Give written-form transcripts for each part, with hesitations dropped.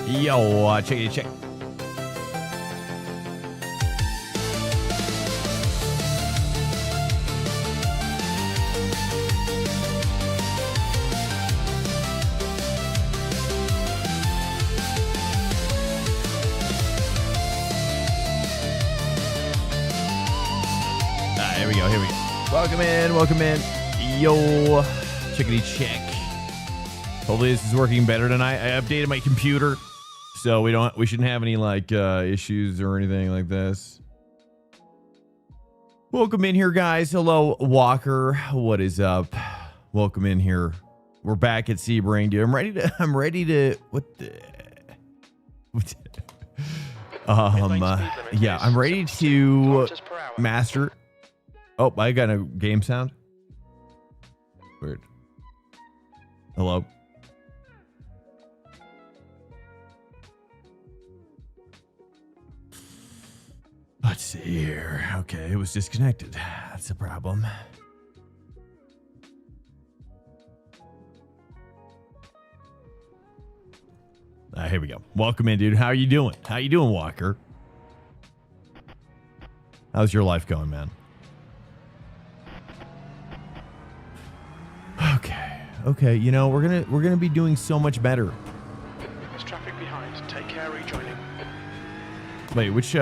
Yo, check it, check. Here we go, here we go. Welcome in, welcome in. Yo, chickadee check. Hopefully this is working better tonight. I updated my computer, so we shouldn't have any like issues or anything like this. Welcome in here, guys. Hello, Walker. What is up? Welcome in here. We're back at Sebring, dude. I'm ready to yeah, I'm ready to master. Oh, I got a game sound. Weird. Hello. Let's see here. Okay, it was disconnected. That's a problem. Here we go. Welcome in, dude. How are you doing? How you doing, Walker? How's your life going, man? Okay, you know, we're gonna be doing so much better. There's traffic behind. Take care, rejoining. Wait, which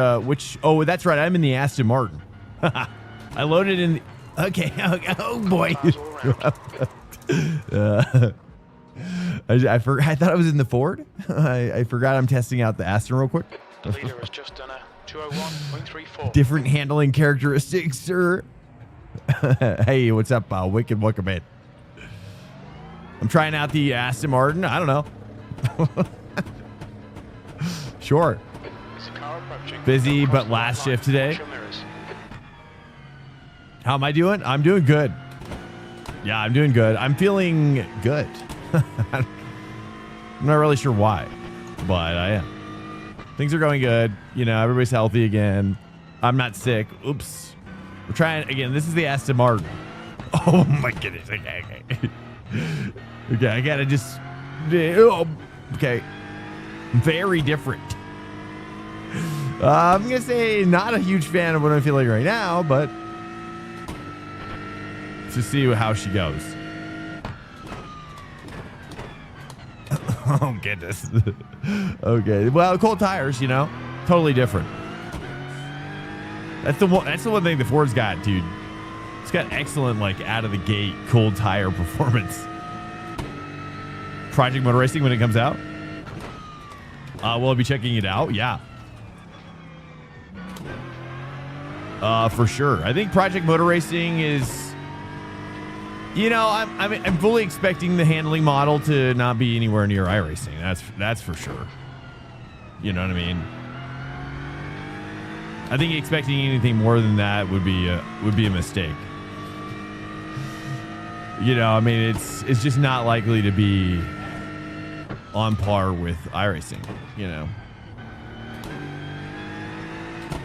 oh, that's right, I'm in the Aston Martin. I loaded in the, okay, oh boy. I thought I was in the Ford. I forgot I'm testing out the Aston real quick. The leader has just done a 201.34. Different handling characteristics, sir. Hey, what's up, Wicked? Welcome in. I'm trying out the Aston Martin. I don't know. Sure. Busy, but last shift today. How am I doing? I'm doing good. Yeah, I'm doing good. I'm feeling good. I'm not really sure why, but I am. Things are going good. You know, everybody's healthy again. I'm not sick. Oops. We're trying again. This is the Aston Martin. Oh my goodness. Okay. Okay, I gotta just. Oh, okay. Very different. I'm gonna say not a huge fan of what I'm feeling right now, but to see how she goes. Oh goodness. Okay. Well, cold tires, you know, totally different. That's the one thing the Ford's got, dude. It's got excellent, like, out of the gate cold tire performance. Project Motor Racing when it comes out. Will I be checking it out? Yeah. For sure. I think Project Motor Racing is, you know, I'm fully expecting the handling model to not be anywhere near iRacing. That's for sure. You know what I mean? I think expecting anything more than that would be a mistake. You know, I mean, it's just not likely to be on par with iRacing, you know.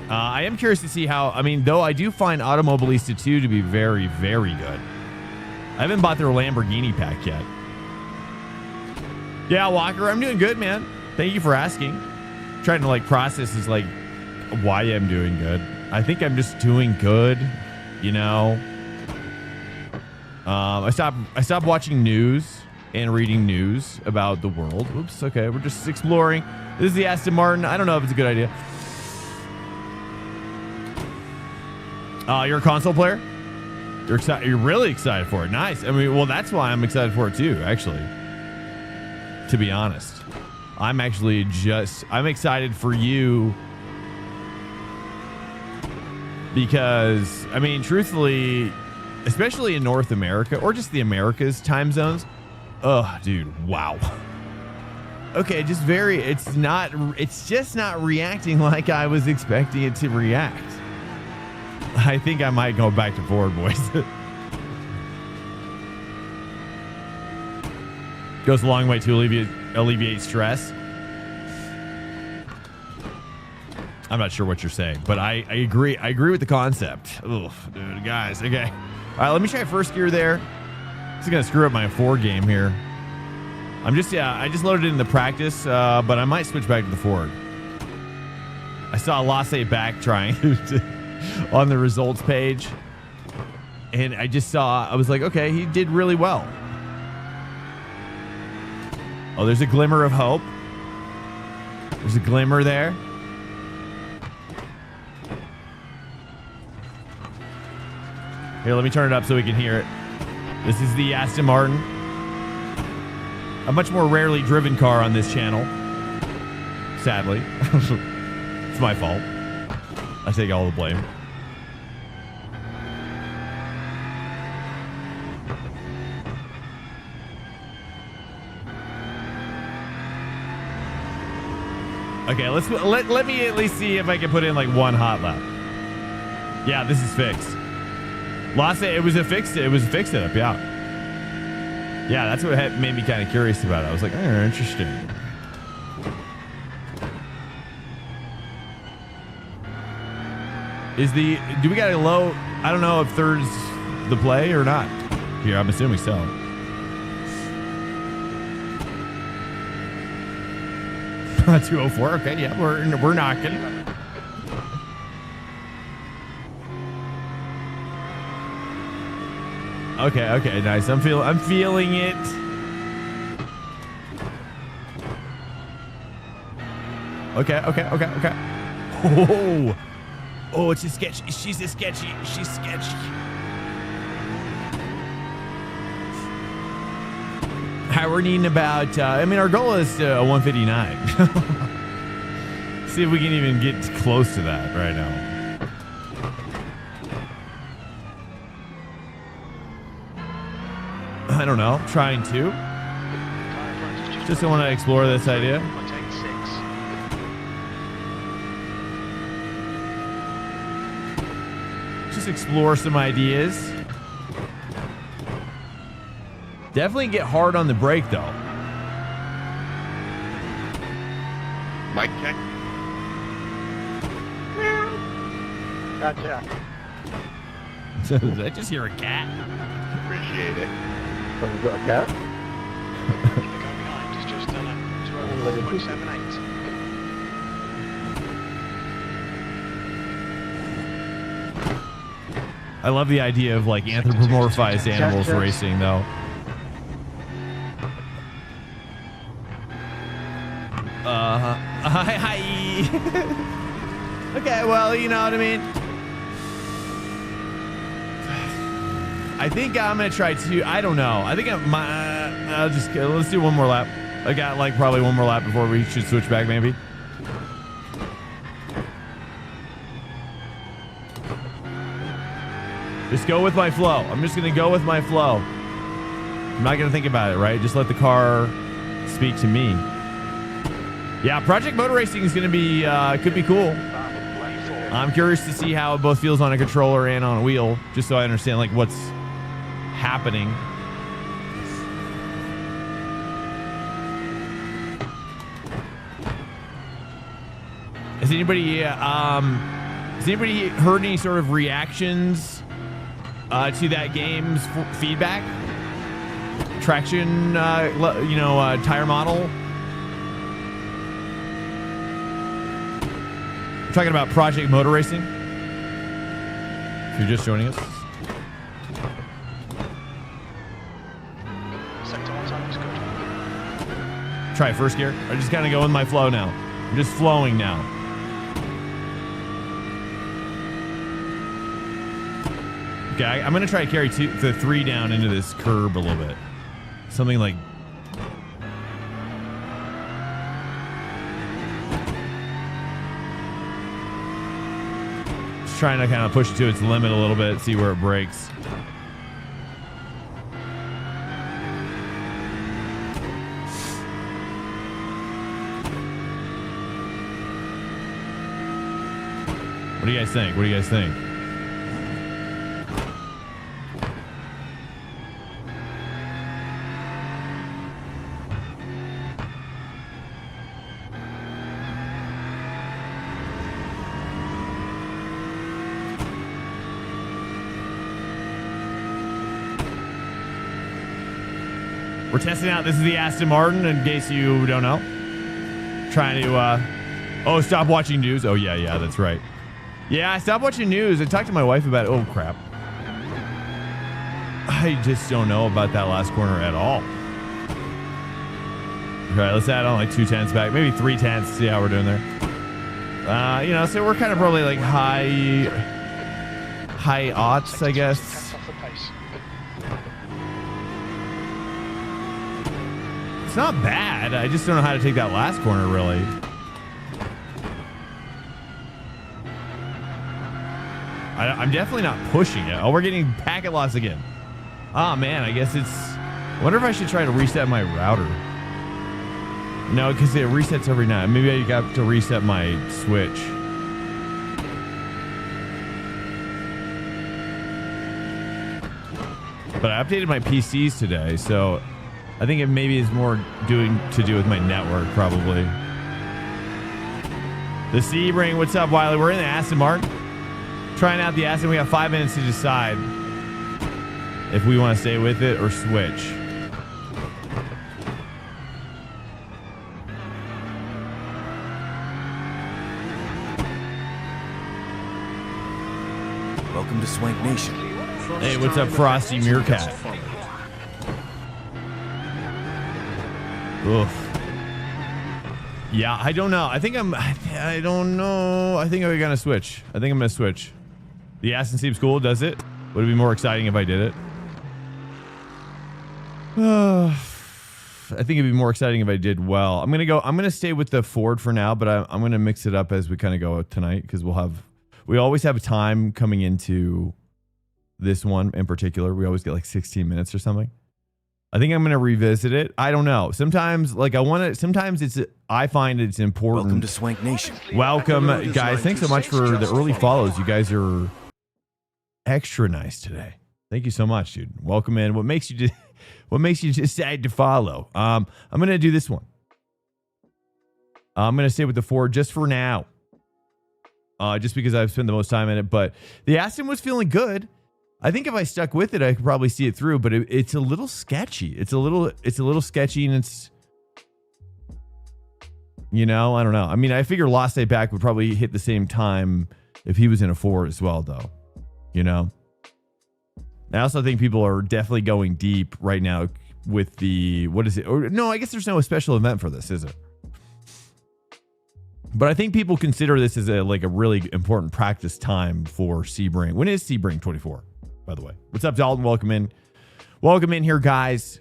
I am curious to see how, I mean, though I do find Automobilista 2 to be very, very good. I haven't bought their Lamborghini pack yet. Yeah, Walker, I'm doing good, man. Thank you for asking. Trying to like process is like why I'm doing good. I think I'm just doing good, you know. I stopped watching news and reading news about the world. Oops, okay, we're just exploring. This is the Aston Martin. I don't know if it's a good idea. You're a console player? You're excited? You're really excited for it. Nice. I mean, well, that's why I'm excited for it too, actually. To be honest. I'm excited for you because, I mean, truthfully, especially in North America or just the Americas time zones. Oh, dude. Wow. Okay. It's just not reacting like I was expecting it to react. I think I might go back to Ford, boys. Goes a long way to alleviate stress. I'm not sure what you're saying, but I agree. I agree with the concept. Ugh, dude, guys. Okay. All right, let me try first gear there. This is going to screw up my Ford game here. I just loaded it in the practice, but I might switch back to the Ford. I saw Lasse back trying on the results page, and I was like, okay, he did really well. Oh, there's a glimmer of hope. There's a glimmer there. Here, let me turn it up so we can hear it. This is the Aston Martin. A much more rarely driven car on this channel. Sadly. It's my fault. I take all the blame. Okay, let me at least see if I can put in like one hot lap. Yeah, this is fixed. Lasse, it was a fixed setup, yeah. Yeah, that's what made me kind of curious about it. I was like, oh, interesting. Do we got a low? I don't know if third's the play or not. Here, I'm assuming so. $204. Okay, yeah, we're knocking. Okay, nice. I'm feeling it. Okay. Oh, it's a sketch. She's sketchy. We're needing about, our goal is a 159. See if we can even get close to that right now. I don't know. Trying to. Just want to explore this idea. Just explore some ideas. Definitely get hard on the brake, though. Mike check. Gotcha. Did I just hear a cat? Appreciate it. Oh, you got a cat? The guy behind has just done a 204.78. I love the idea of like anthropomorphized animals racing, though. Hi. Okay, well, you know what I mean. I think I'm gonna try to. I don't know. I think I'll just let's do one more lap. I got like probably one more lap before we should switch back, maybe. Just go with my flow. I'm just gonna go with my flow. I'm not gonna think about it, right? Just let the car speak to me. Yeah, Project Motor Racing is gonna be could be cool. I'm curious to see how it both feels on a controller and on a wheel, just so I understand like what's happening. Has anybody heard any sort of reactions to that game's feedback? Traction, tire model. I'm talking about Project Motor Racing. If you're just joining us. Sector 1 time is good. Try first gear. I just kind of go in my flow now. I'm just flowing now. Okay, I'm going to try to carry the 3 down into this curb a little bit. Something like... Just trying to kind of push it to its limit a little bit, see where it breaks. What do you guys think? What do you guys think? We're testing out. This is the Aston Martin, in case you don't know. Trying to, oh, stop watching news. Oh, yeah, that's right. Yeah, I stopped watching news. I talked to my wife about it. Oh, crap. I just don't know about that last corner at all. All right, let's add on like 2 tenths back. Maybe 3 tenths. See how we're doing there. You know, so we're kind of probably like high aughts, I guess. Off the pace. It's not bad. I just don't know how to take that last corner, really. I'm definitely not pushing it. Oh, we're getting packet loss again. Oh, man, I guess it's... I wonder if I should try to reset my router. No, because it resets every night. Maybe I got to reset my switch. But I updated my PCs today, so I think it maybe is more to do with my network, probably. The Sebring, what's up, Wiley? We're in the Aston Martin. Trying out the Aston. We have 5 minutes to decide if we want to stay with it or switch. Welcome to Swank Nation. Hey, what's up, Frosty Meerkat? Oof. Yeah, I don't know. I don't know. I think I'm gonna switch. The Aston seems cool, does it? Would it be more exciting if I did it? I think it'd be more exciting if I did well. I'm gonna stay with the Ford for now, but I'm gonna mix it up as we kind of go tonight, because we always have a time coming into this one in particular. We always get like 16 minutes or something. I think I'm going to revisit it. I don't know. Sometimes I find it's important. Welcome to Swank Nation. Welcome, guys. Thanks so much for the early follows. You guys are extra nice today. Thank you so much, dude. Welcome in. What makes you decide to follow? I'm going to do this one. I'm going to stay with the Ford just for now. Just because I've spent the most time in it, but the Aston was feeling good. I think if I stuck with it, I could probably see it through, but it's a little sketchy. It's a little sketchy, and it's, you know, I don't know. I mean, I figure Lost Day Back would probably hit the same time if he was in a Ford as well, though. You know? I also think people are definitely going deep right now with the, what is it? Or, no, I guess there's no special event for this, is it? But I think people consider this as a really important practice time for Sebring. When is Sebring 24, by the way? What's up, Dalton? Welcome in. Welcome in here, guys.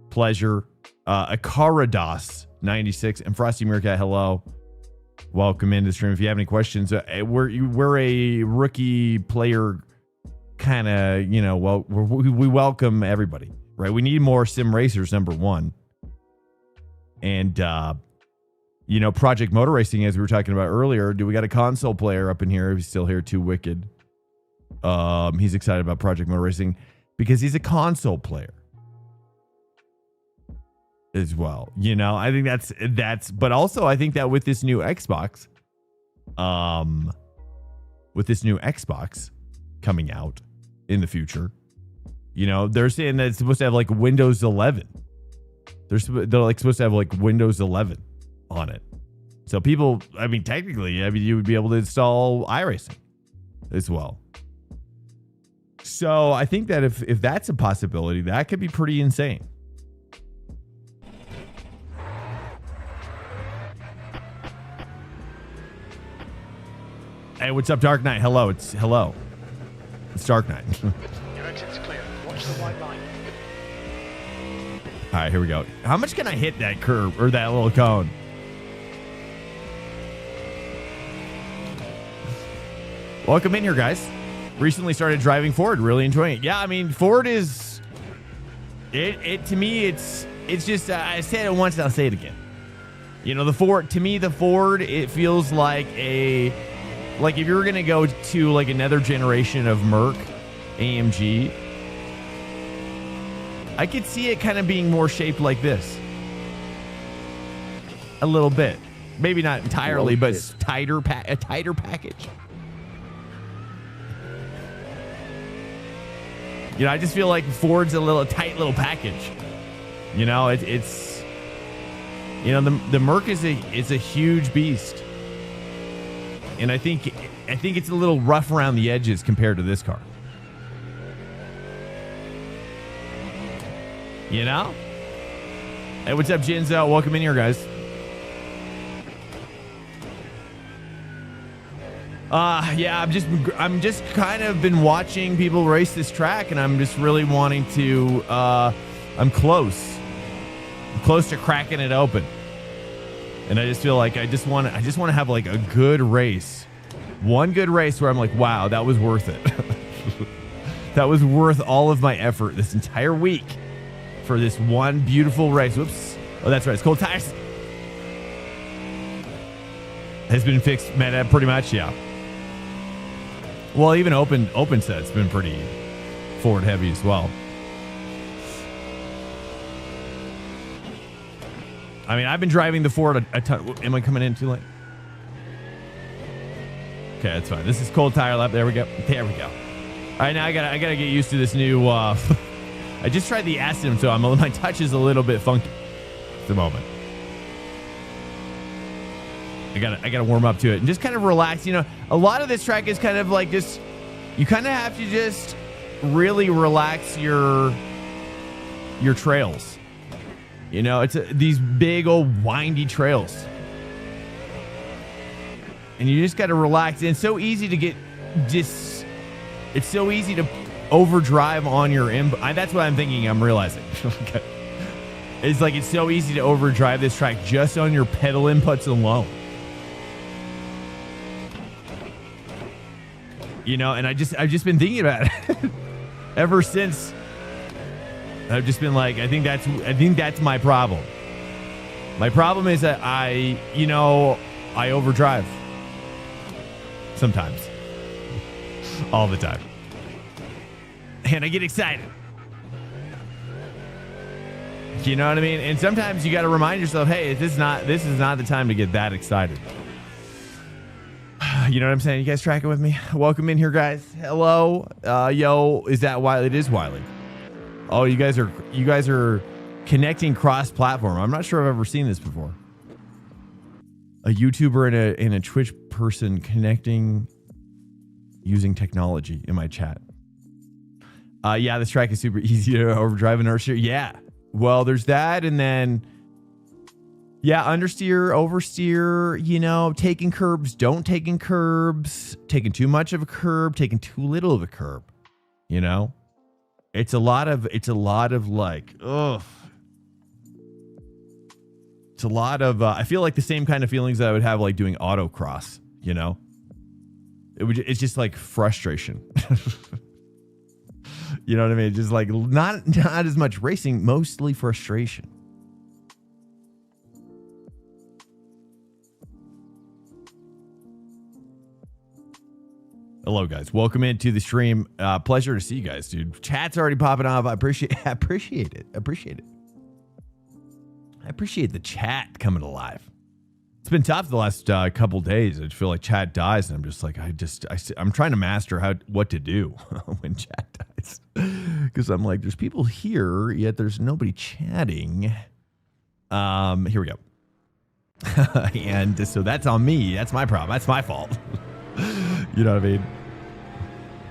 Pleasure. Akarados 96 and Frosty Meerkat, hello. Welcome into the stream. If you have any questions, we're a rookie player kind of, you know, well, we welcome everybody, right? We need more sim racers, number one. And, you know, Project Motor Racing, as we were talking about earlier, we got a console player up in here? He's still here, Too Wicked. He's excited about Project Motor Racing because he's a console player as well. You know, I think that's, but also I think that with this new Xbox coming out in the future, you know, they're saying that it's supposed to have like Windows 11. They're like supposed to have like Windows 11 on it. So people, I mean, technically, you would be able to install iRacing as well. So I think that if that's a possibility, that could be pretty insane. Hey, what's up, Dark Knight? Hello. It's Dark Knight. Your exit's clear. Watch the white line. All right, here we go. How much can I hit that curve or that little cone? Welcome in here, guys. Recently started driving Ford, really enjoying it. Yeah, I mean, Ford is it to me. It's just I said it once and I'll say it again. You know, the Ford, it feels like if you were gonna go to like another generation of Merc AMG, I could see it kind of being more shaped like this, a little bit, maybe not entirely, but a tighter package. You know, I just feel like Ford's a tight little package. You know, it's you know, the Merc is a huge beast. And I think it's a little rough around the edges compared to this car. You know? Hey, what's up, Jinzo? Welcome in here, guys. Yeah, I'm just kind of been watching people race this track, and I'm just really wanting to. I'm close to cracking it open, and I just feel like I just want to have like a good race, one good race where I'm like, wow, that was worth it. That was worth all of my effort this entire week for this one beautiful race. Whoops. Oh, that's right. It's cold tires. Has been fixed, meta, pretty much, yeah. Well, even open set's been pretty forward heavy as well. I mean, I've been driving the Ford a ton. Am I coming in too late? Okay, that's fine. This is cold tire lap. There we go. There we go. All right, now I gotta get used to this new. I just tried the Asim, so my touch is a little bit funky at the moment. I gotta warm up to it and just kind of relax. You know, a lot of this track is kind of like just, you kind of have to just really relax your trails. You know, it's these big old windy trails, and you just got to relax. And it's so easy to get it's so easy to overdrive on your that's what I'm thinking. I'm realizing. Okay. It's like, it's so easy to overdrive this track just on your pedal inputs alone. You know, and I've just been thinking about it ever since. I've just been like, I think that's my problem. My problem is that I overdrive sometimes, all the time, and I get excited. You know what I mean? And sometimes you got to remind yourself, hey, this is not the time to get that excited. You know what I'm saying? You guys tracking with me? Welcome in here, guys. Hello. Yo, is that Wiley? It is Wiley. Oh, you guys are connecting cross-platform. I'm not sure I've ever seen this before. A YouTuber and a Twitch person connecting using technology in my chat. Yeah, this track is super easy to overdrive and oversteer. Yeah. Well, there's that, and then yeah, understeer, oversteer, you know, taking curbs, don't taking curbs, taking too much of a curb, taking too little of a curb. You know? It's a lot of like, ugh. It's a lot of I feel like the same kind of feelings that I would have like doing autocross, you know? It's just like frustration. You know what I mean? Just like not as much racing, mostly frustration. Hello, guys. Welcome into the stream. Pleasure to see you guys, dude. Chat's already popping off. I appreciate it. I appreciate the chat coming alive. It's been tough the last couple days. I feel like chat dies, and I'm just like, I'm trying to master what to do when chat dies, because I'm like, there's people here, yet there's nobody chatting. Here we go. And so that's on me. That's my problem. That's my fault. You know what I mean?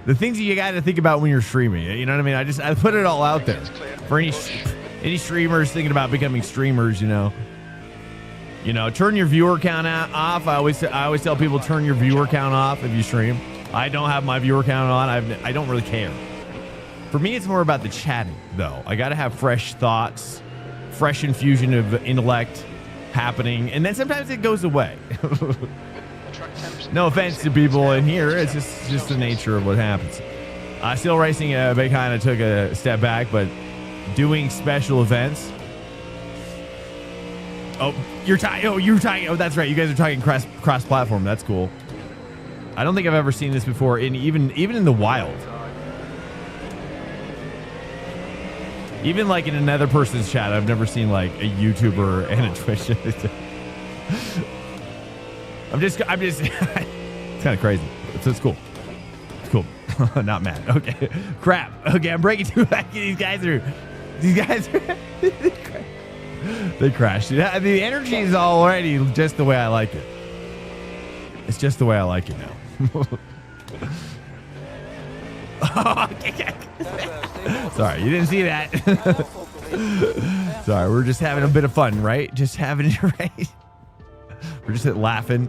The things you got to think about when you're streaming. You know what I mean? I put it all out there for any streamers thinking about becoming streamers. You know, turn your viewer count off. I always tell people, turn your viewer count off if you stream. I don't have my viewer count on. I don't really care. For me, it's more about the chatting, though. I got to have fresh thoughts, fresh infusion of intellect happening, and then sometimes it goes away. No offense to people in here. It's just the nature of what happens. Still racing, they kind of took a step back, but doing special events. Oh, you're talking. Oh, that's right. You guys are talking cross-platform. That's cool. I don't think I've ever seen this before, even in the wild. Even like in another person's chat, I've never seen like a YouTuber and a Twitch. I'm just it's kind of crazy. It's cool. It's cool. Not mad. Okay. Crap. Okay, I'm breaking too back. These guys are They crashed it. The energy is already just the way I like it. It's just the way I like it now. Sorry, you didn't see that. Sorry, we're just having a bit of fun, right? Just having it right. We're just laughing.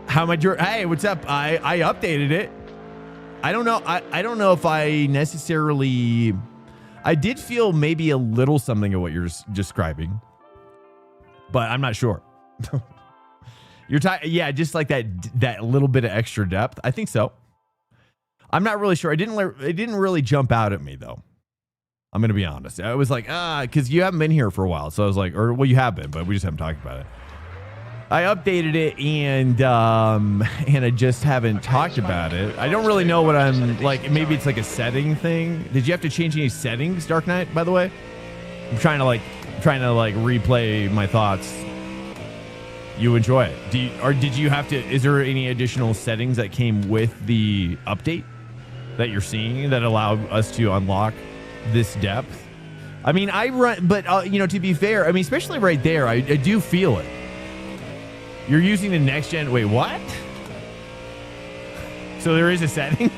How much? Hey, what's up? I updated it. I don't know. I don't know if I necessarily. I did feel maybe a little something of what you're describing, but I'm not sure. You're talking, yeah, just like that little bit of extra depth. I think so. I'm not really sure. It didn't really jump out at me though. I'm gonna be honest. I was like, because you haven't been here for a while, so I was like, well, you have been, but we just haven't talked about it. I updated it and I just haven't talked about it. I don't really know what I'm like. Maybe it's like a setting thing. Did you have to change any settings, Dark Knight? By the way, I'm trying to replay my thoughts. You enjoy it? Did you have to? Is there any additional settings that came with the update that you're seeing that allow us to unlock this depth? I mean, I run, but to be fair, I mean, especially right there, I do feel it. You're using the next gen. Wait, what? So there is a setting?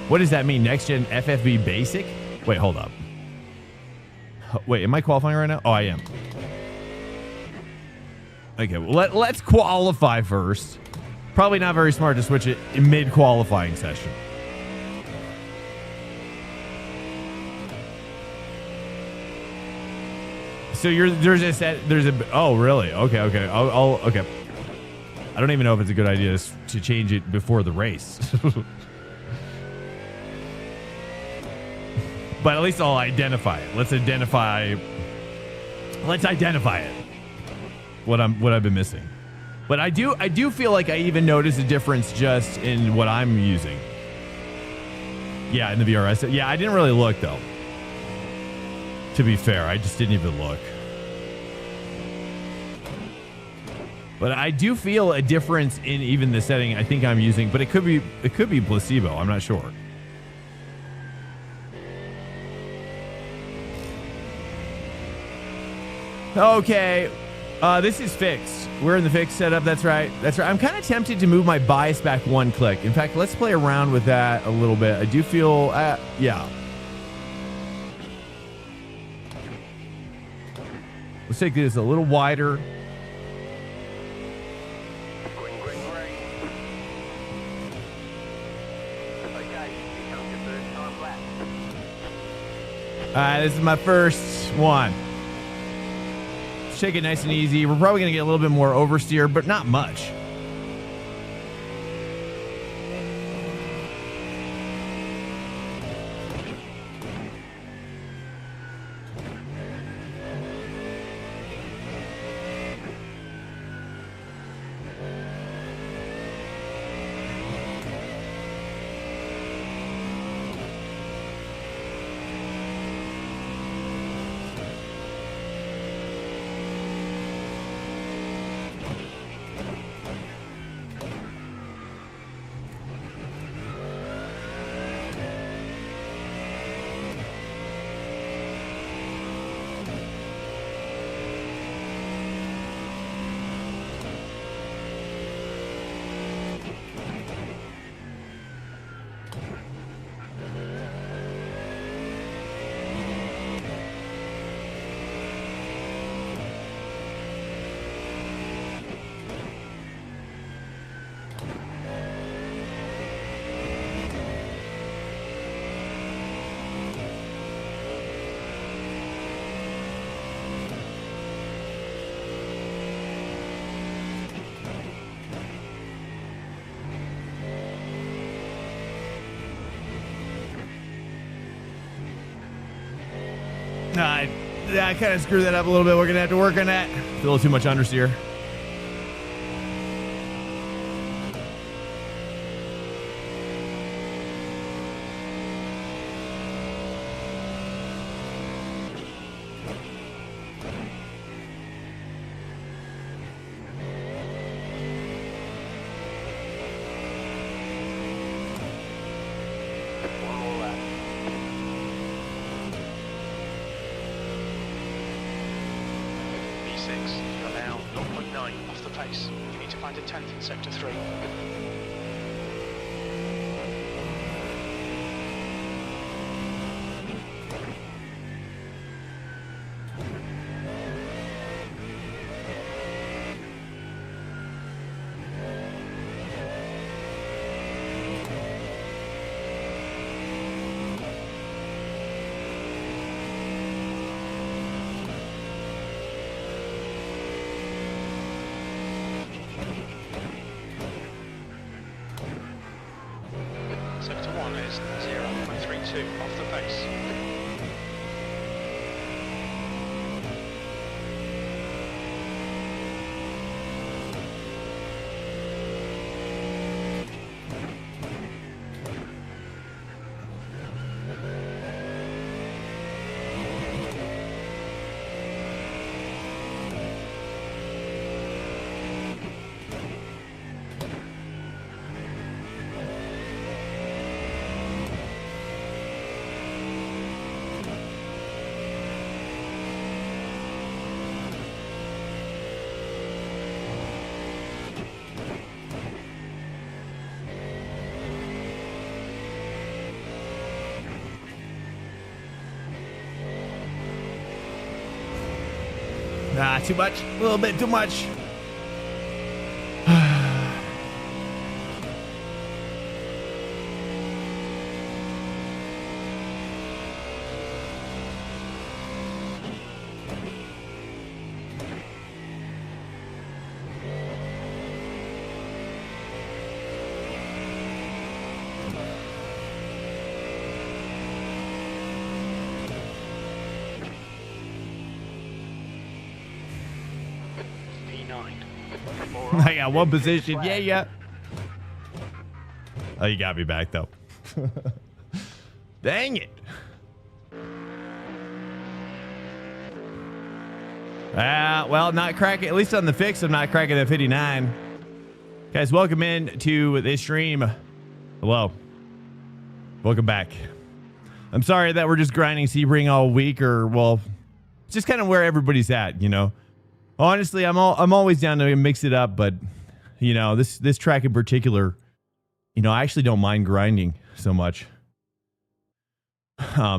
What does that mean? Next gen FFB basic? Wait, hold up. Wait, am I qualifying right now? Oh, I am. Okay, well, let's qualify first. Probably not very smart to switch it in mid-qualifying session. So oh, really? Okay. Okay. I don't even know if it's a good idea to change it before the race. But at least I'll identify it. Let's identify it. What I've been missing. But I do feel like I even notice a difference just in what I'm using. Yeah, in the VRS. Yeah, I didn't really look though. To be fair, I just didn't even look. But I do feel a difference in even the setting I think I'm using, but it could be placebo. I'm not sure. Okay. This is fixed. We're in the fixed setup. That's right. I'm kind of tempted to move my bias back one click. In fact, let's play around with that a little bit. I do feel, yeah. Let's take this a little wider. This is my first one. Take it nice and easy. We're probably going to get a little bit more oversteer, but not much. I kind of screwed that up a little bit. We're going to have to work on that. A little too much understeer. You're now 0.9 off the pace. You need to find a 10th in sector 3. Sector 1 is 0.32 off the pace. Nah, too much. A little bit too much. I got one position. Yeah, yeah. Oh, you got me back, though. Dang it. Well, not cracking. At least on the fix, I'm not cracking that 59. Guys, welcome in to this stream. Hello. Welcome back. I'm sorry that we're just grinding Sebring all week, or, well, it's just kind of where everybody's at, you know. Honestly, I'm always down to mix it up, but you know, this track in particular, you know, I actually don't mind grinding so much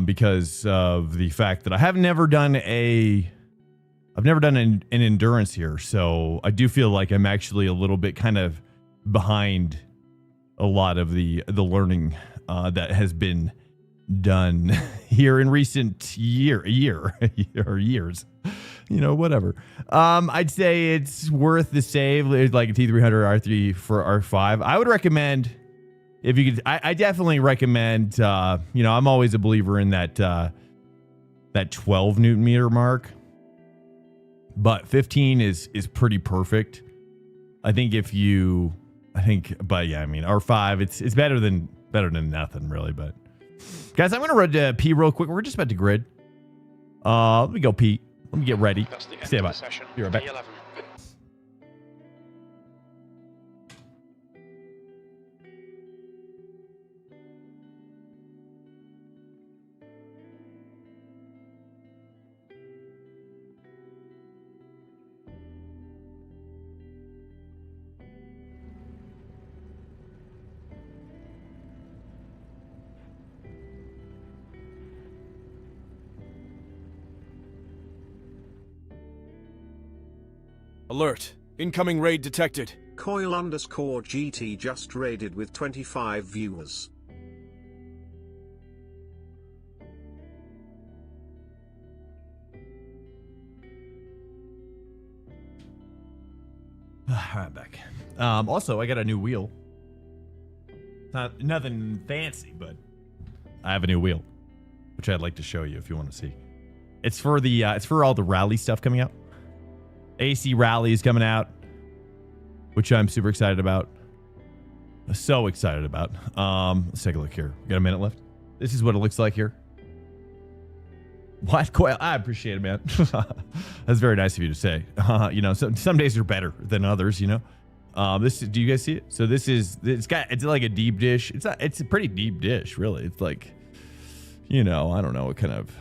because of the fact that I've never done an endurance here, so I do feel like I'm actually a little bit kind of behind a lot of the learning that has been done here in recent years. You know, whatever. I'd say it's worth the save. It's like a T300 R3 for R5. I would recommend, if you could, I definitely recommend, you know, I'm always a believer in that 12 Newton meter mark, but 15 is pretty perfect. But yeah, I mean, R5, it's better than nothing really. But guys, I'm going to run to pee real quick. We're just about to grid. Let me go pee. Let me get ready. Stay by. Be right back. Alert. Incoming raid detected. Coil_GT just raided with 25 viewers. I'm back. Also, I got a new wheel. Nothing fancy, but I have a new wheel, which I'd like to show you if you want to see. It's for the it's for all the rally stuff coming out. AC Rally is coming out, which I'm super excited about. So excited about. Let's take a look here. We got a minute left. This is what it looks like here. What? Coil? I appreciate it, man. That's very nice of you to say. You know, some days are better than others, you know. Do you guys see it? So it's like a deep dish. It's a pretty deep dish, really. It's like, you know, I don't know what kind of,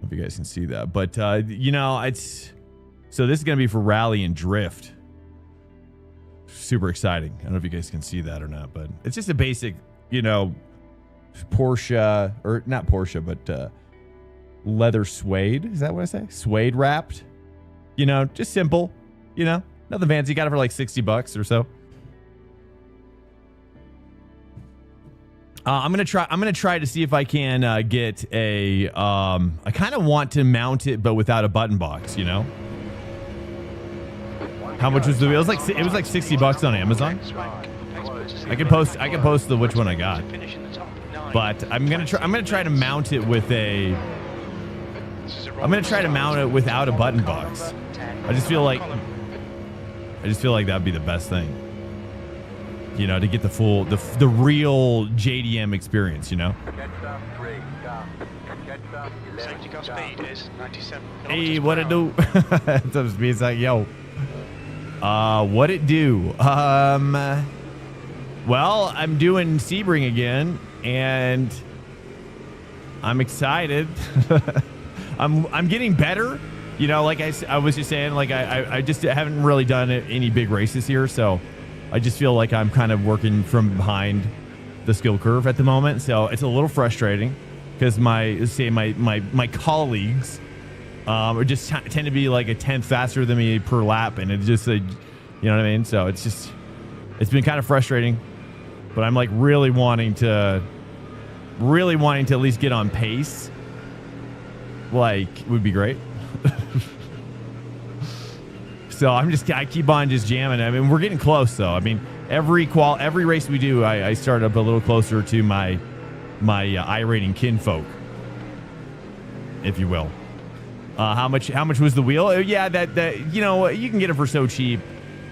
if you guys can see that, but you know, it's So this is going to be for rally and drift. Super exciting. I don't know if you guys can see that or not, but it's just a basic, you know, Porsche, or not Porsche, but leather suede. Is that what I say? Suede wrapped. You know, just simple. You know, nothing fancy. Got it for like $60 or so. I'm gonna try to see if I can get a. I kind of want to mount it, but without a button box. You know. How much was the wheel? It was like $60 on Amazon. I can post the which one I got. But I'm gonna try to mount it with a. I'm gonna try to mount it without a button box. I just feel like that'd be the best thing. You know, to get the full, the real JDM experience. You know. Safety car speed is 97. Hey, what it do? It's like, yo. What it do? Well, I'm doing Sebring again, and I'm excited. I'm getting better. You know, like I was just saying, like I just haven't really done any big races here, so I just feel like I'm kind of working from behind the skill curve at the moment. So it's a little frustrating because my colleagues or just tend to be like a tenth faster than me per lap, and it's just you know what I mean. So it's been kind of frustrating, but I'm like really wanting to at least get on pace. Like, would be great. So I keep on just jamming. I mean, we're getting close though. I mean, every race we do, I start up a little closer to my iRating kinfolk, if you will. How much was the wheel? Yeah, that you know, you can get it for so cheap.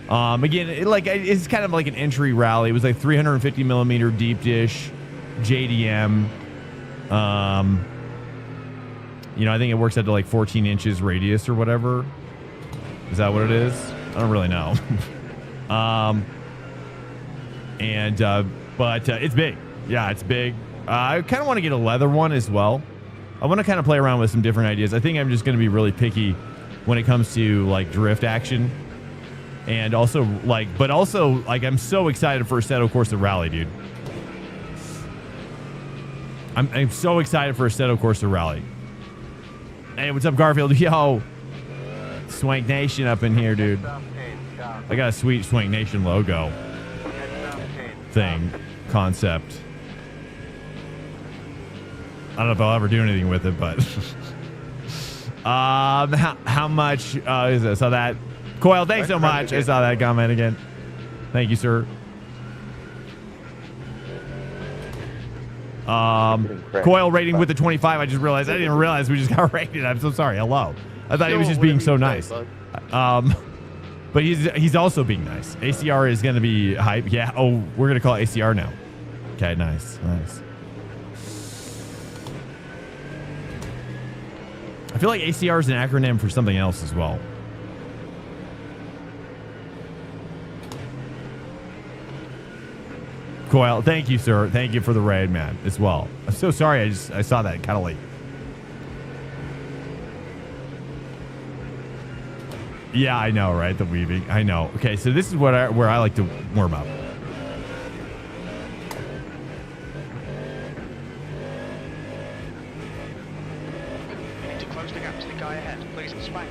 Again, it's kind of like an entry rally. It was like 350 millimeter deep dish JDM. You know, I think it works out to like 14 inches radius or whatever. Is that what it is? I don't really know. But it's big. Yeah, it's big. I kind of want to get a leather one as well. I want to kind of play around with some different ideas. I think I'm just going to be really picky when it comes to like drift action. And also I'm so excited for Assetto Corsa Rally, dude. I'm so excited for Assetto Corsa Rally. Hey, what's up, Garfield? Yo, Swank Nation up in here, dude. I got a sweet Swank Nation logo thing, concept. I don't know if I'll ever do anything with it, but how much is it? So that Coil, thanks so much. I saw that comment again. Thank you, sir. Coil rating with the 25. I just realized I didn't realize we just got rated. I'm so sorry. Hello. I thought he was just being so nice. But he's also being nice. ACR is going to be hype. Yeah. Oh, we're going to call it ACR now. Okay. Nice. I feel like ACR is an acronym for something else as well. Coil, thank you, sir. Thank you for the raid, man, as well. I'm so sorry. I saw that kind of late. Yeah, I know, right? The weaving. I know. Okay, so this is where I like to warm up. You need to close the gap to the guy ahead. Please and spank.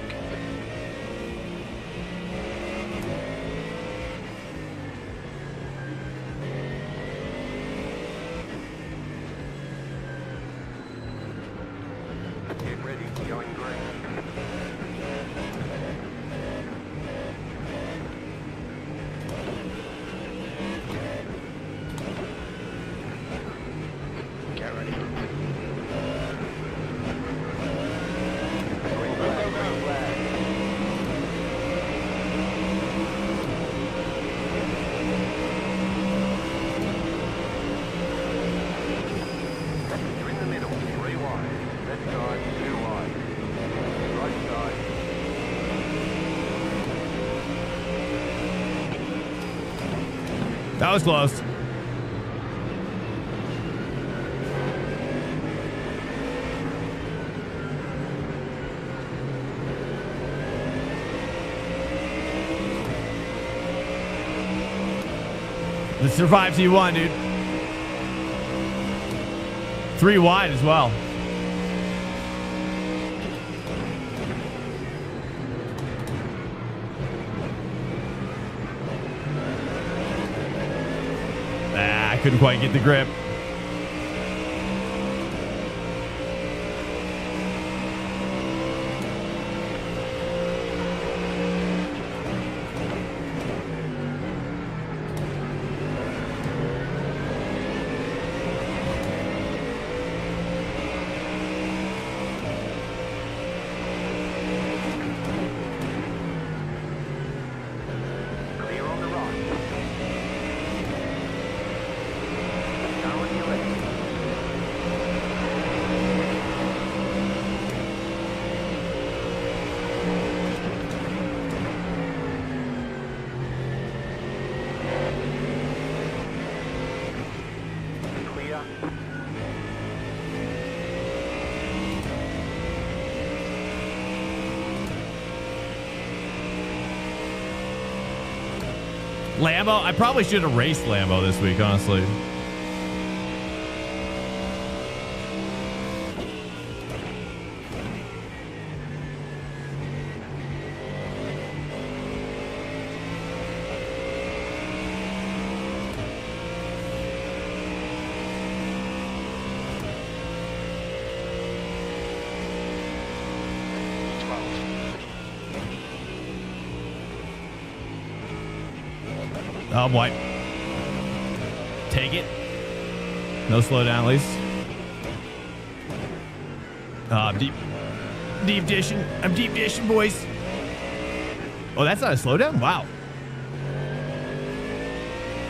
Get ready, going green. Get ready. You're in the middle, 3 wide. Left side, 2 wide. Right side. That was close. Let's survive T1, dude. 3 wide as well. I couldn't quite get the grip. Clear on the right. Down on your left. Clear. Lambo? I probably should have raced Lambo this week, honestly. Oh boy. Take it. No slowdown at least. Deep dishing. I'm deep dishing, boys. Oh, that's not a slowdown? Wow.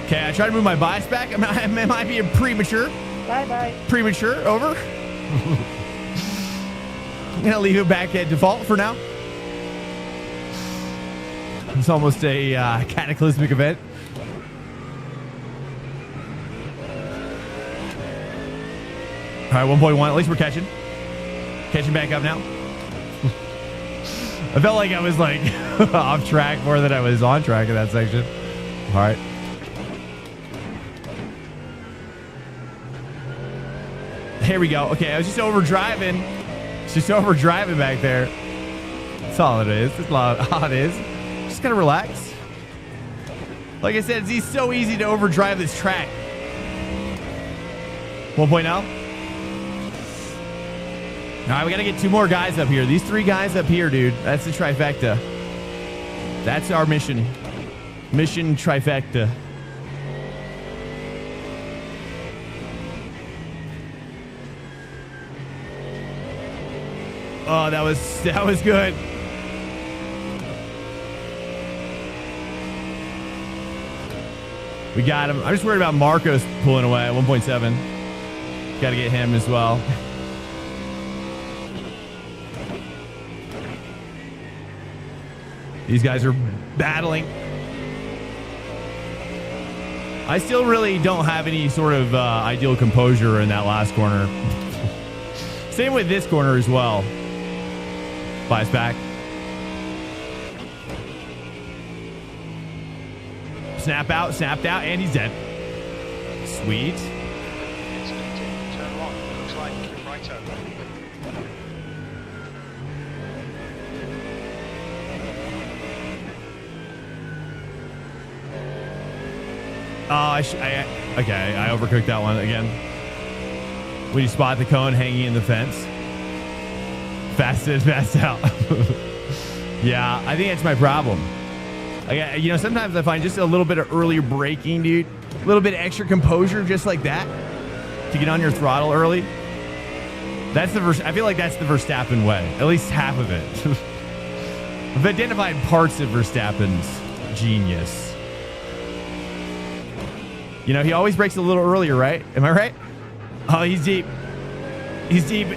Okay, I try to move my bias back. Am I being premature? Bye-bye. Premature? Over? I'm going to leave it back at default for now. It's almost a cataclysmic event. All right, 1.1. At least we're catching. Catching back up now. I felt like I was like off track more than I was on track in that section. All right. Here we go. Okay, I was just over driving. Just over driving back there. That's all it is. That's all it is. Just gotta relax. Like I said, it's so easy to overdrive this track. 1.0. All right, we got to get 2 more guys up here. These 3 guys up here, dude. That's the trifecta. That's our mission. Mission trifecta. Oh, that was good. We got him. I'm just worried about Marcos pulling away at 1.7. Got to get him as well. These guys are battling. I still really don't have any sort of ideal composure in that last corner. Same with this corner as well. Bias back. Snapped out, and he's dead. Sweet. It's turn one. Looks like right over. Okay, I overcooked that one again. When you spot the cone hanging in the fence. Fast in, fast out. Yeah, I think that's my problem. You know, sometimes I find just a little bit of earlier braking, dude. A little bit of extra composure just like that to get on your throttle early. That's the I feel like that's the Verstappen way. At least half of it. I've identified parts of Verstappen's genius. You know, he always brakes a little earlier, right? Am I right? Oh, he's deep. He's deep.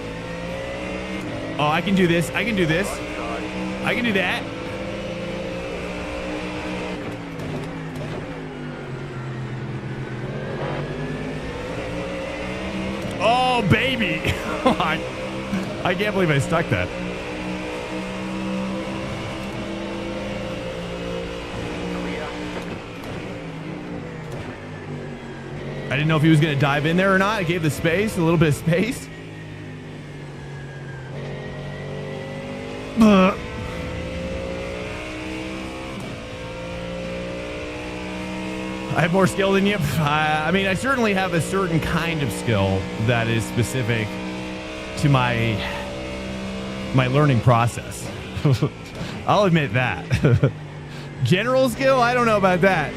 Oh, I can do this. I can do this. I can do that. Oh, baby. I can't believe I stuck that. I didn't know if he was going to dive in there or not. I gave the space, a little bit of space. I have more skill than you. I mean, I certainly have a certain kind of skill that is specific to my learning process. I'll admit that. General skill, I don't know about that.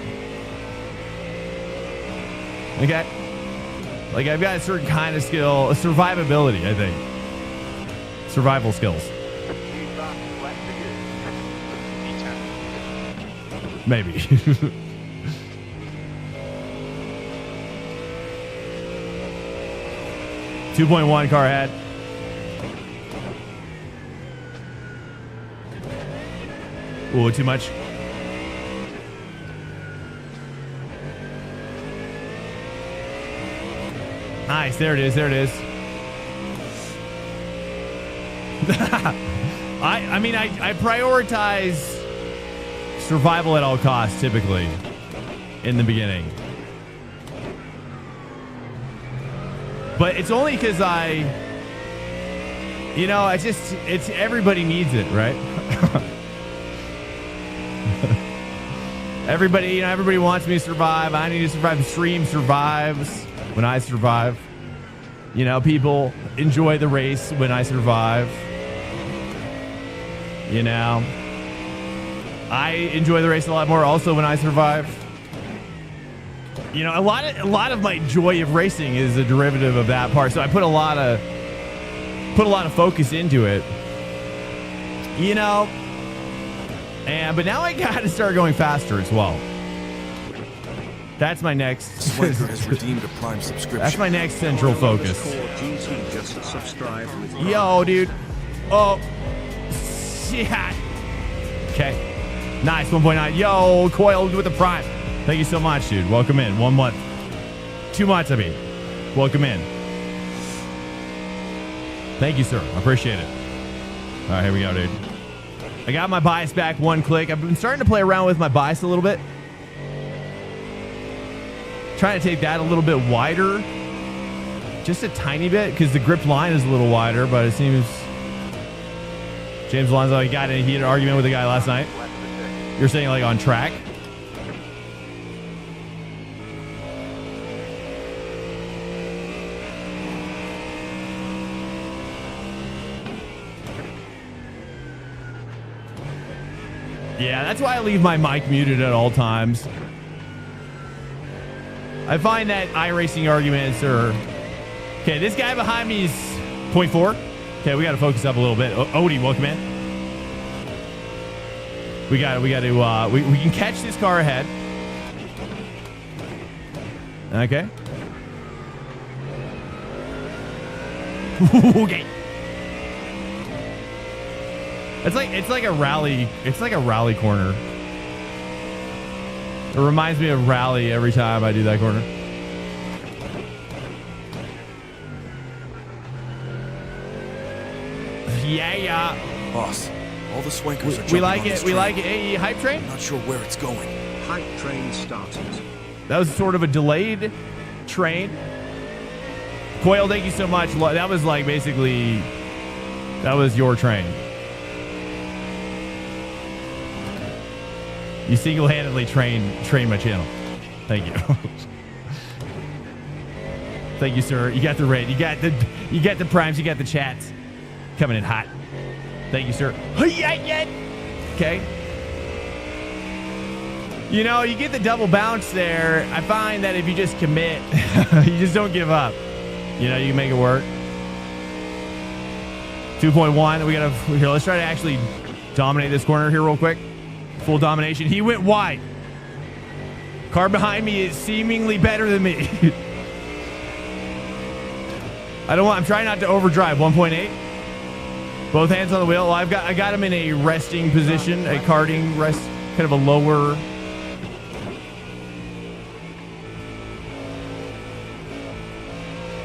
Okay. Like, I've got a certain kind of skill, a survivability, I think. Survival skills. Maybe. 2.1 car ahead. Ooh, too much. Nice, there it is, there it is. I mean, I prioritize survival at all costs, typically, in the beginning. But it's only because it's everybody needs it, right? Everybody wants me to survive. I need to survive. The stream survives when I survive. People enjoy the race when I survive. I enjoy the race a lot more also when I survive. A lot of my joy of racing is a derivative of that part. So I put a lot of focus into it. But now I got to start going faster as well. That's my next. Swanker has redeemed a Prime subscription. That's my next central focus. GT just subscribe with Yo, dude. Oh, shit. Okay. Nice 1.9. Yo, Coiled with the Prime. Thank you so much, dude. Welcome in. 1 month. 2 months, I mean. Welcome in. Thank you, sir. I appreciate it. All right, here we go, dude. I got my bias back 1 click. I've been starting to play around with my bias a little bit. Trying to take that a little bit wider. Just a tiny bit, because the grip line is a little wider, but it seems... James Alonso, he got in a heated argument with a guy last night. You're saying, like, on track? Yeah, that's why I leave my mic muted at all times. I find that iRacing arguments are... Okay, this guy behind me is 0.4. Okay, we got to focus up a little bit. Odie, welcome in. We can catch this car ahead. Okay. Okay. It's like a rally. It's like a rally corner. It reminds me of rally every time I do that corner. Yeah. Boss, all the swankers are We like jumping on it. this We train. like it. Hey, hype train? I'm not sure where it's going. Hype train started. That was sort of a delayed train. Coil, thank you so much. That was like basically, that was your train. You single-handedly train my channel. Thank you. Thank you, sir. You got the raid. You got the primes. You got the chats coming in hot. Thank you, sir. Okay. You get the double bounce there. I find that if you just commit, you just don't give up. You can make it work. 2.1. Here, let's try to actually dominate this corner here real quick. Full domination. He went wide. Car behind me is seemingly better than me. I'm trying not to overdrive. 1.8. Both hands on the wheel. Well, I got him in a resting position, a karting rest, kind of a lower.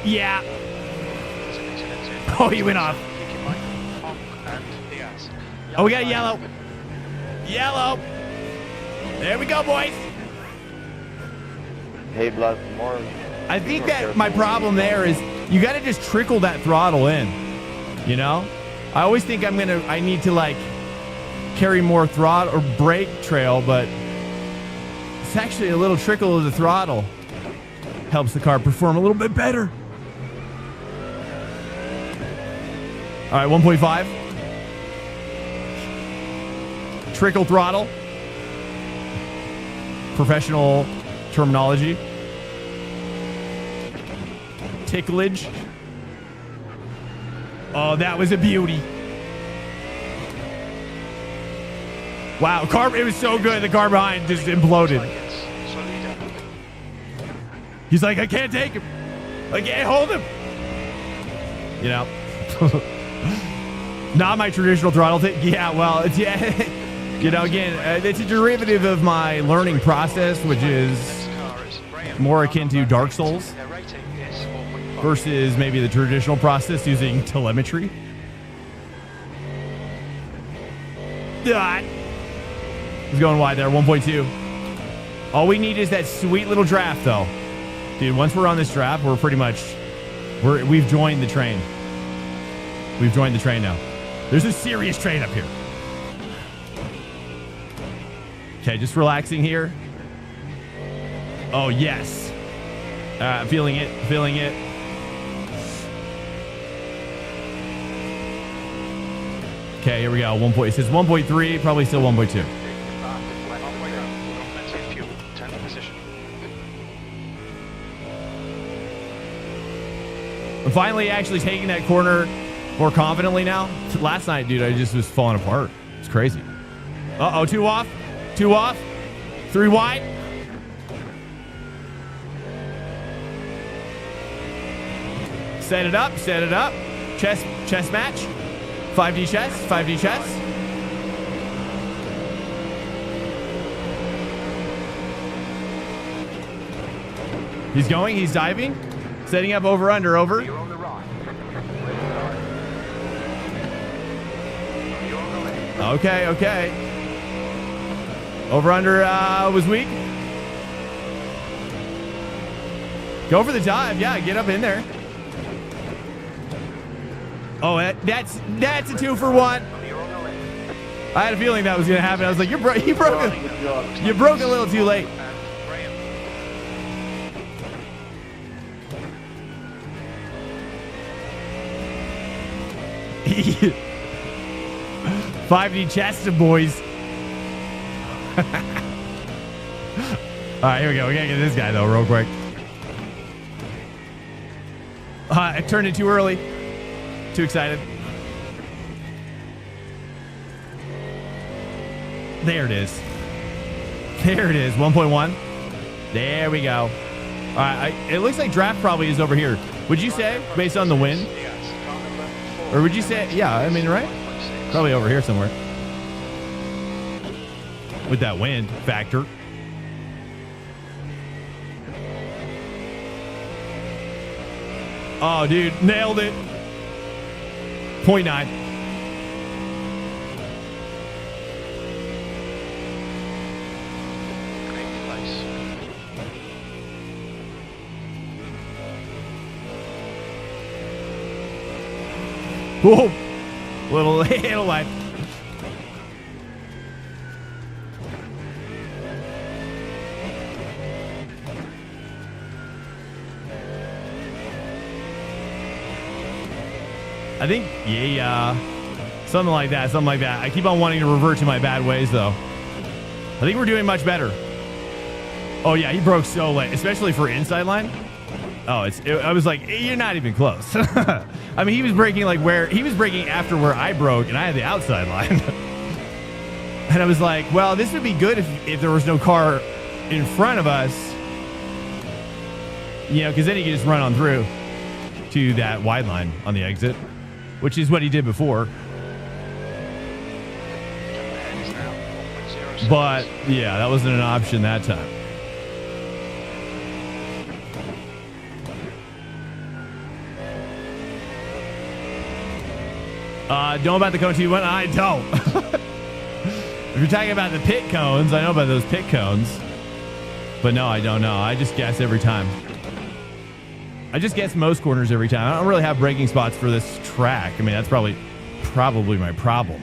Yeah. Oh, he went off. Oh, we got a yellow. Yellow. There we go, boys. Hey, Blood, more. I think that my problem there is you got to just trickle that throttle in, you know? I always think I need to like carry more throttle or brake trail, but it's actually a little trickle of the throttle helps the car perform a little bit better. All right, 1.5. Trickle throttle. Professional terminology. Ticklage. Oh, that was a beauty. Wow, it was so good. The car behind just imploded. He's like, I can't take him. I can't hold him. You know? Not my traditional throttle thing. Yeah, well, it's, yeah. You know, again, it's a derivative of my learning process, which is more akin to Dark Souls versus maybe the traditional process using telemetry. He's going wide there, 1.2. All we need is that sweet little draft, though. Dude, once we're on this draft, we're pretty much... We've joined the train. We've joined the train now. There's a serious train up here. Okay, just relaxing here. Oh, yes. Feeling it, feeling it. Okay, here we go. It says 1.3, probably still 1.2. I'm finally actually taking that corner more confidently now. Last night, dude, I just was falling apart. It's crazy. Uh-oh, 2 off. 2 off. 3 wide. Set it up. Set it up. Chess match. 5D chess. 5D chess. He's going. He's diving. Setting up over, under, over. Okay, okay. Over, under was weak. Go for the dive. Yeah, get up in there. Oh, that's a 2 for 1. I had a feeling that was going to happen. I was like, you broke a little too late. $5D Chester, boys. All right, here we go. We gotta get this guy though, real quick. I turned it too early. Too excited. There it is. There it is. 1.1. There we go. All right. It looks like draft probably is over here. Would you say, based on the wind? Or would you say, yeah, I mean, right? Probably over here somewhere. With that wind factor. Oh, dude, nailed it. 0.9. Whoa. Little handle light. I think, yeah, something like that, something like that. I keep on wanting to revert to my bad ways, though. I think we're doing much better. Oh, yeah, he broke so late, especially for inside line. Oh, I was like, you're not even close. I mean, he was braking like he was braking after where I broke, and I had the outside line. And I was like, well, this would be good if there was no car in front of us. You know, because then he could just run on through to that wide line on the exit, which is what he did before. But, yeah, that wasn't an option that time. Know about the cone 2-1? I don't. If you're talking about the pit cones, I know about those pit cones. But no, I don't know. I just guess every time. I just guess most corners every time. I don't really have braking spots for this track. I mean, that's probably my problem.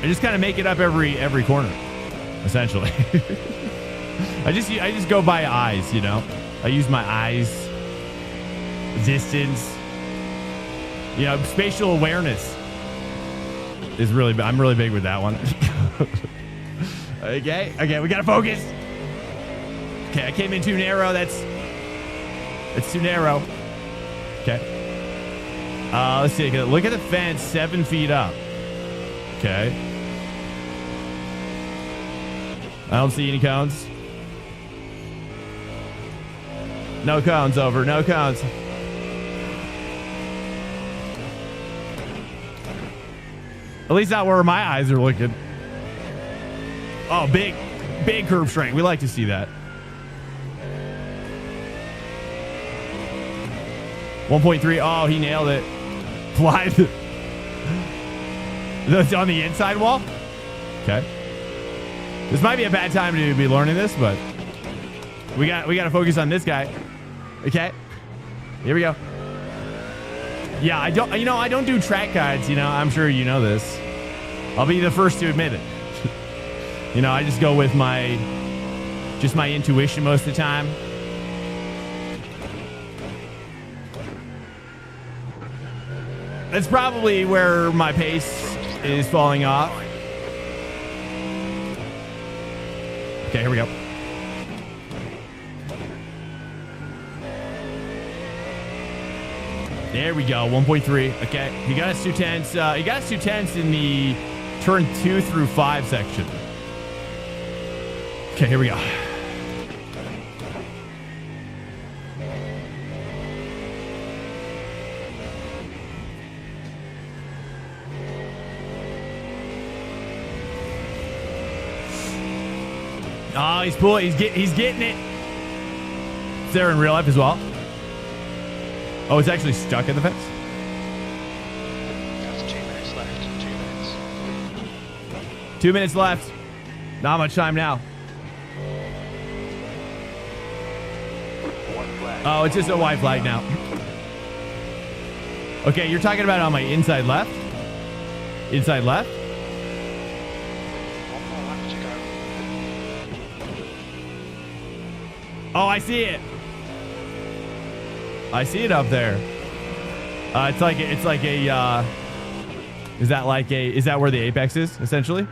I just kind of make it up every corner, essentially. I just go by eyes, you know. I use my eyes, distance, you know, spatial awareness is really. I'm really big with that one. Okay, we gotta focus. Okay, I came in too narrow. That's too narrow. Okay. Let's see. Look at the fence, 7 feet up. Okay. I don't see any cones. No cones over. No cones. At least not where my eyes are looking. Oh, big curb strength. We like to see that. 1.3. Oh, he nailed it. Fly. That's on the inside wall. Okay. This might be a bad time to be learning this, but we got to focus on this guy. Okay. Here we go. Yeah, I don't do track guides, you know. I'm sure you know this. I'll be the first to admit it. You know, I just go with my intuition most of the time. That's probably where my pace is falling off. Okay, here we go. There we go, 1.3. Okay, he got us 2 tenths. He got us 2 tenths in the turn 2 through 5 section. Okay, here we go. Oh, he's pulling. He's getting it. It's there in real life as well. Oh, it's actually stuck in the fence. That's 2 minutes left. 2 minutes. 2 minutes left. Not much time now. Oh, it's just a white flag now. Okay, you're talking about on my inside left? Inside left? 1 more lap to go. Oh, I see it. I see it up there. It's like a, is that where the apex is, essentially?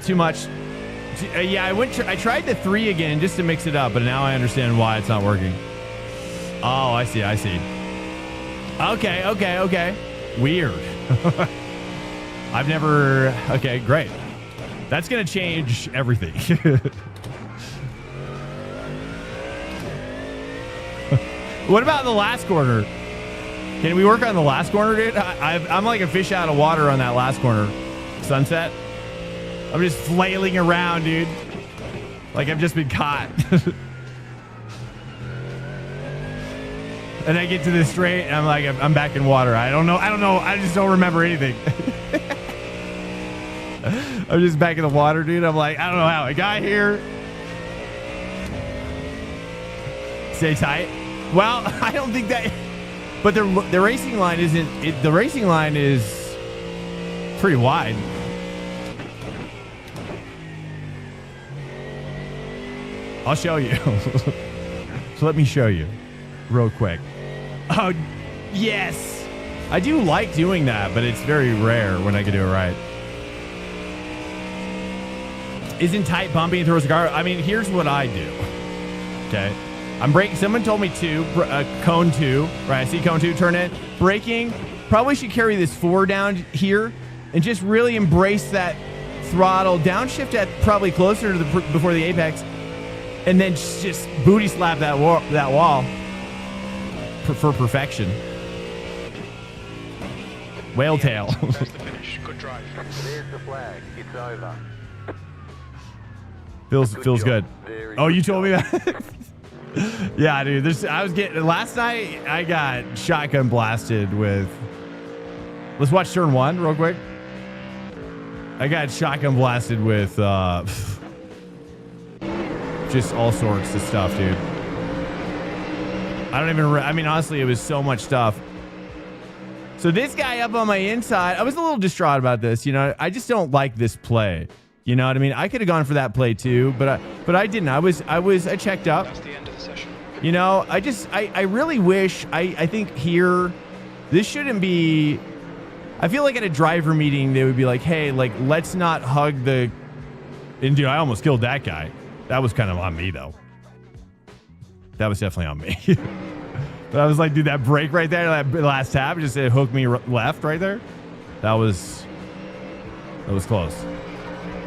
Too much. Yeah, I tried the 3 again just to mix it up, but now I understand why it's not working. Oh, I see. Okay. Weird. I've never. Okay, great. That's gonna change everything. What about the last corner? Can we work on the last corner, dude? I'm like a fish out of water on that last corner. Sunset. I'm just flailing around, dude. Like I've just been caught. And I get to this straight, and I'm like, I'm back in water. I don't know. I just don't remember anything. I'm just back in the water, dude. I'm like, I don't know how I got here. Stay tight. Well, I don't think that. But the racing line isn't. The racing line is pretty wide. I'll show you. So let me show you real quick. Oh, yes. I do like doing that, but it's very rare when I can do it right. Isn't tight bumping and throws a car? I mean, here's what I do. Okay. I'm braking. Someone told me cone 2, right? I see cone 2, turn it. Braking. Probably should carry this 4 down here and just really embrace that throttle. Downshift at probably closer to before the apex. And then just booty slap that wall for perfection. Whale tail. There's the finish. Good drive. There's the flag. It's over. Feels good. Very Oh, you good told me job. that? Yeah, dude. Last night I got shotgun blasted with. Let's watch turn 1 real quick. I got shotgun blasted with just all sorts of stuff, dude. I don't even, I mean, honestly, it was so much stuff. So this guy up on my inside, I was a little distraught about this. You know, I just don't like this play. You know what I mean? I could have gone for that play too, but I didn't. I checked up. That's the end of the session. You know, I really wish, I think here, this shouldn't be, I feel like at a driver meeting, they would be like, hey, like, let's not hug the, and dude, I almost killed that guy. That was kind of on me though. That was definitely on me. But I was like, dude, that brake right there, that last tap, just it hooked me left right there. That was close.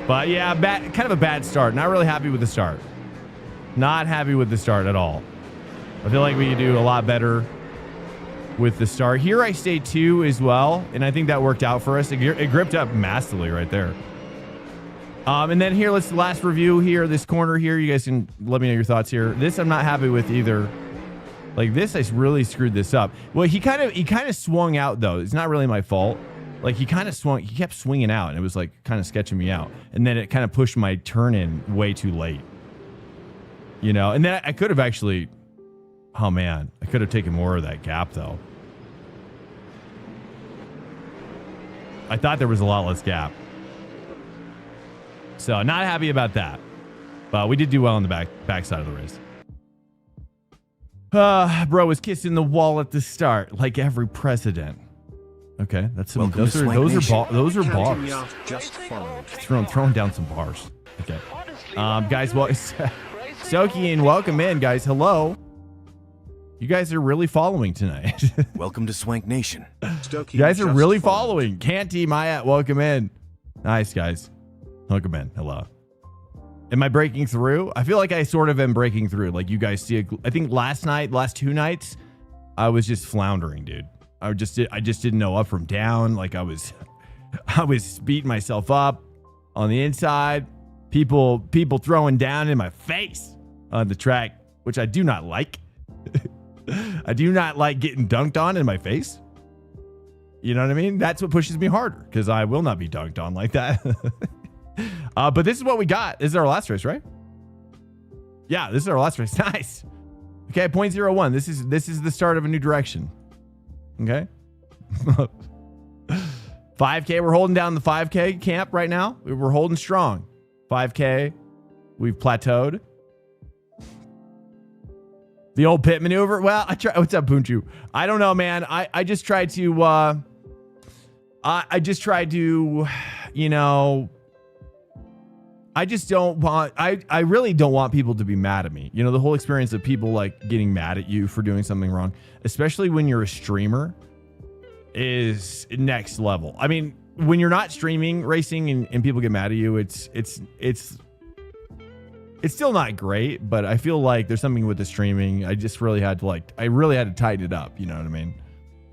But yeah, kind of a bad start. Not really happy with the start. Not happy with the start at all. I feel like we could do a lot better with the start. Here I stayed 2 as well, and I think that worked out for us. It gripped up massively right there. And then here, let's last review here, this corner here. You guys can let me know your thoughts here. This I'm not happy with either. Like this, I really screwed this up. Well, he kind of swung out though. It's not really my fault. Like he kept swinging out, and it was like kind of sketching me out. And then it kind of pushed my turn in way too late. You know, and then I could have actually, oh man, I could have taken more of that gap though. I thought there was a lot less gap. So not happy about that. But we did do well on the back side of the race. Bro was kissing the wall at the start, like every president. Okay, that's some. Those are bars. Just followed. Throwing down some bars. Okay, guys. Well, Soki and welcome in, guys. Hello. You guys are really following tonight. Welcome to Swank Nation. You guys are really following. Canty, Maya, welcome in. Nice, guys. Welcome in. Hello. Am I breaking through? I feel like I sort of am breaking through. Like you guys see, I think last 2 nights, I was just floundering, dude. I just didn't know up from down. Like I was beating myself up on the inside. People throwing down in my face on the track, which I do not like. I do not like getting dunked on in my face. You know what I mean? That's what pushes me harder, because I will not be dunked on like that. But this is what we got. This is our last race, right? Yeah, this is our last race. Nice. Okay, 0.01. This is the start of a new direction. Okay. 5K. We're holding down the 5K camp right now. We're holding strong. 5K. We've plateaued. The old pit maneuver. Well, I try. What's up, Bunchu? I don't know, man. I just tried to. I just tried to, you know. I just don't want, I really don't want people to be mad at me. You know, the whole experience of people like getting mad at you for doing something wrong, especially when you're a streamer, is next level. I mean, when you're not streaming racing and people get mad at you, it's still not great, but I feel like there's something with the streaming. I just really had to tighten it up. You know what I mean?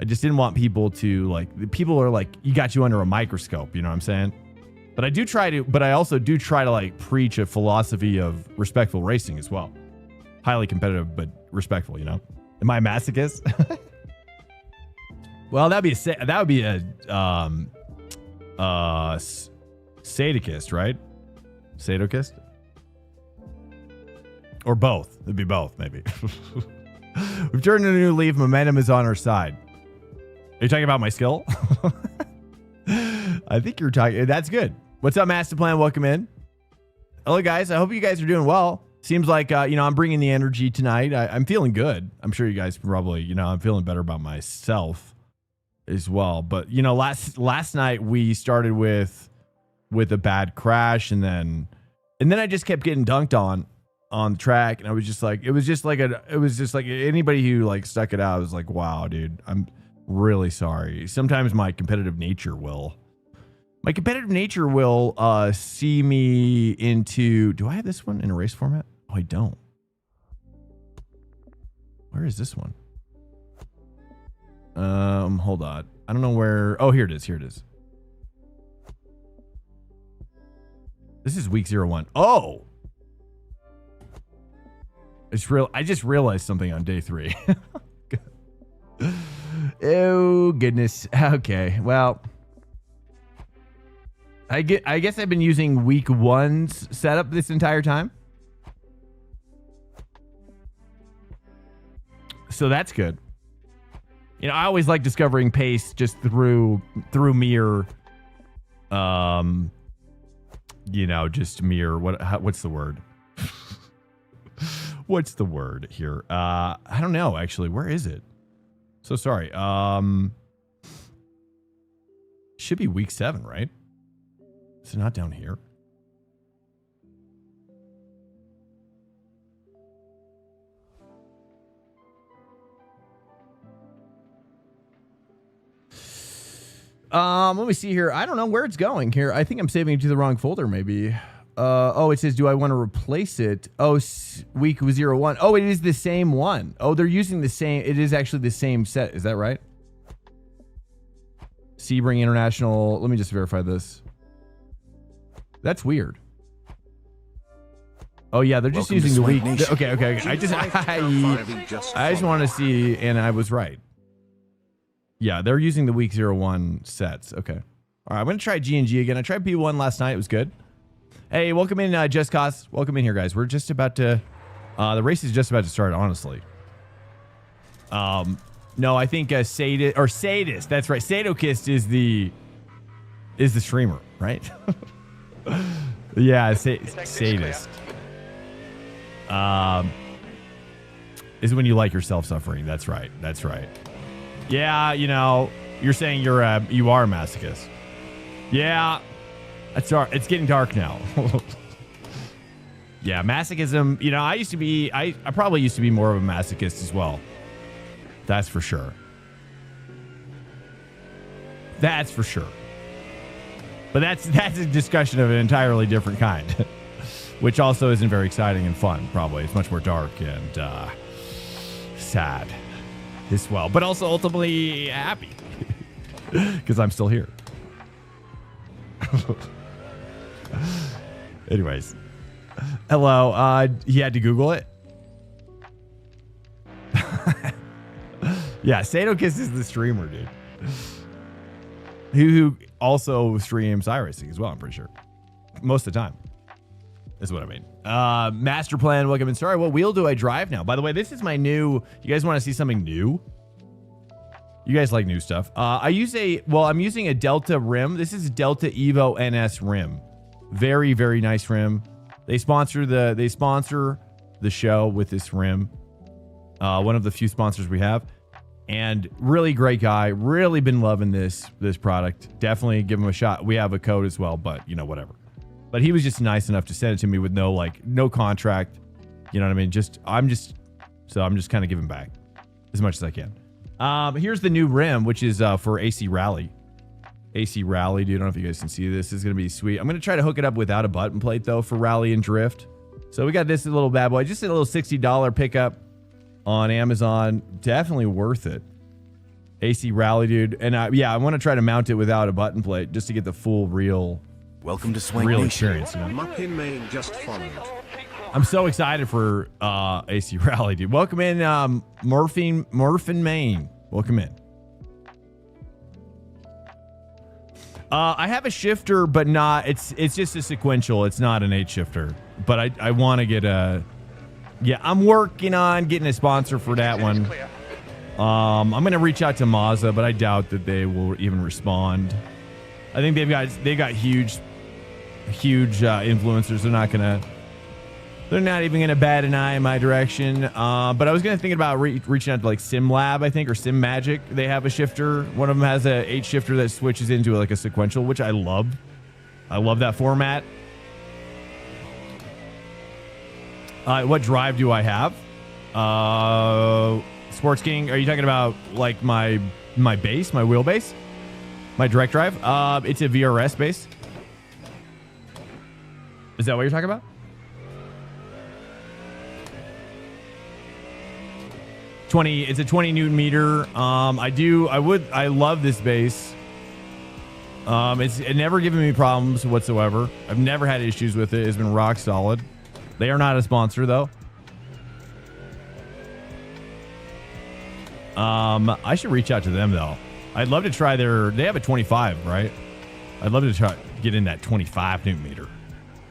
I just didn't want people to like, people are like, you got you under a microscope. You know what I'm saying? But I also do try to like preach a philosophy of respectful racing as well. Highly competitive, but respectful, you know? Am I a masochist? Well, that would be a sadochist, right? Sadochist? Or both. It'd be both, maybe. We've turned a new leaf. Momentum is on our side. Are you talking about my skill? I think you're talking. That's good. What's up, Master Plan? Welcome in. Hello, guys. I hope you guys are doing well. Seems like, you know, I'm bringing the energy tonight. I'm feeling good. I'm sure you guys probably, you know, I'm feeling better about myself as well. But, you know, last night we started with a bad crash, and then I just kept getting dunked on the track, and I was just like, it was just like anybody who like stuck it out, I was like, wow, dude, I'm really sorry. Sometimes my competitive nature will see me into, do I have this one in a race format? Oh, I don't. Where is this one? Hold on. I don't know where. Oh, here it is. This is week 01. Oh, I just realized something on day 3. Oh, goodness. Okay. Well, I guess I've been using week 1's setup this entire time. So that's good. You know, I always like discovering pace just through mere, you know, just mere, what's the word? What's the word here? I don't know, actually. Where is it? So sorry. Should be week 7, right? Is it not down here? Let me see here. I don't know where it's going here. I think I'm saving it to the wrong folder, maybe. Oh, it says, do I want to replace it? Oh, week 01. Oh, it is the same one. Oh, they're using the same. It is actually the same set. Is that right? Sebring International. Let me just verify this. That's weird. Oh yeah, they're just using the week. Okay. I just want to see, and I was right. Yeah, they're using the week 01 sets. Okay. All right, I'm going to try G&G again. I tried P1 last night. It was good. Hey, welcome in, Just Cause. Welcome in here, guys. We're just about to... the race is just about to start, honestly. No, I think Sadist. That's right. Sadokist is the streamer, right? Yeah, Sadist. Is when you like yourself suffering. That's right. That's right. Yeah, you know, you're saying you are a masochist. Yeah, that's dark. It's getting dark now. Yeah, masochism. You know, I probably used to be more of a masochist as well. That's for sure. That's for sure. But that's a discussion of an entirely different kind, which also isn't very exciting and fun. Probably it's much more dark and sad as well, but also ultimately happy because I'm still here. Anyways, hello. He had to Google it. Yeah, Sadokist is the streamer, dude. Who also streams iRacing as well, I'm pretty sure. Most of the time. Is what I mean. Master Plan, welcome in. Sorry, what wheel do I drive now? By the way, this is my new... You guys want to see something new? You guys like new stuff. I'm using a Delta rim. This is a Delta Evo NS rim. Very, very nice rim. They sponsor the show with this rim. One of the few sponsors we have. And really great guy. Really been loving this product. Definitely give him a shot. We have a code as well, but you know, whatever. But he was just nice enough to send it to me with no contract. You know what I mean? I'm just kind of giving back as much as I can. Here's the new rim, which is for AC Rally. AC Rally, dude. I don't know if you guys can see this. This is going to be sweet. I'm going to try to hook it up without a button plate, though, for Rally and Drift. So we got this little bad boy. Just a little $60 pickup on Amazon. Definitely worth it. AC Rally, dude. And I want to try to mount it without a button plate just to get the full real experience. You know? Muppin Main just followed. I'm so excited for AC Rally, dude. Welcome in, Morphin Main. Welcome in. I have a shifter, but not. It's just a sequential. It's not an 8 shifter. But I want to get a. Yeah, I'm working on getting a sponsor for that one. I'm gonna reach out to Mazda, but I doubt that they will even respond. I think they've got huge influencers. They're not even gonna bat an eye in my direction. But I was gonna think about reaching out to like Sim Lab, I think, or Sim Magic. They have a shifter. One of them has a 8 shifter that switches into like a sequential, which I love. I love that format. What drive do I have? Sports King. Are you talking about like my base, my wheelbase, my direct drive? It's a VRS base. Is that what you're talking about? 20. It's a 20 Newton meter. I love this base. It never given me problems whatsoever. I've never had issues with it. It's been rock solid. They are not a sponsor though. I should reach out to them though. I'd love to try they have a 25, right? I'd love to try get in that 25 newton meter.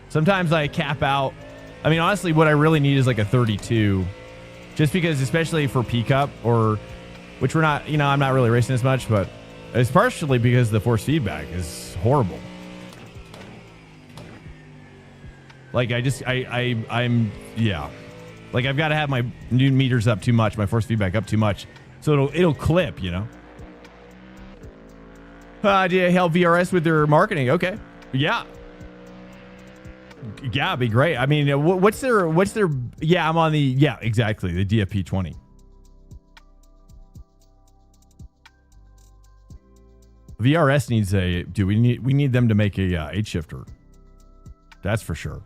Sometimes I cap out. I mean, honestly, what I really need is like a 32, just because, especially for P Cup, or which we're not, you know, I'm not really racing as much, but it's partially because the force feedback is horrible. Like I'm yeah. Like I've got to have my new meters up too much, my force feedback up too much, so it'll clip, you know. Do you help VRS with their marketing? Okay, yeah, it'd be great. I mean, what's their? Yeah, I'm on the exactly the DFP 20. VRS needs we need them to make a 8 shifter. That's for sure.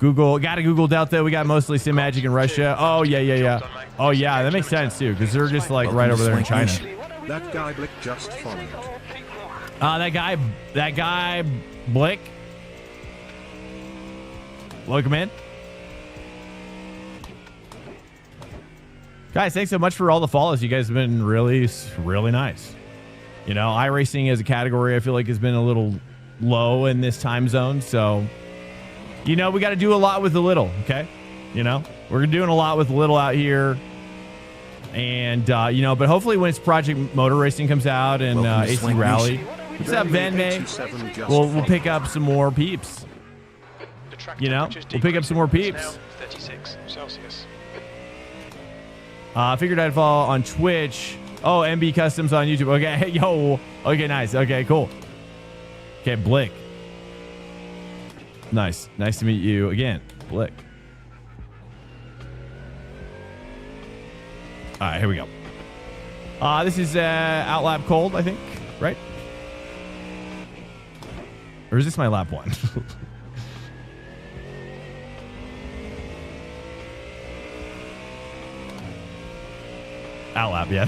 Gotta Google Delta. We got mostly Sim Magic in Russia. Oh, yeah. Oh, yeah, that makes sense, too, because they're just, like, right over there in China. That guy Blick just followed. That guy, Blick. Welcome in. Guys, thanks so much for all the follows. You guys have been really, really nice. You know, iRacing as a category, I feel like has been a little low in this time zone, so... You know, we got to do a lot with the little, okay? You know, we're doing a lot with the little out here. And, you know, but hopefully when it's Project Motor Racing comes out and AC Rally, what's up, Van May? We'll pick up some more peeps. You know, we'll pick up some more peeps. 36 Celsius. Figured I'd follow on Twitch. Oh, MB Customs on YouTube. Okay, yo. Okay, nice. Okay, cool. Okay, Blick. Nice to meet you again, Blick. All right, here we go. This is Outlap Cold, I think, right? Or is this my lap one? Outlap, yeah.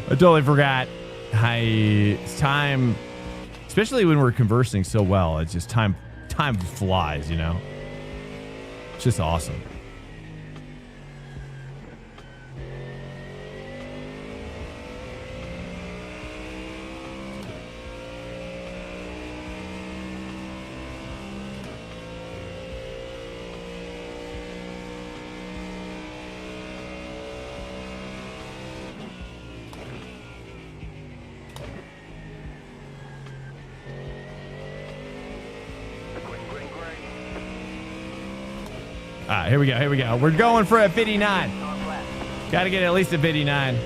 I totally forgot. It's time. Especially when we're conversing so well, it's just time flies, you know? It's just awesome. All right, here we go. We're going for a 59. Got to get at least a 59.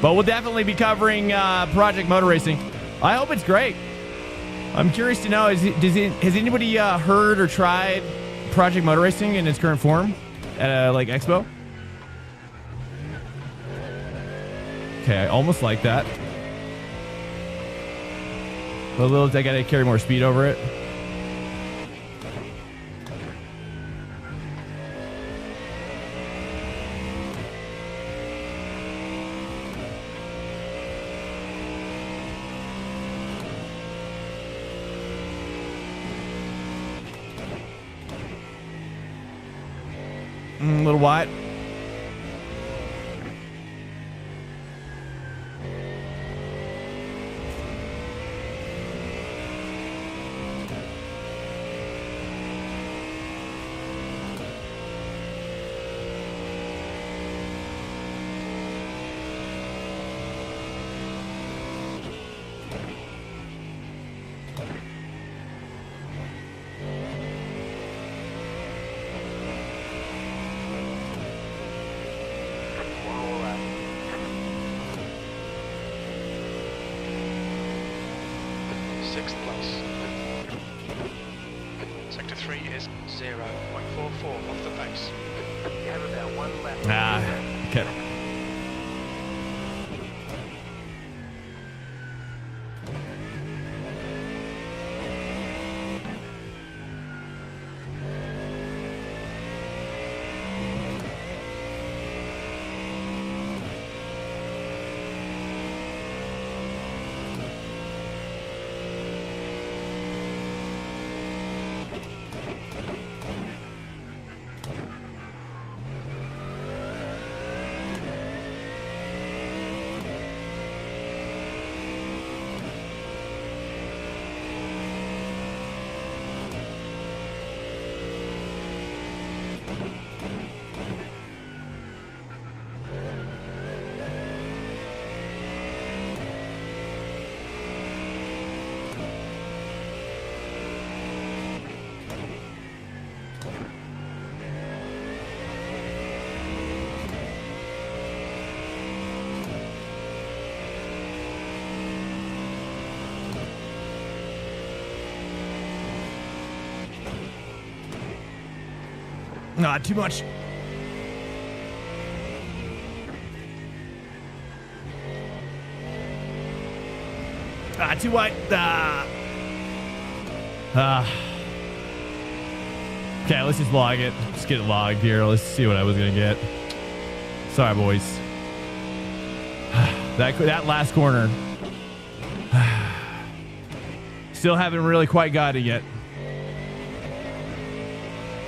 But we'll definitely be covering Project Motor Racing. I hope it's great. I'm curious to know, has anybody heard or tried Project Motor Racing in its current form at a expo? Okay, I almost like that. But a little, I gotta carry more speed over it. A little wide. 6th place. Sector 3 is 0.44 off the pace. You have about 1 lap. Okay. Not too much. Too wide. Okay, let's just log it. Let's get it logged here. Let's see what I was gonna get. Sorry, boys. That last corner. Still haven't really quite got it yet.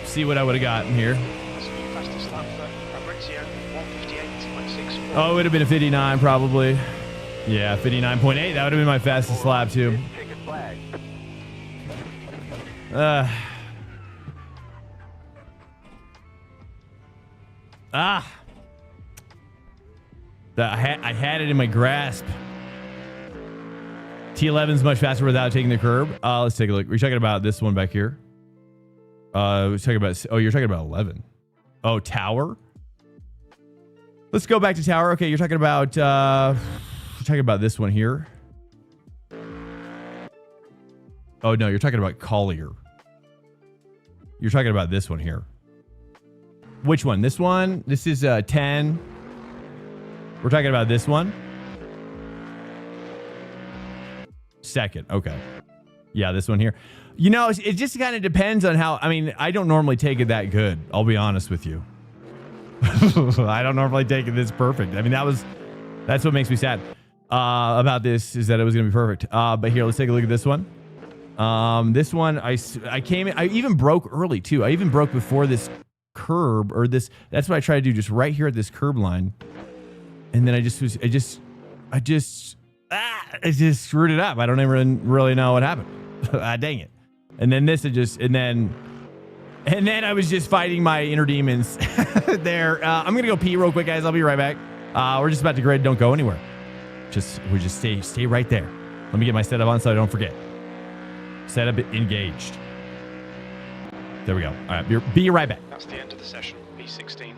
See what I would have gotten here. That's a new fastest lap for Fabrizio, 158.64. Oh, it would have been a 59 probably. Yeah, 59.8. That would have been my fastest lap too. Ticket flag. I had it in my grasp. T11's much faster without taking the curb. Let's take a look. We're talking about this one back here. We're talking about. Oh, you're talking about 11. Oh, Tower. Let's go back to Tower. Okay, you're talking about. We're talking about this one here. Oh no, you're talking about Collier. You're talking about this one here. Which one? This one? This is 10. We're talking about this one. Second. Okay. Yeah, this one here. You know, it just kind of depends on how. I mean, I don't normally take it that good. I'll be honest with you. I don't normally take it this perfect. I mean, that's what makes me sad about this, is that it was going to be perfect. But here, let's take a look at this one. This one, I came in, I even broke early too. I even broke before this curb, or this. That's what I tried to do, just right here at this curb line. And then I just screwed it up. I don't even really know what happened. Dang it. And then this, and then I was just fighting my inner demons there. I'm going to go pee real quick, guys. I'll be right back. We're just about to grid. Don't go anywhere. We just stay right there. Let me get my setup on so I don't forget. Setup engaged. There we go. All right. Be right back. That's the end of the session, P16.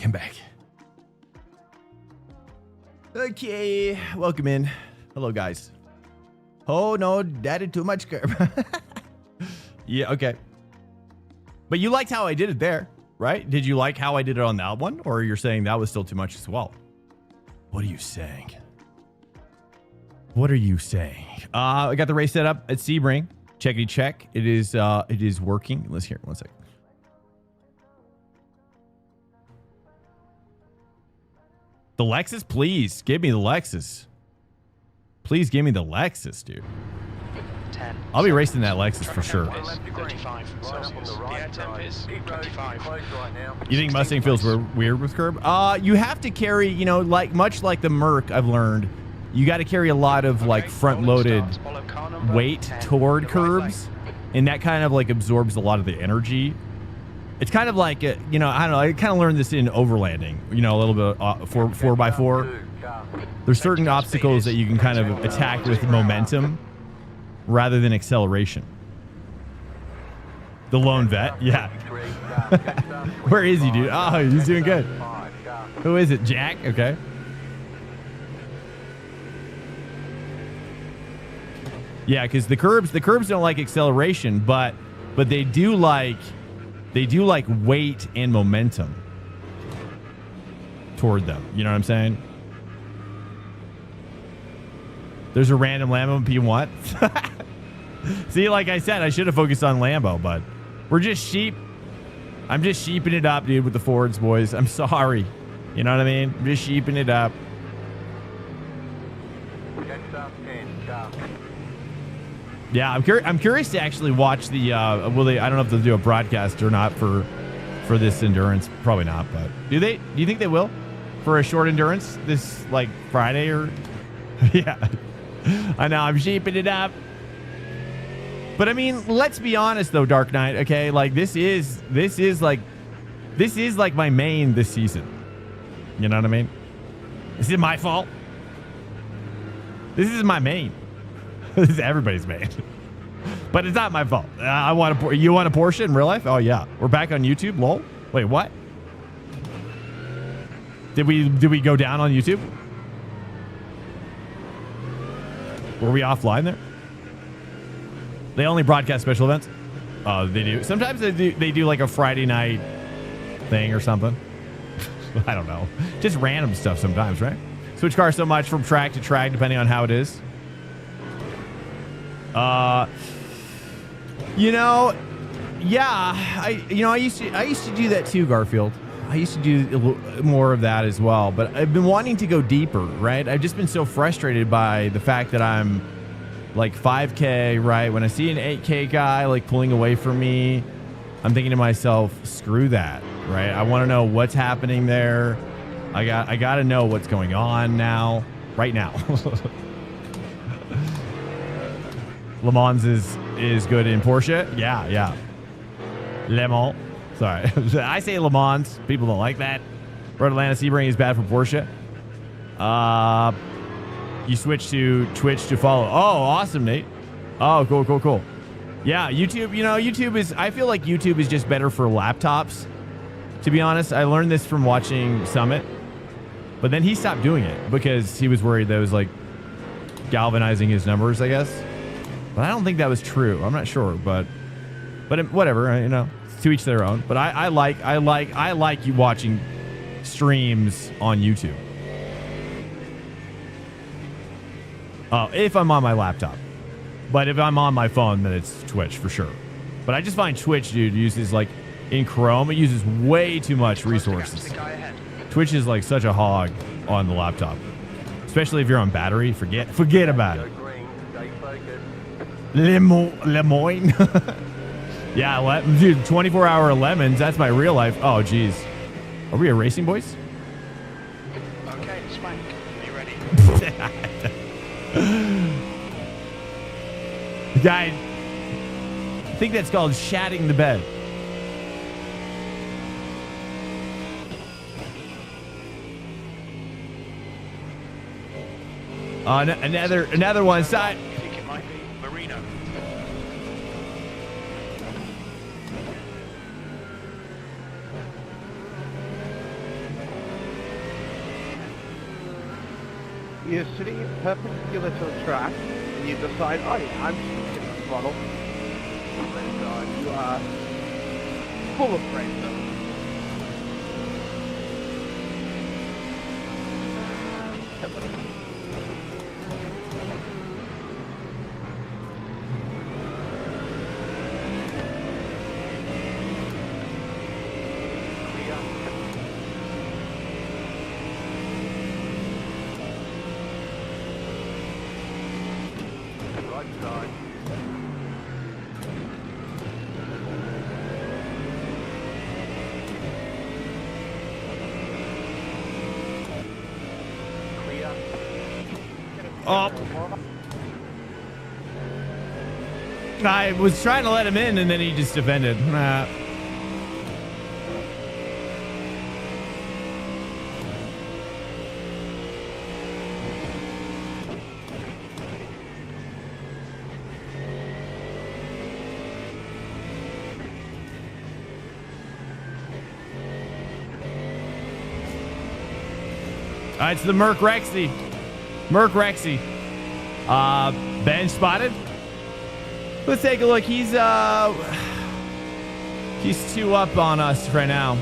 I'm back. Okay, welcome in. Hello, guys. Oh, no, that is too much curb. Yeah, okay. But you liked how I did it there, right? Did you like how I did it on that one? Or you're saying that was still too much as well? What are you saying? What are you saying? I got the race set up at Sebring. Checkity check. It is working. Let's hear it. One second. The Lexus, please. Give me the Lexus. Please give me the Lexus, dude. 10. I'll be racing that Lexus for sure. Is 35 Celsius. The air temp is 25. You think Mustang feels weird with curb? You have to carry, you know, like much like the Merc, I've learned, you got to carry a lot of like front-loaded weight toward curbs, and that kind of like absorbs a lot of the energy. It's kind of like, you know, I don't know, I kind of learned this in overlanding, you know, a little bit 4x4. There's certain obstacles that you can kind of attack with momentum rather than acceleration. The lone vet, yeah. Where is he, dude? Oh, he's doing good. Who is it, Jack? Okay. Yeah, because the curbs don't like acceleration, but they do like weight and momentum toward them. You know what I'm saying? There's a random Lambo P1. See, like I said, I should have focused on Lambo, but we're just sheep. I'm just sheeping it up, dude, with the Fords, boys. I'm sorry. You know what I mean? I'm just sheeping it up. Yeah, I'm curious to actually watch the. Will they? I don't know if they'll do a broadcast or not for this endurance. Probably not, but do they? Do you think they will for a short endurance this like Friday or? Yeah, I know I'm sheeping it up. But I mean, let's be honest though, Dark Knight. Okay, like this is like my main this season. You know what I mean? This is my fault. This is my main. This is everybody's main. But it's not my fault. You want a Porsche in real life? Oh yeah, we're back on YouTube. Lol. Wait, what? Did we go down on YouTube? Were we offline there? They only broadcast special events? Oh, they do. Sometimes they do like a Friday night thing or something. I don't know. Just random stuff sometimes, right? Switch cars so much from track to track depending on how it is. You know, yeah, I used to do that too, Garfield. I used to do a little more of that as well, but I've been wanting to go deeper, right? I've just been so frustrated by the fact that I'm like 5K, right? When I see an 8K guy like pulling away from me, I'm thinking to myself, screw that, right? I want to know what's happening there. I got to know what's going on now, right now. Le Mans is good in Porsche. Yeah. Le Mans. Sorry. I say Le Mans. People don't like that. Road Atlanta Sebring is bad for Porsche. You switch to Twitch to follow. Oh, awesome, Nate. Oh, cool. Yeah, YouTube, you know, I feel like YouTube is just better for laptops. To be honest, I learned this from watching Summit. But then he stopped doing it because he was worried that it was like galvanizing his numbers, I guess. But I don't think that was true. I'm not sure, but whatever, you know, to each their own. But I like you watching streams on YouTube. If I'm on my laptop. But if I'm on my phone, then it's Twitch for sure. But I just find Twitch, dude, uses like in Chrome, it uses way too much resources. Twitch is like such a hog on the laptop, especially if you're on battery. Forget about it. Lemoyne. Yeah, dude, 24-hour lemons. That's my real life. Oh, geez. Are we a racing, boys? Okay, Spank. Are you ready? Guy, I think that's called shatting the bed. Another one side. I think it might be Marino. You're sitting perpendicular to the track, and you decide, oh yeah, I'm just going to hit the throttle. And you are full of brain cells. Right side. Clear. Oh. I was trying to let him in, and then he just defended. Nah. It's the Merc Rexy. Merc Rexy. Ben spotted. Let's take a look. He's 2 up on us right now.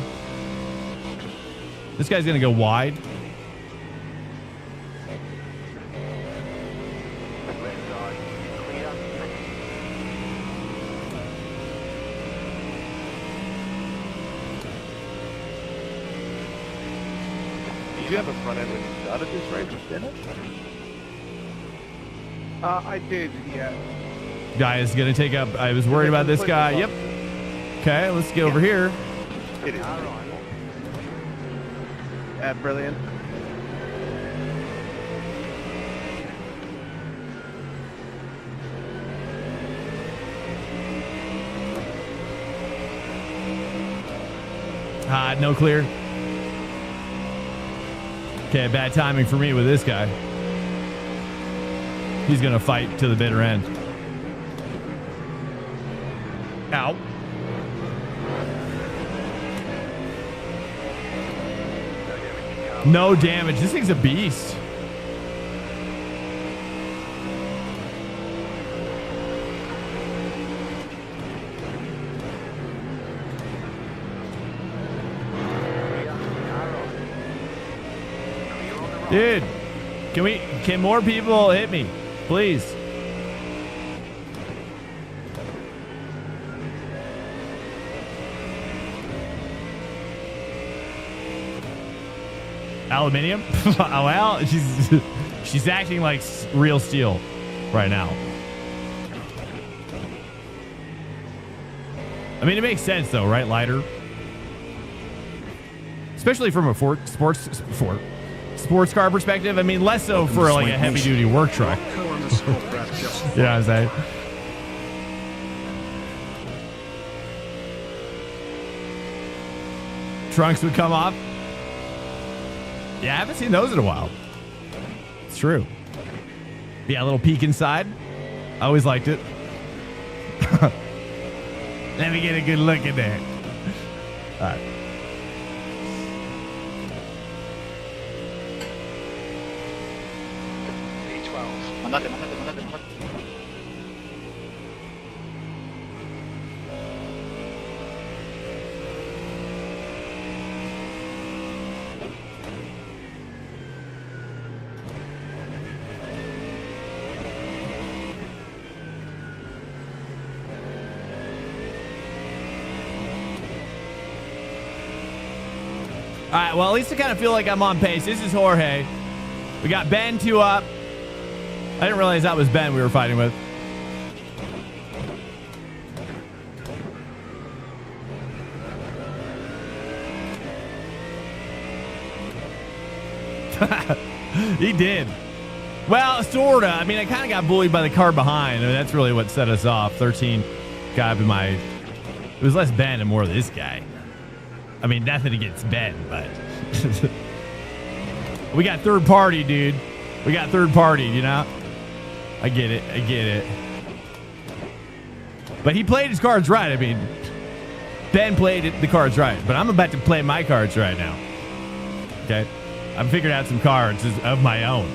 This guy's gonna go wide. Left side. Clear. Did you have a front end when you started this race, didn't it? I did, yeah. Guy is gonna take up. I was worried about this guy. Yep. Okay, let's get over here. It is. Brilliant. No clear. Okay, bad timing for me with this guy. He's gonna fight to the bitter end. Ow. No damage. This thing's a beast. Dude, can more people hit me, please? Aluminium? Well, she's acting like real steel right now. I mean, it makes sense though, right? Lighter, especially from a sports car perspective. I mean, less so for like a heavy duty work truck. Yeah, I'm saying. Trunks would come off. Yeah, I haven't seen those in a while. It's true. Yeah, a little peek inside. I always liked it. Let me get a good look at that. All right. All right, well, at least I kind of feel like I'm on pace. This is Jorge. We got Ben 2 up. I didn't realize that was Ben we were fighting with. He did. Well, sorta. I mean, I kind of got bullied by the car behind. I mean, that's really what set us off. 13 got in my... It was less Ben and more this guy. I mean, nothing against Ben, but... We got third party, dude. We got third party, you know? I get it. I get it. But he played his cards right. I mean, Ben played the cards right. But I'm about to play my cards right now. Okay? I've figured out some cards of my own.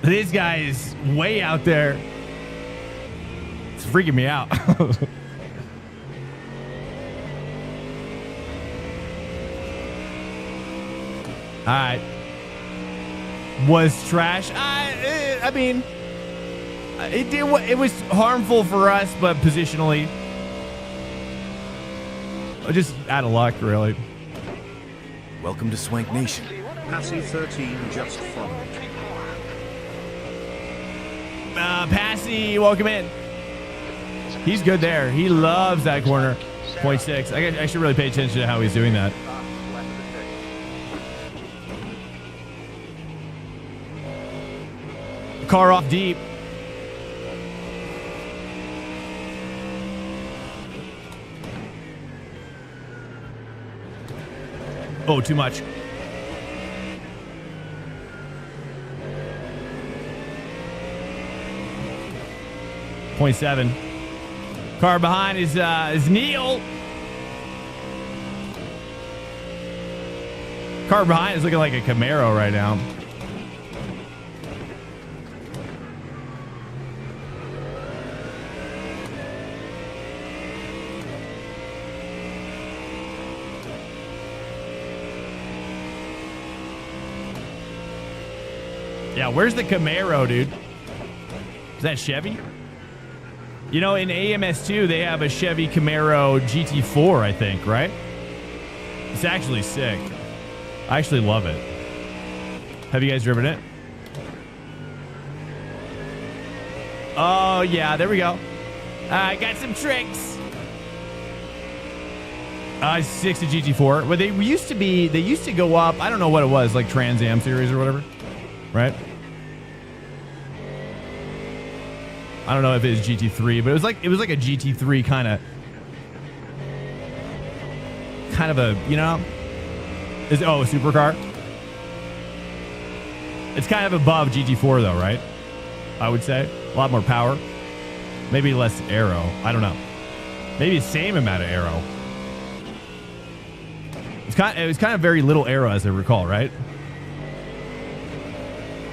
This guy is way out there. It's freaking me out. All right. Was trash. I mean, it was harmful for us, but positionally, just out of luck, really. Welcome to Swank Nation. Passy 13 just followed. Passy, welcome in. He's good there. He loves that corner. 0.6. I should really pay attention to how he's doing that. Car off deep. Oh, too much. .7. Car behind is Neil. Car behind is looking like a Camaro right now. Yeah, where's the Camaro, dude? Is that Chevy? You know, in AMS2, they have a Chevy Camaro GT4, I think, right? It's actually sick. I actually love it. Have you guys driven it? Oh, yeah, there we go. I got some tricks. 6 to GT4. But they used to go up, I don't know what it was, like Trans Am series or whatever, right? I don't know if it was GT3, but it was like a GT3 kind of a, you know, a supercar. It's kind of above GT4 though, right? I would say a lot more power, maybe less aero. I don't know. Maybe the same amount of aero. It was kind of very little aero as I recall, right?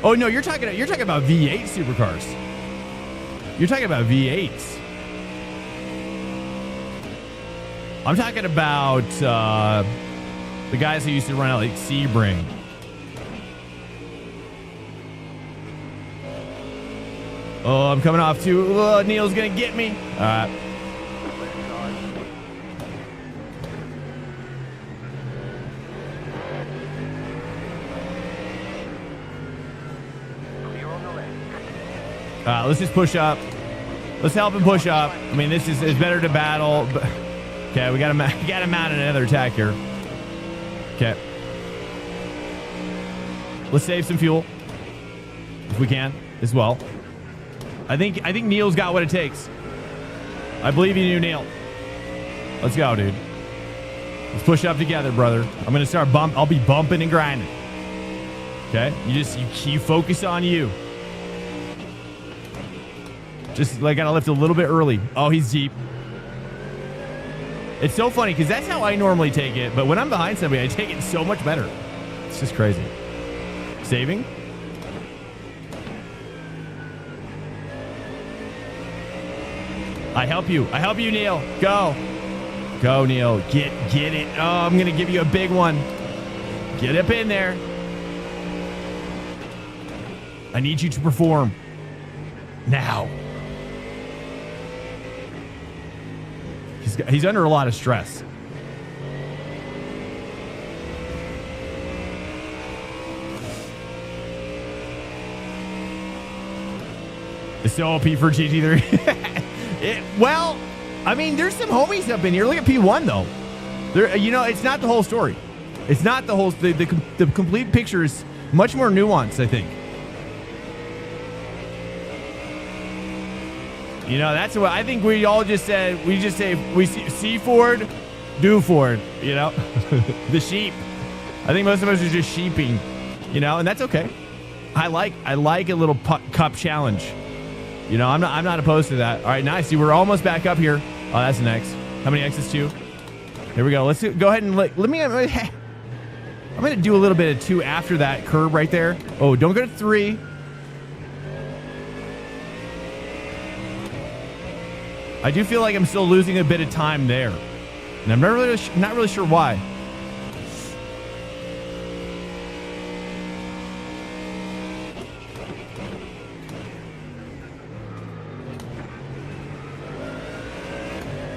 Oh no, you're talking about V8 supercars. You're talking about V8s. I'm talking about the guys who used to run out like Sebring. Oh, I'm coming off too. Oh, Neil's gonna get me. All right. Let's just push up. Let's help him push up. I mean, it's better to battle. But okay, we got to mount another attack here. Okay. Let's save some fuel if we can as well. I think Neil's got what it takes. I believe in you, Neil. Let's go, dude. Let's push up together, brother. I'm gonna start I'll be bumping and grinding. Okay, you focus on you. Just like gotta lift a little bit early. Oh, he's deep. It's so funny because that's how I normally take it, but when I'm behind somebody, I take it so much better. It's just crazy. Saving. I help you, Neil. Go, Neil. Get it. Oh, I'm gonna give you a big one. Get up in there. I need you to perform now. He's under a lot of stress. It's so OP for GT3. Well, I mean, there's some homies up in here. Look at P1 though. There, you know, it's not the whole story. It's not the whole. The complete picture is much more nuanced, I think. You know, that's what I think we all just said. We just say we see Ford, do Ford, you know, the sheep. I think most of us are just sheeping, you know, and that's okay. I like a little cup challenge. You know, I'm not opposed to that. All right, nice. See, we're almost back up here. Oh, that's the next. How many X's? 2? Here we go. Let's go ahead and let me. I'm going to do a little bit of 2 after that curb right there. Oh, don't go to 3. I do feel like I'm still losing a bit of time there. And I'm not really sure why.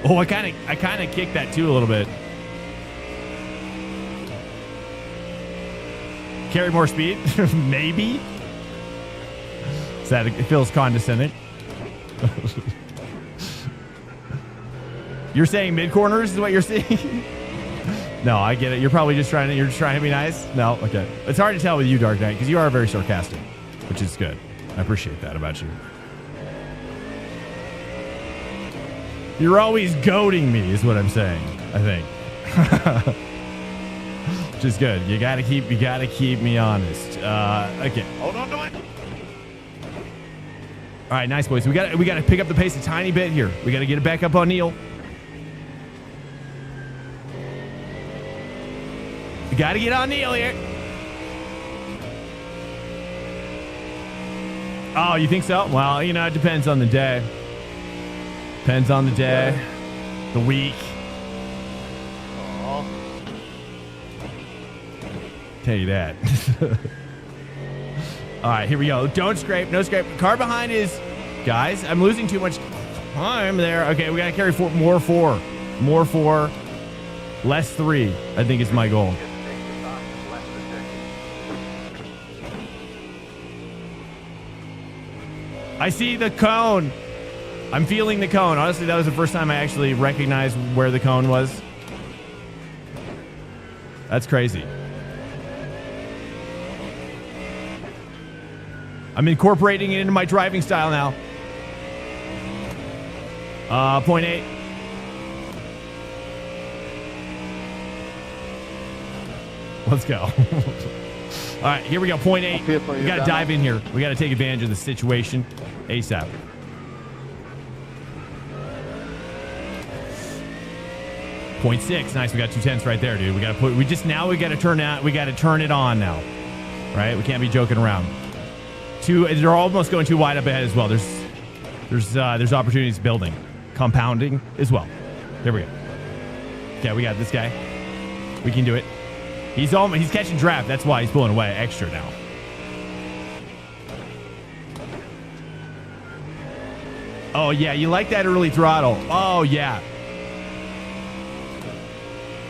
Oh, I kind of kicked that too a little bit. Carry more speed? Maybe. Is that, it feels condescending. You're saying mid corners is what you're saying? No, I get it. You're probably just trying to be nice. No, okay. It's hard to tell with you, Dark Knight, because you are very sarcastic, which is good. I appreciate that about you. You're always goading me, is what I'm saying. I think. Which is good. You gotta keep me honest. Okay. Hold on to it. All right, nice boys. We gotta pick up the pace a tiny bit here. We gotta get it back up on Neil. We gotta get on Neil here. Oh, you think so? Well, you know, it depends on the day. Depends on the day, the week. Aww. Tell you that. All right, here we go. Don't scrape, no scrape. Car behind is, guys, I'm losing too much time there. Okay, we got to carry more four, less 3, I think is my goal. I see the cone. I'm feeling the cone. Honestly, that was the first time I actually recognized where the cone was. That's crazy. I'm incorporating it into my driving style now. 0.8. Let's go. All right, here we go. 0.8. We got to dive in here. We got to take advantage of the situation ASAP. Point 0.6. Nice. We got 2/10 right there, dude. We got to turn it on now. Right? We can't be joking around. They're almost going too wide up ahead as well. There's opportunities building, compounding as well. There we go. Okay, we got this guy. We can do it. He's catching draft. That's why he's pulling away extra now. Oh yeah, you like that early throttle. Oh yeah.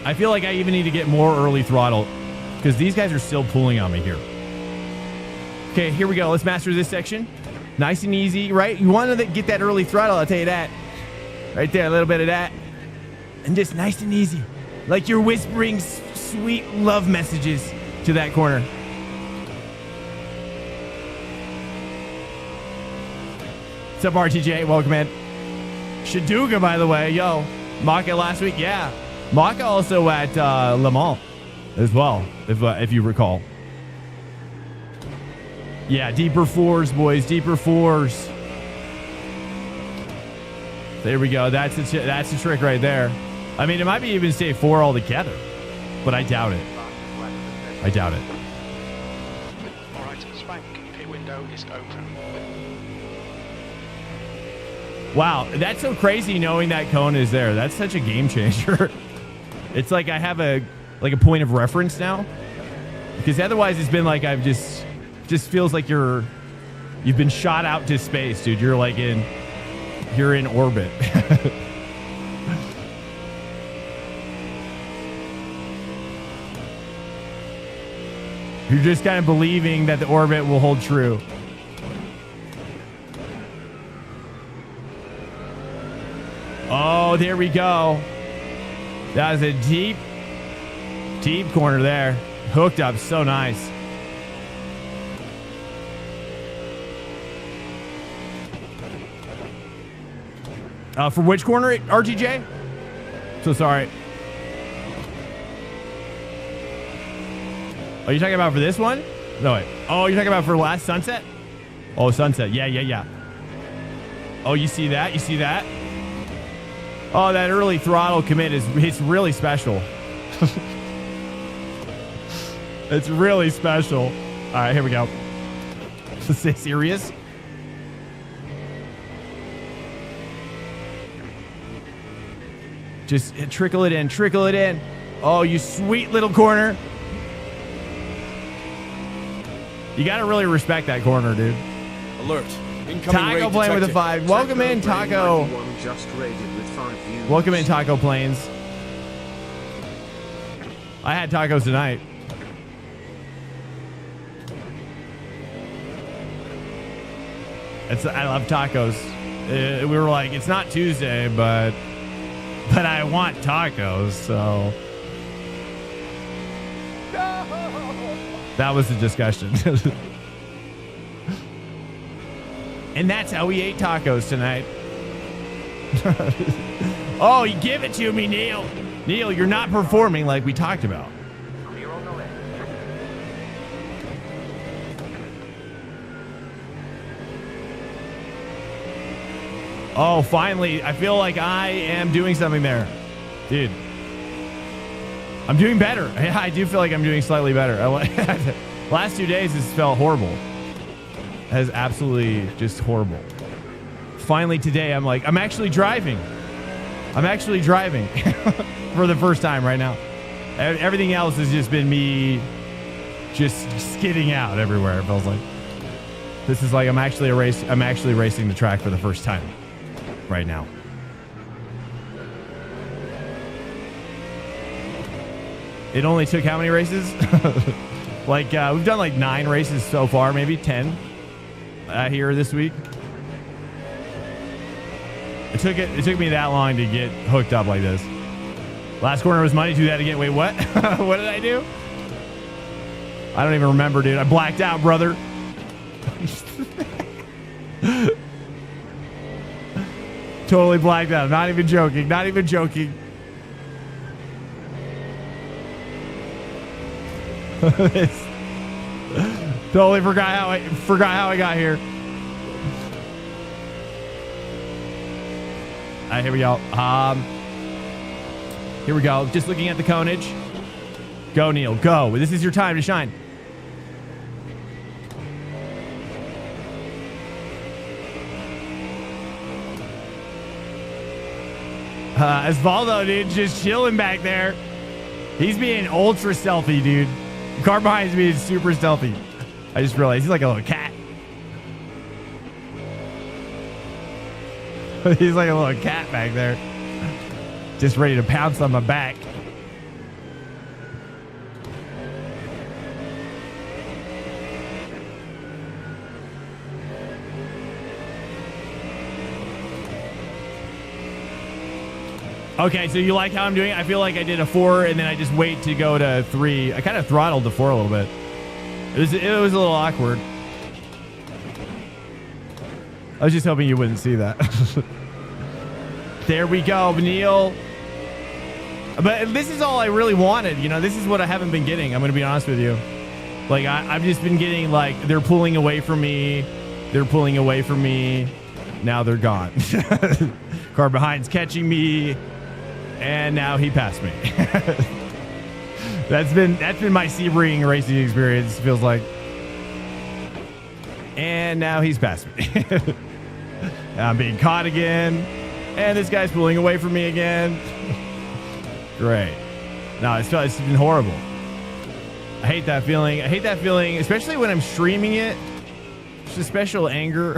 I feel like I even need to get more early throttle because these guys are still pulling on me here. Okay, here we go. Let's master this section. Nice and easy, right? You want to get that early throttle, I'll tell you that. Right there, a little bit of that. And just nice and easy. Like you're whispering sweet love messages to that corner. What's up, RTJ? Welcome in. Shaduga, by the way. Yo, Maka last week. Yeah. Maka also at Le Mans as well, if you recall. Yeah, deeper 4s, boys. Deeper 4s. There we go. That's the trick right there. I mean, it might be even stay 4 altogether, but I doubt it. I doubt it. All right, Spank, pit window is open. Wow, that's so crazy knowing that cone is there. That's such a game changer. It's like I have a point of reference now, because otherwise it's been like I've just feels like you've been shot out to space, dude. You're in orbit. You're just kind of believing that the orbit will hold true. Oh, there we go. That was a deep corner there. Hooked up so nice. For which corner, RTJ? So sorry. Are you talking about for this one? No, wait. Oh, you're talking about for last Sunset? Oh, Sunset. Yeah. Oh, you see that? You see that? Oh, that early throttle commit it's really special. It's really special. All right, here we go. Is this serious? Just trickle it in, trickle it in. Oh, you sweet little corner. You got to really respect that corner, dude. Alert. Incoming Taco raid playing with a detected. 5. Welcome in, Taco. 91 just raided with 5 views. Welcome in, Taco Plains. I had tacos tonight. I love tacos. We were like, it's not Tuesday, but I want tacos, so that was the discussion. And that's how we ate tacos tonight. Oh, you give it to me, Neil. Neil, you're not performing like we talked about. Clear on the left. Oh, finally, I feel like I am doing something there. Dude, I'm doing better. I do feel like I'm doing slightly better. Last 2 days, this felt horrible. It has absolutely just horrible. Finally, today, I'm like, I'm actually driving. I'm actually driving for the first time right now. Everything else has just been me just skidding out everywhere. It feels like this is like I'm actually racing the track for the first time right now. It only took how many races? Like we've done like 9 races so far, maybe 10 here this week. It took me that long to get hooked up like this. Last corner was money. Do that again. Wait, what? What did I do? I don't even remember, dude. I blacked out, brother. Totally blacked out. Not even joking. Not even joking. Totally forgot how I got here. All right, here we go. Here we go. Just looking at the conage. Go, Neil. Go. This is your time to shine. Osvaldo, dude, just chilling back there. He's being ultra stealthy, dude. The car behind is being super stealthy. I just realized he's like a little cat. He's like a little cat back there. Just ready to pounce on my back. Okay, so you like how I'm doing it? I feel like I did a 4 and then I just wait to go to 3. I kind of throttled the 4 a little bit. It was a little awkward. I was just hoping you wouldn't see that. There we go, Neil. But this is all I really wanted. You know, this is what I haven't been getting. I'm going to be honest with you. Like, I've just been getting, like, they're pulling away from me. They're pulling away from me. Now they're gone. Car behind's catching me. And now he passed me. That's been my Sebring racing experience, feels like. And now he's passed me. I'm being caught again. And this guy's pulling away from me again. Great. No, it's been horrible. I hate that feeling. I hate that feeling, especially when I'm streaming it. It's a special anger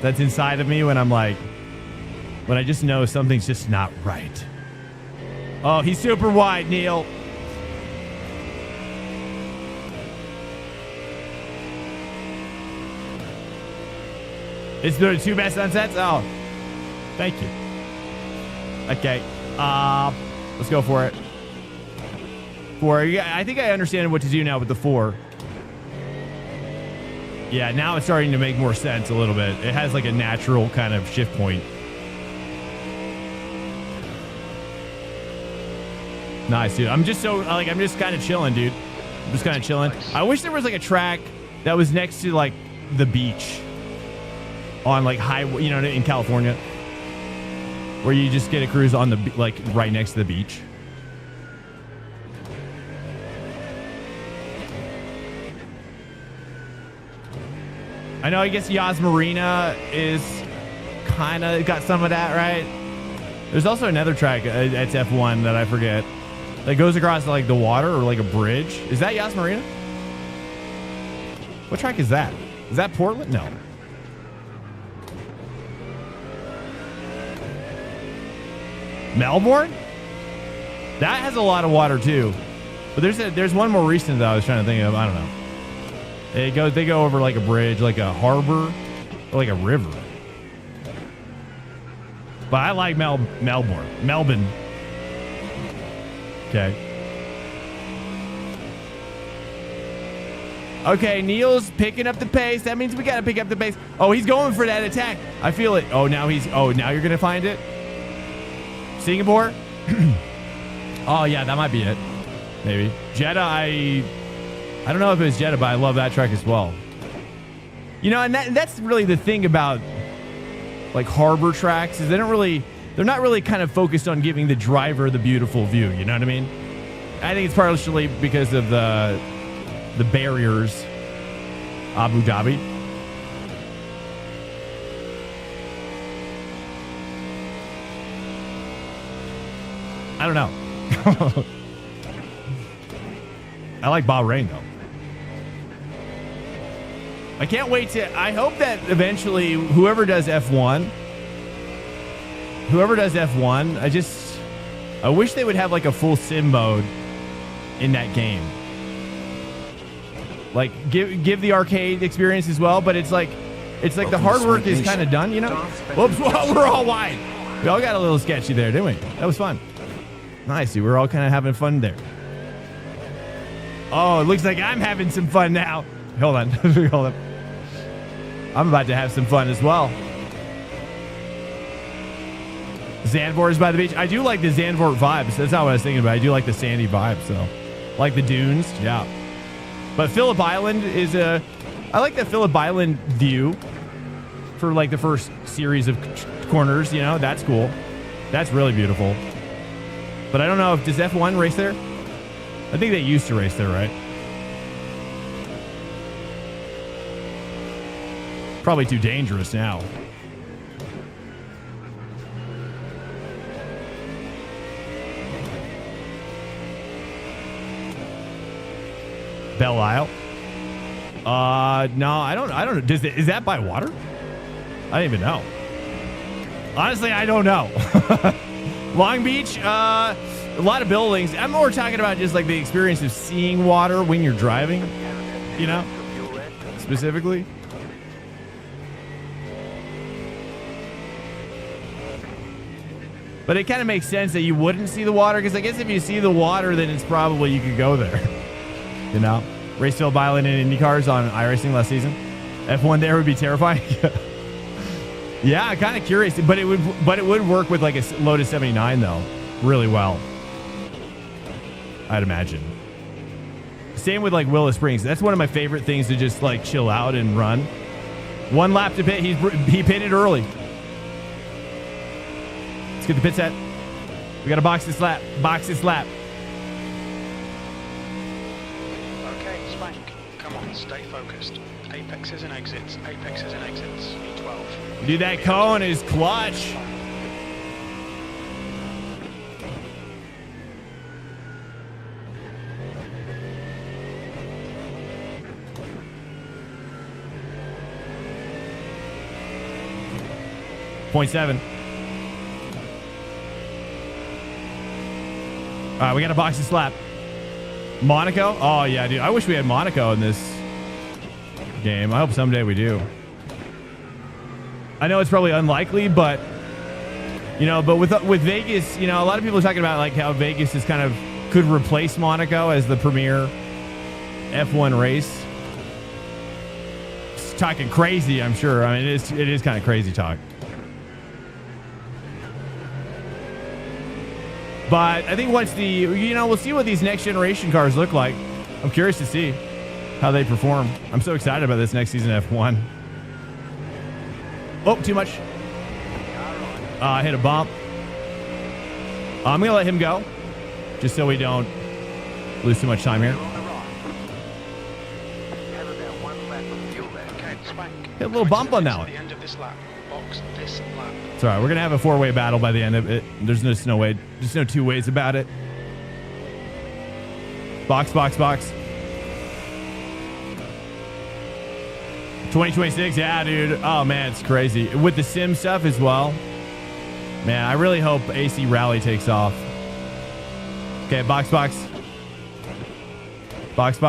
that's inside of me when I'm like, when I just know something's just not right. Oh, he's super wide, Neil. It's the 2 best sunsets? Oh, thank you. Okay. Let's go for it. 4. I think I understand what to do now with the 4. Yeah, now it's starting to make more sense a little bit. It has like a natural kind of shift point. Nice, dude. I'm just kind of chilling, dude. I'm just kind of chilling. I wish there was like a track that was next to like the beach on like highway, you know, in California, where you just get a cruise on the like right next to the beach. I know. I guess Yas Marina is kind of got some of that, right? There's also another track at F1 that I forget that goes across like the water or like a bridge. Is that Yas Marina? What track is that? Is that Portland? No. Melbourne? That has a lot of water too. But there's one more recent that I was trying to think of. I don't know. They go over like a bridge, like a harbor, or like a river. But I like Melbourne. Okay. Okay, Neil's picking up the pace. That means we got to pick up the pace. Oh, he's going for that attack. I feel it. Oh, now you're going to find it? Singapore? Oh, yeah, that might be it. Maybe. Jeddah, I don't know if it was Jeddah, but I love that track as well. You know, and that's really the thing about like harbor tracks is they're not really kind of focused on giving the driver the beautiful view. You know what I mean? I think it's partially because of the barriers. Abu Dhabi. I don't know. I like Bahrain though. I can't wait I hope that eventually whoever does F1, I wish they would have like a full sim mode in that game. Like give the arcade experience as well, but it's like the hard work is kind of done, you know? Whoops, we're all wide. We all got a little sketchy there, didn't we? That was fun. Nice, dude. We're all kind of having fun there. Oh, it looks like I'm having some fun now. Hold on. Hold on. I'm about to have some fun as well. Zandvoort is by the beach. I do like the Zandvoort vibes. That's not what I was thinking about. I do like the sandy vibes, though. Like the dunes. Yeah. But Phillip Island is I like the Phillip Island view for like the first series of corners, you know? That's cool. That's really beautiful. But I don't know if does F1 race there? I think they used to race there, right? Probably too dangerous now. Belle Isle? No, I don't know. Is that by water? I don't even know. Honestly, I don't know. Long Beach, a lot of buildings. I'm more talking about just like the experience of seeing water when you're driving, you know, specifically. But it kind of makes sense that you wouldn't see the water, because I guess if you see the water, then it's probably you could go there. You know, race Phillip Island in Indy cars on iRacing last season. F1 there would be terrifying. Yeah, I'm kind of curious, but it would work with like a Lotus 79 though, really well. I'd imagine. Same with like Willow Springs. That's one of my favorite things to just like chill out and run. One lap to pit. He pitted early. Let's get the pit set. We got to box this lap. Box this lap. Okay, Spank. Come on, stay focused. Apexes and exits. Apexes and exits. E12. Dude, that cone is clutch. .7. All right, we got to box this lap. Monaco? Oh, yeah, dude. I wish we had Monaco in this game. I hope someday we do. I know it's probably unlikely, but, you know, but with Vegas, you know, a lot of people are talking about, like, how Vegas is kind of could replace Monaco as the premier F1 race. It's talking crazy, I'm sure. I mean, it is kind of crazy talk. But I think once we'll see what these next generation cars look like. I'm curious to see how they perform. I'm so excited about this next season of F1. Oh, too much. I hit a bump. I'm going to let him go just so we don't lose too much time here. Okay, Spank. Hit a little bump on that one. The end of this lap. Box this lap. It's all right. We're going to have a 4-way battle by the end of it. There's no way. There's no 2 ways about it. Box. 2026. Yeah, dude. Oh, man. It's crazy. With the sim stuff as well. Man, I really hope AC Rally takes off. Okay, box. So box.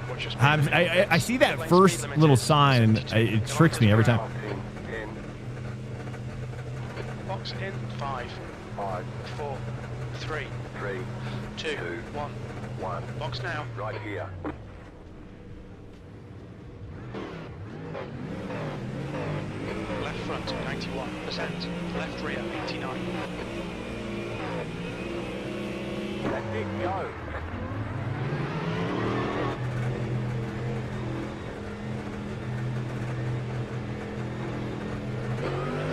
Watch your speed. I see that first little sign. It tricks me every time. Box in 5, 4, 3, 2, 1. Box now. Right here. Left front 91%. Left rear 89. Let it go.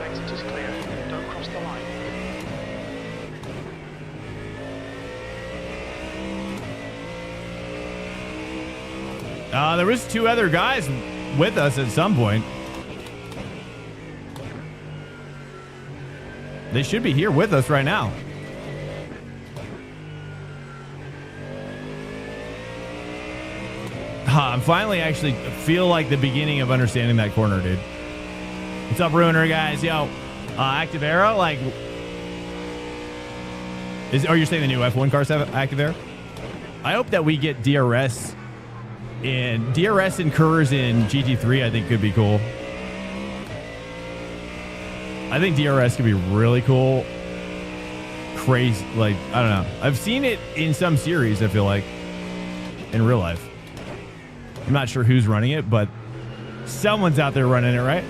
Exit is clear. Don't cross the line. There was 2 other guys with us at some point. They should be here with us right now. I'm finally actually feel like the beginning of understanding that corner, dude. What's up, Ruiner guys? Yo, Active Arrow, like, are you saying the new F1 cars have Active Arrow? I hope that we get DRS. And DRS incurs in GT3, I think could be cool. I think DRS could be really cool. Crazy, like, I don't know. I've seen it in some series, I feel like, in real life. I'm not sure who's running it, but someone's out there running it, right?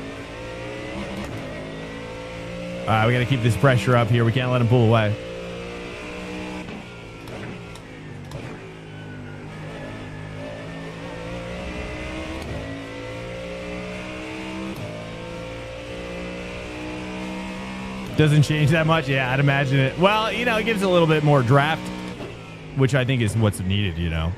All right, we got to keep this pressure up here. We can't let him pull away. Doesn't change that much. Yeah, I'd imagine it. Well, you know, it gives a little bit more draft, which I think is what's needed, you know.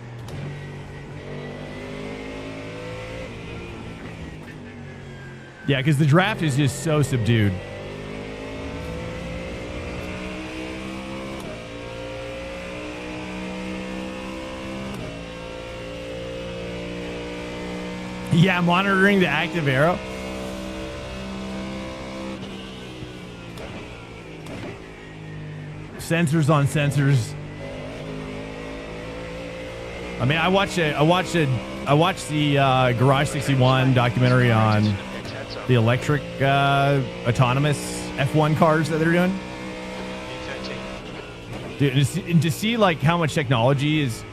Yeah, because the draft is just so subdued. Yeah, monitoring the active arrow. Sensors on sensors. I mean, I watched the Garage 61 documentary on the electric autonomous F1 cars that they're doing. Dude, and to see like how much technology is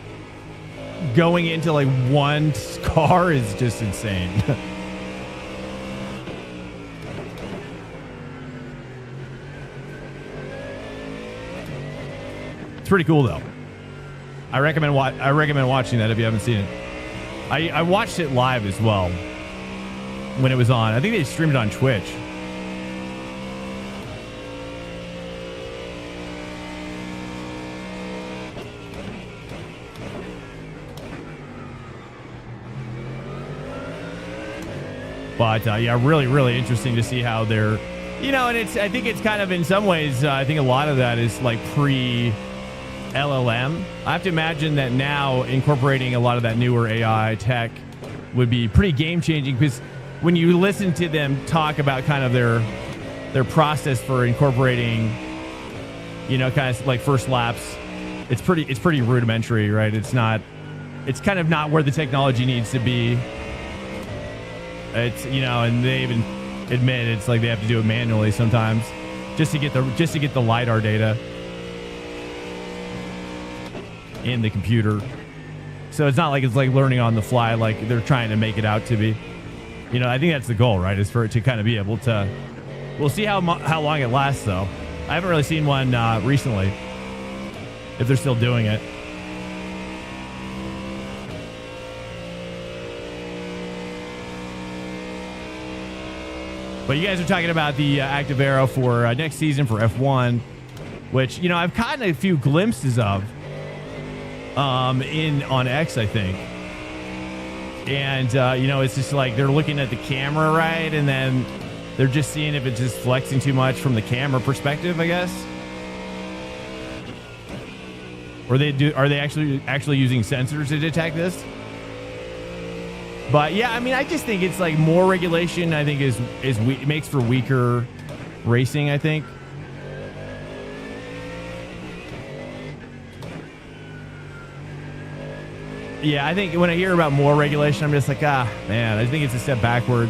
going into like one car is just insane. It's pretty cool though. I recommend watching that if you haven't seen it. I watched it live as well when it was on. I think they streamed it on Twitch. But yeah, really, really interesting to see how they're, you know, and I think it's kind of in some ways, I think a lot of that is like pre-LLM. I have to imagine that now incorporating a lot of that newer AI tech would be pretty game changing, because when you listen to them talk about kind of their process for incorporating, you know, kind of like first laps, it's pretty rudimentary, right? It's kind of not where the technology needs to be. It's, you know, and they even admit it's like they have to do it manually sometimes just to get the LiDAR data in the computer. So it's not like it's like learning on the fly like they're trying to make it out to be. You know, I think that's the goal, right? Is for it to kind of be able to. We'll see how long it lasts, though. I haven't really seen one recently, if they're still doing it. But you guys are talking about the active arrow for next season for F1, which, you know, I've gotten a few glimpses of. on X, I think. And you know, it's just like they're looking at the camera, right? And then they're just seeing if it's just flexing too much from the camera perspective, I guess. Or are they actually using sensors to detect this? But yeah, I mean, I just think it's like more regulation. I think it makes for weaker racing, I think. Yeah, I think when I hear about more regulation, I'm just like, man, I think it's a step backward.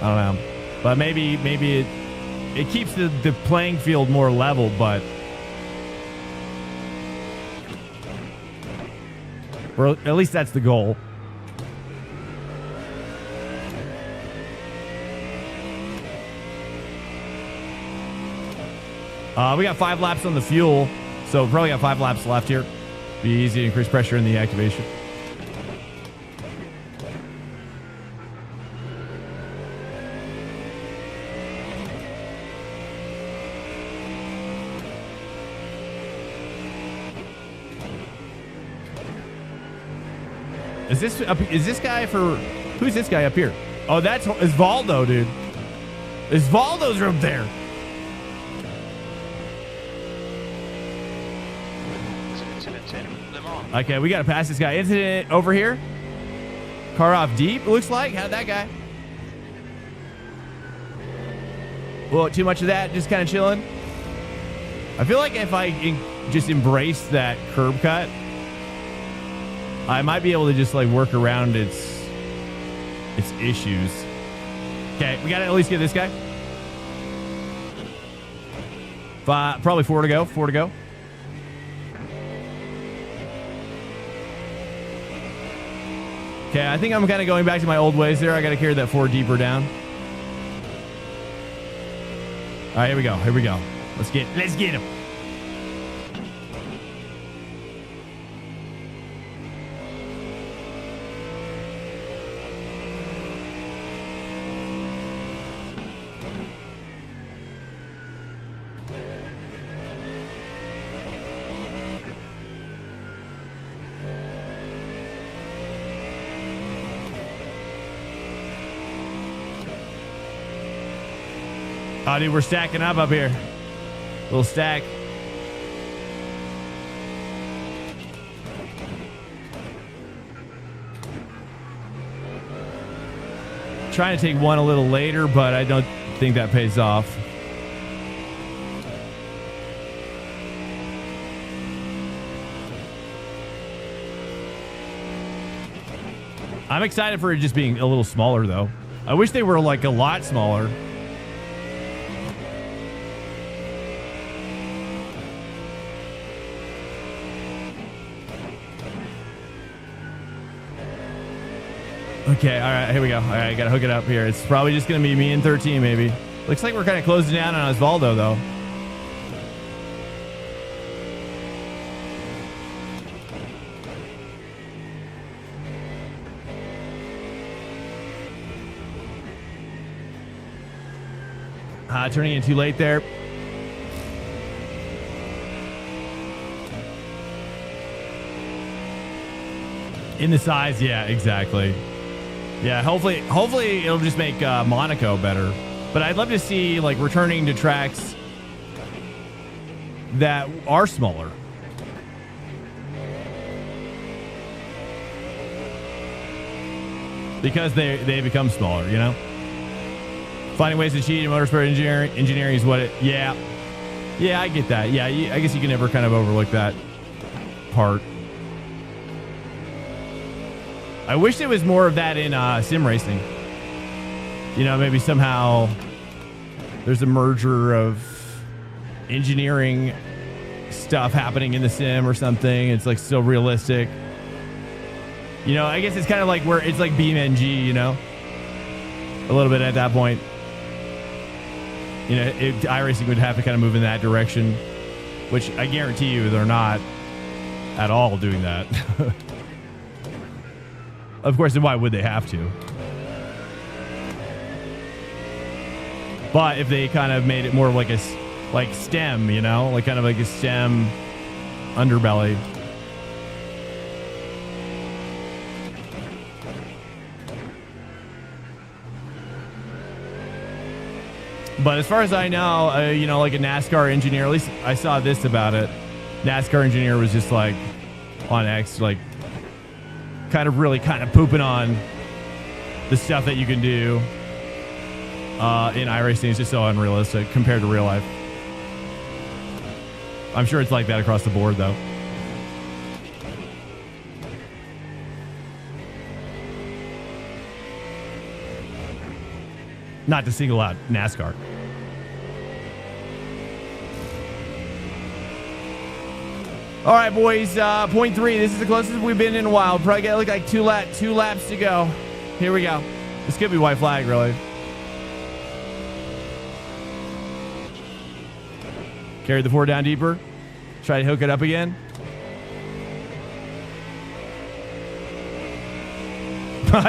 I don't know, but maybe it keeps the playing field more level, but. Or at least that's the goal. We got 5 laps on the fuel, so probably got 5 laps left here. Be easy to increase pressure in the activation. Is this guy for... Who's this guy up here? Oh, is Valdo, dude. Is Valdo's up there? Okay, we got to pass this guy. Incident over here. Car off deep, it looks like. How'd that guy? Well, too much of that, just kind of chilling. I feel like if I just embrace that curb cut, I might be able to just like work around its issues. Okay, we got to at least get this guy. Probably 4 to go. 4 to go. Okay, I think I'm kind of going back to my old ways there. I got to carry that 4 deeper down. All right, here we go. Here we go. Let's get him. Oh, dude, we're stacking up here. Little stack. Trying to take one a little later, but I don't think that pays off. I'm excited for it just being a little smaller, though. I wish they were like a lot smaller. Okay, all right, here we go. All right, gotta hook it up here. It's probably just gonna be me and 13, maybe. Looks like we're kind of closing down on Osvaldo, though. Turning in too late there. In the size, yeah, exactly. Yeah, hopefully it'll just make Monaco better. But I'd love to see like returning to tracks that are smaller. Because they become smaller, you know? Finding ways to cheat in motorsport engineering is what it... Yeah, I get that. Yeah, I guess you can never kind of overlook that part. I wish there was more of that in sim racing. You know, maybe somehow there's a merger of engineering stuff happening in the sim or something. It's like still realistic. You know, I guess it's kind of like where it's like BeamNG, you know, a little bit at that point. You know, iRacing would have to kind of move in that direction, which I guarantee you they're not at all doing that. Of course, then why would they have to? But if they kind of made it more like a STEM, you know, like kind of like a STEM underbelly. But as far as I know, you know, like a NASCAR engineer, at least I saw this about it. NASCAR engineer was just like on X, like kind of pooping on the stuff that you can do in iRacing. Is just so unrealistic compared to real life. I'm sure it's like that across the board, though. Not to single out NASCAR. All right, boys. Point 3. This is the closest we've been in a while. Probably got like two laps to go. Here we go. This could be white flag, really. Carry the 4 down deeper. Try to hook it up again.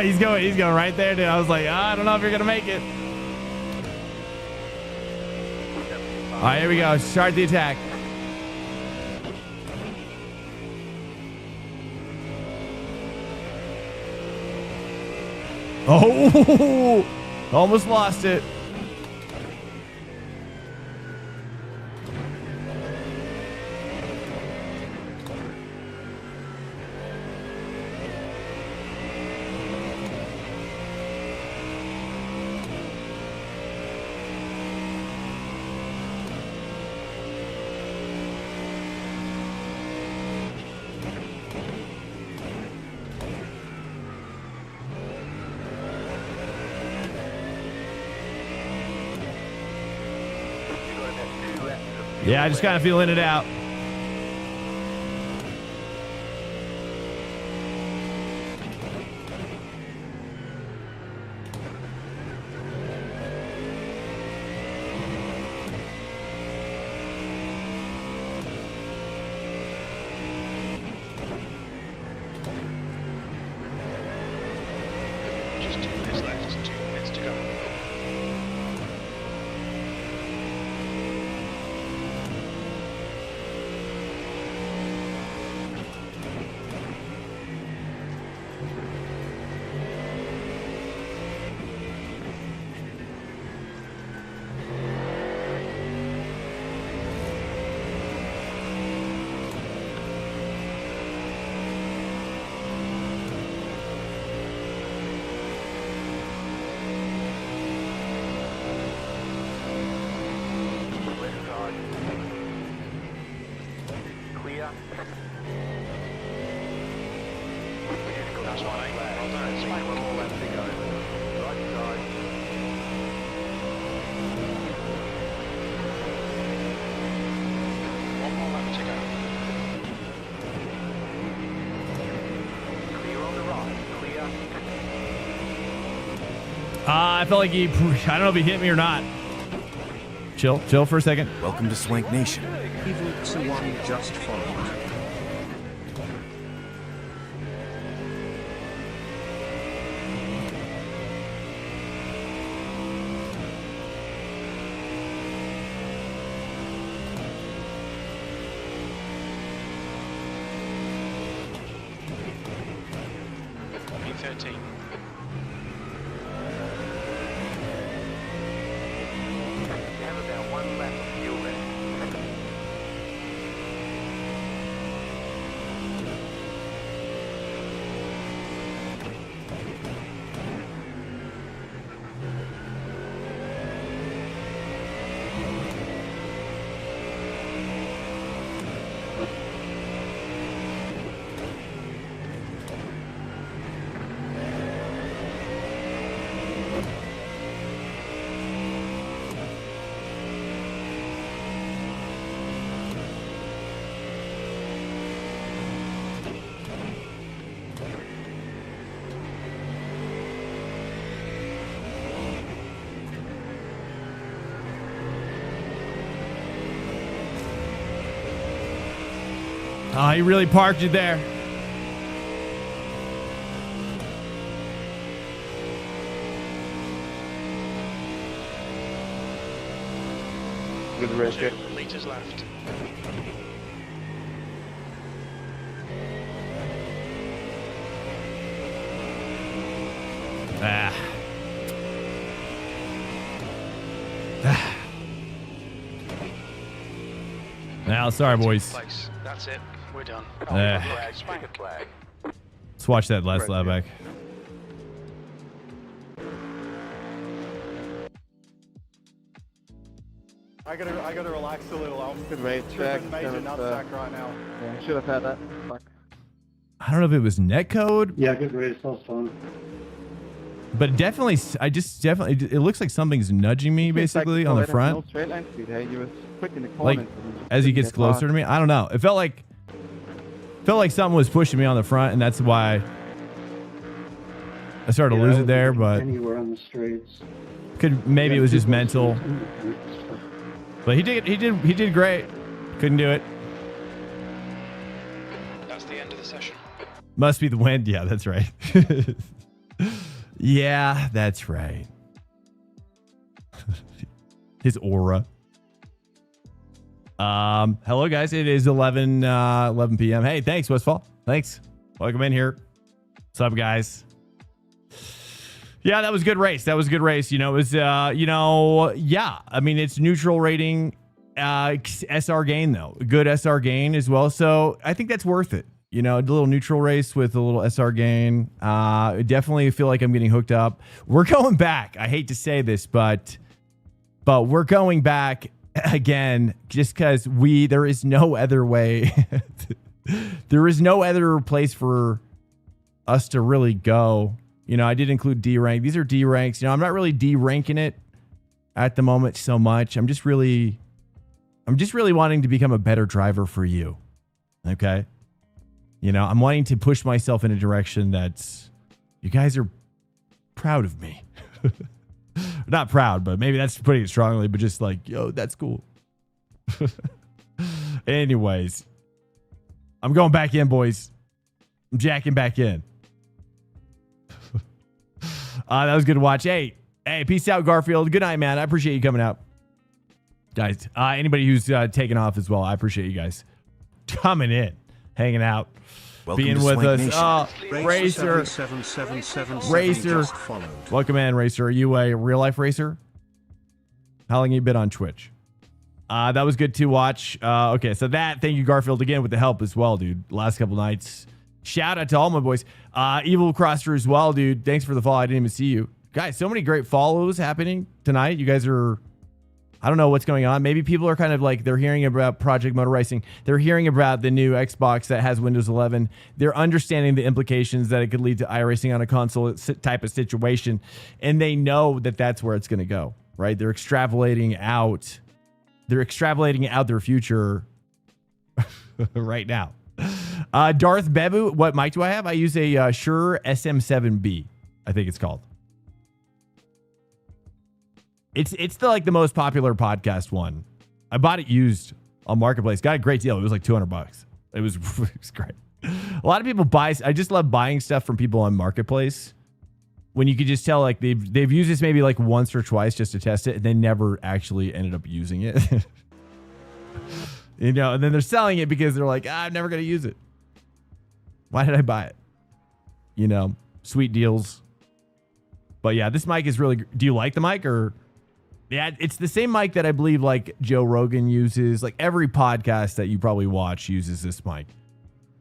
He's going right there, dude. I was like, I don't know if you're gonna make it. All right, here we go. Start the attack. Oh, almost lost it. Yeah, I just kind of feeling it out. Just 2 minutes left. 2 minutes to go. Left side. Clear. That's one, eh? Well done. It's fine. 1 more lap to go. Right side. One more lap to go. Clear on the right. Clear. I felt like I don't know if he hit me or not. Chill for a second. Welcome to Swank Nation. Evil 1 just followed. P13. You have about 1 lap of fuel left. Oh, he really parked you there. Good rest. 2 meters left. Ah. Now, sorry, boys. Place. That's it. We're done. Flag, Spank. ticket flag. Let's watch that last lap back. I gotta relax a little. I'm Good race, Jack. tripping major nutsack right now. Yeah, should have had that. Fuck. I don't know if it was netcode, Yeah, good race. That was fun. but definitely, it looks like something's nudging me basically on the front. No straight line speed, hey? You was quick in the Like, corners. and you as he couldn't gets get closer far. to me. I don't know. It felt like something was pushing me on the front, and that's why I started to lose it there. But Anywhere on the straights. maybe it was just mental. But he did great. Couldn't do it. That's the end of the session. Must be the wind. Yeah, that's right. Yeah, that's right. His aura. Hello guys. It is 11 p.m. Hey, thanks, Westfall. Thanks. Welcome in here. What's up, guys? Yeah, that was a good race. It was, yeah. I mean, it's neutral rating, SR gain though. Good SR gain as well. So I think that's worth it. A little neutral race with a little SR gain. Definitely feel like I'm getting hooked up. We're going back. I hate to say this, but we're going back again just because there is no other way. There is no other place for us to really go. I did include D rank. These are D ranks. I'm not really D ranking it at the moment so much. I'm just really wanting to become a better driver for you. Okay. I'm wanting to push myself in a direction that's, you guys are proud of me. Not proud, but maybe that's putting it strongly, but just like, yo, that's cool. Anyways, I'm going back in, boys. I'm jacking back in. That was good to watch. Hey, peace out, Garfield. Good night, man. I appreciate you coming out. Guys, anybody who's taking off as well, I appreciate you guys coming in, hanging out, being with us. Racer. Racer. Welcome in, Racer. Are you a real life racer? How long have you been on Twitch? That was good to watch. Okay, so thank you, Garfield, again with the help as well, dude. Last couple nights. Shout out to all my boys. Evil Crosser as well, dude. Thanks for the follow. I didn't even see you. Guys, so many great follows happening tonight. You guys are, I don't know what's going on. Maybe people are kind of like, they're hearing about Project Motor Racing. They're hearing about the new Xbox that has Windows 11. They're understanding the implications that it could lead to iRacing on a console type of situation. And they know that that's where it's going to go, right? They're extrapolating out their future right now. Darth Bebu, what mic do I have? I use a Shure SM7B, I think it's called. It's the most popular podcast one. I bought it used on Marketplace. Got a great deal. It was like $200. It was great. A lot of people buy. I just love buying stuff from people on Marketplace when you could just tell like they've used this maybe like once or twice just to test it, and they never actually ended up using it. And then they're selling it because they're like, I'm never going to use it. Why did I buy it? Sweet deals. But yeah, this mic is really, do you like the mic or? Yeah, it's the same mic that I believe like Joe Rogan uses. Like every podcast that you probably watch uses this mic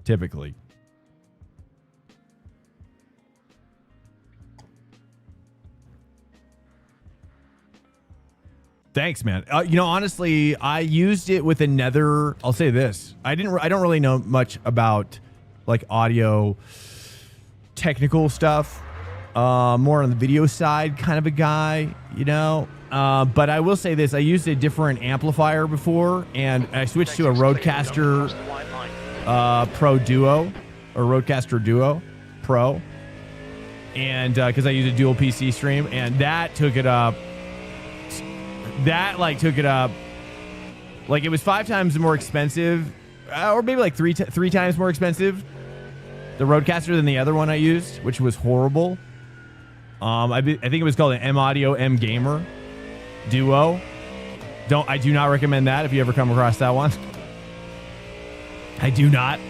typically. Thanks, man. Honestly, I used it with another. I'll say this: I don't really know much about like audio technical stuff. More on the video side, kind of a guy, But I will say this: I used a different amplifier before, and I switched to a Rodecaster Pro Duo or Rodecaster Duo Pro, and because I use a dual PC stream, and that took it up. Like it was 5 times more expensive, or maybe like three times more expensive, the Rodecaster than the other one I used, which was horrible. I think it was called an M Audio M Gamer Duo. I do not recommend that if you ever come across that one. I do not.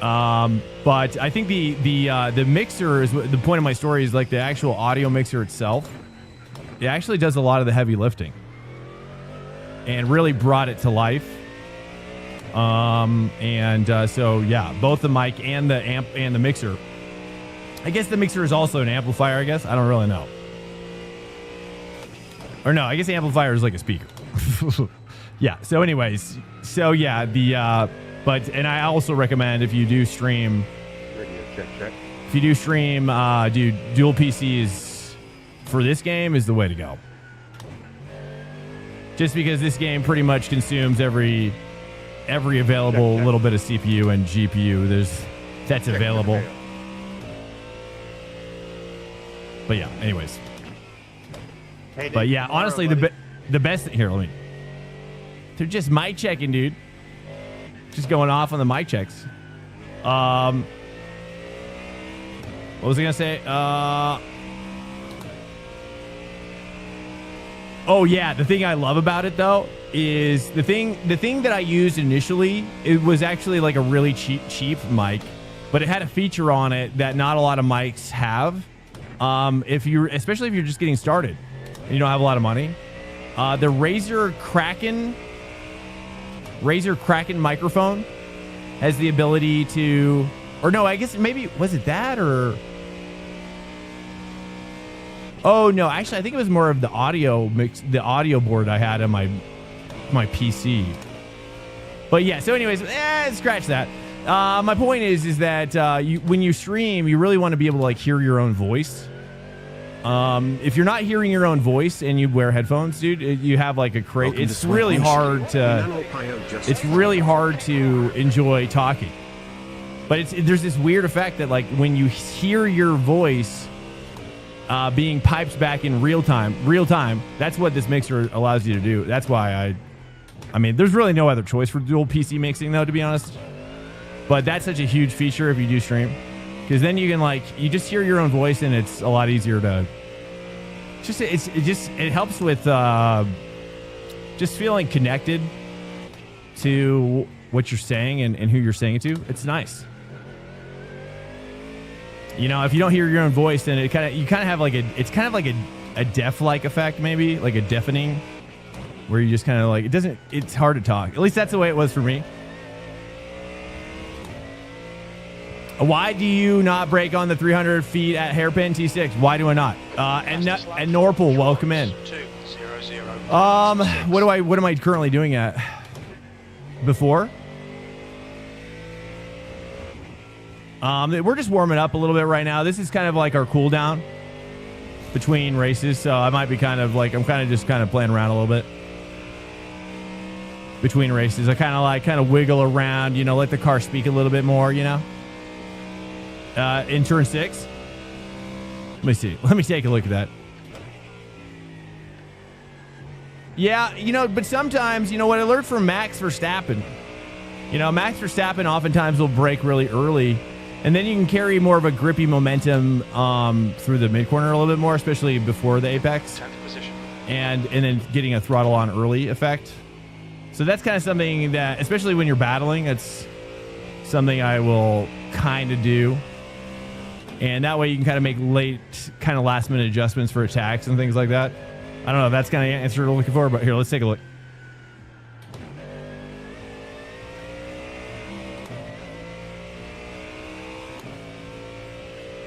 But I think the mixer is the point of my story is like the actual audio mixer itself. It actually does a lot of the heavy lifting. and really brought it to life. So yeah, both the mic and the amp and the mixer. I guess the mixer is also an amplifier, I guess. I don't really know. Or no, I guess the amplifier is like a speaker. Yeah. So anyways, so yeah, and I also recommend if you do stream, Check. if you do stream, dude, dual PCs for this game is the way to go. Just because this game pretty much consumes every available little bit of CPU and GPU that's available. But yeah, anyways. Hey, But yeah, honestly, the best here, they're just mic checking, dude. Just going off on the mic checks. What was I gonna say? Oh yeah, the thing I love about it though is the thing that I used initially. It was actually like a really cheap mic, but it had a feature on it that not a lot of mics have. Especially if you're just getting started and you don't have a lot of money, the Razer Kraken microphone has the ability to, or no, I guess maybe was it that or. Oh no, actually I think it was more of the audio mix, the audio board I had on my PC. But yeah, so anyways, scratch that. My point is that when you stream, you really want to be able to like hear your own voice. If you're not hearing your own voice and you wear headphones, dude, you have like it's really hard to enjoy talking. But there's this weird effect that like when you hear your voice being piped back in real time, that's what this mixer allows you to do. That's why I mean, there's really no other choice for dual PC mixing though, to be honest. But that's such a huge feature if you do stream, because then you can you just hear your own voice and it's a lot easier to. It helps with just feeling connected to what you're saying and who you're saying it to. It's nice. You know, if you don't hear your own voice, then you kind of have it's kind of like a deaf-like effect, maybe like a deafening, where you just kind of it's hard to talk. At least that's the way it was for me. Why do you not brake on the 300 feet at hairpin T6? Why do I not? And Norpal, welcome in. What am I currently doing at? Before? We're just warming up a little bit right now. This is kind of like our cool down between races. So I might be I'm just playing around a little bit between races. I kind of wiggle around, let the car speak a little bit more, in turn 6. Let me see. Let me take a look at that. Yeah, but sometimes, what I learned from Max Verstappen, Max Verstappen oftentimes will brake really early, and then you can carry more of a grippy momentum through the mid-corner a little bit more, especially before the apex, and then getting a throttle on early effect. So that's kind of something that, especially when you're battling, that's something I will kind of do. And that way you can kind of make last minute adjustments for attacks and things like that. I don't know if that's kind of the answer you're looking for, but here, let's take a look.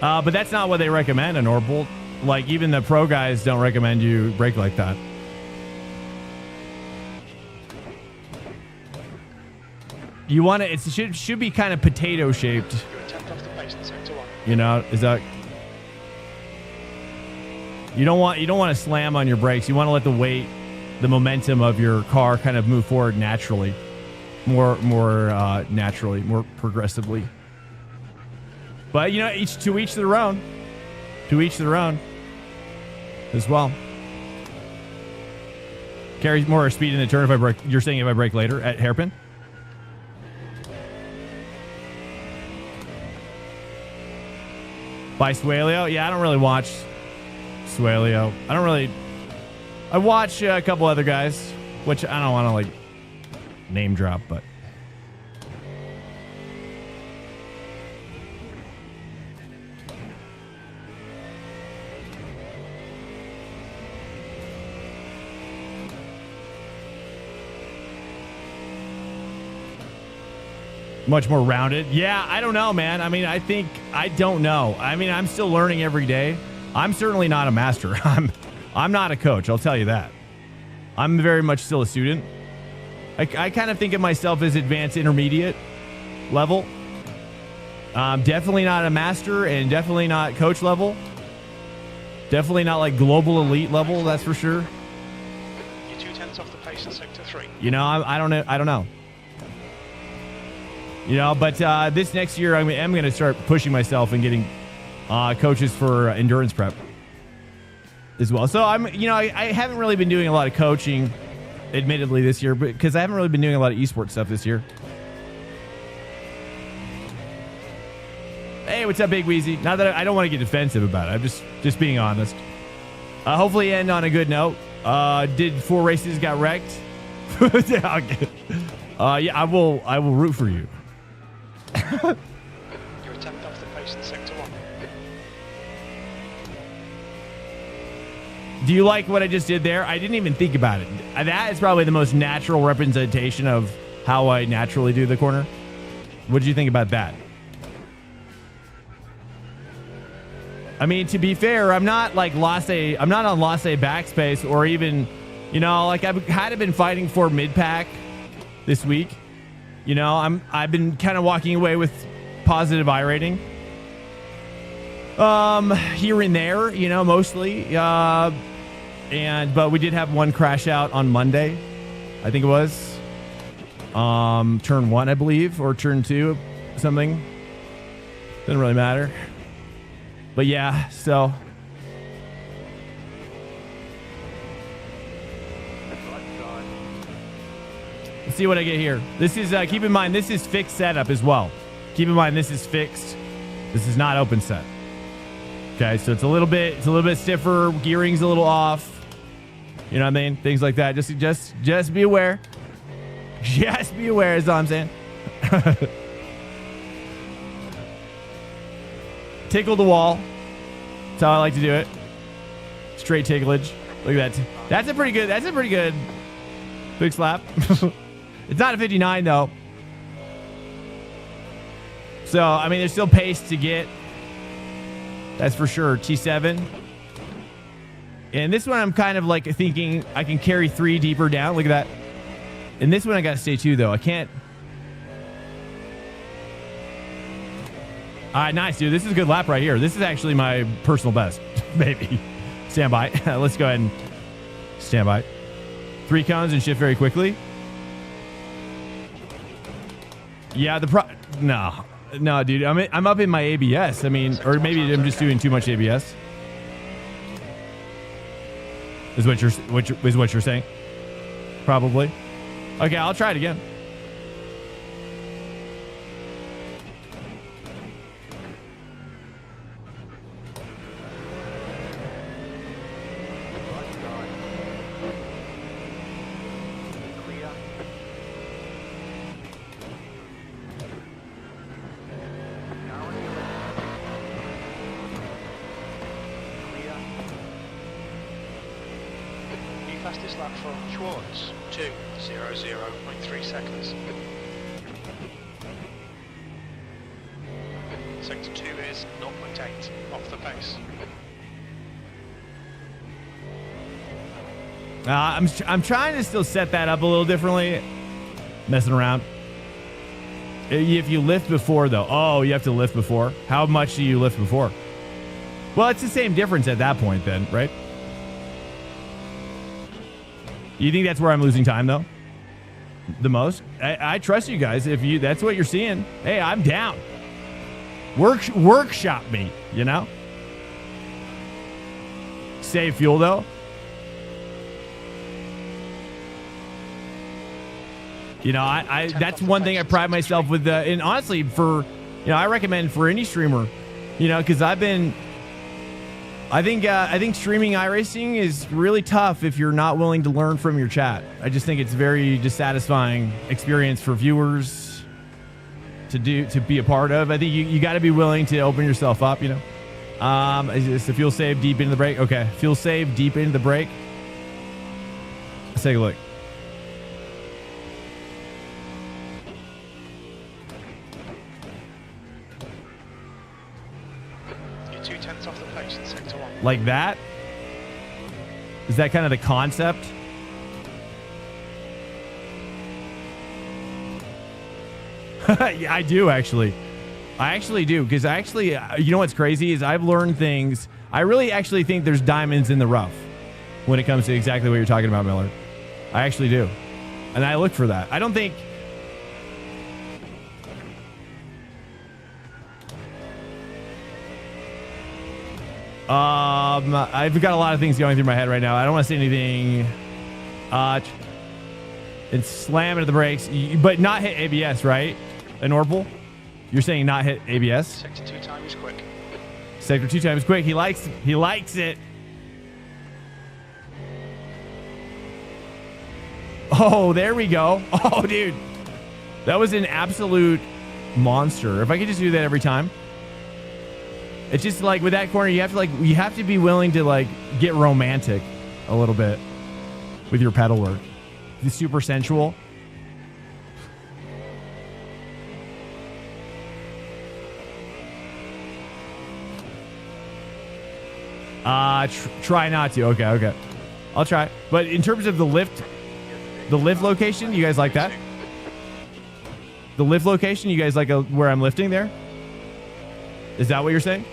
But that's not what they recommend in Norpal. Like, even the pro guys don't recommend you brake like that. You want to, it should be kind of potato shaped. Is that, you don't want to slam on your brakes. You want to let the momentum of your car kind of move forward naturally, more naturally, more progressively. But to each their own as well. Carries more speed in the turn if I brake. You're saying if I brake later at hairpin? By Suelio? Yeah, I don't really watch Suelio. I watch a couple other guys, which I don't want to name drop, but. much more rounded. Yeah, I don't know, man. I mean, I don't know. I mean, I'm still learning every day. I'm certainly not a master. I'm not a coach. I'll tell you that. I'm very much still a student. I kind of think of myself as advanced intermediate level. Definitely not a master and definitely not coach level. Definitely not like global elite level, that's for sure. You're 2/10 off the pace in sector 3. You know, I don't know. You know, but this next year I'm going to start pushing myself and getting coaches for endurance prep as well. So I haven't really been doing a lot of coaching, admittedly, this year, because I haven't really been doing a lot of esports stuff this year. Hey, what's up, Big Wheezy? Not that I don't want to get defensive about it. I'm just being honest. Hopefully end on a good note. Did 4 races got wrecked? Yeah, I will root for you. You're a 10th off the pace in sector 1. Do you like what I just did there? I didn't even think about it. That is probably the most natural representation of how I naturally do the corner. What did you think about that? I mean, to be fair, I'm not like I'm not on Lasse backspace or even, like I've kind of been fighting for mid pack this week. I've been kind of walking away with positive iRating. Here and there, mostly. But we did have one crash out on Monday. I think it was turn 1, I believe, or turn 2, something. Doesn't really matter. But yeah, so let's see what I get here. This is keep in mind this is fixed setup as well. Keep in mind this is fixed. This is not open set. Okay, so it's a little bit stiffer. Gearing's a little off. You know what I mean? Things like that. Just be aware. Just be aware is all I'm saying. Tickle the wall. That's how I like to do it. Straight ticklage. Look at that. That's a pretty good big slap. It's not a 59 though. So, I mean, there's still pace to get. That's for sure. T7. And this one I'm kind of like thinking I can carry 3 deeper down. Look at that. And this one I got to stay 2 though. I can't. All right, nice, dude. This is a good lap right here. This is actually my personal best, maybe. Stand by. Let's go ahead and stand by. 3 cones and shift very quickly. Yeah, no, dude. I'm up in my ABS. I mean, or maybe I'm just doing too much ABS. Is what you're saying? Probably. Okay, I'll try it again. Fastest lap for Schwartz, 2:00.3 seconds. Sector 2 is 0.8 off the pace. I'm trying to still set that up a little differently. Messing around. If you lift before though, oh, you have to lift before. How much do you lift before? Well, it's the same difference at that point then, right? You think that's where I'm losing time though? The most? I trust you guys. If that's what you're seeing, hey, I'm down. Workshop me, Save fuel though. I that's one thing I pride myself with. And honestly, for I recommend for any streamer, because I think streaming iRacing is really tough if you're not willing to learn from your chat. I just think it's very dissatisfying experience for viewers to be a part of. I think you got to be willing to open yourself up. Is the fuel save deep into the brake? Okay, fuel save deep into the brake. Let's take a look. 2/10 off the pace in sector 1. Like that? Is that kind of the concept? Yeah, I do actually. I actually do, because you know what's crazy is I've learned things. I really actually think there's diamonds in the rough when it comes to exactly what you're talking about, Miller. I actually do. And I look for that. I don't think... I've got a lot of things going through my head right now. I don't want to say anything. And slam into the brakes, but not hit ABS, right? An Orpal? You're saying not hit ABS? Sector 2 time is quick. Sector 2 time is quick. He likes it. Oh, there we go. Oh, dude. That was an absolute monster. If I could just do that every time. It's just like with that corner, you have to be willing to like get romantic a little bit with your pedal work. The super sensual. Try not to. Okay. I'll try. But in terms of the lift location, you guys like that? The lift location, you guys like where I'm lifting there? Is that what you're saying?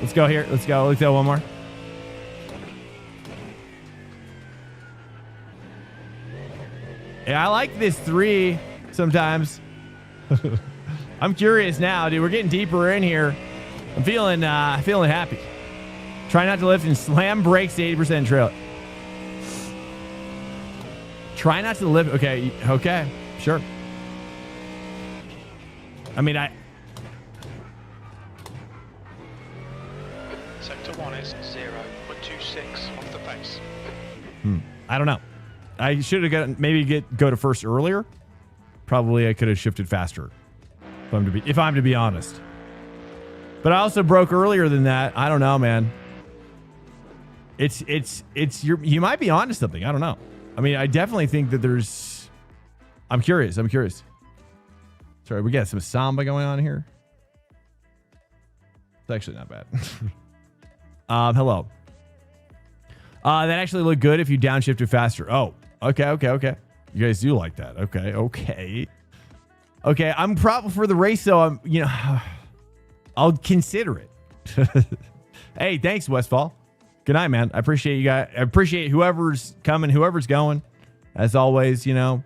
Let's go here. Let's go one more. Yeah, I like this 3 sometimes. I'm curious now, dude. We're getting deeper in here. I'm feeling happy. Try not to lift and slam brakes to 80% trail. Try not to lift. Okay, sure. I mean, Sector 1 is 0.26 off the pace. I don't know. I should have go to first earlier. Probably I could have shifted faster. If I'm to be honest. But I also broke earlier than that. I don't know, man. You might be onto something. I don't know. I mean, I definitely think that I'm curious. Sorry, we got some samba going on here. It's actually not bad. Hello. That actually looked good if you downshifted faster. Oh, okay. You guys do like that. Okay. I'm probably for the race, though. I'll consider it. Hey, thanks, Westfall. Good night, man. I appreciate you guys. I appreciate whoever's coming, whoever's going, as always. And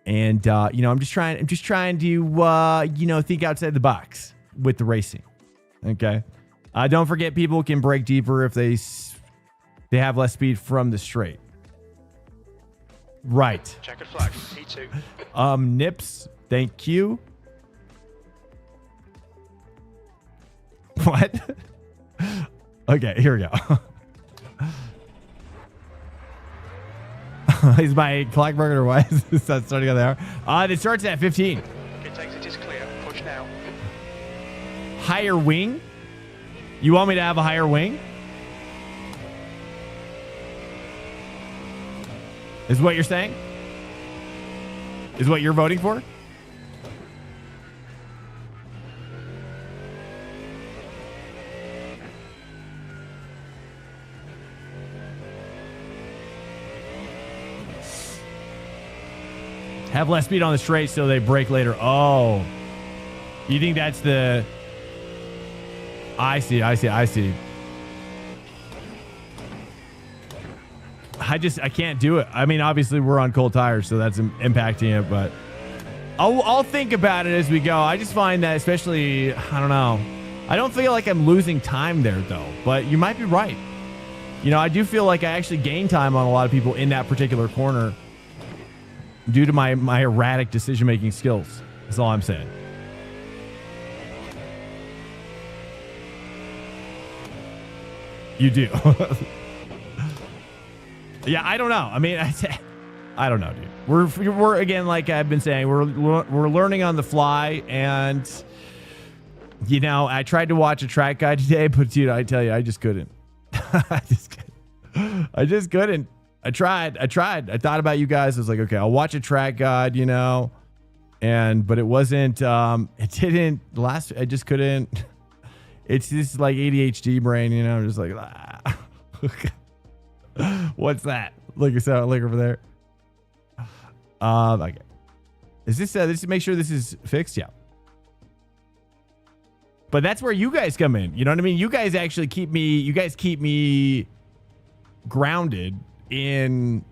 I'm just trying to think outside the box with the racing. Okay. Don't forget, people can brake deeper if they have less speed from the straight. Right. Checkered flag. P2. Nips. Thank you. What? Okay, here we go. Is my clock broken or why is that starting on the hour? It starts at 15. Pit exit is clear. Push now. Higher wing? You want me to have a higher wing? Is what you're saying? Is what you're voting for? Have less speed on the straight so they brake later. Oh. You think that's the... I see. I can't do it. I mean, obviously we're on cold tires, so that's impacting it, but I'll think about it as we go. I just find that especially, I don't know. I don't feel like I'm losing time there though, but you might be right. I do feel like I actually gain time on a lot of people in that particular corner due to my erratic decision-making skills. That's all I'm saying. You do. Yeah, I don't know. I mean, I don't know, dude. We're again, like I've been saying, we're learning on the fly, and I tried to watch a track guide today, but dude, I tell you, I just couldn't. I just couldn't. I tried. I thought about you guys. I was like, okay, I'll watch a track guide, but it wasn't. It didn't last. I just couldn't. It's this like ADHD brain, you know. I'm just like, what's that? Look over there. Okay. Is this this make sure this is fixed? Yeah. But that's where you guys come in. You know what I mean? You guys actually keep me grounded in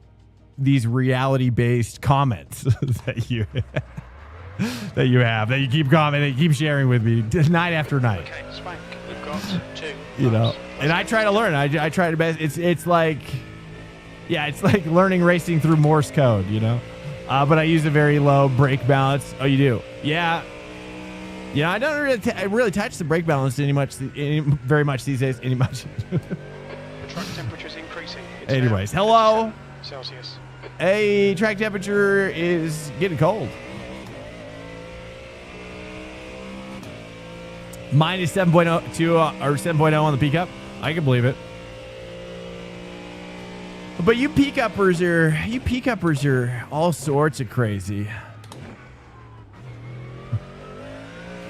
these reality-based comments that you have, that you keep commenting, you keep sharing with me night after night. Okay, Spank, we've got 2. You know, and I try to learn. I try to best. It's like, yeah, it's like learning racing through Morse code, you know. But I use a very low brake balance. Oh, you do? Yeah. You know, I don't really touch the brake balance very much these days. The track temperature's increasing. It's Anyways, now hello. 57 Celsius. Hey, track temperature is getting cold. Minus 7.02 or 7.0 on the peak up. I can believe it. But you peak uppers are all sorts of crazy.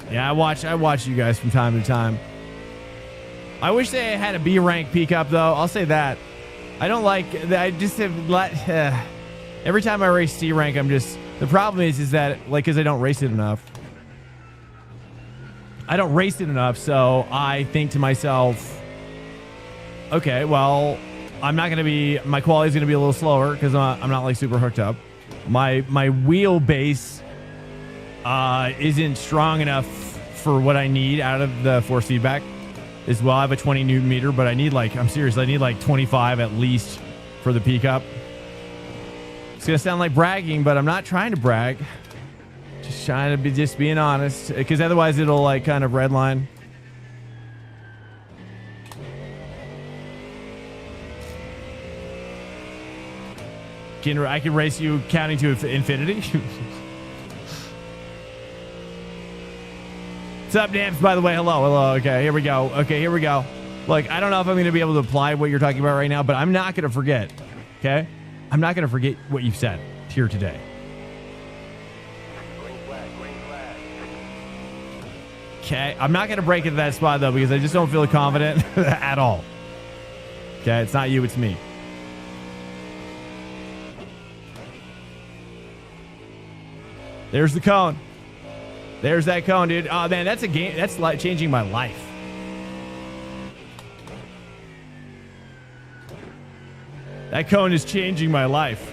Yeah, I watch you guys from time to time. I wish they had a B rank peak up though. I'll say that. I don't like. I just have let. Every time I race C rank, I'm just. The problem is that like because I don't race it enough. So I think to myself, okay, well, I'm not gonna be. My quality is gonna be a little slower because I'm not like super hooked up. My wheelbase isn't strong enough for what I need out of the force feedback as well. I have a 20 Newton meter, but I need I'm serious. I need like 25 at least for the peak up. It's going to sound like bragging, but I'm not trying to brag. Just trying to be being honest because otherwise it'll like kind of redline. I can race you counting to infinity. What's up, Nams? By the way, hello. Okay, here we go. Look, I don't know if I'm going to be able to apply what you're talking about right now, but I'm not going to forget. Okay, I'm not going to forget what you've said here today. Green flag, green flag. Okay, I'm not going to break into that spot though because I just don't feel confident at all. Okay, it's not you, it's me. There's the cone. There's that cone, dude. Oh, man, that's a game. That's like changing my life. That cone is changing my life.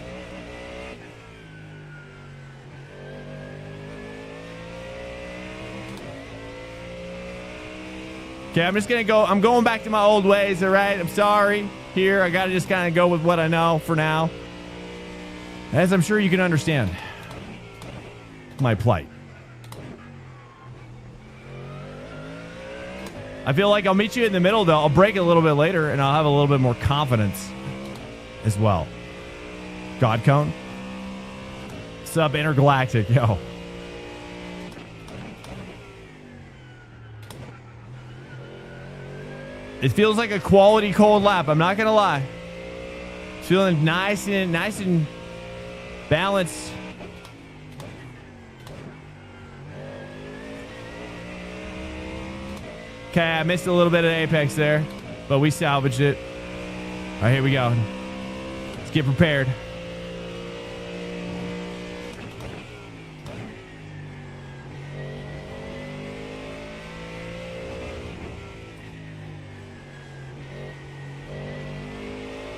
Okay, I'm just going to go. I'm going back to my old ways, all right? I'm sorry. Here, I got to just kind of go with what I know for now. As I'm sure you can understand my plight. I feel like I'll meet you in the middle, though. I'll break it a little bit later, and I'll have a little bit more confidence as well. God Cone. Sub Intergalactic, yo. It feels like a quality cold lap. I'm not gonna lie. It's feeling nice and balanced. Okay, I missed a little bit of apex there, but we salvaged it. All right, here we go. Let's get prepared.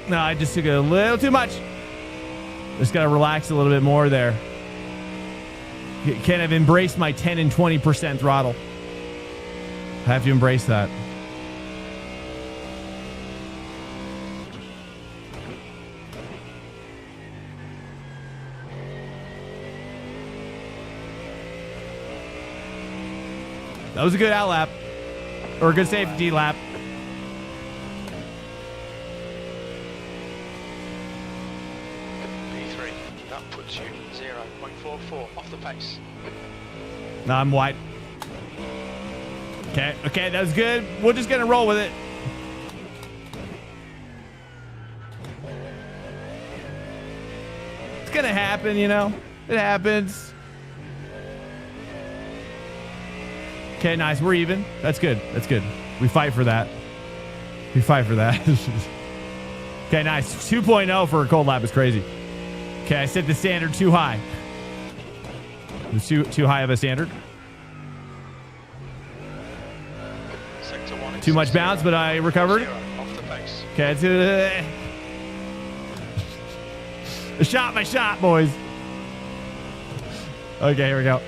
No, I just took a little too much. Just got to relax a little bit more there. Can't have embraced my 10 and 20% throttle. I have to embrace that. That was a good out lap. Or a good safety lap. P3, that puts you 0.44 off the pace. No, I'm wide. Okay, that was good. We're just gonna roll with it. It's gonna happen, you know. It happens. Okay, nice. We're even. That's good. That's good. We fight for that. We fight for that. Okay, nice. 2.0 for a cold lap is crazy. Okay, I set the standard too high. It's too high of a standard. Sector 1 Too much bounce, but I recovered. 0 off the pace. Okay, it's my shot, boys. Okay, here we go.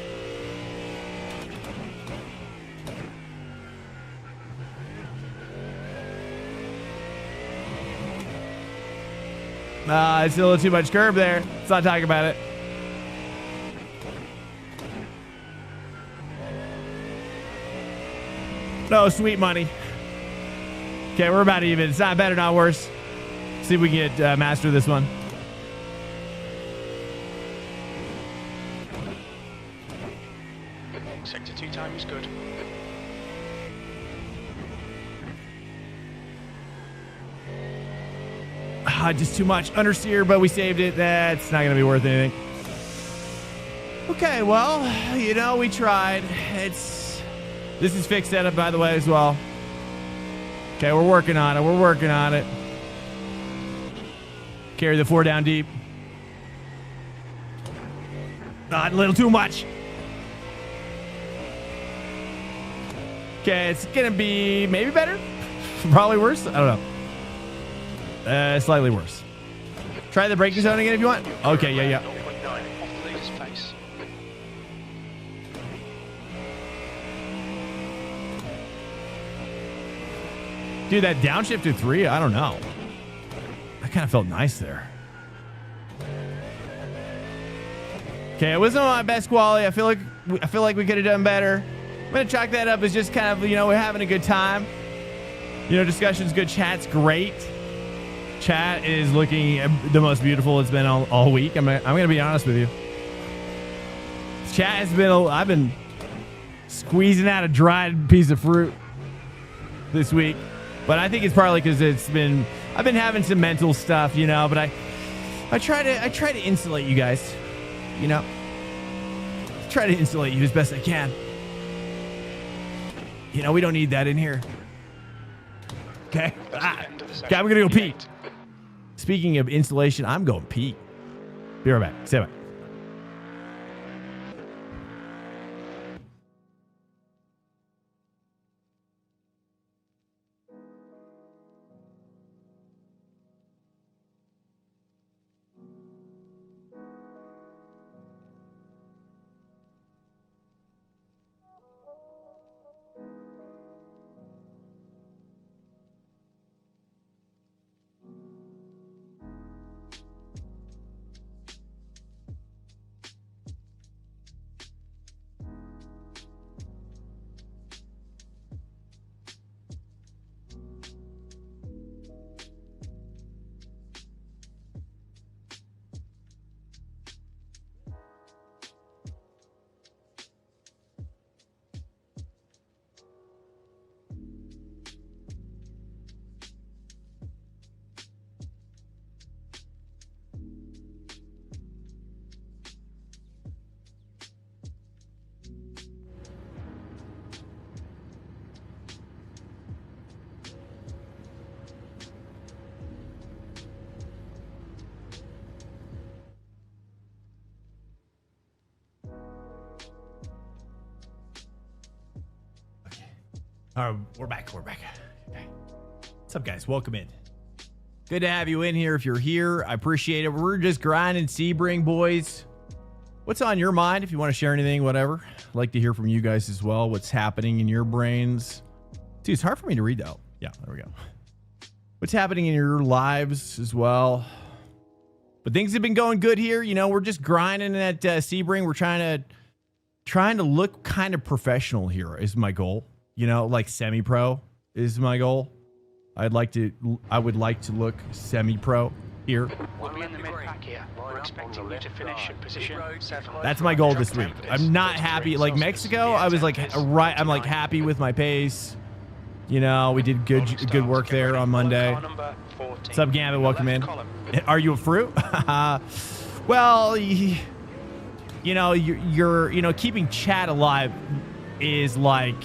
It's a little too much curve there. Let's not talk about it. No, sweet money. Okay, we're about even. It's not better, not worse. See if we can get master this one. Sector 2 time is good. Just too much understeer, but we saved it. That's not going to be worth anything. Okay, well, you know, we tried. This is fixed setup, by the way, as well. Okay, we're working on it. We're working on it. Carry the 4 down deep. Not a little too much. Okay, it's going to be maybe better. Probably worse. I don't know. Slightly worse. Try the braking zone again if you want. Okay, yeah. 0.9 off the leader's pace. Dude, that downshift to 3, I don't know. I kind of felt nice there. Okay, it wasn't my best quality. I feel like we could have done better. I'm gonna chalk that up as just kind of, you know, we're having a good time. You know, discussion's good, chat's great. Chat is looking the most beautiful it's been all week. I'm gonna be honest with you. Chat has been. I've been squeezing out a dried piece of fruit this week, but I think it's partly because I've been having some mental stuff, you know. But I try to insulate you guys, you know. Try to insulate you as best I can. You know, we don't need that in here. Okay. Okay, I'm gonna go pee. Speaking of insulation, I'm going pee. Be right back. Stay back. All right, we're back. Okay. What's up, guys? Welcome in. Good to have you in here. If you're here, I appreciate it. We're just grinding Sebring, boys. What's on your mind? If you want to share anything, whatever. I'd like to hear from you guys as well. What's happening in your brains? Dude, it's hard for me to read, though. Yeah, there we go. What's happening in your lives as well? But things have been going good here. You know, we're just grinding at Sebring. We're trying to look kind of professional here is my goal. You know, like semi-pro is my goal. I would like to look semi-pro here. We'll be in the mid-pack here. We're expecting you to finish in position 7. That's my goal this week. I'm not happy. Like Mexico, I was like, right. I'm like happy with my pace. You know, we did good work there on Monday. What's up, Gambit? Welcome in. Are you a fruit? Well, you know, you're keeping chat alive is like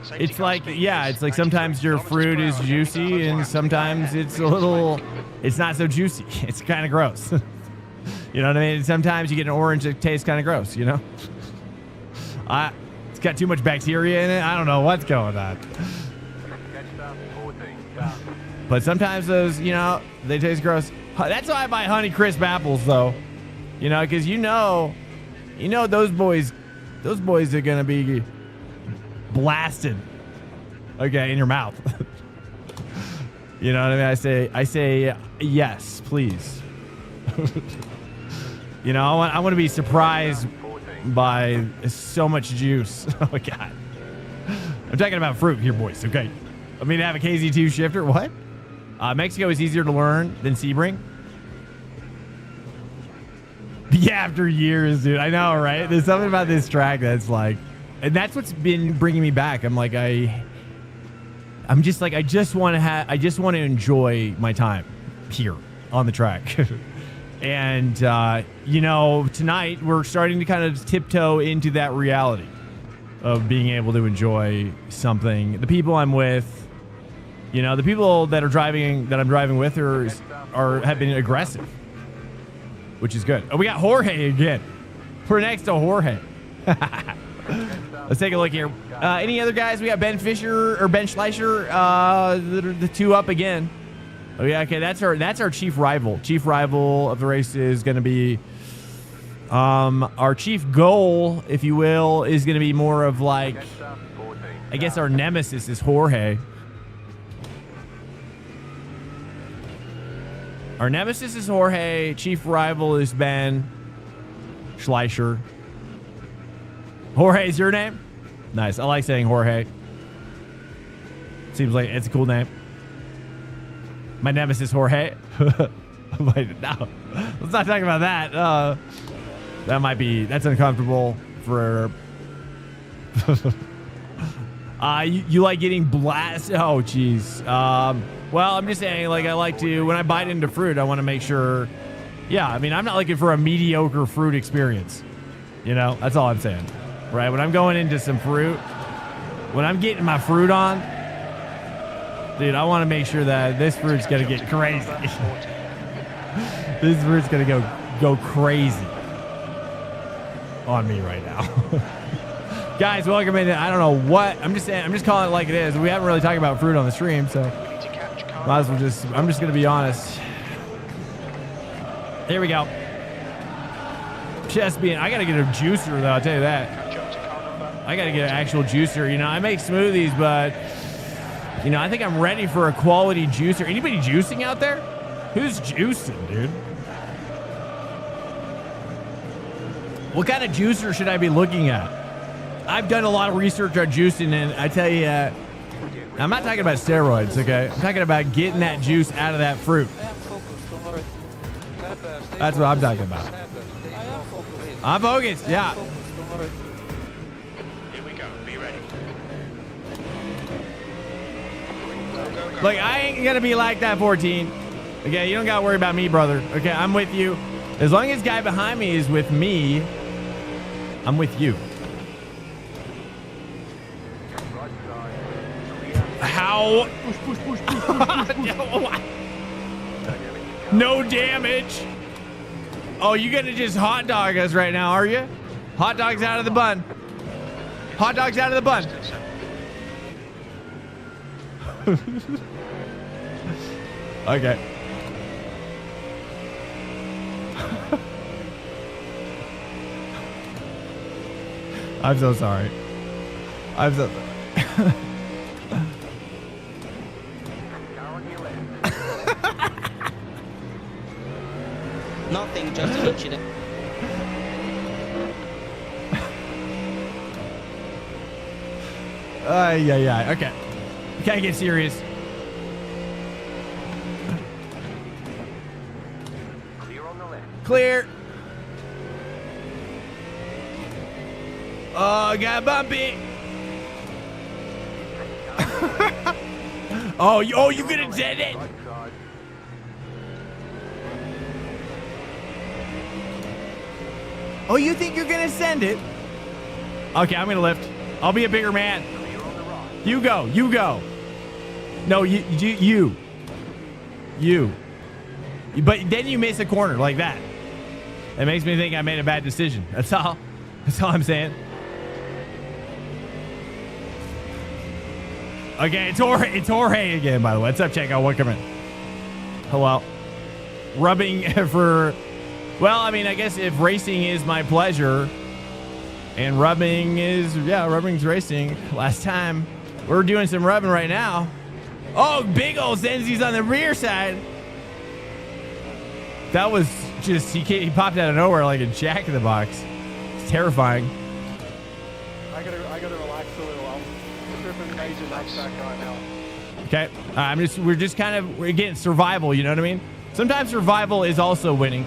Safety It's car like, speed yeah, is it's like 93 sometimes your fruit is kilometers per hour. juicy and sometimes it's a little, it's not so juicy. It's kind of gross. You know what I mean? Sometimes you get an orange that tastes kind of gross, you know? It's got too much bacteria in it. I don't know what's going on. But sometimes those, you know, they taste gross. That's why I buy Honey Crisp apples, though. You know, because you know those boys are going to be blasted, okay, in your mouth. You know what I mean? I say yes, please. You know, I want to be surprised by so much juice. Oh my God. I'm talking about fruit here, boys. Okay. I mean, have a KZ2 shifter. What? Mexico is easier to learn than Sebring. Yeah, after years, dude. I know, right? There's something about this track that's like, and that's what's been bringing me back. I'm like, I'm just like, I just want to enjoy my time here on the track. And, you know, tonight we're starting to kind of tiptoe into that reality of being able to enjoy something. The people I'm with, you know, the people that I'm driving with have been aggressive, which is good. Oh, we got Jorge again. We're next to Jorge. Let's take a look here. Any other guys? We got Ben Fisher or Ben Schleicher, the two up again. Oh yeah, okay. That's our chief rival. Chief rival of the race is going to be our chief goal, if you will, is going to be more of like, I guess our nemesis is Jorge. Our nemesis is Jorge. Chief rival is Ben Schleicher. Jorge is your name? Nice. I like saying Jorge. Seems like it's a cool name. My nemesis, Jorge. Wait, no. Let's not talk about that. That's uncomfortable for... you like getting blasted? Oh, jeez. Well, I'm just saying, like, I like to, when I bite into fruit, I want to make sure... Yeah, I mean, I'm not looking for a mediocre fruit experience. You know, that's all I'm saying. Right? When I'm going into some fruit, when I'm getting my fruit on, dude, I want to make sure that this fruit's going to get crazy. This fruit's going to go crazy on me right now. Guys, welcome in. I don't know what. I'm just calling it like it is. We haven't really talked about fruit on the stream, so might as well I'm just going to be honest. Here we go. Just being, I got to get a juicer, though, I'll tell you that. I got to get an actual juicer. You know, I make smoothies, but, you know, I think I'm ready for a quality juicer. Anybody juicing out there? Who's juicing, dude? What kind of juicer should I be looking at? I've done a lot of research on juicing, and I tell you, I'm not talking about steroids, okay? I'm talking about getting that juice out of that fruit. That's what I'm talking about. I'm focused, yeah. Here we go. Be ready. Look, I ain't gonna be like that, 14. Okay, you don't gotta worry about me, brother. Okay, I'm with you. As long as guy behind me is with me, I'm with you. How? No damage. Oh, you gonna just hot dog us right now, are you? Hot dogs out of the bun. Hot dogs out of the bun. Okay. I'm so sorry. I'm so sorry. Nothing, just an incident. Yeah. Okay. We can't get serious. Clear on the left. Clear. Oh, got bumpy. Oh, you gonna dead it? Right side. Oh, you think you're gonna send it? Okay, I'm gonna lift. I'll be a bigger man. Clear on the right. You go. You go. No, you. But then you miss a corner like that. It makes me think I made a bad decision. That's all. That's all I'm saying. Okay, it's Jorge again, by the way. What's up, Checo? Welcome in. Hello. Rubbing for... Well, I mean, I guess if racing is my pleasure and rubbing is... Yeah, rubbing's racing. Last time, we're doing some rubbing right now. Oh, big old Zenzi's on the rear side. That was just... He popped out of nowhere like a jack in the box. It's terrifying. I gotta relax a little. I'm tripping major back right now. Okay, we're just kind of, we're getting survival, you know what I mean? Sometimes survival is also winning.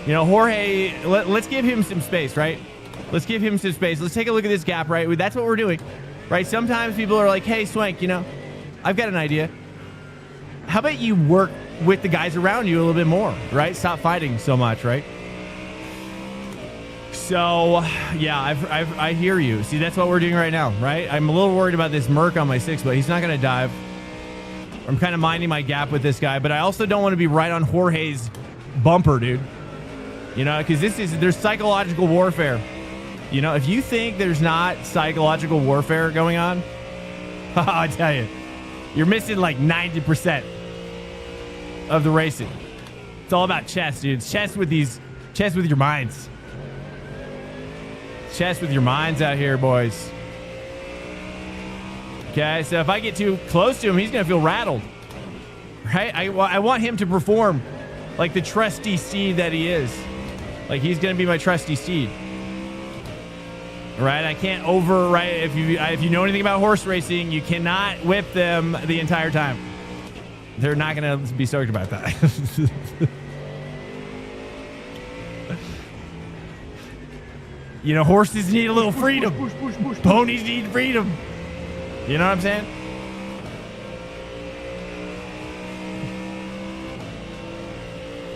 You know, Jorge, let's give him some space, right? Let's give him some space. Let's take a look at this gap, right? That's what we're doing, right? Sometimes people are like, hey, Swank, you know, I've got an idea. How about you work with the guys around you a little bit more, right? Stop fighting so much, right? So, yeah, I hear you. See, that's what we're doing right now, right? I'm a little worried about this Merc on my 6, but he's not going to dive. I'm kind of minding my gap with this guy, but I also don't want to be right on Jorge's bumper, dude. You know, because there's psychological warfare. You know, if you think there's not psychological warfare going on, I tell you, you're missing like 90% of the racing. It's all about chess, dude. It's chess with your minds. Chess with your minds out here, boys. Okay, so if I get too close to him, he's going to feel rattled. Right? I want him to perform like the trusty steed that he is. Like he's going to be my trusty steed. Right? I can't right? If you know anything about horse racing, you cannot whip them the entire time. They're not going to be stoked about that. You know, horses need a little freedom. Ponies need freedom. You know what I'm saying?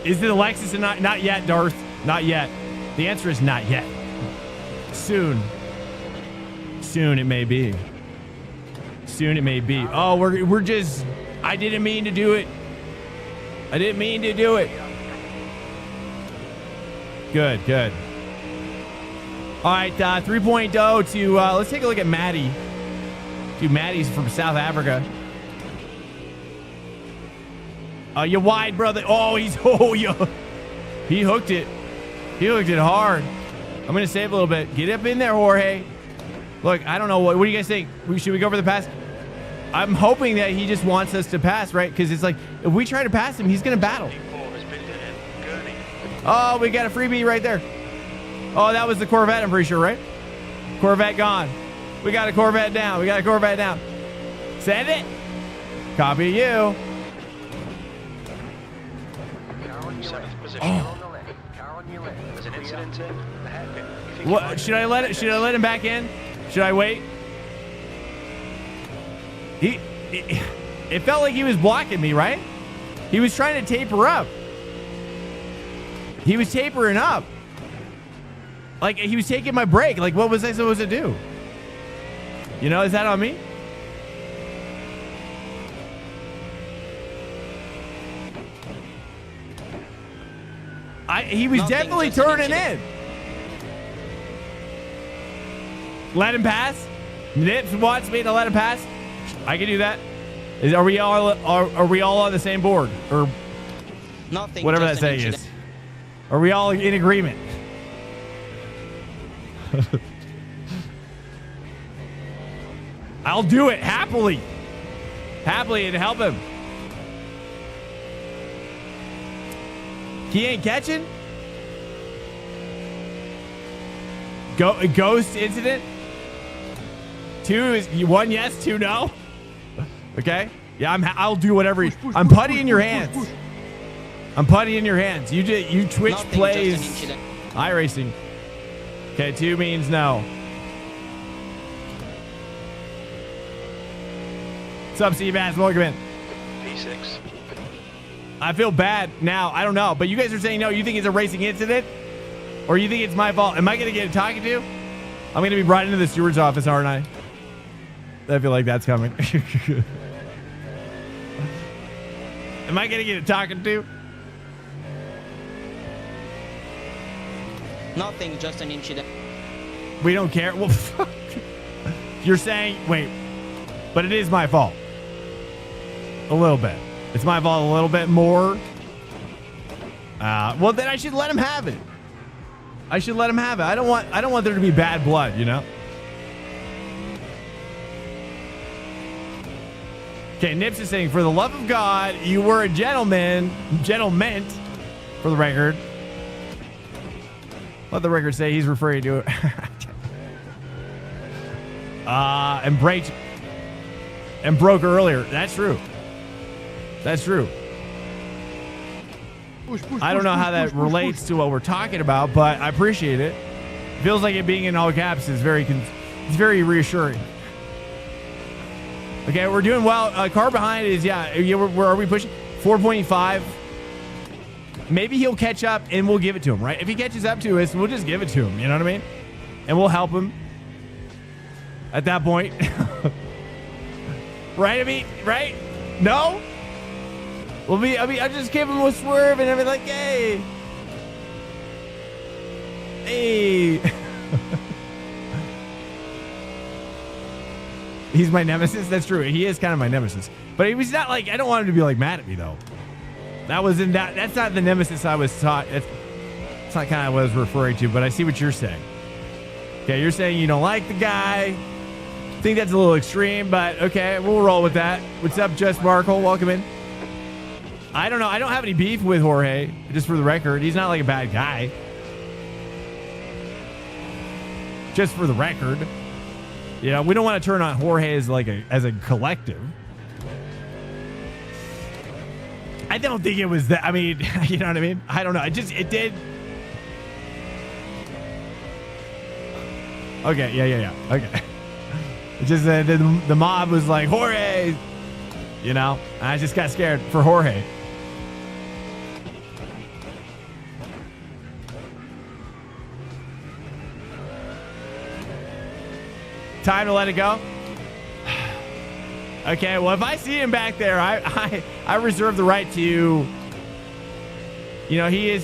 Is it a Lexus? Not yet, Darth. Not yet. The answer is not yet. Soon. Soon it may be. Soon it may be. Oh, we're just... I didn't mean to do it. I didn't mean to do it. Good, good. All right, 3.0 to, let's take a look at Maddie. Dude, Maddie's from South Africa. You wide, brother. Oh, he hooked it. He hooked it hard. I'm going to save a little bit. Get up in there, Jorge. Look, I don't know. What do you guys think? Should we go for the pass? I'm hoping that he just wants us to pass, right? Because it's like, if we try to pass him, he's going to battle. Oh, we got a freebie right there. Oh, that was the Corvette, I'm pretty sure, right? Corvette gone. We got a Corvette down. We got a Corvette down. Send it. Copy you. Seventh position. On the left. Car on your left. There's an incident in the hairpin. What? Should I let him back in? Should I wait? It felt like he was blocking me, right? He was trying to taper up. He was tapering up. Like, he was taking my break. Like, what was I supposed to do? You know, is that on me? He was definitely turning in. Let him pass. Nips wants me to let him pass. I can do that. Are we all on the same board, or Nothing, whatever that saying is? Are we all in agreement? I'll do it happily and help him. He ain't catching. Ghost incident. 2 is 1 yes, 2 no. Okay. Yeah, I'll do whatever. I'm putty in your hands. I'm putty in your hands. You Twitch Nothing, plays just an incident. iRacing. Okay, 2 means no. What's up, Seabass? Welcome in. P6. I feel bad now. I don't know, but you guys are saying no. You think it's a racing incident, or you think it's my fault? Am I going to get talking to? I'm going to be brought into the steward's office, aren't I? I feel like that's coming. Am I gonna get a talking to? Nothing, just an incident. We don't care. Well, fuck. You're saying, wait, but it is my fault. A little bit. It's my fault a little bit more. Well, then I should let him have it. I should let him have it. I don't want there to be bad blood, you know? Okay, Nips is saying, for the love of God, you were a gentleman, for the record. Let the record say he's referring to it. And broke earlier. That's true. That's true. I don't know how that relates to what we're talking about, but I appreciate it. Feels like it being in all caps is it's very reassuring. Okay, we're doing well. Car behind is, where are we pushing? 4.5. Maybe he'll catch up and we'll give it to him, right? If he catches up to us, we'll just give it to him. You know what I mean? And we'll help him at that point. Right? I mean, right? No? I'll just give him a swerve and I'll be like, hey. Hey. He's my nemesis. That's true. He is kind of my nemesis. But he's not like, I don't want him to be like mad at me though. That's not the nemesis I was taught. That's not kind of what I was referring to, but I see what you're saying. Okay, you're saying you don't like the guy. I think that's a little extreme, but okay, we'll roll with that. What's up, Just Markle? Welcome in. I don't know. I don't have any beef with Jorge, just for the record. He's not like a bad guy. Just for the record. You know, we don't want to turn on Jorge as a collective. I don't think it was that. I mean, you know what I mean? I don't know. It did. Okay. Yeah. Okay. It's just the mob was like, Jorge, you know, and I just got scared for Jorge. Time to let it go. Okay, well, if I see him back there, I reserve the right to, you know, he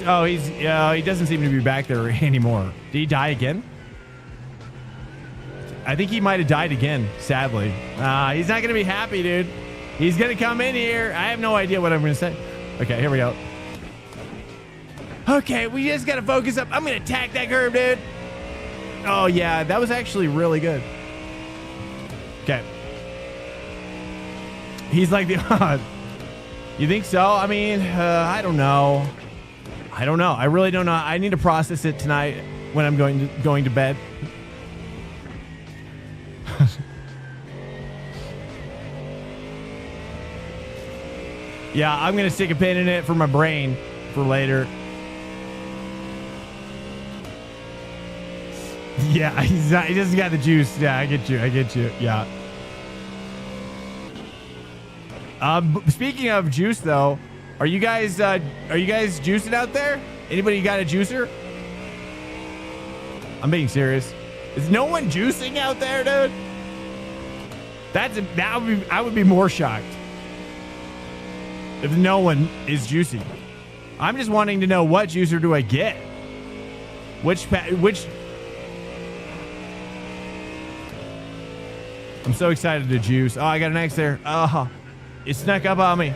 doesn't seem to be back there anymore. Did he die again? I think he might have died again, sadly. He's not going to be happy, dude. He's going to come in here. I have no idea what I'm going to say. Okay, here we go. Okay, we just got to focus up. I'm going to attack that curve, dude. Oh, yeah, that was actually really good. Okay. He's like the... You think so? I mean, I don't know. I really don't know. I need to process it tonight when I'm going to bed. Yeah, I'm going to stick a pin in it for my brain for later. Yeah, he doesn't got the juice. Yeah, I get you. Yeah. Speaking of juice, though, are you guys juicing out there? Anybody got a juicer? I'm being serious. Is no one juicing out there, dude? I would be more shocked if no one is juicing. I'm just wanting to know, what juicer do I get? Which I'm so excited to juice. Oh, I got an X there. Oh, it snuck up on me.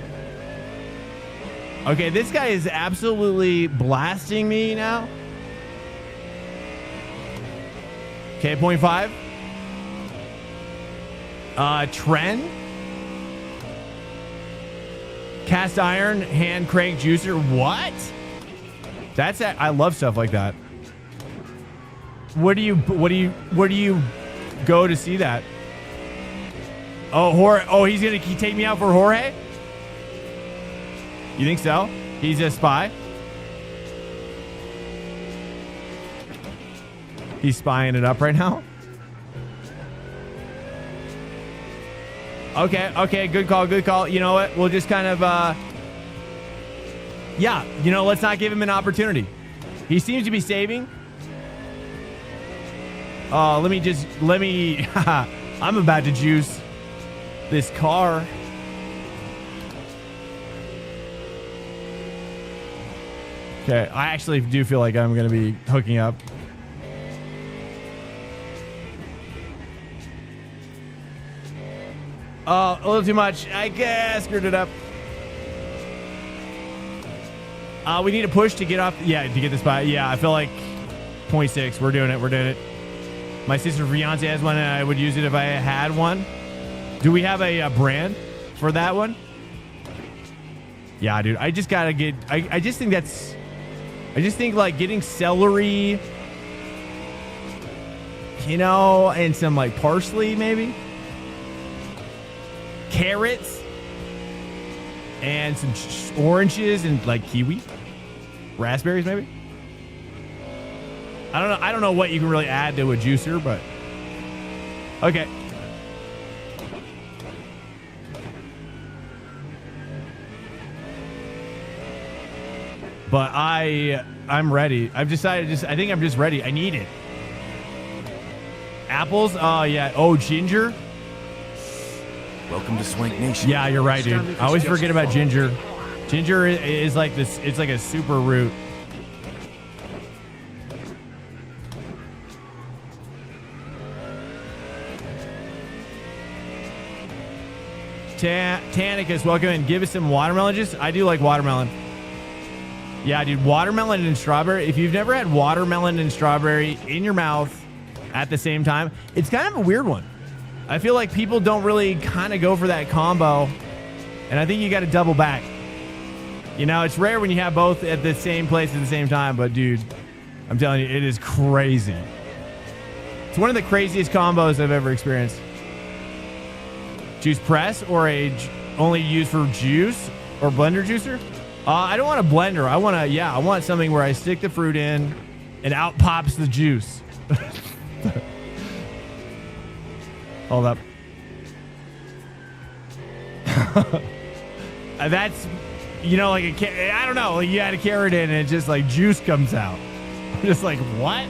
Okay, this guy is absolutely blasting me now. Okay, 0.5. Tren. Cast iron hand crank juicer. What? That's it. I love stuff like that. Where do you go to see that? Oh, Jorge. Oh, he's gonna take me out for Jorge? You think so? He's a spy? He's spying it up right now? Okay, good call. You know what? We'll just kind of, yeah, you know, let's not give him an opportunity. He seems to be saving. Let me I'm about to juice this car. Okay, I actually do feel like I'm going to be hooking up. Oh, a little too much. I guess screwed it up. We need a push to get off. Yeah, to get this by. Yeah, I feel like 0.6. We're doing it. We're doing it. My sister's fiance has one, and I would use it if I had one. Do we have a brand for that one? Yeah, dude. I just gotta get. I just think that's. I just think like getting celery, you know, and some like parsley maybe, carrots, and some oranges and like kiwi, raspberries maybe. I don't know. I don't know what you can really add to a juicer, but okay. But I'm ready. I've decided I think I'm just ready. I need it. Apples? Oh, yeah. Oh, ginger? Welcome to Swank Nation. Yeah, you're right, dude. I always forget about ginger. Ginger is like this. It's like a super root. Tanicus, welcome in. Give us some watermelon juice. I do like watermelon. Yeah, dude, watermelon and strawberry. If you've never had watermelon and strawberry in your mouth at the same time, it's kind of a weird one. I feel like people don't really kind of go for that combo, and I think you got to double back. You know, it's rare when you have both at the same place at the same time, but dude, I'm telling you, it is crazy. It's one of the craziest combos I've ever experienced. Juice press or only used for juice or blender juicer? I don't want a blender. I want something where I stick the fruit in and out pops the juice. Hold up. That's, you know, like I don't know, like you add a carrot in and it just like juice comes out. I'm just like, what?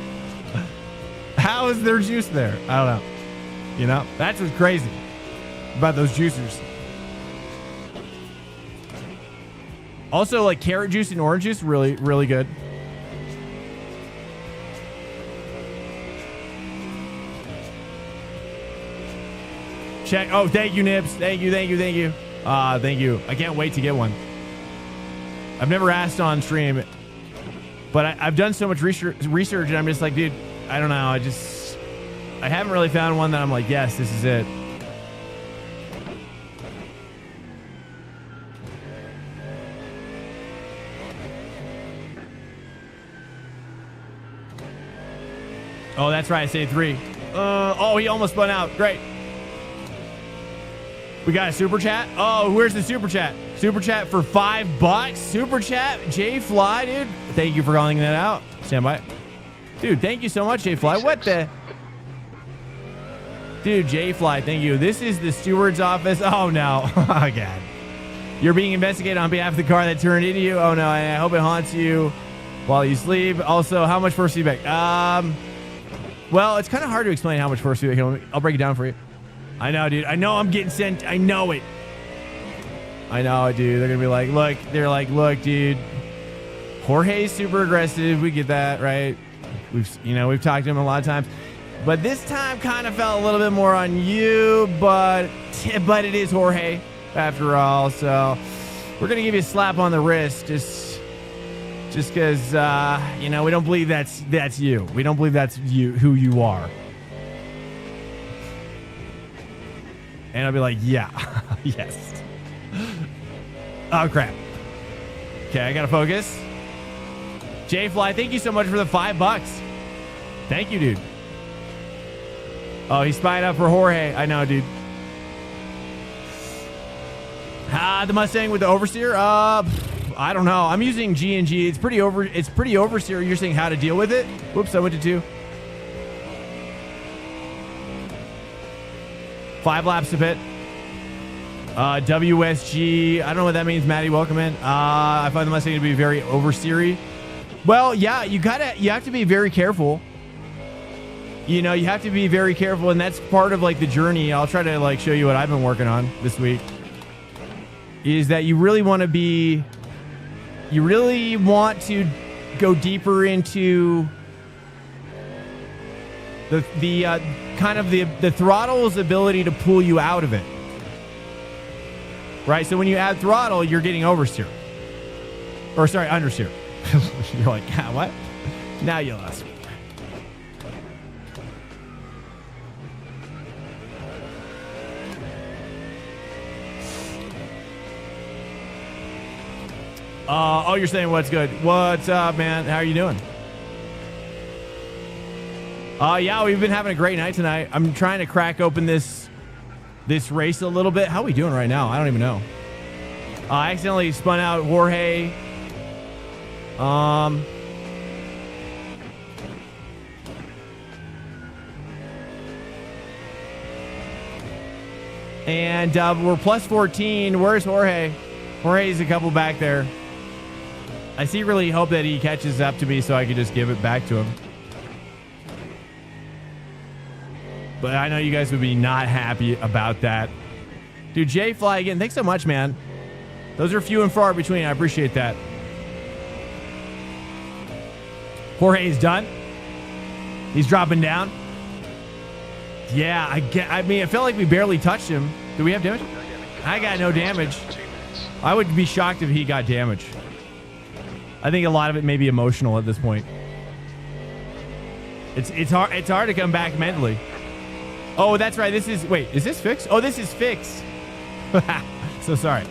How is there juice there? I don't know. You know, that's what's crazy about those juicers. Also, like carrot juice and orange juice, really, really good. Check. Oh, thank you, Nibs. Thank you. Thank you. I can't wait to get one. I've never asked on stream, but I've done so much research, and I'm just like, dude, I don't know. I haven't really found one that I'm like, yes, this is it. Oh, that's right. I say 3. Oh, he almost spun out. Great. We got a super chat. Oh, where's the super chat? Super chat for $5. Super chat. J Fly, dude. Thank you for calling that out. Stand by. Dude, thank you so much, J Fly. What the? Dude, J Fly, thank you. This is the steward's office. Oh, no. Oh, God. You're being investigated on behalf of the car that turned into you. Oh, no. I hope it haunts you while you sleep. Also, how much force feedback? Well, it's kind of hard to explain how much force feedback. I'll break it down for you. I know, dude. I know I'm getting sent. I know it. I know, dude. They're going to be like, look. They're like, look, dude. Jorge's super aggressive. We get that, right? We've talked to him a lot of times. But this time kind of felt a little bit more on you. But it is Jorge after all. So we're going to give you a slap on the wrist. Just because, we don't believe that's you. We don't believe that's you, who you are. And I'll be like, yeah, yes. Oh, crap. Okay, I got to focus. J-Fly, thank you so much for the $5. Thank you, dude. Oh, he's spying up for Jorge. I know, dude. The Mustang with the oversteer? I don't know. I'm using G&G. It's pretty oversteer. You're saying how to deal with it? Whoops, I went to 2. 5 laps to pit. WSG. I don't know what that means, Maddie. Welcome in. I find the Mustang to be very oversteery. Well, yeah, you have to be very careful. you know, you have to be very careful, and that's part of like the journey. I'll try to like show you what I've been working on this week. Is that you really want to go deeper into the kind of the throttle's ability to pull you out of it. Right? So when you add throttle, you're getting oversteer. Or sorry, understeer. You're like, what? Now you lost me. Oh, you're saying what's good. What's up, man? How are you doing? Yeah, we've been having a great night tonight. I'm trying to crack open this race a little bit. How are we doing right now? I don't even know. I accidentally spun out Jorge. And we're plus 14. Where's Jorge? Jorge's a couple back there. I secretly hope that he catches up to me so I can just give it back to him. But I know you guys would be not happy about that. Dude, Jay Fly again, thanks so much, man. Those are few and far between. I appreciate that. Jorge's done. He's dropping down. Yeah, I mean, it felt like we barely touched him. Do we have damage? I got no damage. I would be shocked if he got damage. I think a lot of it may be emotional at this point. It's hard to come back mentally. Oh, that's right. Is this fixed? Oh, this is fixed. So sorry.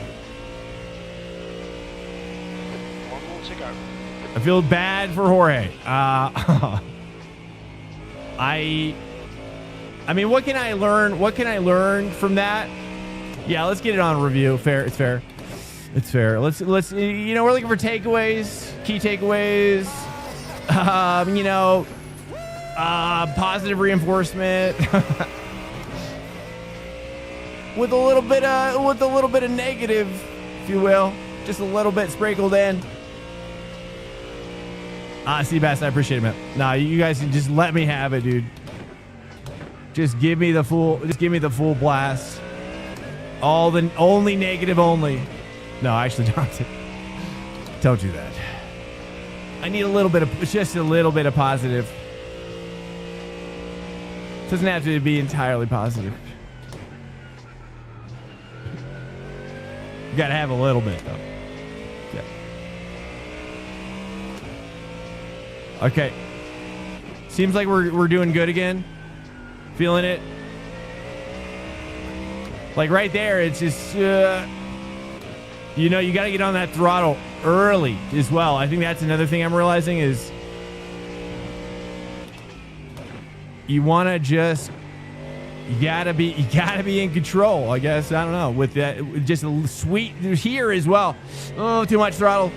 One more to go. I feel bad for Jorge. I mean, what can I learn? What can I learn from that? Yeah, let's get it on review. Fair. It's fair. It's fair. Let's you know, we're looking for takeaways, key takeaways. You know, positive reinforcement with a little bit of negative, if you will, just a little bit sprinkled in. Seabass, I appreciate it, man. Nah, you guys can just let me have it, dude. Just give me the full blast. Only negative only. No, actually don't do that. I need just a little bit of positive. Doesn't have to be entirely positive. You gotta have a little bit though. Yeah. Okay. Seems like we're doing good again. Feeling it. Like right there, it's just you know, you got to get on that throttle early as well. I think that's another thing I'm realizing is you want to just you gotta be in control, I guess. I don't know, with that, just a sweet here as well. Oh, too much throttle.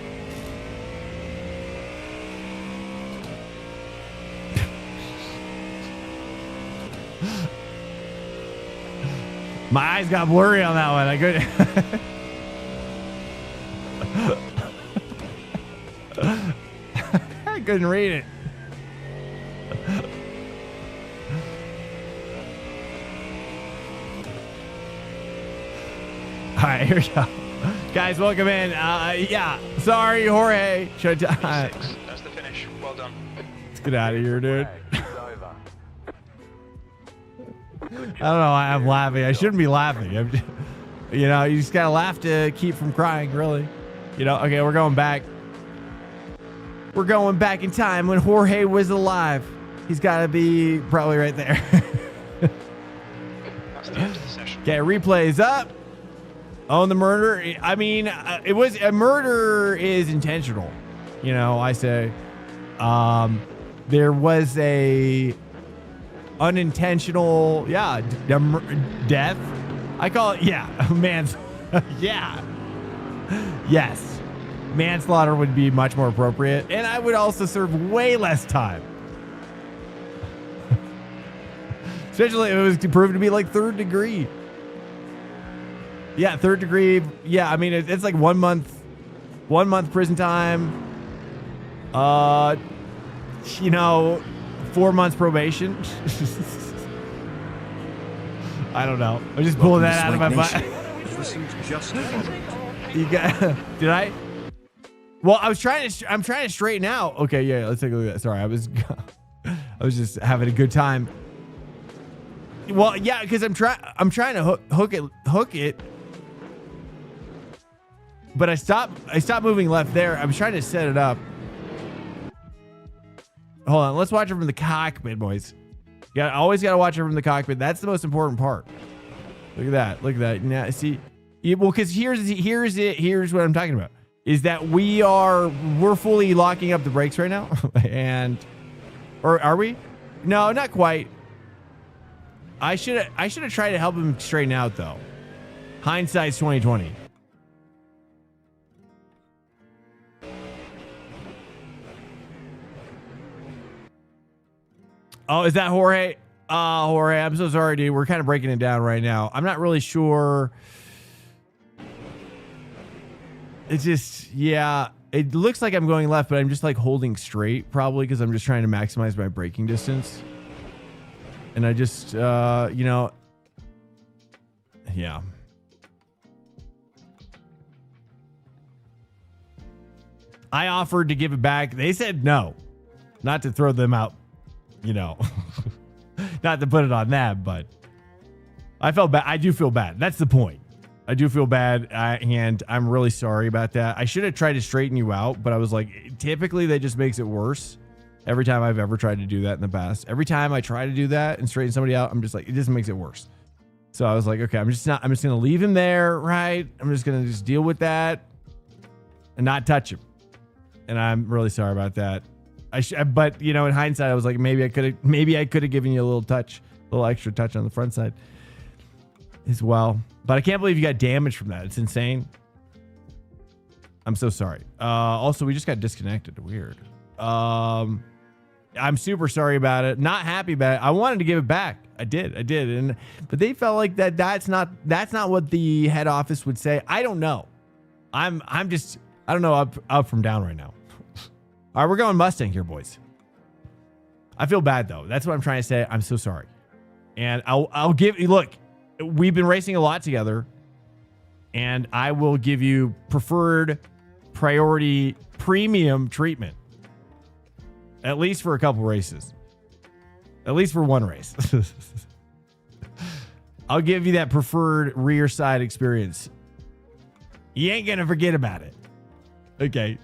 My eyes got blurry on that one. I couldn't. I couldn't read it. All right, here we go. Guys, welcome in. Yeah, sorry, Jorge. That's the finish. Well done. Let's get out of here, dude. I don't know why I'm laughing. I shouldn't be laughing. You know, you just gotta laugh to keep from crying, really. You know, okay, we're going back. We're going back in time when Jorge was alive. He's gotta be probably right there. That's the end of the session. Okay, replays up. On the murder. I mean, it was a murder is intentional. You know, I say, there was a unintentional, death. I call it, yeah. Yes. Manslaughter would be much more appropriate. And I would also serve way less time. Especially if it was proved to be like third degree. Yeah, third degree. Yeah, I mean, it's like 1 month prison time. You know, 4 months probation. I don't know. I'm just pulling that out of my butt. Wasn't just fun. You got? Did I? Well, I'm trying to straighten out. Okay, yeah. Let's take a look at that. Sorry, I was just having a good time. Well, yeah, because I'm trying to hook it. But I stopped moving left there. I was trying to set it up. Hold on, let's watch it from the cockpit, boys. Always gotta watch it from the cockpit. That's the most important part. Look at that. Look at that. Now, see, well, because here's what I'm talking about. Is that we're fully locking up the brakes right now, or are we? No, not quite. I should have tried to help him straighten out though. Hindsight's 2020. Oh, is that Jorge? Jorge, I'm so sorry, dude. We're kind of breaking it down right now. I'm not really sure. It's just, yeah, it looks like I'm going left, but I'm just like holding straight probably because I'm just trying to maximize my braking distance. And I just, yeah. I offered to give it back. They said no, not to throw them out. Not to put it on them, but I felt bad. I do feel bad. That's the point. I do feel bad, and I'm really sorry about that. I should have tried to straighten you out, but I was like, typically that just makes it worse. Every time I've ever tried to do that in the past, every time I try to do that and straighten somebody out, I'm just like, it just makes it worse. So I was like, okay, I'm just going to leave him there, right? I'm just going to just deal with that and not touch him. And I'm really sorry about that. But in hindsight, I was like, maybe I could have given you a little extra touch on the front side as well. But I can't believe you got damaged from that. It's insane. I'm so sorry. Also, we just got disconnected. Weird. I'm super sorry about it. Not happy about it. I wanted to give it back. I did. But they felt like that's not what the head office would say. I don't know. I'm just, I don't know, up from down right now. All right, we're going Mustang here, boys. I feel bad though. That's what I'm trying to say. I'm so sorry. And I'll give you, look, we've been racing a lot together, and I will give you preferred priority premium treatment. At least for a couple races. At least for one race. I'll give you that preferred rear side experience. You ain't going to forget about it. Okay.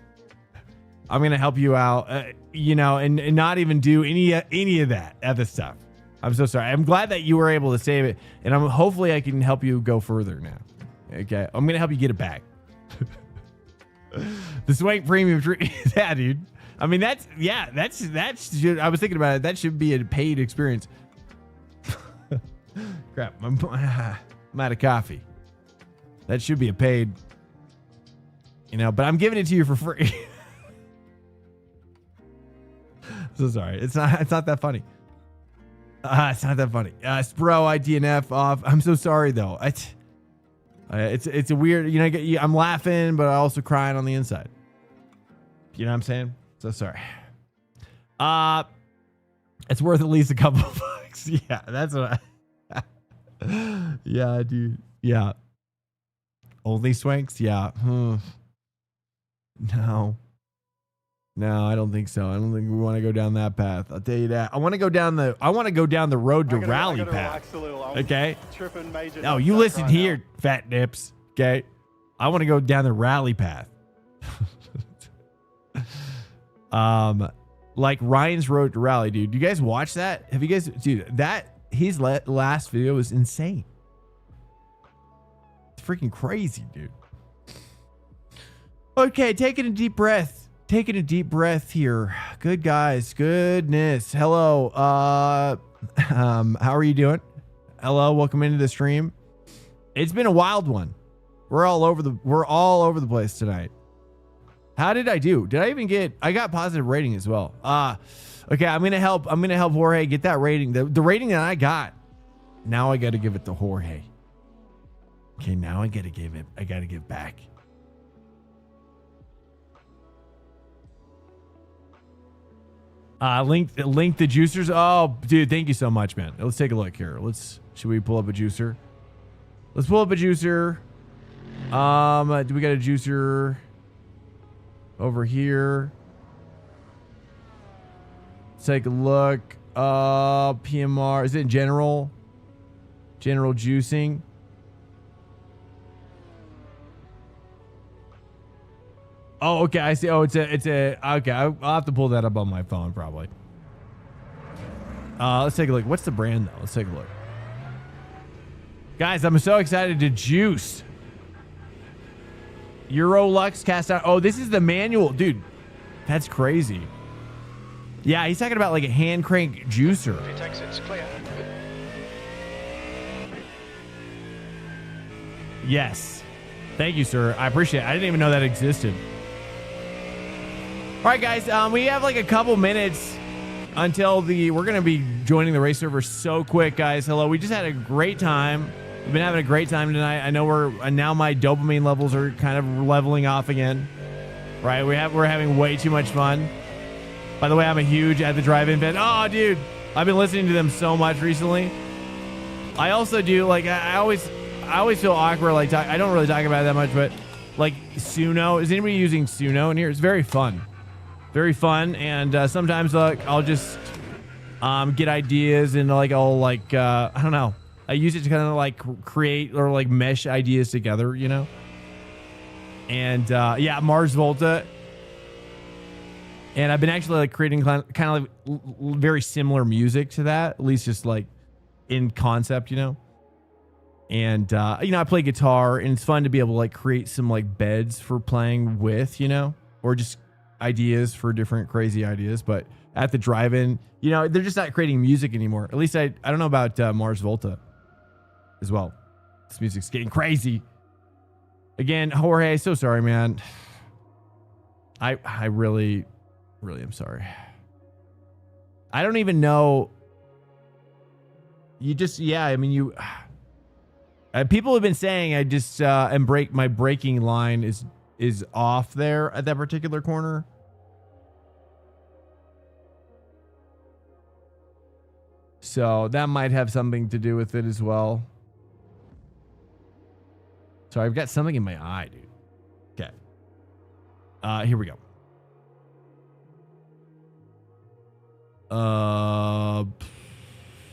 I'm going to help you out, and not even do any of that other stuff. I'm so sorry. I'm glad that you were able to save it, and hopefully I can help you go further now. Okay. I'm going to help you get it back. The Swank Premium treat. Yeah, dude. I mean, that's I was thinking about it. That should be a paid experience. Crap. I'm out of coffee. That should be a paid, but I'm giving it to you for free. So sorry. It's not that funny. It's not that funny. Spro IDNF off. I'm so sorry though. It's a weird, I'm laughing, but I also crying on the inside. You know what I'm saying? So sorry. It's worth at least a couple of bucks. Yeah, that's what yeah, dude. Yeah. Only Swanks? Yeah. No, I don't think so. I don't think we want to go down that path. I'll tell you that. I want to go down the road to rally path. Okay. No, you listen here, fat nips. Okay. I want to go down the rally path. Like Ryan's Road to Rally, dude. You guys watch that? Have you guys, dude, his last video was insane. It's freaking crazy, dude. Okay, taking a deep breath. Taking a deep breath here. Good guys. Goodness. Hello. How are you doing? Hello. Welcome into the stream. It's been a wild one. We're all over the place tonight. How did I do? Did I even I got positive rating as well. Okay. I'm going to help Jorge get that rating. The rating that I got. Now I got to give it to Jorge. Okay. Now I got to give back. Link the juicers. Oh, dude, thank you so much, man. Let's take a look here. Should we pull up a juicer? Let's pull up a juicer. Do we got a juicer over here? Let's take a look. PMR. Is it general? General juicing. Oh, okay. I see. Oh, it's a. Okay, I'll have to pull that up on my phone probably. Let's take a look. What's the brand though? Let's take a look. Guys, I'm so excited to juice. Eurolux cast out. Oh, this is the manual, dude. That's crazy. Yeah, he's talking about like a hand crank juicer. Pit exits clear. Yes. Thank you, sir. I appreciate it. I didn't even know that existed. All right, guys. We have like a couple minutes until we're going to be joining the race server so quick, guys. Hello. We just had a great time. We've been having a great time tonight. I know now my dopamine levels are kind of leveling off again. Right? We're having way too much fun. By the way, I'm a huge At the Drive-In fan. Oh, dude. I've been listening to them so much recently. I also do like I always feel awkward like I don't really talk about it that much, but like Suno. Is anybody using Suno in here? It's very fun. Very fun, and sometimes I'll just get ideas and like I don't know. I use it to kind of like create or like mesh ideas together, you know. And yeah, Mars Volta. And I've been actually like creating kind of like very similar music to that, at least just like in concept, you know. And you know, I play guitar, and it's fun to be able to like create some like beds for playing with, you know, or just ideas for different crazy ideas. But at the drive-in, you know, they're just not creating music anymore. At least I don't know about Mars Volta as well. This music's getting crazy. Again, Jorge, so sorry, man. I really am sorry. I don't even know. Yeah, I mean, people have been saying I just my braking line is off there at that particular corner. So that might have something to do with it as well. So I've got something in my eye, dude. Okay. Here we go.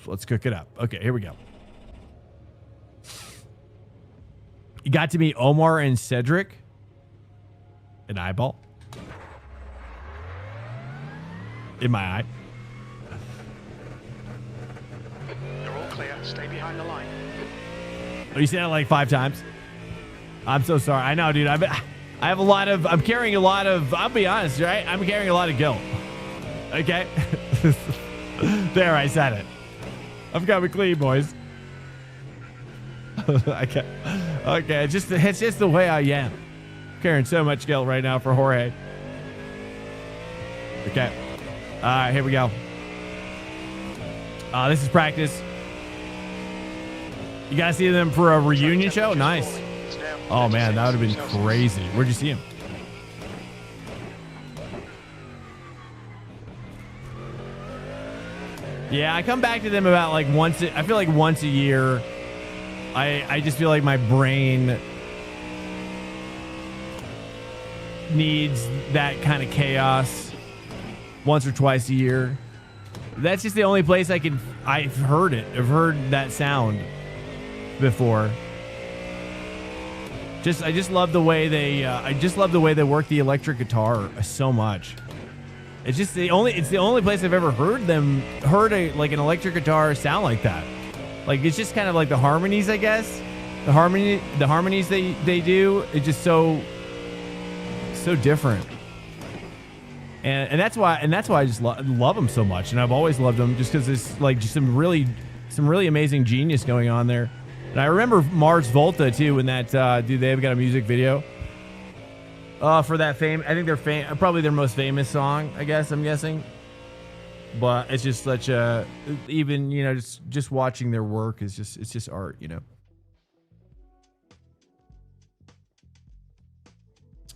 Let's cook it up. Okay, here we go. You got to meet Omar and Cedric. An eyeball. In my eye. You're all clear. Stay behind the line. Oh, you said it like 5 times. I'm so sorry. I know, dude. I'm carrying a lot of, I'll be honest, right? I'm carrying a lot of guilt. Okay? There, I said it. I've got me clean, boys. Okay. It's just the way I am. Carrying so much guilt right now for Jorge. Okay. All right, here we go. This is practice. You guys see them for a reunion show? Nice. Oh man, that would have been crazy. Where'd you see him? Yeah, I come back to them about like once a year. I just feel like my brain needs that kind of chaos once or twice a year. That's just the only place I've heard it. I've heard that sound before. I just love the way they work the electric guitar so much. It's the only place I've ever heard an electric guitar sound like that. Like it's just kind of like the harmonies, I guess. The harmonies they do, it's just so different. And that's why I just love them so much, and I've always loved them just because it's like just some really amazing genius going on there. And I remember Mars Volta too, when that dude, they've got a music video for that fame. I think they're probably their most famous song, I guess, I'm guessing. But it's just such a, even, you know, just watching their work is it's just art, you know.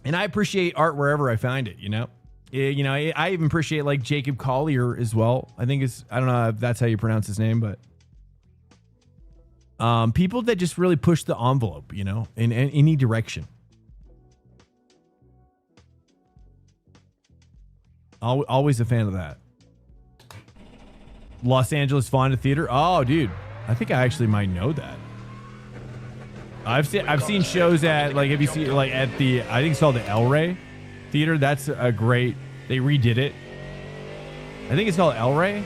And I appreciate art wherever I find it, you know. You know, I even appreciate like Jacob Collier as well. I think I don't know if that's how you pronounce his name, but people that just really push the envelope, you know, in any direction. Always a fan of that. Los Angeles Fonda Theater. Oh, dude, I think I actually might know that. I've seen shows at like, have you seen like at the, I think it's called the El Rey Theater. That's a great, they redid it. I think it's called El Rey.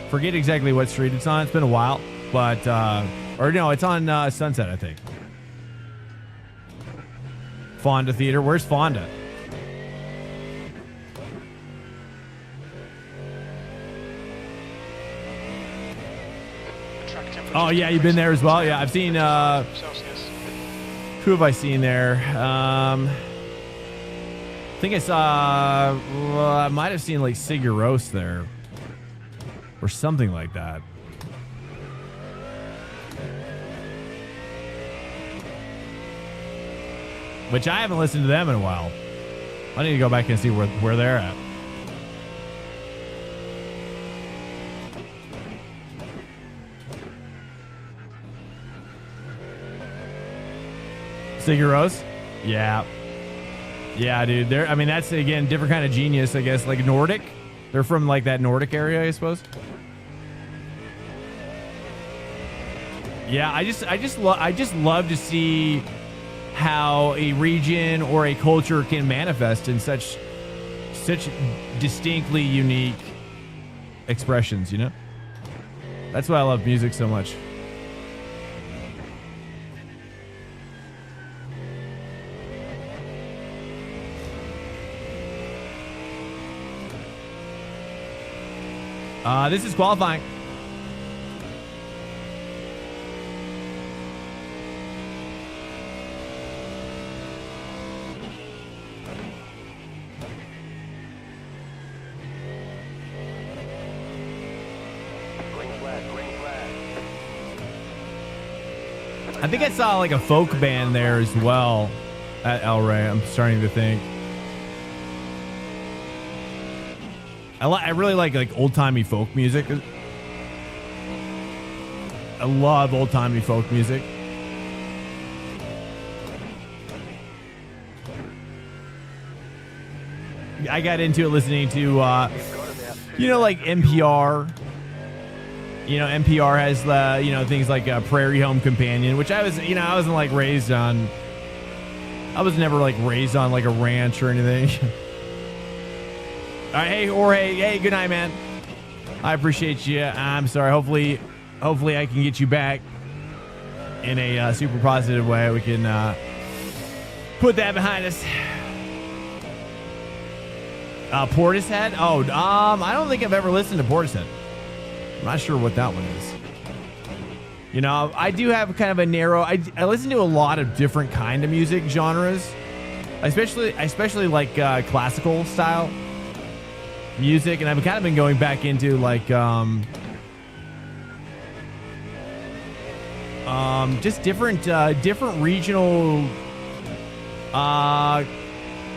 Forget exactly what street it's on. It's been a while, but or no, it's on Sunset, I think. Fonda Theater. Where's Fonda? Oh yeah, you've been there as well. Yeah, I've seen. Who have I seen there? I think I saw. Well, I might have seen like Sigur Rós there, or something like that. Which I haven't listened to them in a while. I need to go back and see where they're at. Sigur Rós? Yeah. Yeah, dude. I mean, that's, again, different kind of genius, I guess. Like Nordic. They're from, like, that Nordic area, I suppose. Yeah, I just love to see how a region or a culture can manifest in such distinctly unique expressions, you know? That's why I love music so much. This is qualifying. I think I saw like a folk band there as well at El Rey. I'm starting to think. I really like old-timey folk music. I love old-timey folk music. I got into it listening to, you know, like NPR. You know, NPR has the, you know, things like Prairie Home Companion, which I was, you know, I wasn't like raised on. I was never like raised on like a ranch or anything. All right, hey Jorge, hey, good night, man. I appreciate you. I'm sorry. Hopefully I can get you back in a super positive way. We can put that behind us. Portishead? Oh, I don't think I've ever listened to Portishead. I'm not sure what that one is. You know, I do have kind of a narrow. I listen to a lot of different kind of music genres, especially like classical style music, and I've kind of been going back into like just different regional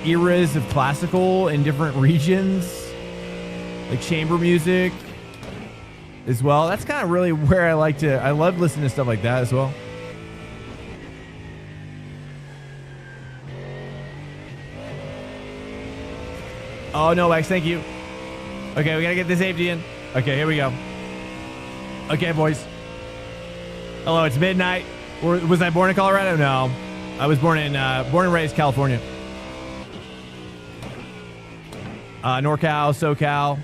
eras of classical in different regions, like chamber music as well. That's kind of really where I love listening to stuff like that as well. Oh no, Lex, thank you. Okay, we gotta get the safety in. Okay, here we go. Okay, boys. Hello, it's midnight. Was I born in Colorado? No, I was born and raised California. NorCal, SoCal,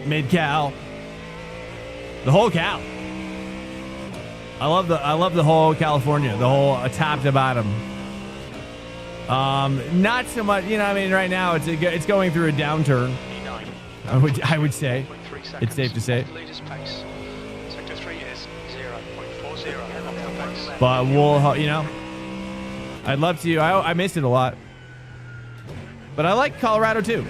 MidCal, the whole Cal. I love the whole California, the whole top to bottom. Not so much, you know. I mean, right now it's going through a downturn. I would say it's safe to say. But we'll, you know, I'd love to. I missed it a lot, but I like Colorado too.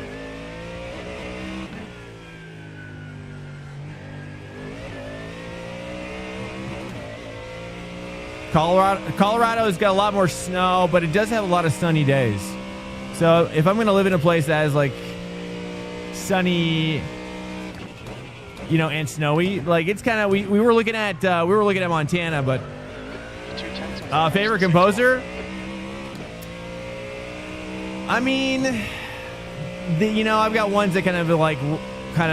Colorado's got a lot more snow, but it does have a lot of sunny days. So if I'm going to live in a place that is like sunny, you know, and snowy, like it's kind of, we were looking at Montana, but favorite composer? I mean, you know, I've got ones that kind of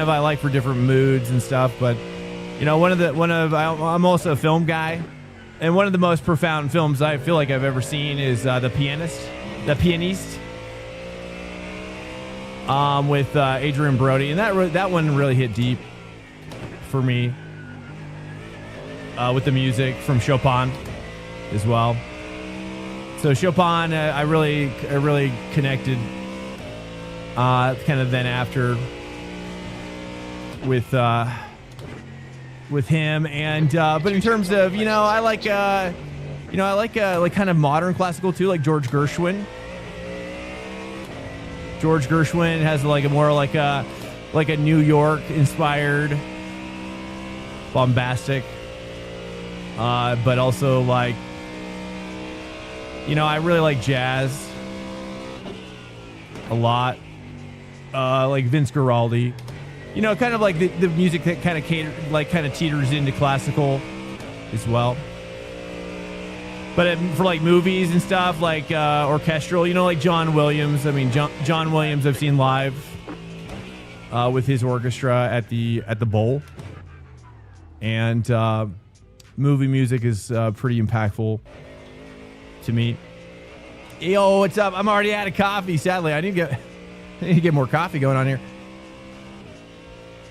I like for different moods and stuff, but you know, I'm also a film guy, and one of the most profound films I feel like I've ever seen is The Pianist, with Adrian Brody, and that one really hit deep for me, with the music from Chopin as well. So Chopin, I really connected, kind of then after with him, and but in terms of, you know, I like kind of modern classical too, like George Gershwin. George Gershwin has like a more like a New York inspired, bombastic, but also like, you know, I really like jazz a lot, like Vince Guaraldi. You know, kind of like the music that kind of teeters into classical as well. But for like movies and stuff, like orchestral, you know, like John Williams. I mean, John Williams I've seen live with his orchestra at the Bowl. And movie music is pretty impactful to me. Yo, what's up? I'm already out of coffee, sadly. I need to get more coffee going on here.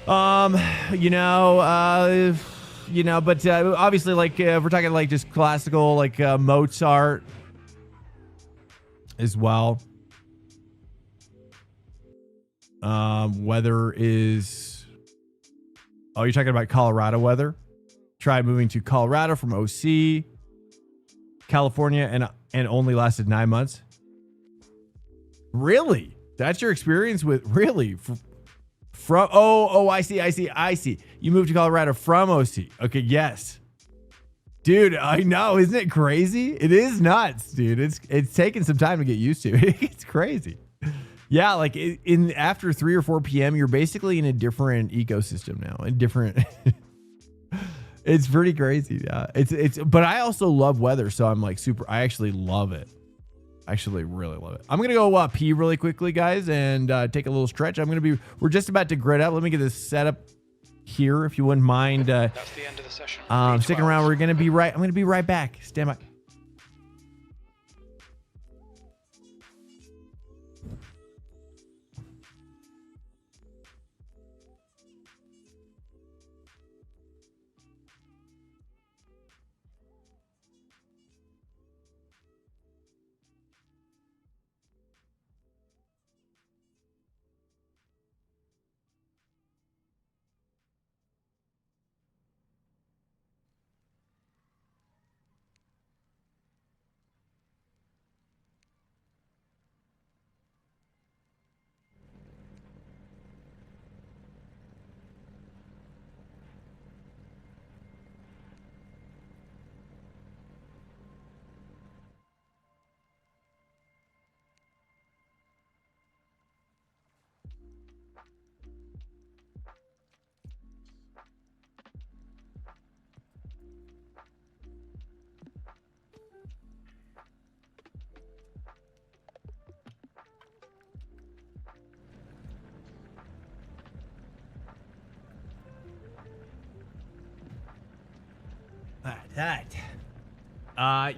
But obviously, like, if we're talking like just classical, like Mozart as well. Weather is, oh, you're talking about Colorado weather? Try moving to Colorado from OC, California, and only lasted 9 months. Really? That's your experience with, really? From I see. You moved to Colorado from OC. Okay, yes. Dude, I know, isn't it crazy? It is nuts, dude. It's taken some time to get used to. It's crazy. Yeah, like after 3 or 4 p.m., you're basically in a different ecosystem now. It's pretty crazy. Yeah. But I also love weather, so I'm like I actually love it. Actually really love it. I'm going to go pee really quickly, guys, and take a little stretch. We're just about to grid up. Let me get this set up here, if you wouldn't mind. That's the end of the session. Sticking around. I'm going to be right back. Stand by.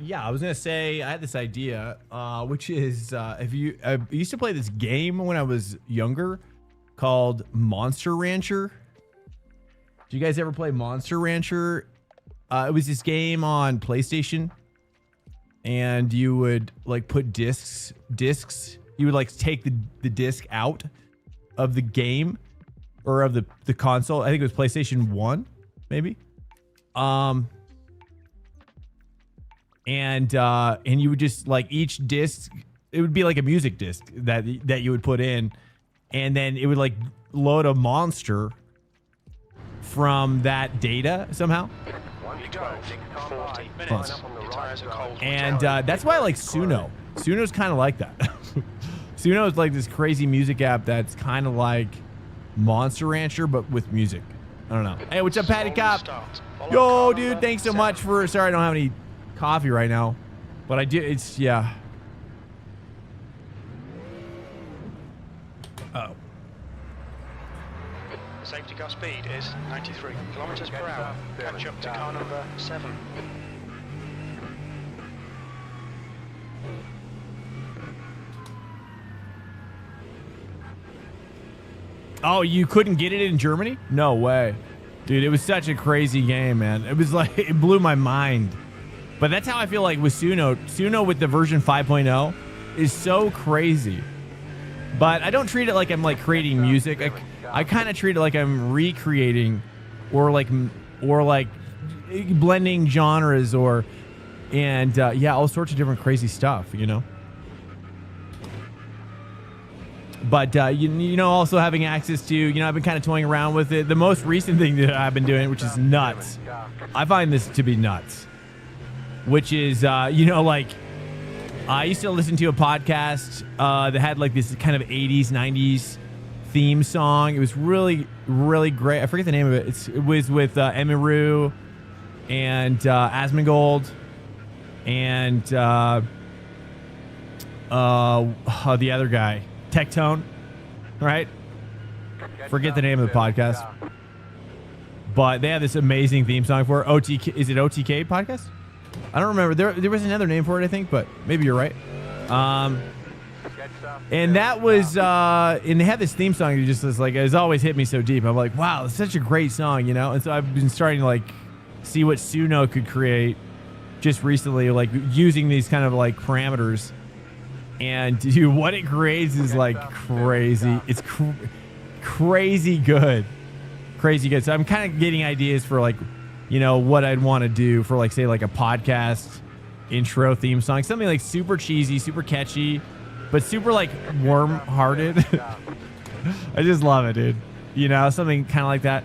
Yeah, I was gonna say I had this idea, which is I used to play this game when I was younger called Monster Rancher. Did you guys ever play Monster Rancher? It was this game on PlayStation, and you would like put discs. You would like take the disc out of the game or of the console. I think it was PlayStation 1, maybe. And you would just like each disc, it would be like a music disc that you would put in, and then it would like load a monster from that data somehow. And that's why I like Suno. Suno's kind of like that. Suno is like this crazy music app that's kind of like Monster Rancher, but with music. I don't know. Hey, what's up, Patty Cop? Yo, dude, thanks so much for... Sorry, I don't have any coffee right now. But I do... It's... Yeah. Oh. Safety car speed is 93 kilometers per hour. Catch up to car number 7. Oh, you couldn't get it in Germany? No way. Dude, it was such a crazy game, man. It was like... It blew my mind. But that's how I feel like with Suno. Suno with the version 5.0 is so crazy. But I don't treat it like I'm like creating music. I kind of treat it like I'm recreating or like blending genres yeah, all sorts of different crazy stuff, you know? But, you know, also having access to, you know, I've been kind of toying around with it. The most recent thing that I've been doing, which is nuts. I find this to be nuts. Which is, you know, like, I used to listen to a podcast that had like this kind of 80s, 90s theme song. It was really, really great. I forget the name of it. It was with Emiru and Asmongold and the other guy, Tectone, right? Forget the name of the podcast. But they have this amazing theme song for OTK. Is it OTK podcast? I don't remember. There was another name for it, I think, but maybe you're right. And that was, and they had this theme song that just was like, it's always hit me so deep. I'm like, wow, it's such a great song, you know? And so I've been starting to like see what Suno could create just recently, like using these kind of like parameters. And dude, what it creates is like crazy. It's crazy good. Crazy good. So I'm kind of getting ideas for like, you know, what I'd want to do for like, say like a podcast intro theme song, something like super cheesy, super catchy, but super like warm-hearted. I just love it, dude. You know, something kind of like that.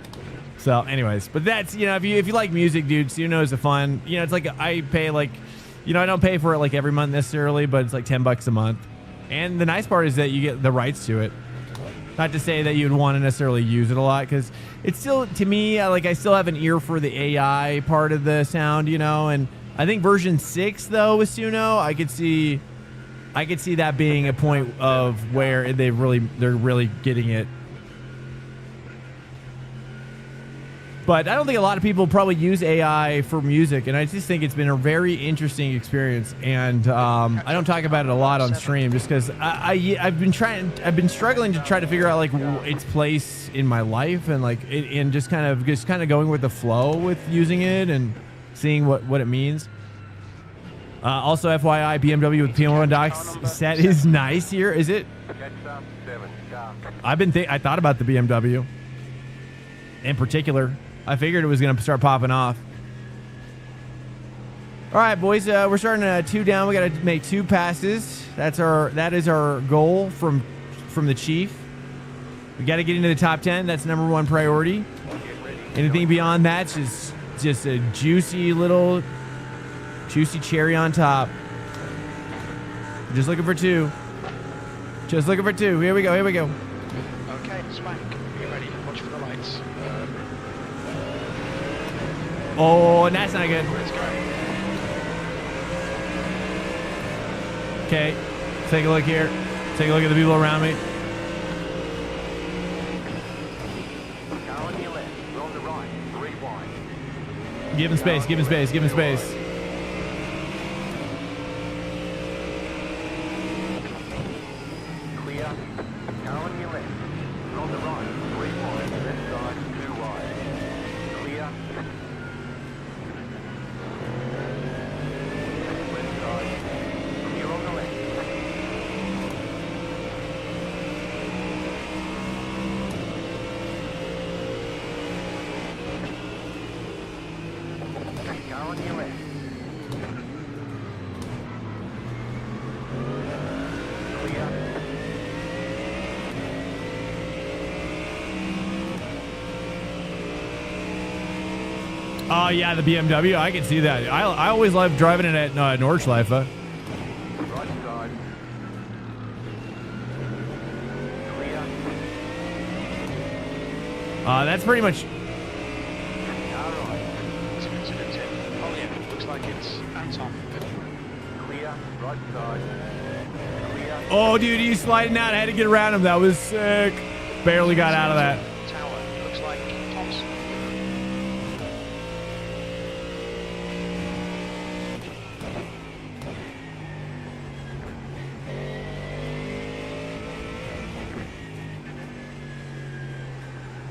So anyways, but that's, you know, if you like music, dude, Suno is a fun, you know, it's like I pay like, you know, I don't pay for it like every month necessarily, but it's like $10 a month. And the nice part is that you get the rights to it. Not to say that you'd want to necessarily use it a lot, because it's still, to me, like I still have an ear for the AI part of the sound, you know. And I think version 6 though with Suno, I could see that being a point of where they're really getting it. But I don't think a lot of people probably use AI for music, and I just think it's been a very interesting experience. And I don't talk about it a lot on stream, just because I've been struggling to try to figure out like its place in my life, and like and just kind of going with the flow with using it and seeing what it means. Also, FYI, BMW with PM1 docks set is nice here. Is it? I thought about the BMW in particular. I figured it was going to start popping off. All right, boys, we're starting 2 down. We got to make 2 passes. That is our goal from the chief. We got to get into the top 10. That's number 1 priority. Anything beyond that's just a juicy cherry on top. Just looking for 2. Just looking for 2. Here we go. Okay, Spank, get ready. Watch for the lights. Oh, and that's not good. Let's go. Okay, take a look here. Take a look at the people around me. Car on your left, we're on the right, 3 wide. Give him space. Give him space. Give him space. Clear. Car on your left, we're on the right, 3 wide. Left side, 2 wide. Clear. Left side. You're on the left. Car on your left. Clear. Oh yeah, the BMW. I can see that. I always love driving it at Nordschleife. Right side. That's pretty much. It's an incident here. Oh yeah, looks like it's Anton. Clear, right side. Clear. Oh, dude, he's sliding out. I had to get around him. That was sick. Barely got out of that. Tower. Looks like Thompson.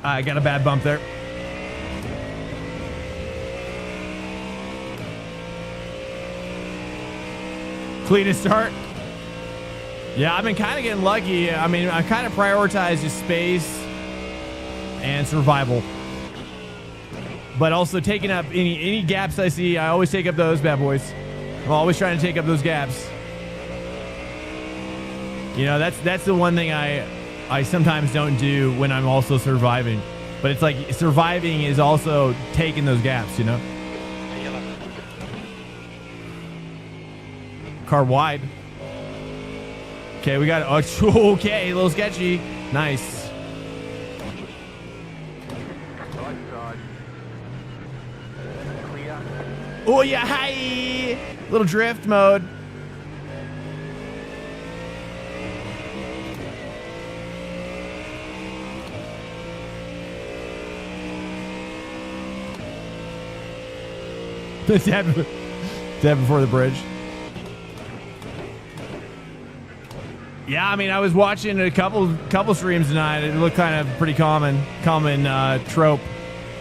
I got a bad bump there. Cleanest start. Yeah, I've been kind of getting lucky. I mean, I kind of prioritize just space and survival. But also taking up any gaps I see, I always take up those bad boys. I'm always trying to take up those gaps. You know, that's the one thing I sometimes don't do when I'm also surviving. But it's like surviving is also taking those gaps, you know? Car wide. Okay, we got okay, a little sketchy. Nice. Right side. Clear. Oh yeah, hi. Little drift mode. Dab before the bridge. Yeah, I mean, I was watching a couple streams tonight. It looked kind of pretty common trope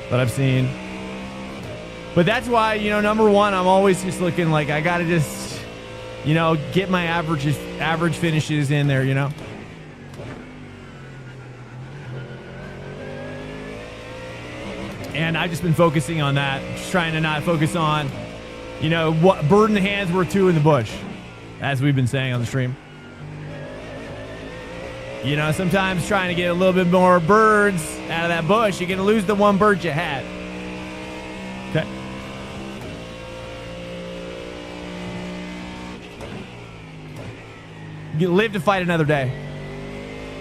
that I've seen. But that's why, you know, number one, I'm always just looking like I gotta just, you know, get my average finishes in there, you know. And I've just been focusing on that, just trying to not focus on, you know, what bird in the hand's worth two in the bush, as we've been saying on the stream. You know, sometimes trying to get a little bit more birds out of that bush, you're going to lose the one bird you had. Okay. You live to fight another day.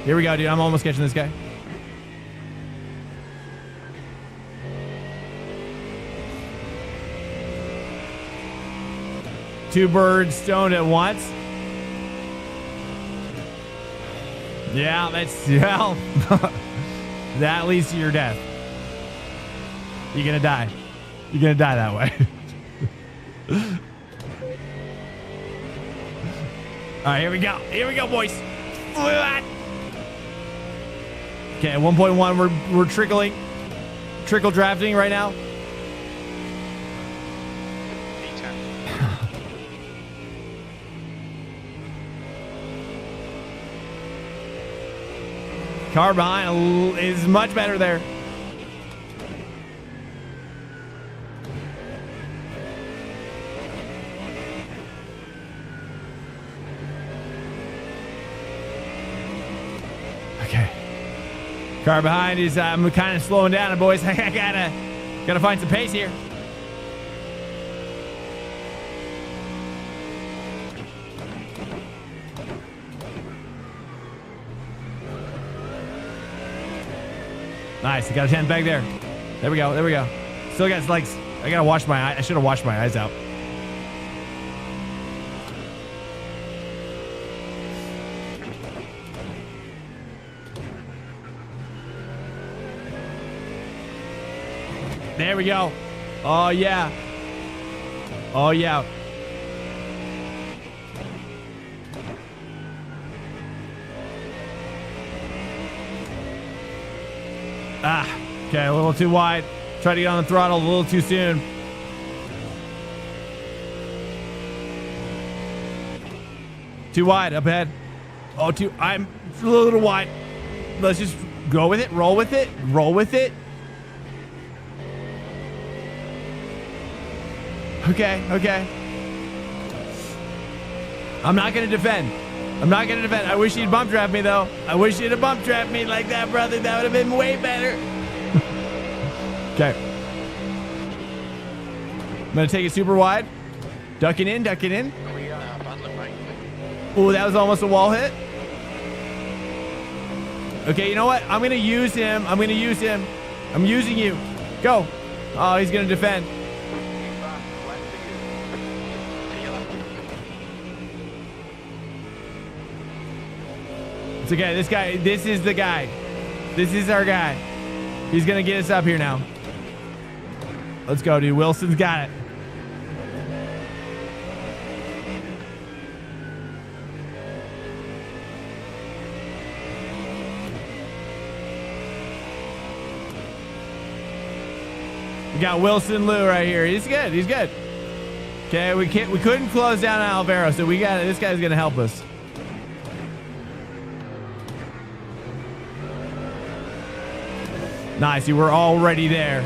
Here we go, dude. I'm almost catching this guy. Two birds stoned at once. Yeah, that's, well, that leads to your death. You're going to die. You're going to die that way. All right, here we go. Here we go, boys. Okay, at 1.1, we're trickle drafting right now. Car behind is much better there. Okay. Car behind is, I'm kind of slowing down, boys. I gotta find some pace here. Nice, I got a 10 back there. There we go, there we go. Still got like, I gotta wash my eye. I should have washed my eyes out. There we go. Oh yeah. Oh yeah. Ah, okay, a little too wide. Tried to get on the throttle a little too soon. Too wide up ahead. Oh, I'm a little wide. Let's just go with it, roll with it, roll with it. Okay, okay. I'm not gonna defend. I'm not gonna defend. I wish he'd bump draft me though. I wish he'd have bump draft me like that, brother. That would have been way better. Okay. I'm gonna take it super wide. Ducking in, ducking in. Oh, that was almost a wall hit. Okay, you know what? I'm gonna use him. I'm gonna use him. I'm using you. Go. Oh, he's going to defend. It's okay. This is the guy. This is our guy. He's going to get us up here now. Let's go, dude. Wilson's got it. We got Wilson Lou right here. He's good. He's good. Okay, we couldn't close down Alvaro, so we got it. This guy's gonna help us. Nice. You were already there.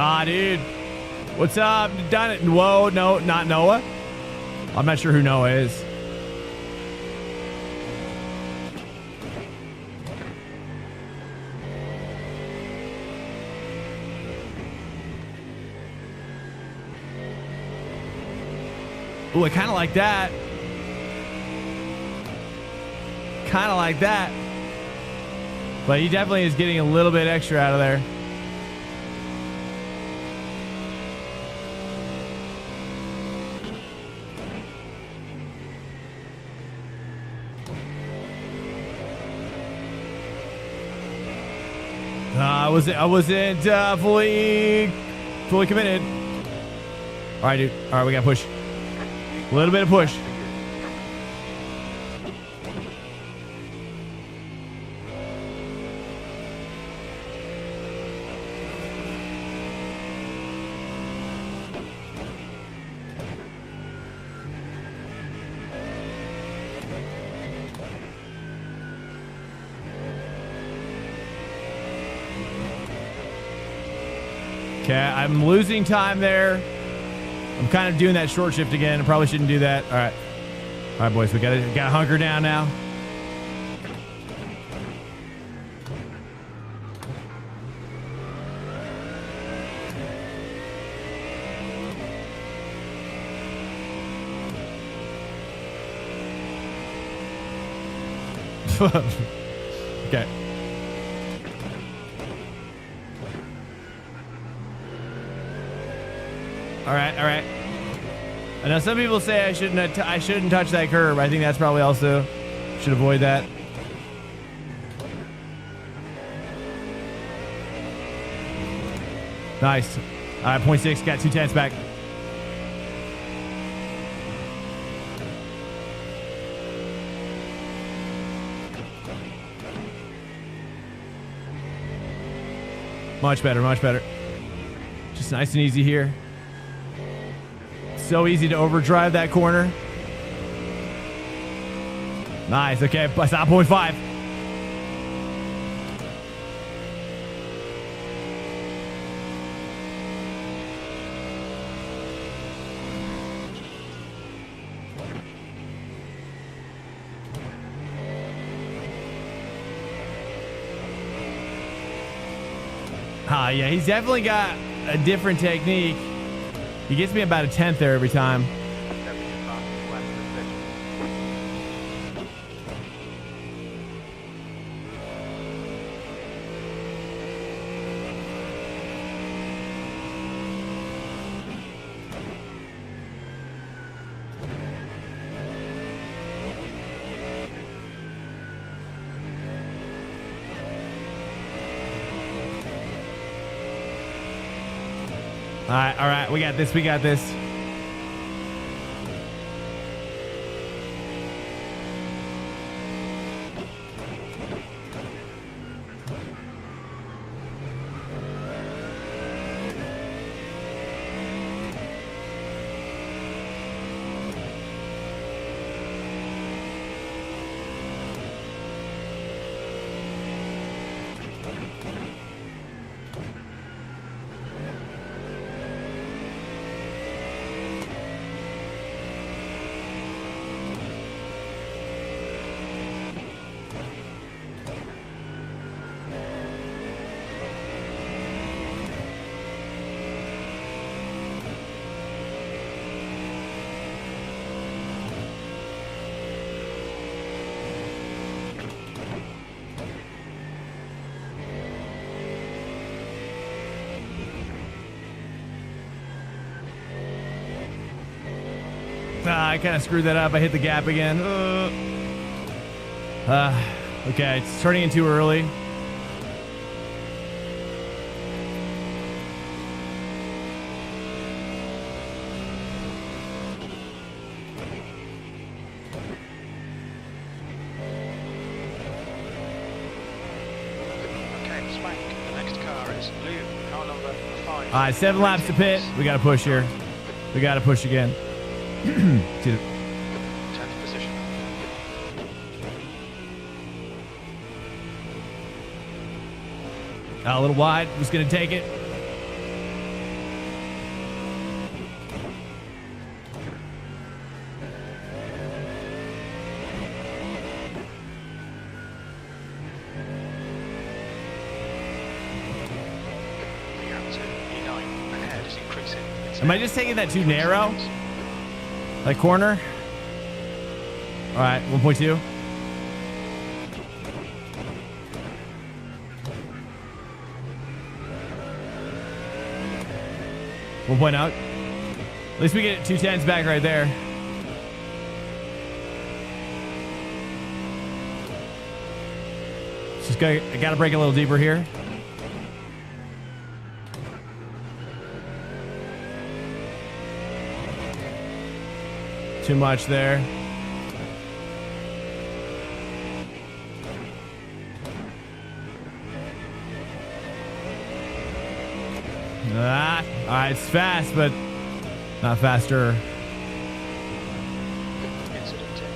Ah, dude. What's up? Done it. Whoa, no, not Noah. I'm not sure who Noah is. Ooh, I kind of like that. Kind of like that. But he definitely is getting a little bit extra out of there. I wasn't fully committed. All right, dude. All right, we got to push. A little bit of push. Okay, I'm losing time there. I'm kind of doing that short shift again. I probably shouldn't do that. All right. All right, boys. We gotta hunker down now. Okay. All right, all right. I know some people say I shouldn't touch that curb. I think that's probably also should avoid that. Nice. All right, 0.6, got 2 tenths back. Much better, much better. Just nice and easy here. So easy to overdrive that corner. Nice. Okay, plus 0.5. Yeah, he's definitely got a different technique. He gets me about a tenth there every time. All right, we got this, we got this. I kind of screwed that up. I hit the gap again. Okay, it's turning in too early. Okay, Spank. The next car is blue. Car number 5. All right, 7 laps to pit. We got to push here. We got to push again. See the- 10th position. A little wide. Just going to take it. The gap to E9 ahead is increasing. It's Am I just taking that too narrow? That corner? All right, 1.2. We'll point out. At least we get 210s back right there. Just I gotta break a little deeper here. Too much there. All right, it's fast, but not faster.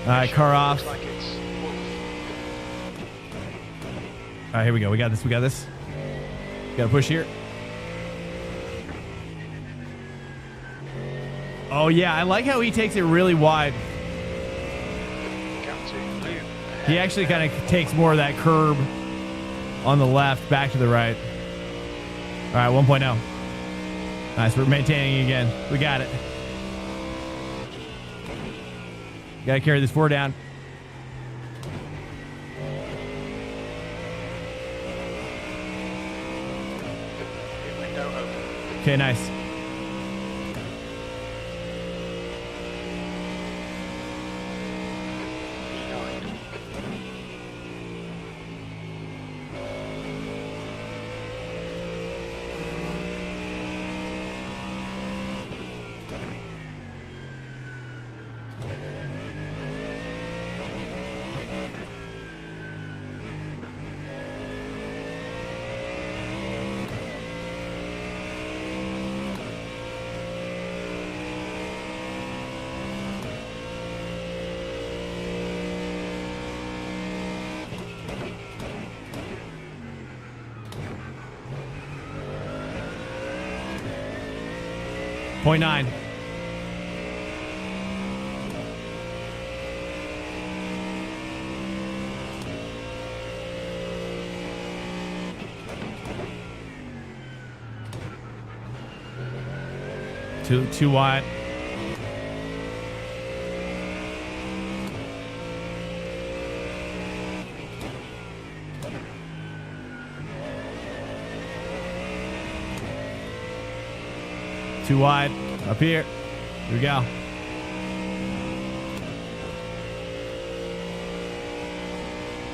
All right, car off. Looks like it's Wolf. All right, here we go. We got this. We got this. Got to push here. Oh, yeah. I like how he takes it really wide. Gap to blue. He actually kind of takes more of that curb on the left back to the right. All right, 1.0. Nice. We're maintaining again. We got it. Got to carry this 4 down. Window open. Okay, nice. E9. Point 9. Too wide. Too wide. Up here. Here we go.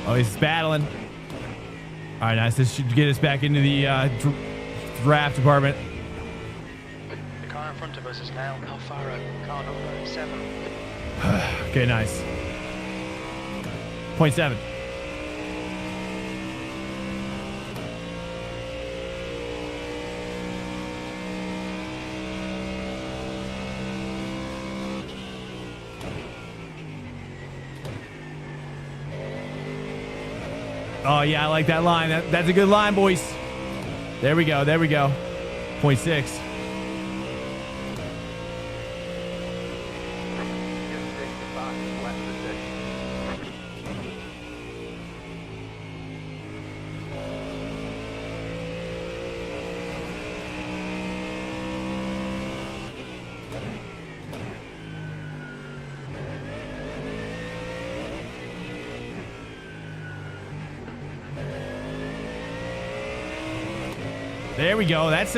Oh, he's battling. All right, nice. This should get us back into the draft department. The car in front of us is now Alfaro. Car number 7. Okay, nice. 0.7. Oh, yeah, I like that line. That's a good line, boys. There we go. There we go. 0.6. There we go. That's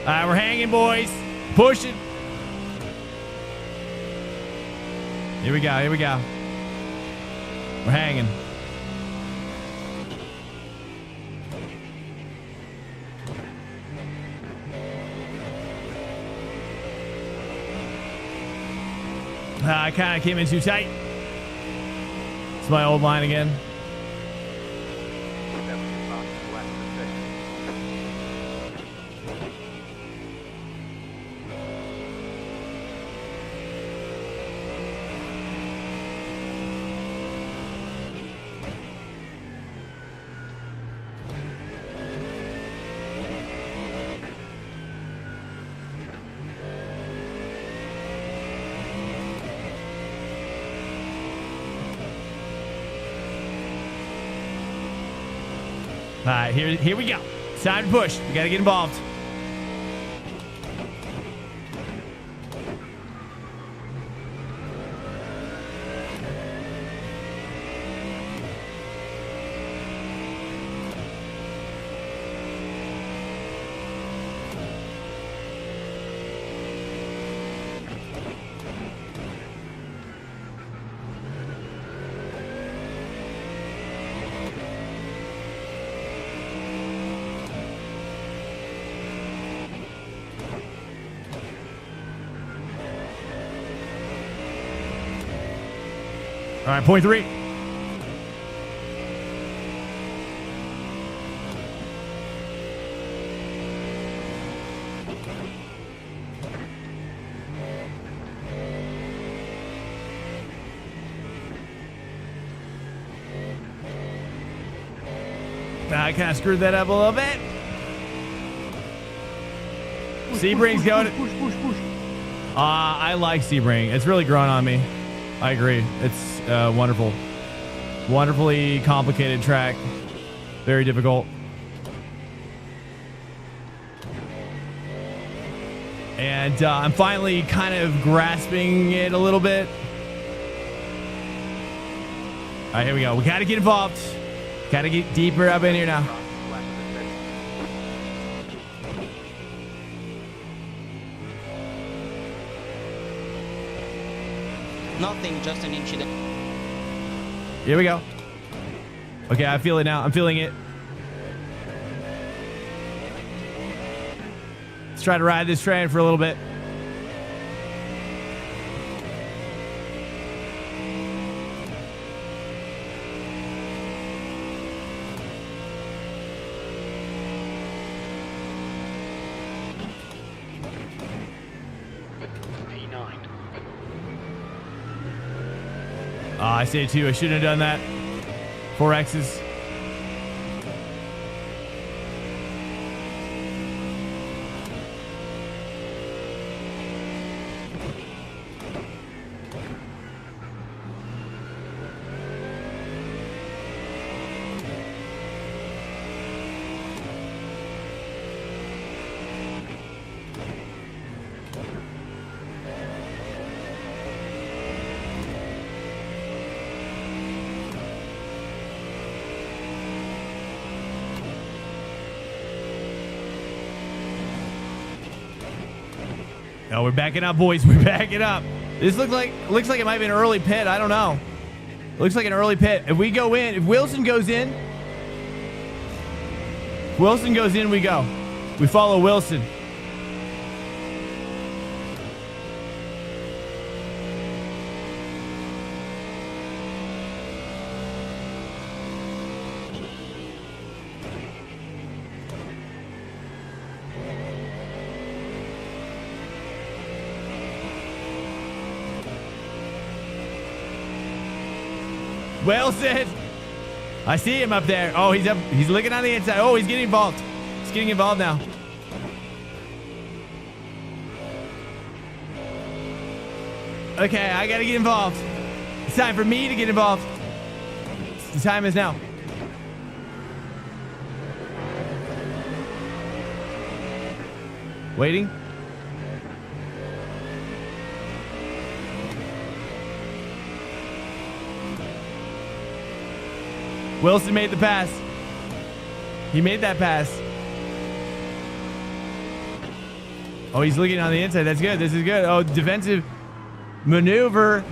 All right, we're hanging, boys. Pushing. Here we go. Here we go. We're hanging. I kind of came in too tight. It's my old line again. All right, here we go. It's time to push. We got to get involved. All right, point 3. I kind of screwed that up a little bit. Sebring's going. Push. I like Sebring. It's really grown on me. I agree. It's wonderful. Wonderfully complicated track. Very difficult. And I'm finally kind of grasping it a little bit. All right, here we go. We got to get involved. Got to get deeper up in here now. Nothing, just an incident. Here we go. Okay, I feel it now. I'm feeling it. Let's try to ride this train for a little bit. I say too, I shouldn't have done that. 4X's. Oh, we're backing up, boys. We're backing up. This looks like it might be an early pit. I don't know. Looks like an early pit. If we go in, if Wilson goes in, we go. We follow Wilson. Wilson! I see him up there. Oh, he's up. He's looking on the inside. Oh, he's getting involved. He's getting involved now. Okay, I gotta get involved. It's time for me to get involved. The time is now. Waiting. Wilson made the pass. He made that pass. Oh, he's looking on the inside. That's good. This is good. Oh, defensive maneuver.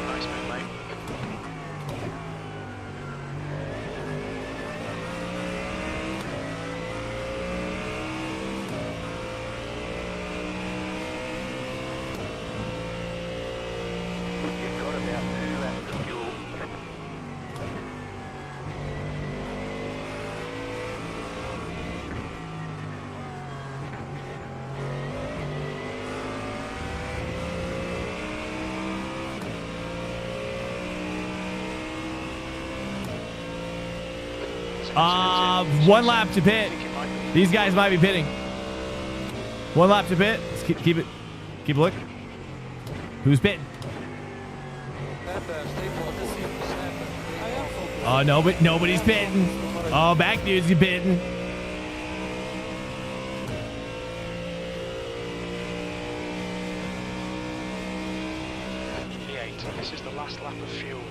Nice move, mate. You've got about 2 laps of fuel. One lap to pit. These guys might be pitting. One lap to pit. Let's keep it. Keep a look. Who's pitting? Oh, no, but nobody's pitting. Oh, back dudes are pitting. V8. This is the last lap of fuel.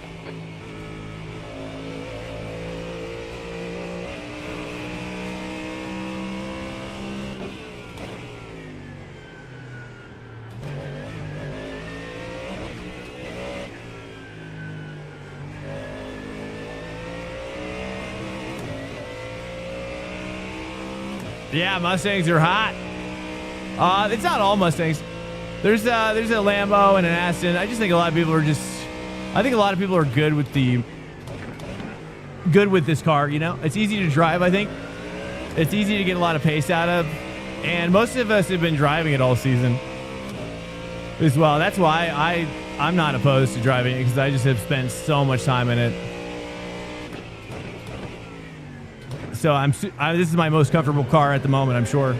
Yeah, Mustangs are hot. It's not all Mustangs. There's a Lambo and an Aston. I just think a lot of people are I think a lot of people are good with this car, you know? It's easy to drive, I think. It's easy to get a lot of pace out of. And most of us have been driving it all season as well. That's why I'm not opposed to driving it, because I just have spent so much time in it. So this is my most comfortable car at the moment, I'm sure.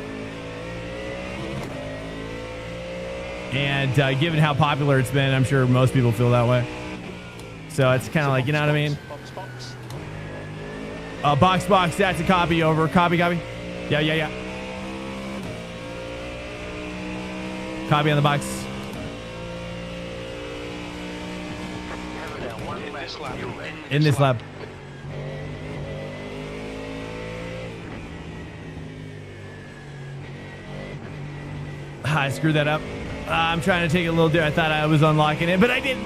And given how popular it's been, I'm sure most people feel that way. So it's kind of like, you know what I mean? Box, that's a copy over. Copy. Yeah. Copy on the box. In this lap. I screwed that up. I'm trying to take it a little different. I thought I was unlocking it, but I didn't.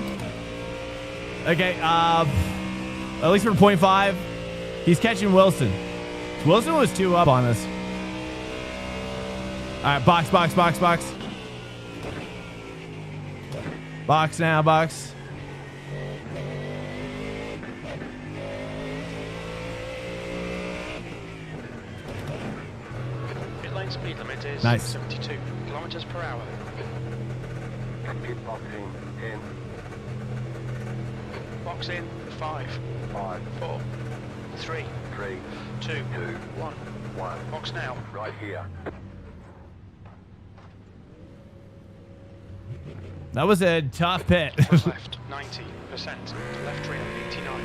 Okay, at least for 0.5, he's catching Wilson. Wilson was 2 up on us. All right, box. Box now, box. Pit lane speed limit is Nice. 72 kilometers per hour. Pit box in 10, Box in 5, 5, 4, 3, 3, 2, 2, 1. 1. Box now. Right here. That was a tough pit. Left 90%. Left rear 89.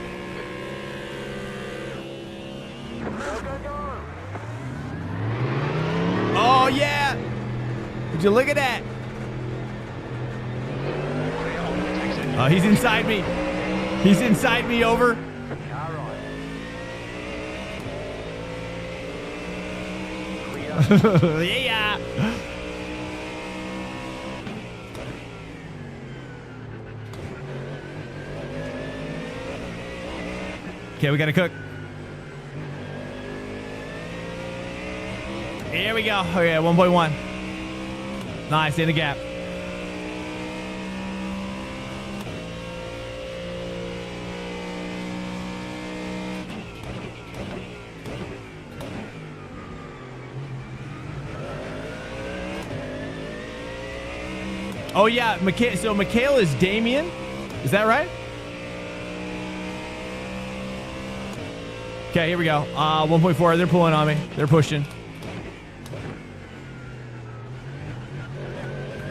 Oh, yeah. Would you look at that? Oh, he's inside me. He's inside me over. Yeah. Okay, we gotta cook. Here we go. Okay, 1.1. Nice, in the gap. Oh yeah, so Mikhail is Damien? Is that right? Okay, here we go. 1.4, they're pulling on me. They're pushing.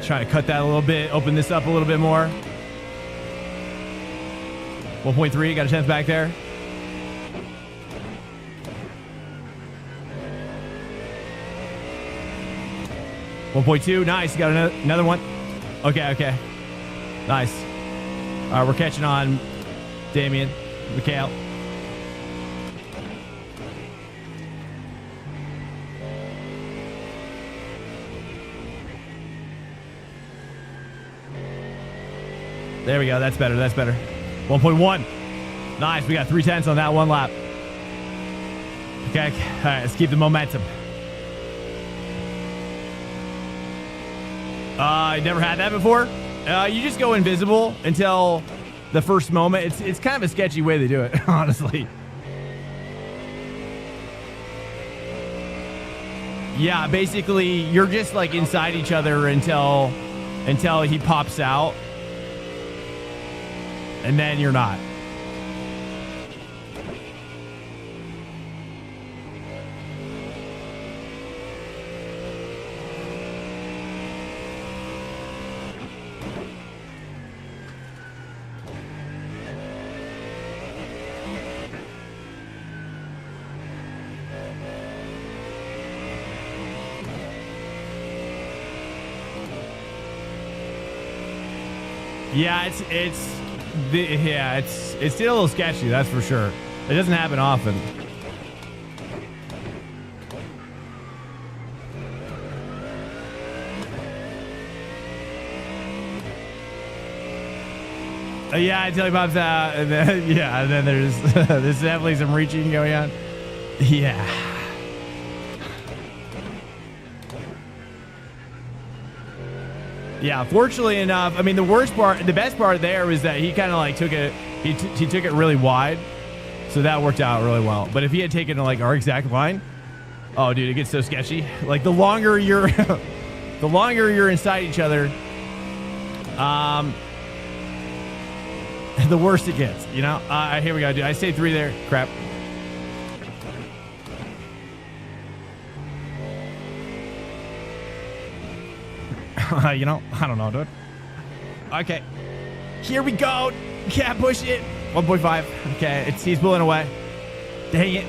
Trying to cut that a little bit, open this up a little bit more. 1.3, got a 10th back there. .2, nice. Got another one. Okay. Nice. All right, we're catching on, Damien, Mikhail. There we go. That's better. 1.1. Nice. We got 3/10 on that one lap. Okay. All right, let's keep the momentum. I never had that before. You just go invisible until the first moment. It's kind of a sketchy way they do it, honestly. Yeah, basically you're just like inside each other until he pops out, and then you're not. Yeah, it's still a little sketchy, that's for sure. It doesn't happen often. Yeah, until he pops out, and then and then there's definitely some reaching going on. Yeah. Yeah, fortunately enough, I mean, the best part there was that he kind of like took it, he took it really wide. So that worked out really well. But if he had taken like our exact line, oh dude, it gets so sketchy. Like the longer you're, the longer you're inside each other, the worse it gets, you know? Here we go, dude. I saved 3 there. Crap. You know, I don't know, dude. Okay. Here we go. Can't push it. 1.5. Okay, he's pulling away. Dang it.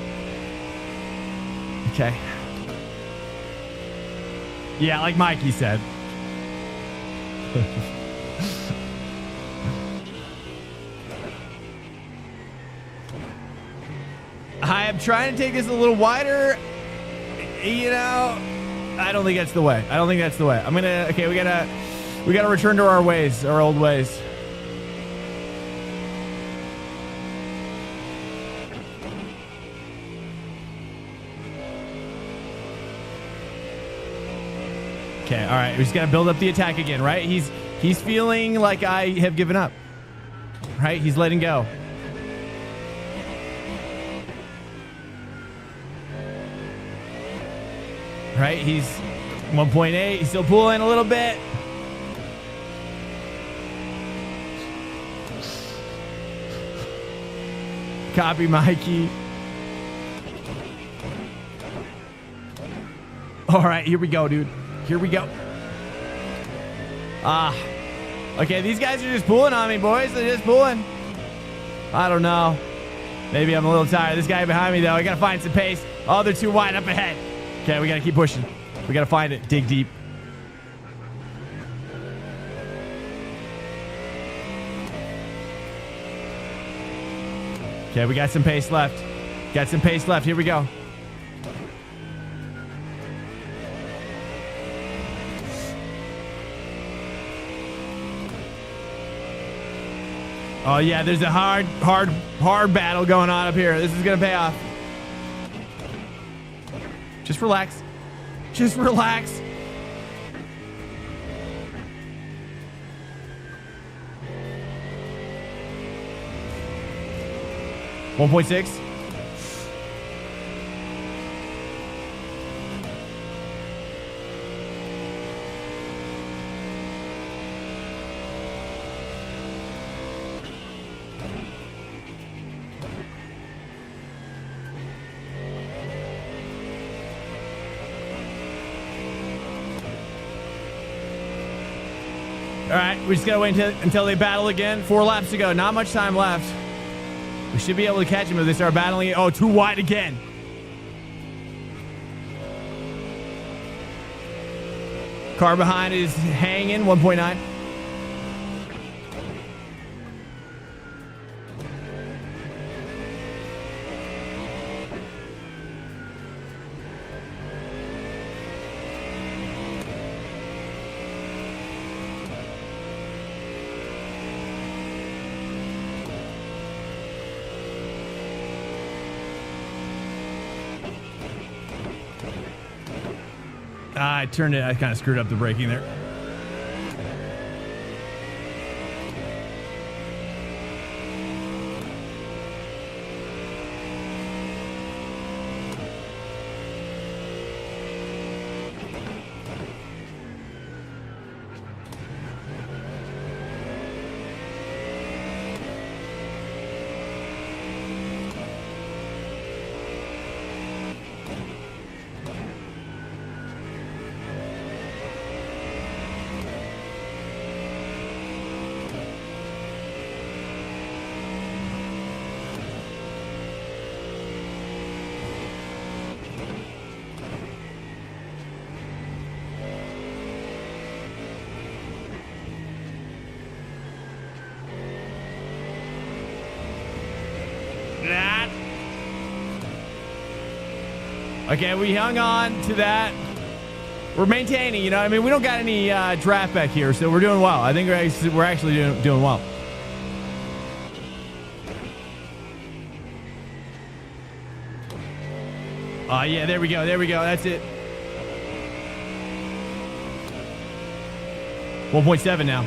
Okay. Yeah, like Mikey said. I am trying to take this a little wider. You know, I don't think that's the way. I'm gonna. Okay, we gotta return to our ways, our old ways. Okay, all right. We just gotta build up the attack again, right? He's feeling like I have given up. Right? He's letting go. Right? He's 1.8. He's still pulling a little bit. Copy Mikey. All right, here we go, dude. Here we go. Okay, these guys are just pulling on me, boys. They're just pulling. I don't know. Maybe I'm a little tired. This guy behind me, though, I gotta find some pace. Oh, they're too wide up ahead. Okay, we gotta keep pushing. We gotta find it. Dig deep. Okay, we got some pace left. Here we go. Oh yeah, there's a hard battle going on up here. This is gonna pay off. Just relax. Just relax. .6. All right, we just gotta wait until they battle again. 4 laps to go. Not much time left. We should be able to catch him if they start battling it. Oh, too wide again. Car behind is hanging, 1.9. I turned it. I kind of screwed up the braking there. Okay, we hung on to that. We're maintaining, you know. I mean, we don't got any draft back here, so we're doing well. I think we're actually doing well. Yeah, there we go. There we go. That's it. 1.7 now.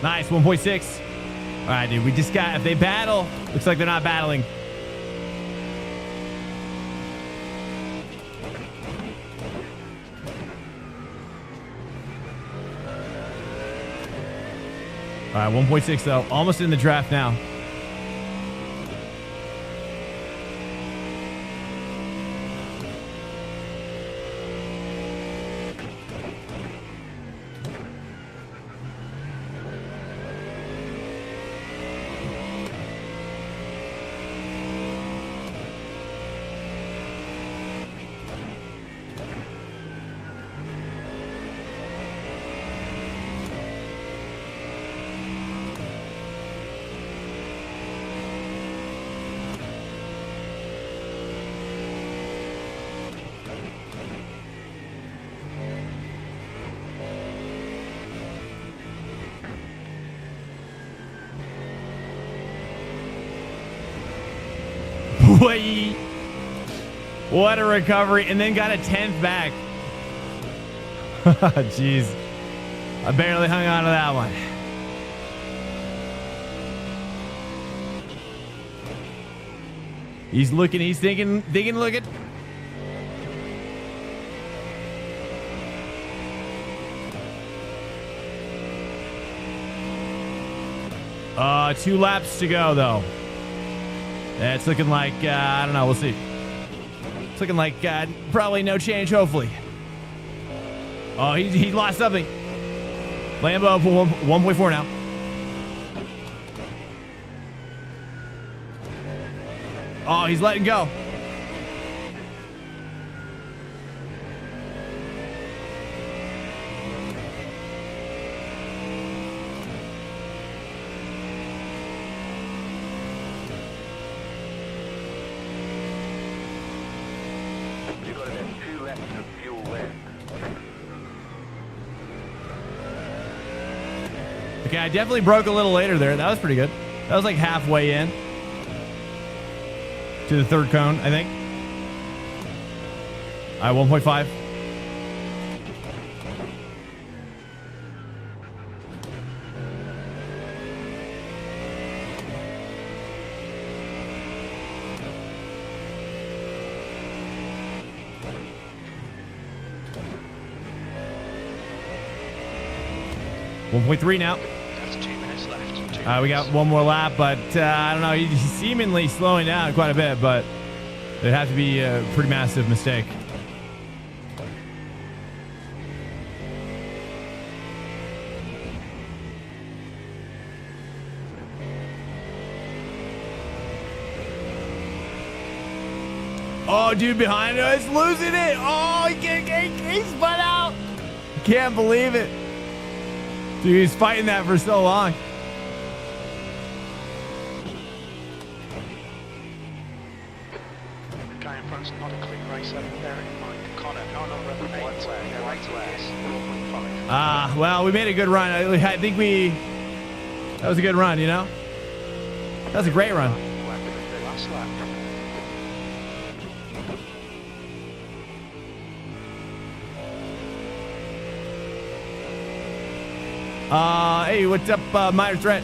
Nice, 1.6. All right, dude, we just got, if they battle, looks like they're not battling. All right, 1.6 though, almost in the draft now. Wait. What a recovery. And then got a 10th back. Jeez. I barely hung on to that one. He's looking, he's thinking, looking. Two laps to go, though. It's looking like, I don't know, we'll see. It's looking like probably no change, hopefully. Oh, he lost something. Lambo 1.4 now. Oh, he's letting go. Okay, I definitely broke a little later there. That was pretty good. That was like halfway in to the third cone, I think. All right, 1.5. 1.3 now. That's 2 minutes left. We got one more lap, but I don't know. He's seemingly slowing down quite a bit, but it'd have to be a pretty massive mistake. Oh, dude behind us losing it. Oh, he spun out. Can't believe it. Dude, he's fighting that for so long. The guy in front's not a clean racer. Bear it in mind. Connor, no number of 8. Well, we made a good run. I think that was a good run, you know? That was a great run. Last lap. Hey, what's up, Minor Threat?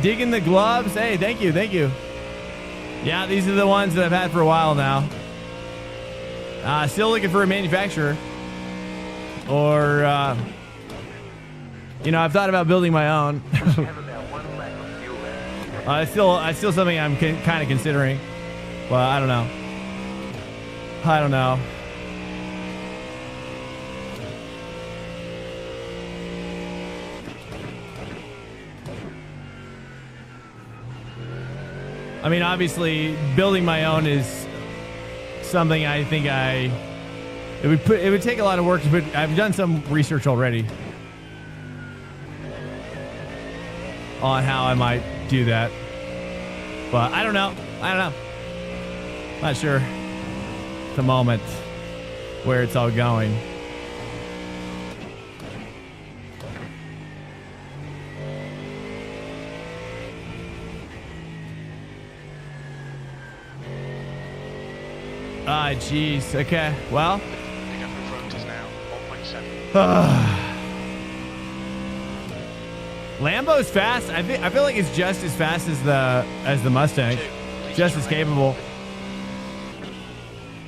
Digging the gloves. Hey, thank you. Yeah, these are the ones that I've had for a while now. Still looking for a manufacturer. Or, I've thought about building my own. It's still something I'm kind of considering. Well, I don't know. I mean, obviously, building my own is something I think it would take a lot of work to put. I've done some research already on how I might do that, but I don't know. Not sure at the moment where it's all going. Jeez. Okay. Well. Pick up in front is now 1.7. Lambo's fast. I feel like it's just as fast as the Mustang, just as capable.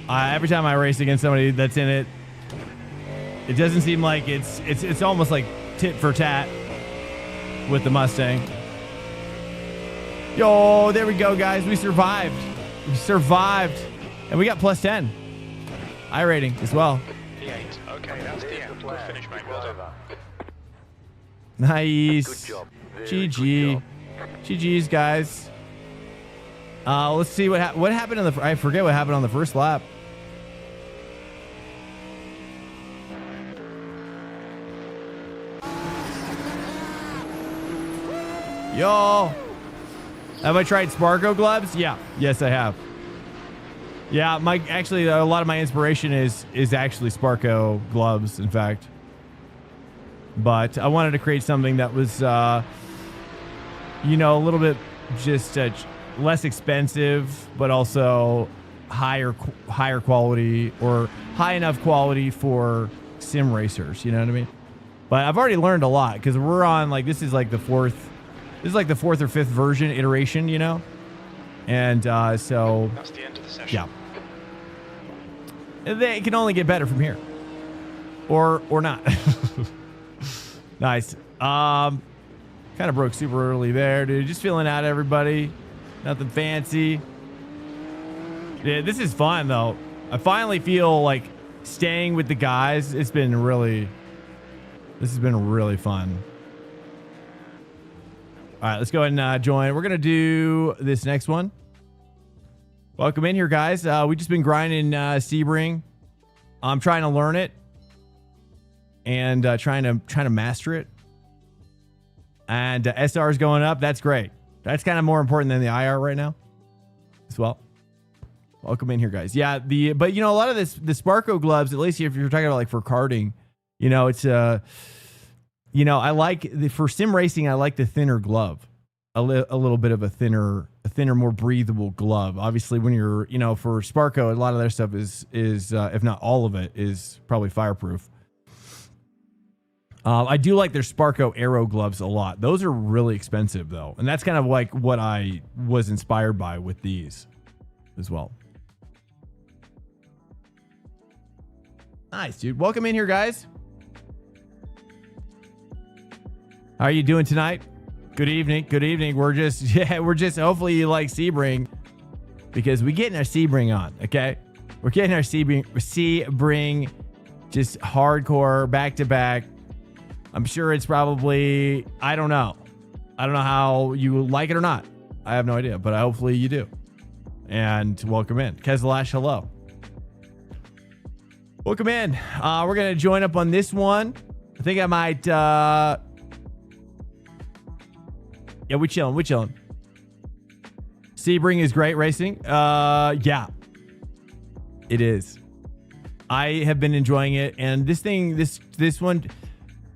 Every time I race against somebody that's in it, it doesn't seem like it's almost like tit for tat with the Mustang. Yo, there we go, guys. We survived. And we got plus 10 iRating as well. P8. Okay, that's the end. Good finish, mate. Well done. Nice. Good job. GG. GG's, guys. Let's see what happened on I forget what happened on the first lap. Yo. Have I tried Sparko gloves? Yeah. Yes, I have. Yeah, actually a lot of my inspiration is actually Sparko gloves, in fact. But I wanted to create something that was a little bit just less expensive, but also higher quality, or high enough quality for sim racers, you know what I mean? But I've already learned a lot, because we're on this is like the fourth or fifth version iteration, you know? And so That's the end of the session. yeah. They can only get better from here. Or not. Nice. Kind of broke super early there, dude. Just feeling out everybody. Nothing fancy. Yeah, this is fun though. I finally feel like staying with the guys. This has been really fun. All right, let's go ahead and join. We're gonna do this next one. Welcome in here, guys. We've just been grinding Sebring. I'm trying to learn it and trying to master it. And SR is going up. That's great. That's kind of more important than the IR right now as well. Welcome in here, guys. Yeah, but a lot of the Sparko gloves, at least if you're talking about like for karting, it's I like for sim racing, I like the thinner glove, a little bit of a thinner, more breathable glove. Obviously, when you're for Sparko, a lot of their stuff is if not all of it is probably fireproof. I do like their Sparko Aero gloves a lot. Those are really expensive though. And that's kind of like what I was inspired by with these as well. Nice, dude. Welcome in here, guys. How are you doing tonight? Good evening. Good evening. We're just hopefully you like Sebring because we're getting our Sebring on, okay? We're getting our Sebring just hardcore back to back. I'm sure it's probably, I don't know how you like it or not. I have no idea, but hopefully you do. And welcome in. Kezlash, hello. Welcome in. We're going to join up on this one. I think I might, yeah, we chilling. Sebring is great racing. Yeah, it is. I have been enjoying it. And this thing, this one,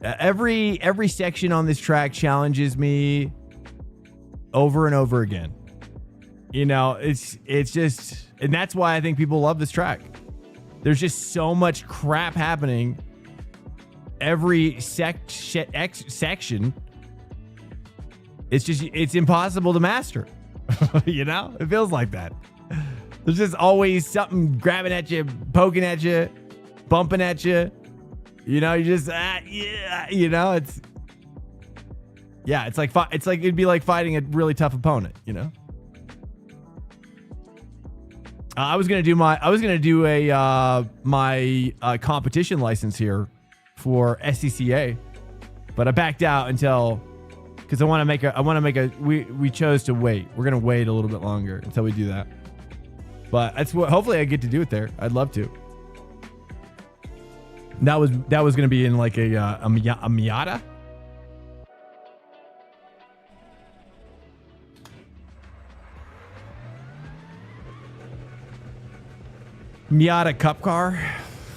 every section on this track challenges me over and over again. You know, it's just, and that's why I think people love this track. There's just so much crap happening every section. It's impossible to master. You know, it feels like that. There's just always something grabbing at you, poking at you, bumping at you. You know, you just, yeah, you know, it's like it'd be like fighting a really tough opponent, you know? I was going to do my competition license here for SCCA, but I backed out because I want to we chose to wait. We're going to wait a little bit longer until we do that. But that's what, hopefully I get to do it there. I'd love to. That was going to be in like a Miata. Miata Cup car,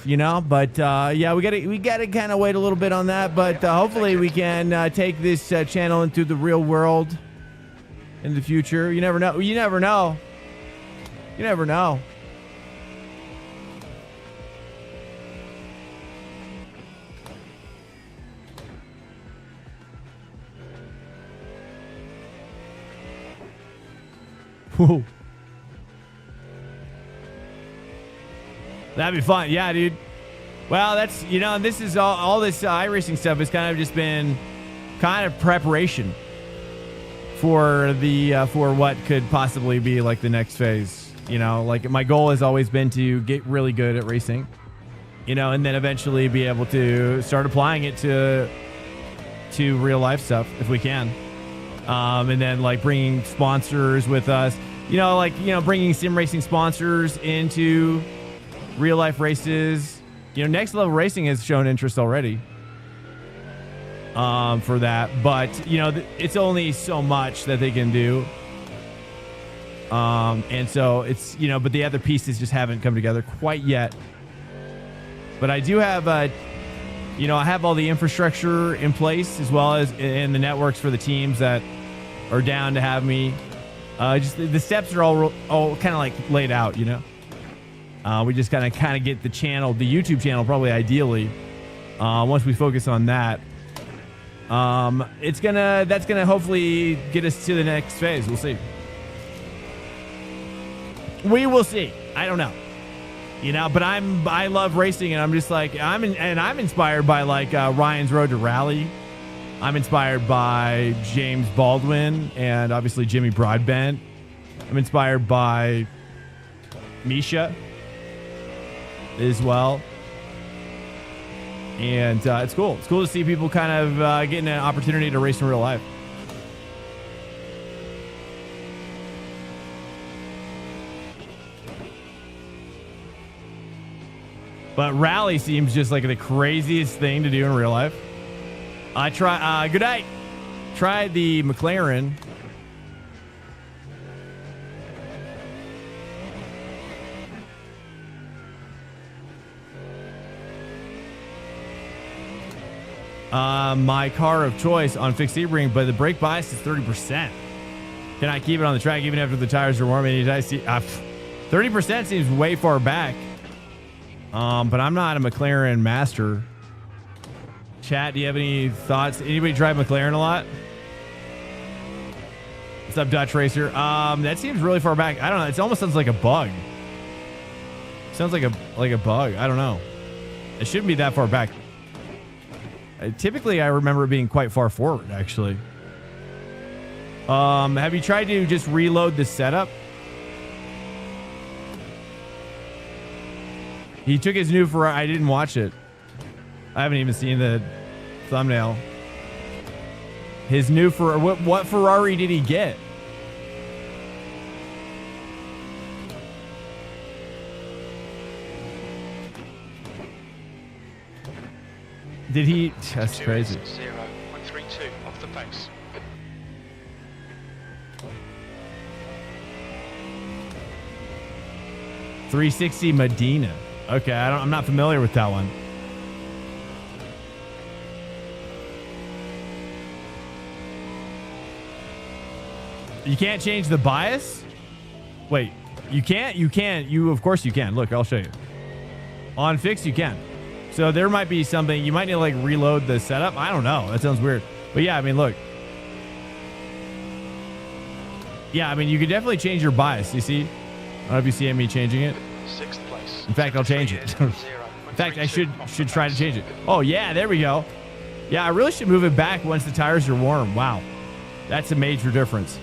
you know, but yeah, we gotta kind of wait a little bit on that, but hopefully we can take this channel into the real world in the future. You never know. You never know. You never know. Whoa. That'd be fun. Yeah, dude. Well, that's, you know, this is all this iRacing stuff has kind of just been kind of preparation for the for what could possibly be like the next phase. You know, like my goal has always been to get really good at racing, you know, and then eventually be able to start applying it to real life stuff if we can. And then like bringing sponsors with us, you know, like, you know, bringing sim racing sponsors into real life races. You know, Next Level Racing has shown interest already for that, but you know, it's only so much that they can do. And so it's, you know, but the other pieces just haven't come together quite yet. But I do have, you know, I have all the infrastructure in place as well as in the networks for the teams that are down to have me. Just the steps are all kind of like laid out, you know. We just kind of get the channel, the YouTube channel, probably ideally. Once we focus on that, that's gonna hopefully get us to the next phase. We'll see. We will see. I don't know, you know. But I love racing, and I'm just like I'm inspired by like Ryan's Road to Rally. I'm inspired by James Baldwin and obviously Jimmy Broadbent. I'm inspired by Misha as well, and it's cool. It's cool to see people kind of getting an opportunity to race in real life. But rally seems just like the craziest thing to do in real life. I try. Good night. Tried the McLaren. My car of choice on fixed Sebring, but the brake bias is 30%. Can I keep it on the track even after the tires are warm? 30% seems way far back. But I'm not a McLaren master. Chat, do you have any thoughts? Anybody drive McLaren a lot? What's up, Dutch Racer? That seems really far back. I don't know. It almost sounds like a bug. Sounds like a bug. I don't know. It shouldn't be that far back. Typically, I remember it being quite far forward, actually. Have you tried to just reload the setup? He took his new Ferrari. I didn't watch it. I haven't even seen the thumbnail. His new Ferrari. What Ferrari did he get? Did he? That's crazy. 0.32 off the pace. .360 Medina. Okay, I'm not familiar with that one. You can't change the bias? Wait, you can't? You can. Of course you can. Look, I'll show you. On fix, you can. So there might be something. You might need to like reload the setup. I don't know. That sounds weird. But yeah, I mean, look. Yeah, I mean, you could definitely change your bias. You see? I don't know if you see me changing it. 6th place. In fact, I'll change it. In fact, I should try to change it. Oh, yeah, there we go. Yeah, I really should move it back once the tires are warm. Wow. That's a major difference.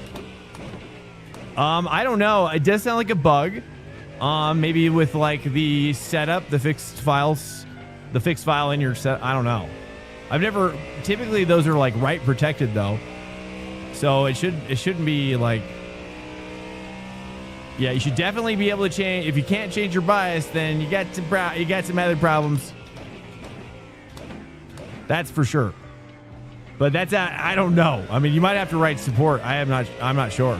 I don't know. It does sound like a bug. Maybe with like the setup, the fixed file in your set. I don't know. I've never, typically those are like write protected though. So it shouldn't be like, yeah, you should definitely be able to change. If you can't change your bias, then you got some other problems. That's for sure. But I don't know. I mean, you might have to write support. I'm not sure.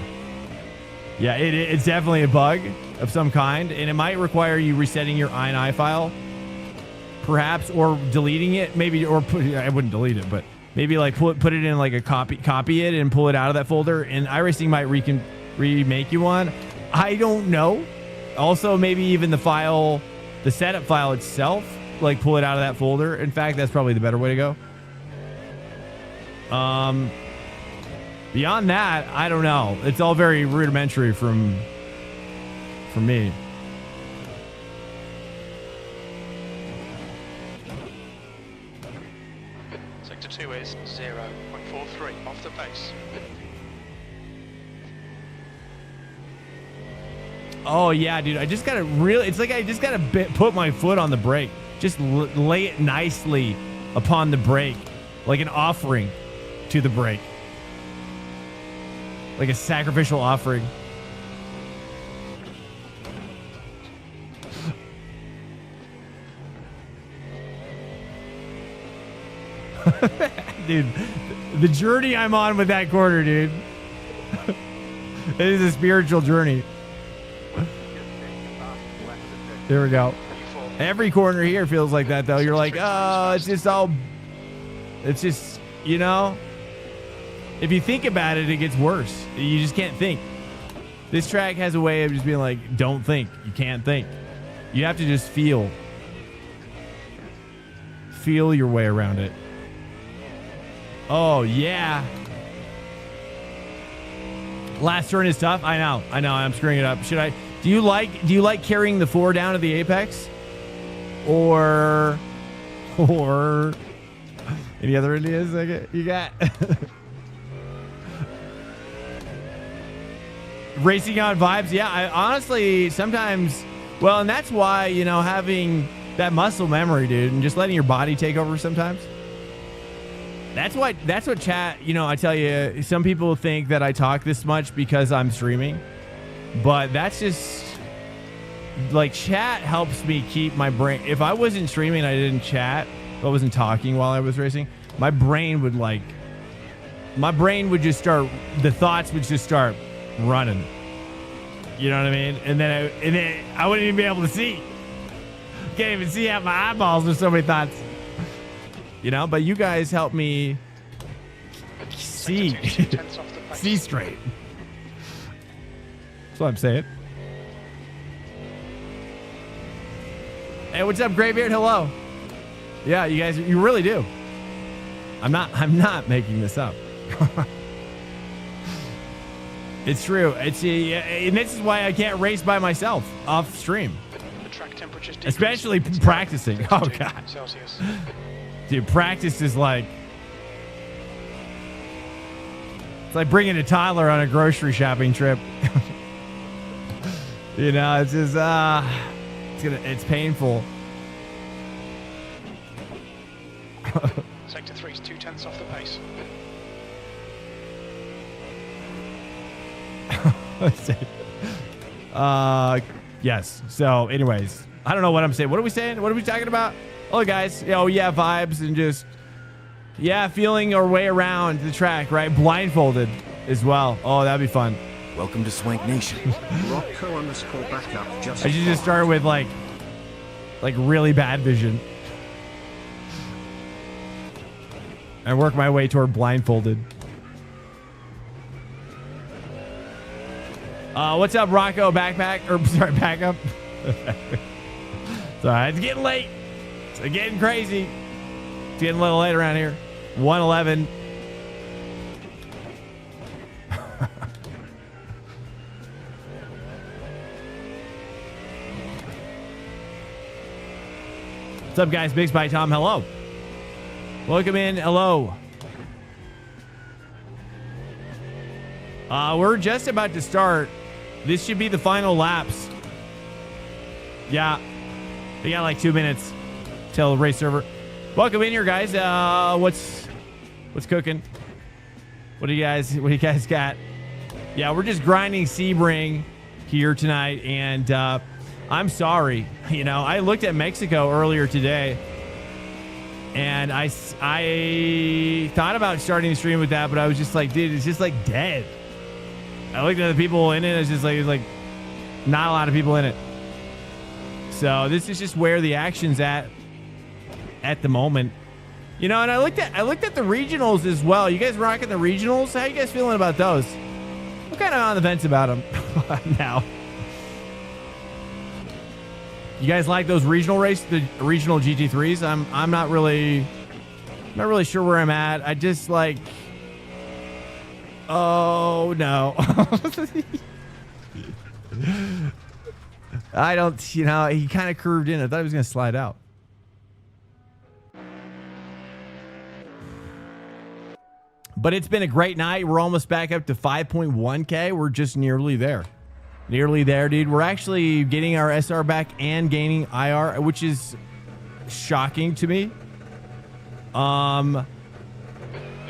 Yeah, it's definitely a bug of some kind, and it might require you resetting your INI file, perhaps, or deleting it, maybe, or I wouldn't delete it, but maybe like put it in like a copy it and pull it out of that folder, and iRacing might remake you one. I don't know. Also, maybe even the setup file itself, like pull it out of that folder. In fact, that's probably the better way to go. Beyond that, I don't know. It's all very rudimentary from me. Sector 2 is 0.43 off the pace. Oh yeah, dude. I just gotta it's like I just gotta put my foot on the brake. Just lay it nicely upon the brake, like an offering to the brake. Like a sacrificial offering. Dude, the journey I'm on with that corner, dude. It is a spiritual journey. There we go. Every corner here feels like that, though. You're like, oh, it's just, you know, if you think about it, it gets worse. You just can't think. This track has a way of just being like, don't think. You can't think. You have to just feel your way around it. Oh, yeah. Last turn is tough. I know. I'm screwing it up. Do you like carrying the 4 down to the apex? Or any other ideas you got? Racing on vibes. Yeah, I honestly sometimes, well, and that's why, you know, having that muscle memory, dude, and just letting your body take over sometimes. That's what chat, you know, I tell you, some people think that I talk this much because I'm streaming, but that's just like, chat helps me keep my brain. If I wasn't streaming, I didn't chat, if I wasn't talking while I was racing, my brain would just start, the thoughts would just start running. You know what I mean? And then I wouldn't even be able to see. Can't even see out my eyeballs. There's so many thoughts. You know, but you guys help me see see straight. That's what I'm saying. Hey, what's up, Graybeard? Hello. Yeah, you guys, you really do. I'm not making this up. It's true. And this is why I can't race by myself off stream. The track temperature's Especially decreased. practicing. Oh 52 God. Celsius. Dude, practice is like, it's like bringing a toddler on a grocery shopping trip. You know, it's just, it's painful. Sector 3's 2/10 off the pace. Yes. So anyways, I don't know what I'm saying. What are we saying? What are we talking about? Oh guys, oh yeah, vibes and just, yeah, feeling our way around the track, right? Blindfolded as well. Oh, that'd be fun. Welcome to Swank Nation. Rocco_backup I should just start with like really bad vision and work my way toward blindfolded. What's up, Rocco? Backup. Sorry, it's getting late. It's getting crazy. It's getting a little late around here. 1:11. What's up, guys? Big Spy Tom, hello. Welcome in. Hello. We're just about to start. This should be the final laps. Yeah. We got like 2 minutes till the race server. Welcome in here, guys. What's cooking? What do you guys got? Yeah, we're just grinding Sebring here tonight, and I'm sorry. You know, I looked at Mexico earlier today, and I thought about starting the stream with that, but I was just like, dude, it's just like dead. I looked at the people in it. It's just like not a lot of people in it. So this is just where the action's at the moment. You know, and I looked at the regionals as well. You guys rocking the regionals? How you guys feeling about those? I'm kind of on the fence about them now. You guys like those regional races, the regional GT3s? I'm not really sure where I'm at. I just like, oh no. I don't, you know, he kind of curved in. I thought he was going to slide out. But it's been a great night. We're almost back up to 5.1K. We're just nearly there. Nearly there, dude. We're actually getting our SR back and gaining IR, which is shocking to me. Your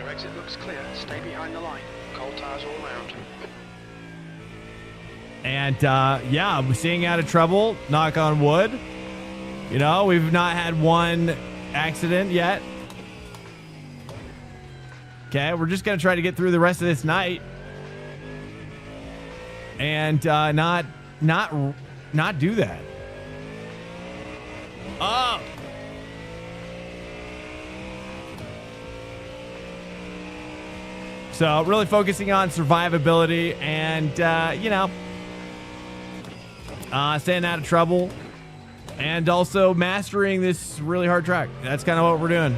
exit looks clear. Stay behind the line. Cold tires all around. And yeah, we're staying out of trouble. Knock on wood. You know, we've not had one accident yet. Okay, we're just gonna try to get through the rest of this night, and not do that. Oh. So really focusing on survivability and you know, staying out of trouble, and also mastering this really hard track. That's kind of what we're doing.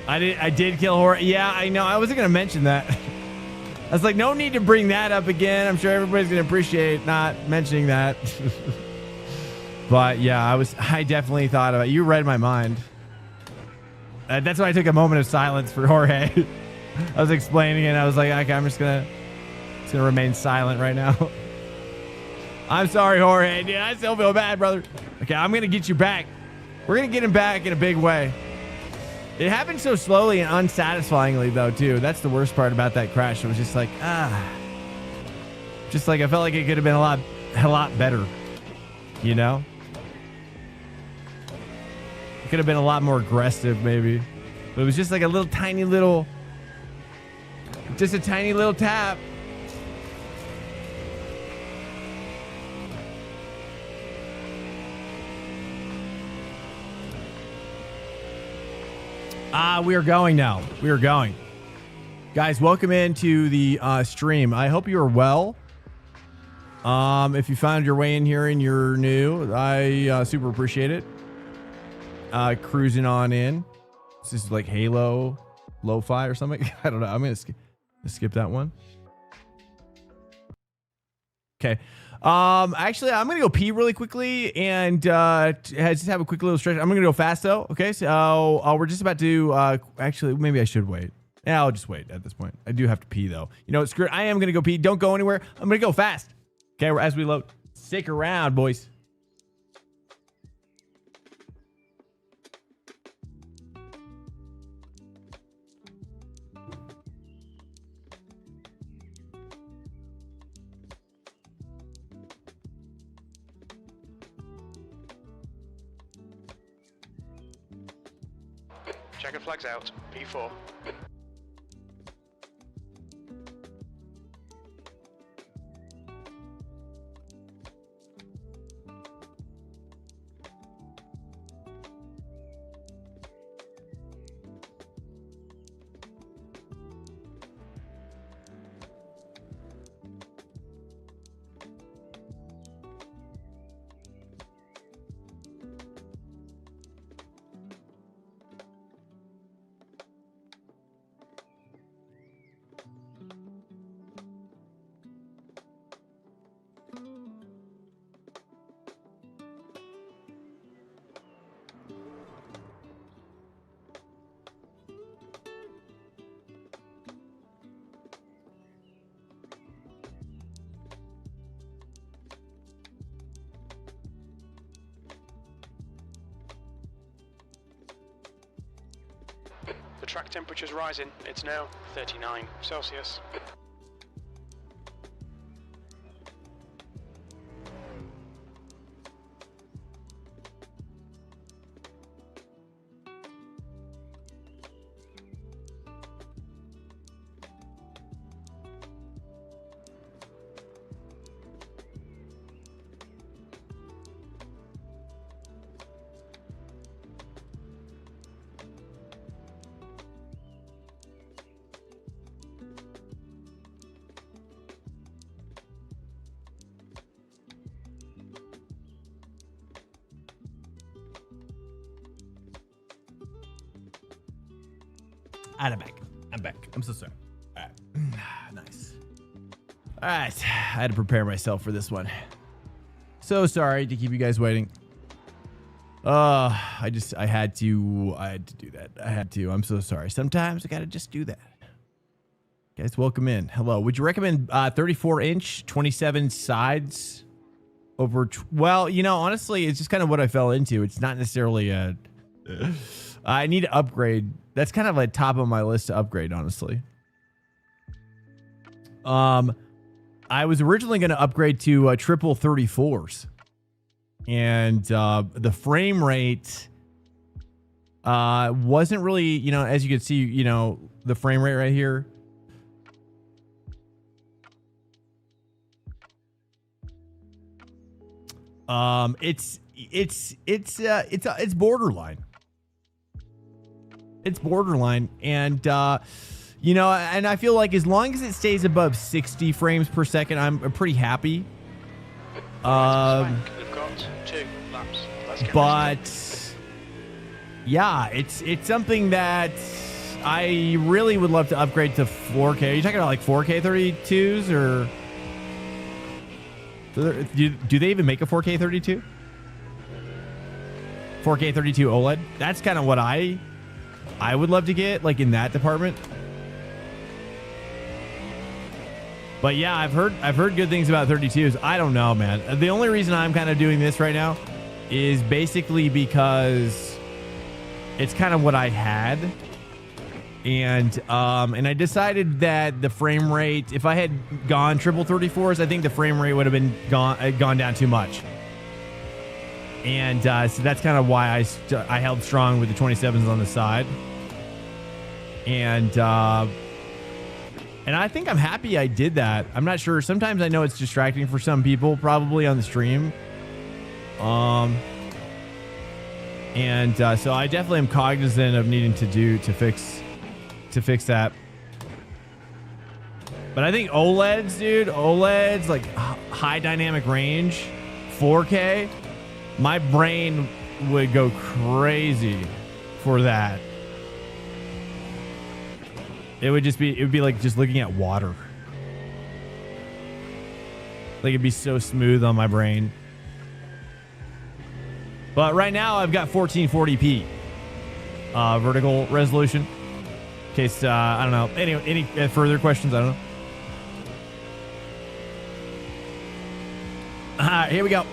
I did kill horror. Yeah, I know. I wasn't gonna mention that. I was like, no need to bring that up again. I'm sure everybody's gonna appreciate not mentioning that. But yeah, I definitely thought about it. You read my mind. That's why I took a moment of silence for Jorge. I was explaining it. I was like, okay, I'm just gonna remain silent right now. I'm sorry, Jorge. Dude, I still feel bad, brother. Okay, I'm gonna get you back. We're gonna get him back in a big way. It happened so slowly and unsatisfyingly, though, too. That's the worst part about that crash. It was just like, just like I felt like it could have been a lot better, you know? It could have been a lot more aggressive, maybe. But it was just like a little tiny little, just a tiny little tap. We are going now. We are going. Guys, welcome into the stream. I hope you are well. If you found your way in here and you're new, I super appreciate it. Cruising on in. This is like Halo, Lo-Fi or something. I don't know. I'm gonna skip that one. Okay. Actually, I'm gonna go pee really quickly and just have a quick little stretch. I'm gonna go fast though. Okay, so we're just about to. Actually, maybe I should wait. Yeah, I'll just wait at this point. I do have to pee though. You know, screw it. I am gonna go pee. Don't go anywhere. I'm gonna go fast. Okay, as we load. Stick around, boys. Checkered flags out. P4. The track temperature's rising. It's now 39 Celsius. I'm back. I'm back. I'm so sorry. All right. Nice. All right. I had to prepare myself for this one. So sorry to keep you guys waiting. I had to do that. I had to. I'm so sorry. Sometimes I got to just do that. Guys, welcome in. Hello. Would you recommend 34-inch, 27 sides over? Well, you know, honestly, it's just kind of what I fell into. It's not necessarily a. I need to upgrade. That's kind of like top of my list to upgrade, honestly. I was originally going to upgrade to triple 34s, and the frame rate wasn't really, you know, as you can see, you know, the frame rate right here. It's borderline. It's borderline, and you know, and I feel like as long as it stays above 60 frames per second, I'm pretty happy. We've got 2 laps. Let's get But yeah, it's something that I really would love to upgrade to 4K. Are you talking about like 4K 32s, or do they even make a 4K 32? 4K 32 OLED? That's kind of what I would love to get, like in that department. But yeah, I've heard good things about 32s. I don't know, man. The only reason I'm kind of doing this right now is basically because it's kind of what I had. And I decided that the frame rate, if I had gone triple 34s, I think the frame rate would have been gone down too much. And so that's kind of why I held strong with the 27s on the side. And I think I'm happy I did that. I'm not sure. Sometimes I know it's distracting for some people, probably on the stream. So I definitely am cognizant of needing to fix that. But I think OLEDs, dude, like high dynamic range, 4K, my brain would go crazy for that. It would be like just looking at water. Like it'd be so smooth on my brain. But right now I've got 1440p vertical resolution. In case I don't know. Anyway, any further questions? I don't know. Here we go.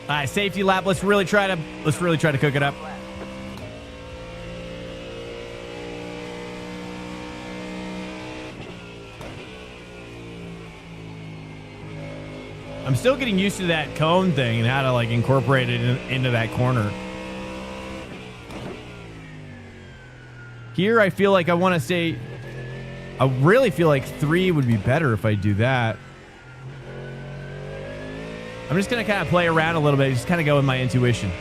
All right, safety lap. Let's really try to cook it up. I'm still getting used to that cone thing and how to like incorporate it into that corner. Here, I feel like I want to say, I really feel like 3 would be better if I do that. I'm just going to kind of play around a little bit, just kind of go with my intuition.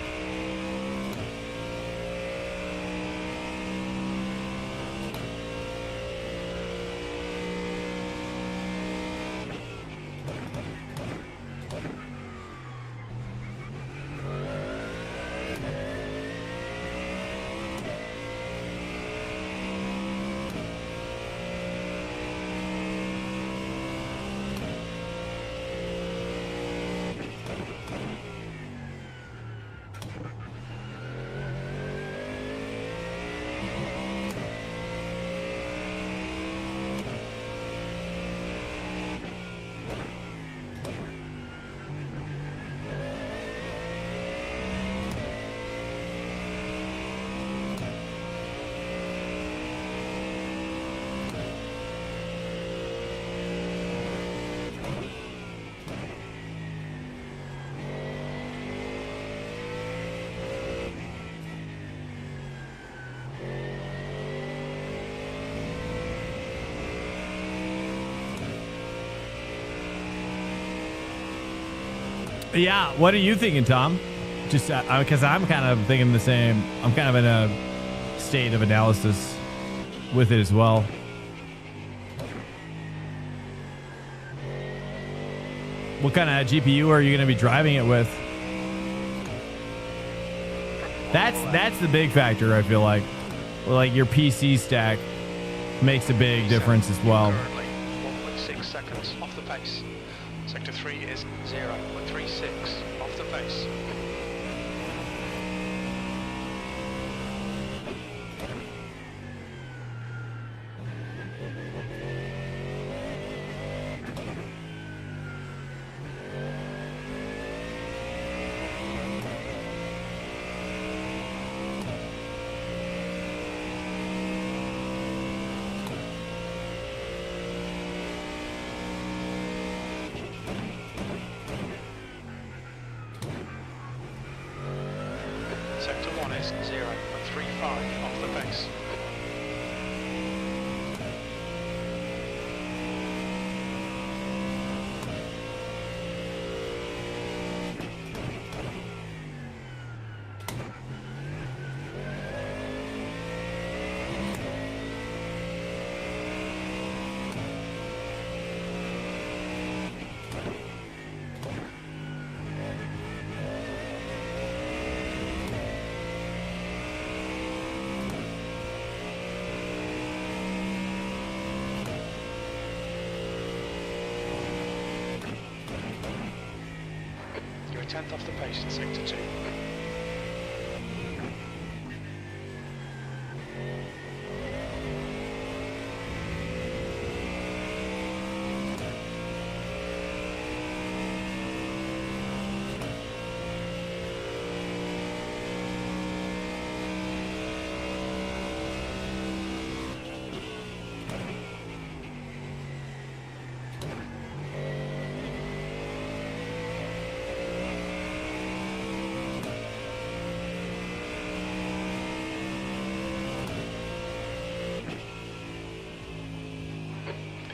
Yeah, what are you thinking, Tom? Just because I'm kind of thinking the same. I'm kind of in a state of analysis with it as well. What kind of GPU are you going to be driving it with? That's the big factor, I feel like. Well, like your PC stack makes a big difference as well. Currently 1.6 seconds off the pace. Sector 3 is 0.36 off the pace. Sector 1 is 0.35 off the pace. You're a tenth off the pace in Sector 2.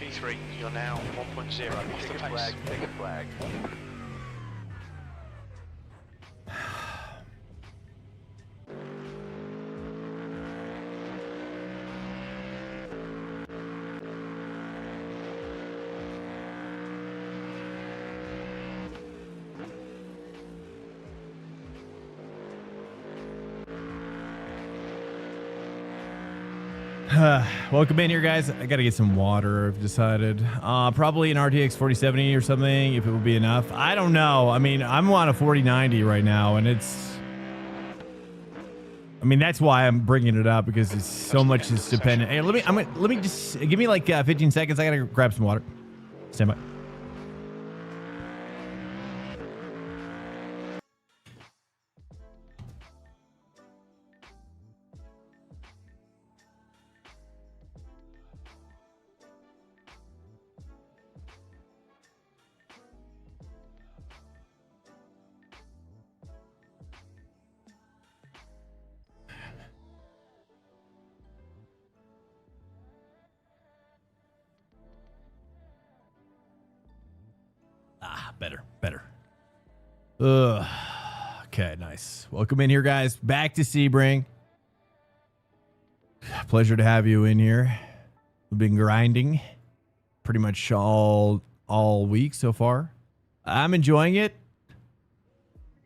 P3, you're now 1.0 off the pace. Take a flag. Welcome in here, guys. I gotta get some water. I've decided. Probably an RTX 4070 or something, if it would be enough. I don't know. I mean, I'm on a 4090 right now, and it's. I mean, that's why I'm bringing it up, because it's so much is dependent. Hey, let me just give me like 15 seconds. I gotta grab some water. Stand by. Better. Okay, nice. Welcome in here, guys. Back to Sebring. Pleasure to have you in here. We've been grinding pretty much all week so far. I'm enjoying it.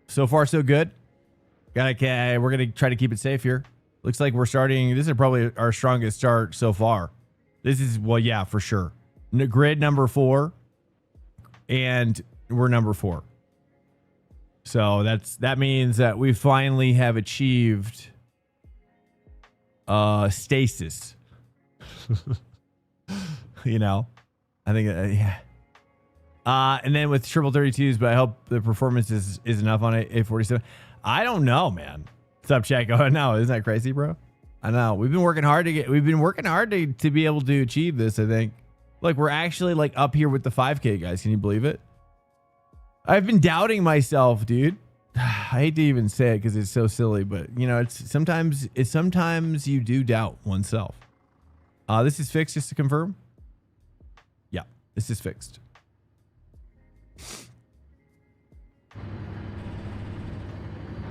So far, so good. We're gonna try to keep it safe here. Looks like we're starting. This is probably our strongest start so far. This is, well, yeah, for sure. Grid number 4, and we're number 4. So that means that we finally have achieved stasis. You know, I think yeah. And then with triple 32s, but I hope the performance is enough on A47. I don't know, man. What's up, Checo? I know, isn't that crazy, bro? I know. We've been working hard to be able to achieve this, I think. Look, we're actually like up here with the 5K guys. Can you believe it? I've been doubting myself, dude. I hate to even say it because it's so silly, but you know, sometimes you do doubt oneself. This is fixed, just to confirm. Yeah, this is fixed.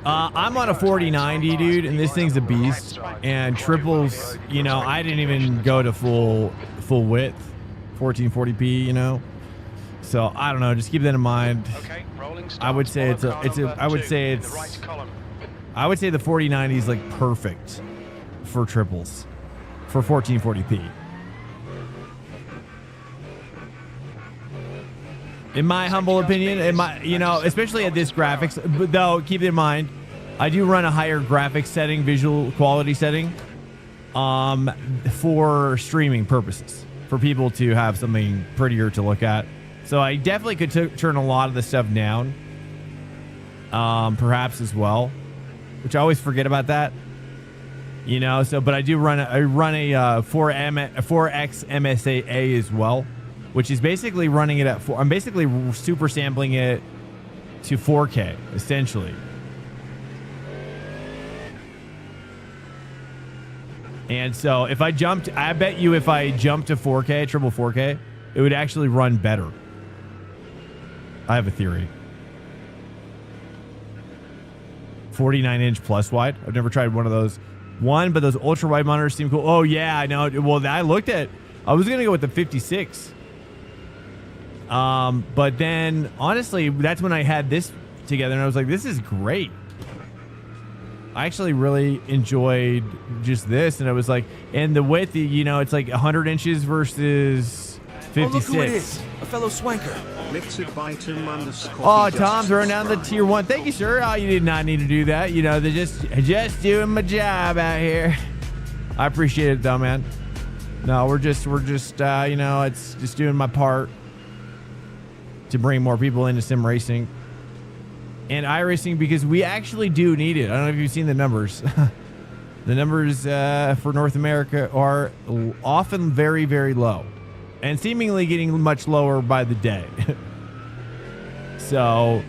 I'm on a 4090, dude, and this thing's a beast. And triples, you know, I didn't even go to full width, 1440p, you know. So I don't know. Just keep that in mind. Okay, rolling start. I would say I would say the 4090 is like perfect for triples for 1440p. In my humble opinion, you know, especially at this graphics, but though keep in mind, I do run a higher graphics setting, visual quality setting, for streaming purposes, for people to have something prettier to look at. So I definitely could turn a lot of the stuff down, perhaps as well, which I always forget about that. You know, so but I run a 4x MSAA as well, which is basically running it at 4. I'm basically super sampling it to 4K essentially. And so if I bet you if I jumped to 4K, triple 4K, it would actually run better. I have a theory. 49-inch plus wide. I've never tried one of those. But those ultra wide monitors seem cool. Oh yeah, I know. Well, I was gonna go with the 56. But then honestly, that's when I had this together and I was like, this is great. I actually really enjoyed just this, and it was like, and the width, you know, it's like 100 inches versus 56. Oh, look who it is. A fellow swanker. Oh, Tom throwing down the tier 1. Thank you, sir. Oh, you did not need to do that. You know, they're just doing my job out here. I appreciate it though, man. No, we're just you know, it's just doing my part to bring more people into sim racing and iRacing, because we actually do need it. I don't know if you've seen the numbers. The numbers for North America are often very, very low, and seemingly getting much lower by the day. So,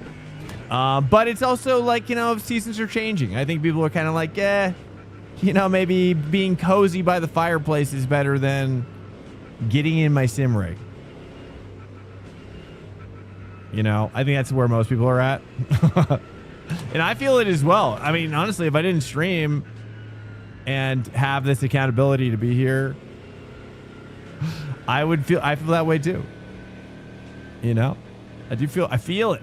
but it's also like, you know, seasons are changing. I think people are kind of like, you know, maybe being cozy by the fireplace is better than getting in my sim rig. You know, I think that's where most people are at. And I feel it as well. I mean, honestly, if I didn't stream and have this accountability to be here, I feel that way too. You know, I feel it.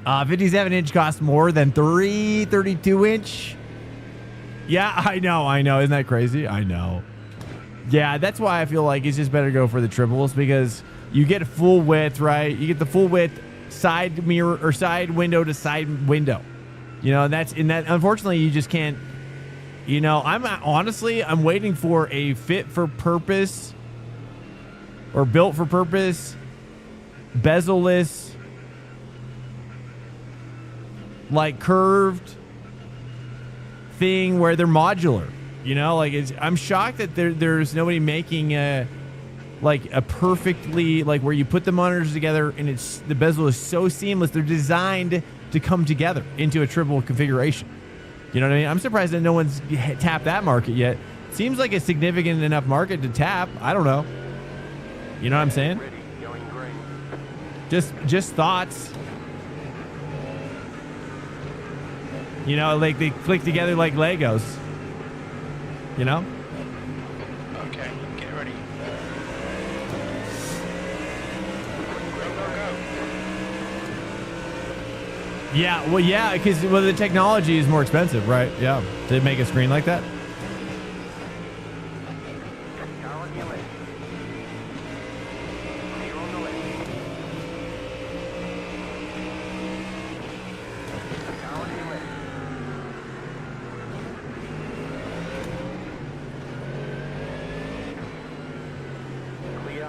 57-inch costs more than 32-inch. Yeah, I know. Isn't that crazy? I know. Yeah, that's why I feel like it's just better to go for the triples because you get full width, right? You get the full width side mirror or side window to side window. You know, and that's in that. Unfortunately, you just can't. You know, I'm waiting for a fit for purpose or built for purpose, bezel-less, like curved thing where they're modular. You know, like I'm shocked that there's nobody making a perfectly like where you put the monitors together and the bezel is so seamless. They're designed to come together into a triple configuration. You know what I mean? I'm surprised that no one's tapped that market yet. Seems like a significant enough market to tap. I don't know. You know what I'm saying? Ready, going green. Just thoughts. You know, like they click together like Legos. You know? Okay, get ready. Go, go, go. Yeah, well, yeah, because the technology is more expensive, right? Yeah, to make a screen like that. Car on your left. Clear on the left. Car on your left. Clear.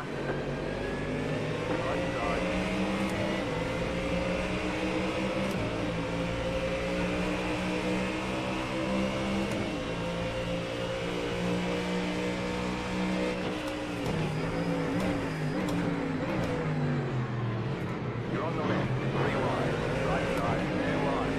Right side. You're on the left. 3 wide. Right side. 2 wide.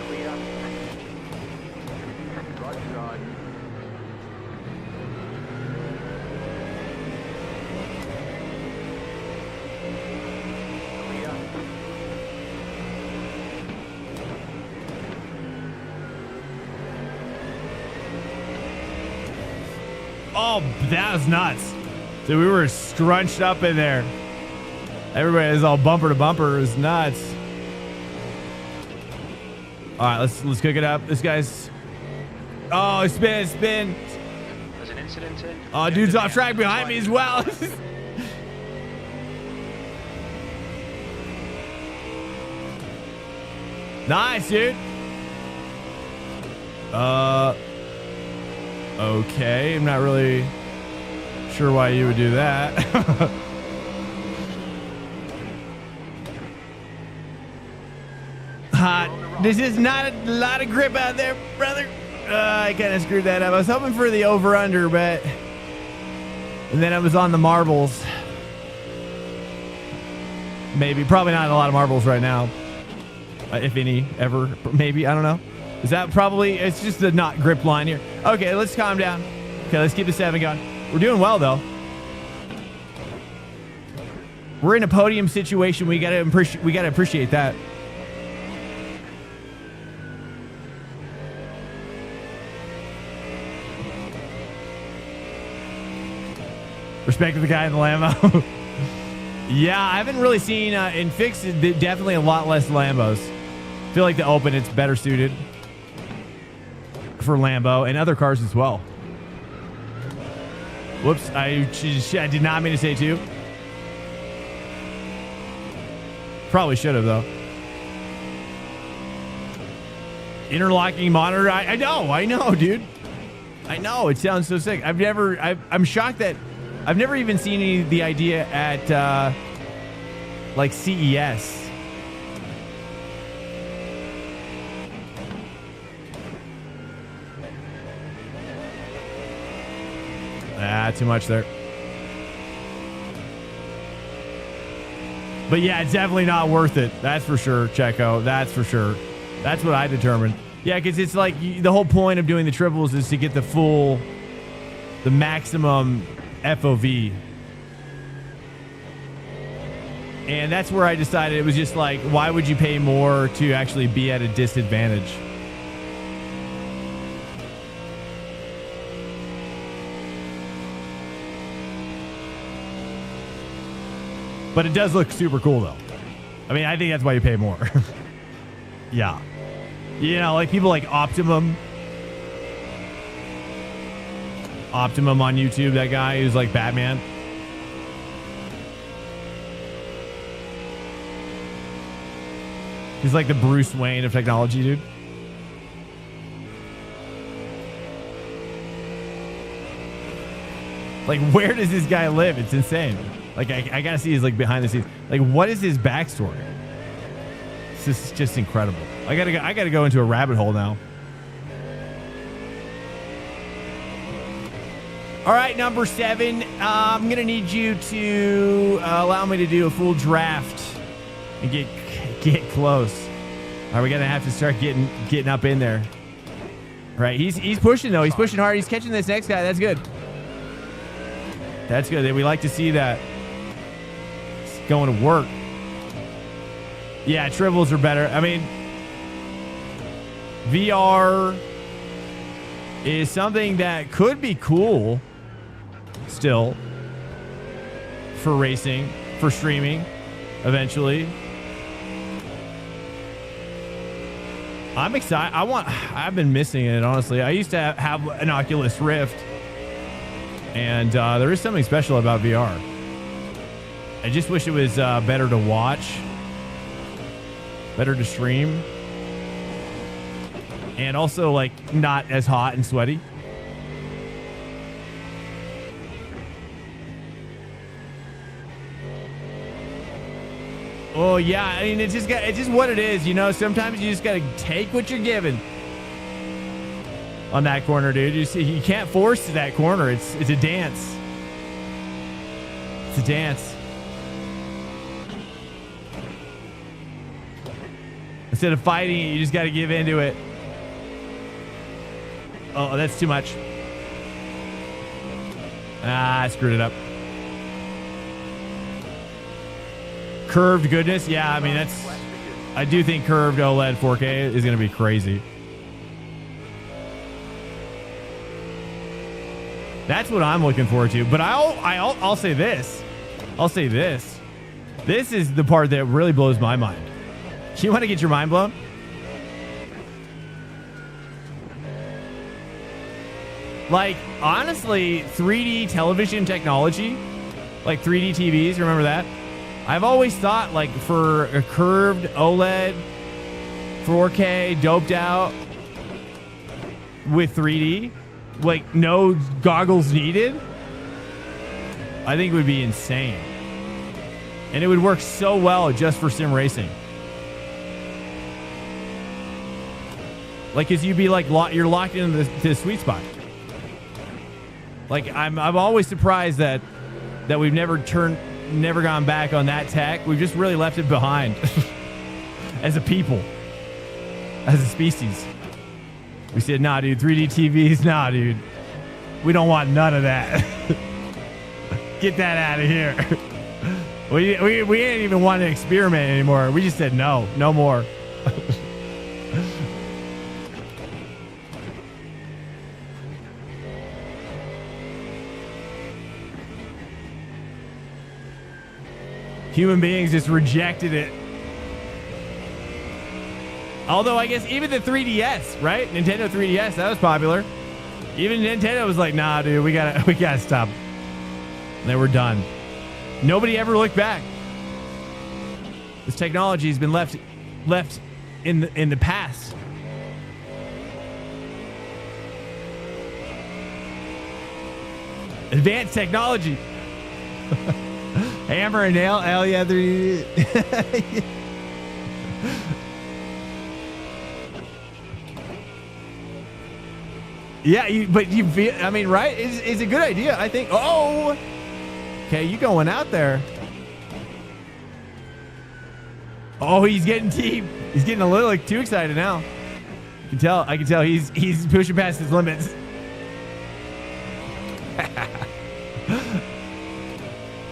Clear. Right side. Clear. Oh, that was nuts. Dude, we were scrunched up in there. Everybody is all bumper to bumper. It was nuts. All right, let's cook it up. This guy's... Oh, spin. There's an incident in. Oh, dude's off track behind me as well. Nice, dude. Okay. I'm not really sure why you would do that. Hot. This is not a lot of grip out there, brother. I kind of screwed that up. I was hoping for the over-under, but... And then I was on the marbles. Maybe. Probably not a lot of marbles right now. If any, ever. Maybe. I don't know. Is that probably... It's just a not grip line here. Okay, let's calm down. Okay, let's keep the 7 going. We're doing well, though. We're in a podium situation. We gotta appreciate that. Respect to the guy in the Lambo. Yeah, I haven't really seen in fixed. Definitely a lot less Lambos. I feel like the Open, it's better suited for Lambo and other cars as well. Whoops, I did not mean to say 2. Probably should have though. Interlocking monitor. I know, dude. I know it sounds so sick. I'm shocked that I've never even seen the idea at like CES. Too much there. But yeah, it's definitely not worth it. That's for sure, Checo. That's for sure. That's what I determined. Yeah, because it's like the whole point of doing the triples is to get the maximum FOV. And that's where I decided it was just like, why would you pay more to actually be at a disadvantage? But it does look super cool, though. I mean, I think that's why you pay more. Yeah. You know, like people like Optimum on YouTube, that guy who's like Batman. He's like the Bruce Wayne of technology, dude. Like, where does this guy live? It's insane. Like, I gotta see his like behind the scenes. Like, what is his backstory? This is just incredible. I gotta go into a rabbit hole now. All right, number 7. I'm gonna need you to allow me to do a full draft and get close. All right, we're gonna have to start getting up in there. All right, he's pushing though. He's pushing hard. He's catching this next guy. That's good. That's good. We like to see that. It's going to work. Yeah, triples are better. I mean, VR is something that could be cool still for racing, for streaming eventually. I'm excited. I've been missing it, honestly. I used to have an Oculus Rift, and there is something special about VR. I just wish it was better to watch, better to stream, and also like not as hot and sweaty. Oh yeah, I mean it's just what it is, you know. Sometimes you just gotta take what you're given on that corner, dude. You can't force that corner. It's a dance. It's a dance. Instead of fighting it, you just gotta give into it. Oh, that's too much. I screwed it up. Curved goodness. Yeah, I mean, I do think curved OLED 4K is going to be crazy. That's what I'm looking forward to. But I'll say this. I'll say this. This is the part that really blows my mind. You want to get your mind blown? Like, honestly, 3D television technology, like 3D TVs, remember that? I've always thought, like, for a curved OLED 4K doped out with 3D, like no goggles needed, I think it would be insane. And it would work so well just for sim racing. Like, cause you'd be like, you're locked into the sweet spot. Like, I'm always surprised that we've never gone back on that tech. We've just really left it behind as a people, as a species. We said, nah, dude, 3D TVs, nah, dude. We don't want none of that. Get that out of here. We ain't even want to experiment anymore. We just said, no more. Human beings just rejected it. Although I guess even the 3DS, right? Nintendo 3DS, that was popular. Even Nintendo was like, nah, dude, we gotta stop. And they were done. Nobody ever looked back. This technology has been left in the past. Advanced technology. Hammer and nail, hell yeah, yeah, but you feel, I mean, right? It's a good idea, I think. Oh, okay, you going out there. Oh, he's getting deep. He's getting a little too excited now. I can tell he's pushing past his limits.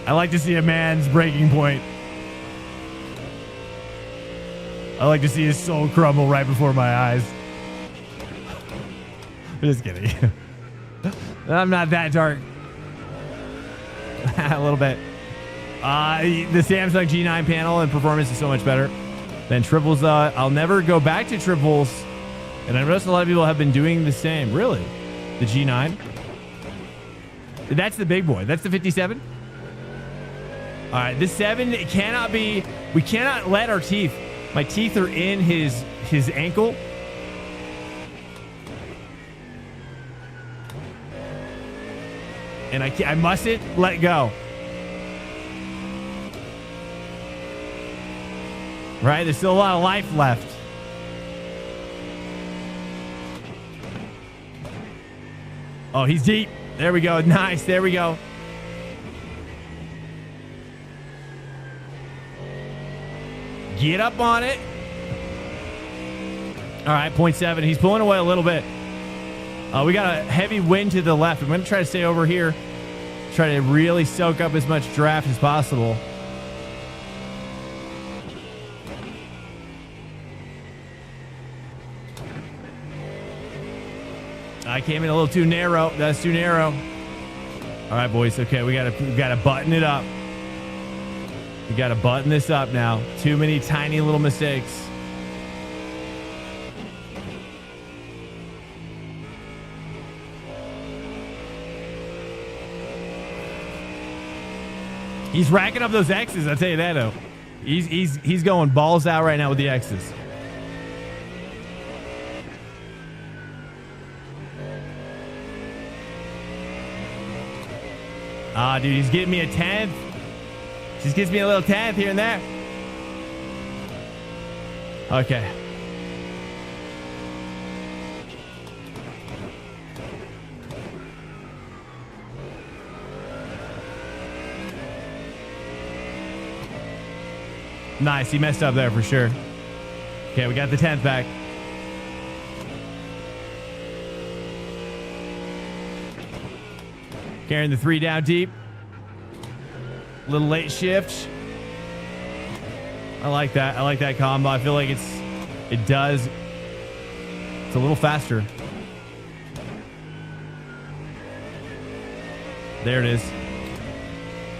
I like to see a man's breaking point. I like to see his soul crumble right before my eyes. Just kidding. I'm not that dark. A little bit. The Samsung G9 panel and performance is so much better than triples. I'll never go back to triples, and I noticed a lot of people have been doing the same. Really? The G9? That's the big boy. That's the 57? All right, this 7, it cannot be... We cannot let our teeth... My teeth are in his ankle. And I mustn't let go. Right? There's still a lot of life left. Oh, he's deep. There we go. Nice. There we go. Get up on it. All right, 0.7. He's pulling away a little bit. We got a heavy wind to the left. I'm going to try to stay over here. Try to really soak up as much draft as possible. I came in a little too narrow. That's too narrow. All right, boys. Okay, we gotta button it up. We gotta button this up now. Too many tiny little mistakes. He's racking up those X's. I'll tell you that though. He's going balls out right now with the X's. Ah, dude, he's getting me a 10th. Just gives me a little 10th here and there. Okay. Nice. He messed up there for sure. Okay, we got the 10th back. Carrying the 3 down deep. Little late shift. I like that. I like that combo. I feel like it's a little faster. There it is.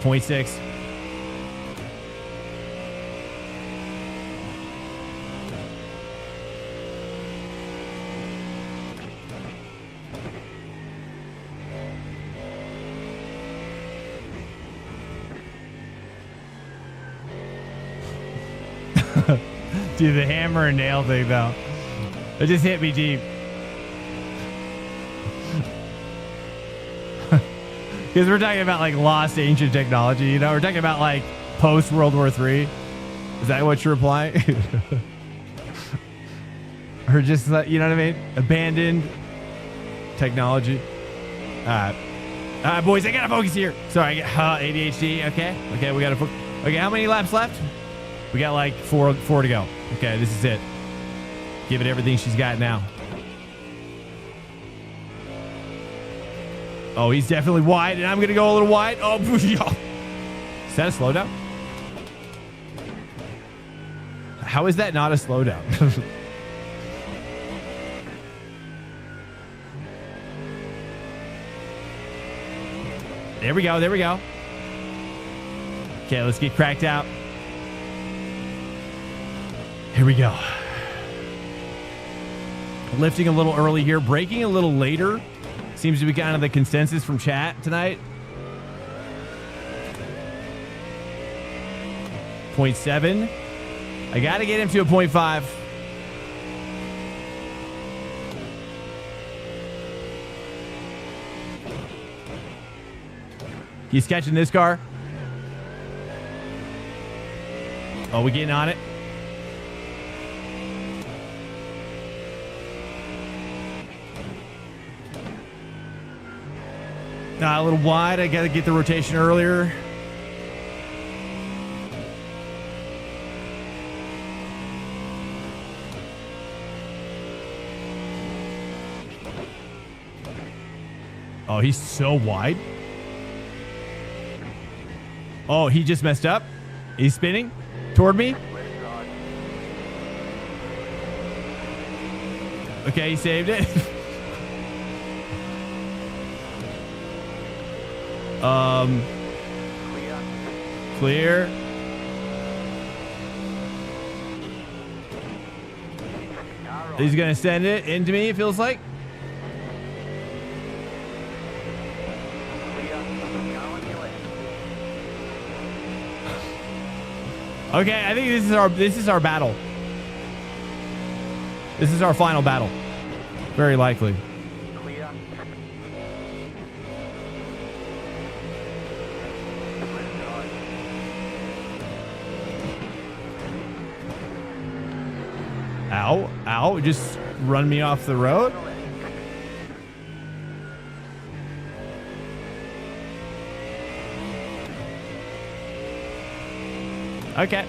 0.6. Dude, the hammer and nail thing, though. It just hit me deep. Because we're talking about, like, lost ancient technology, you know? We're talking about, like, post-World War III. Is that what you're implying? Or just, you know what I mean? Abandoned technology. All right, boys, I got to focus here. Sorry, ADHD. Okay, we got to focus. Okay, how many laps left? We got like four to go. Okay, this is it. Give it everything she's got now. Oh, he's definitely wide, and I'm going to go a little wide. Oh, is that a slowdown? How is that not a slowdown? There we go. There we go. Okay, let's get cracked out. Here we go. Lifting a little early here, braking a little later. Seems to be kind of the consensus from chat tonight. 0.7. I got to get him to a 0.5. He's catching this car. Oh, we getting on it? A little wide. I got to get the rotation earlier. Oh, he's so wide. Oh, he just messed up. He's spinning toward me. Okay, he saved it. clear. He's going to send it into me, it feels like. Okay, I think this is our battle. This is our final battle. Very likely. Clear. Ow, ow, just run me off the road. Okay.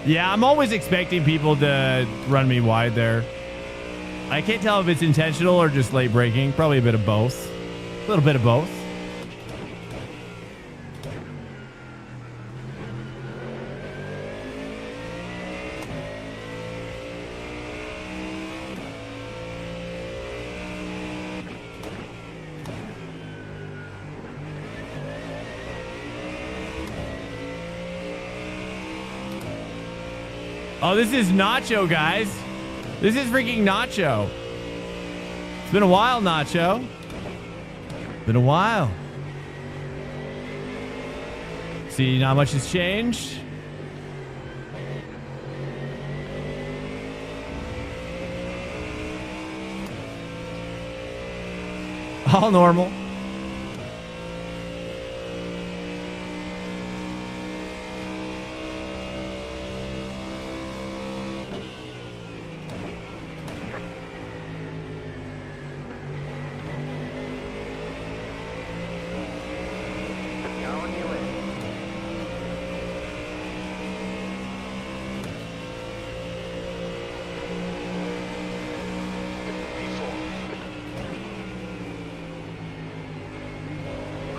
Yeah, I'm always expecting people to run me wide there. I can't tell if it's intentional or just late braking. Probably a bit of both. A little bit of both. Oh, this is Nacho, guys. This is freaking Nacho. It's been a while, Nacho. Been a while. See, not much has changed. All normal.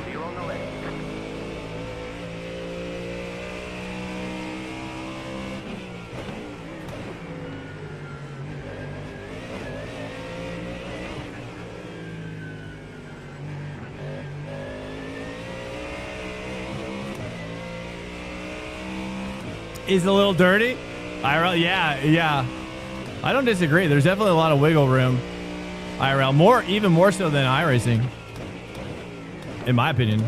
Clear on the left. Is a little dirty. Yeah. I don't disagree. There's definitely a lot of wiggle room. IRL, even more so than iRacing, in my opinion.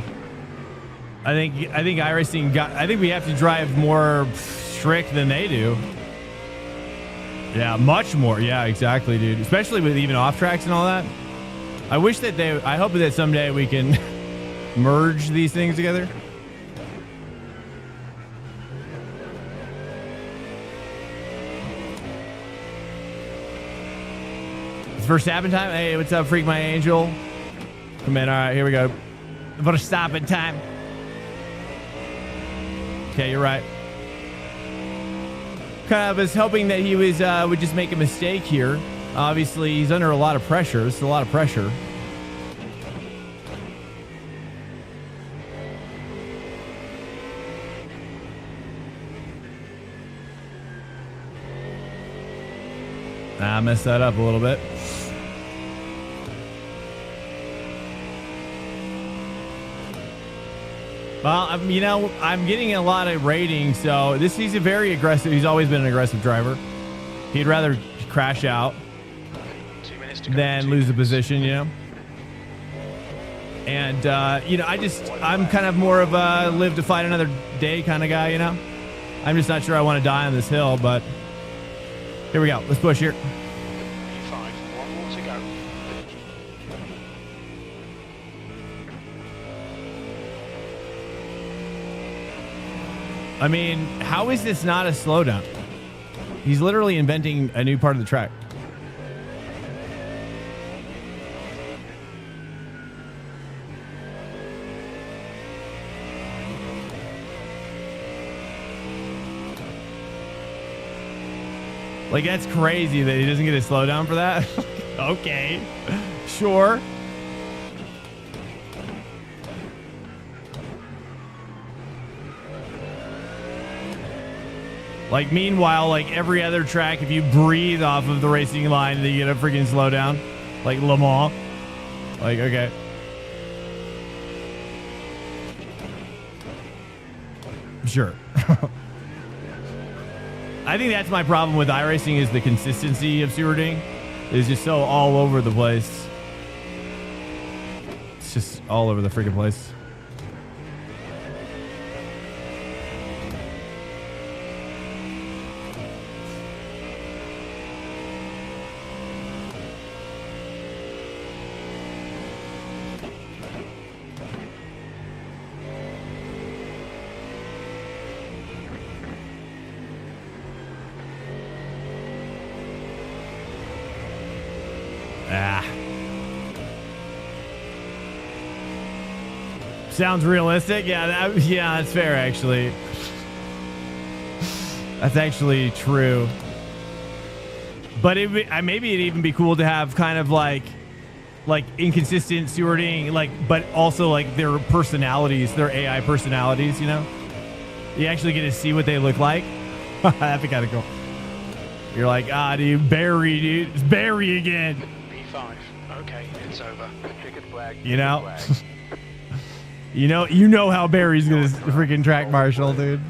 I think iRacing I think we have to drive more strict than they do. Yeah, much more. Yeah, exactly, dude. Especially with even off tracks and all that. I hope that someday we can merge these things together. Verstappen time. Hey, what's up, Freak My Angel? Come in. All right, here we go. Verstappen time. Okay, you're right. Kind of was hoping that he would just make a mistake here. Obviously, he's under a lot of pressure. It's a lot of pressure. I messed that up a little bit. Well, I'm getting a lot of ratings, so he's a very aggressive. He's always been an aggressive driver. He'd rather crash out 2 minutes to go. than lose the position, And, I'm kind of more of a live to fight another day kind of guy, I'm just not sure I want to die on this hill, but here we go. Let's push here. P5, one more to go. I mean, how is this not a slowdown? He's literally inventing a new part of the track. Like, that's crazy that he doesn't get a slowdown for that. Okay, sure. Like, meanwhile, like every other track, if you breathe off of the racing line, then you get a freaking slowdown. Like Le Mans. Like, okay. Sure. I think that's my problem with iRacing is the consistency of stewarding is just so all over the place. It's just all over the freaking place. Sounds realistic. Yeah, that's fair, actually. That's actually true. But maybe it'd even be cool to have kind of like inconsistent stewarding, but also like their personalities, their AI personalities, you know? You actually get to see what they look like. That'd be kind of cool. You're like, dude, Barry, dude. It's Barry again. P5. Okay, it's over. Ticket flag. You know? You know how Barry's gonna freaking track marshal, dude.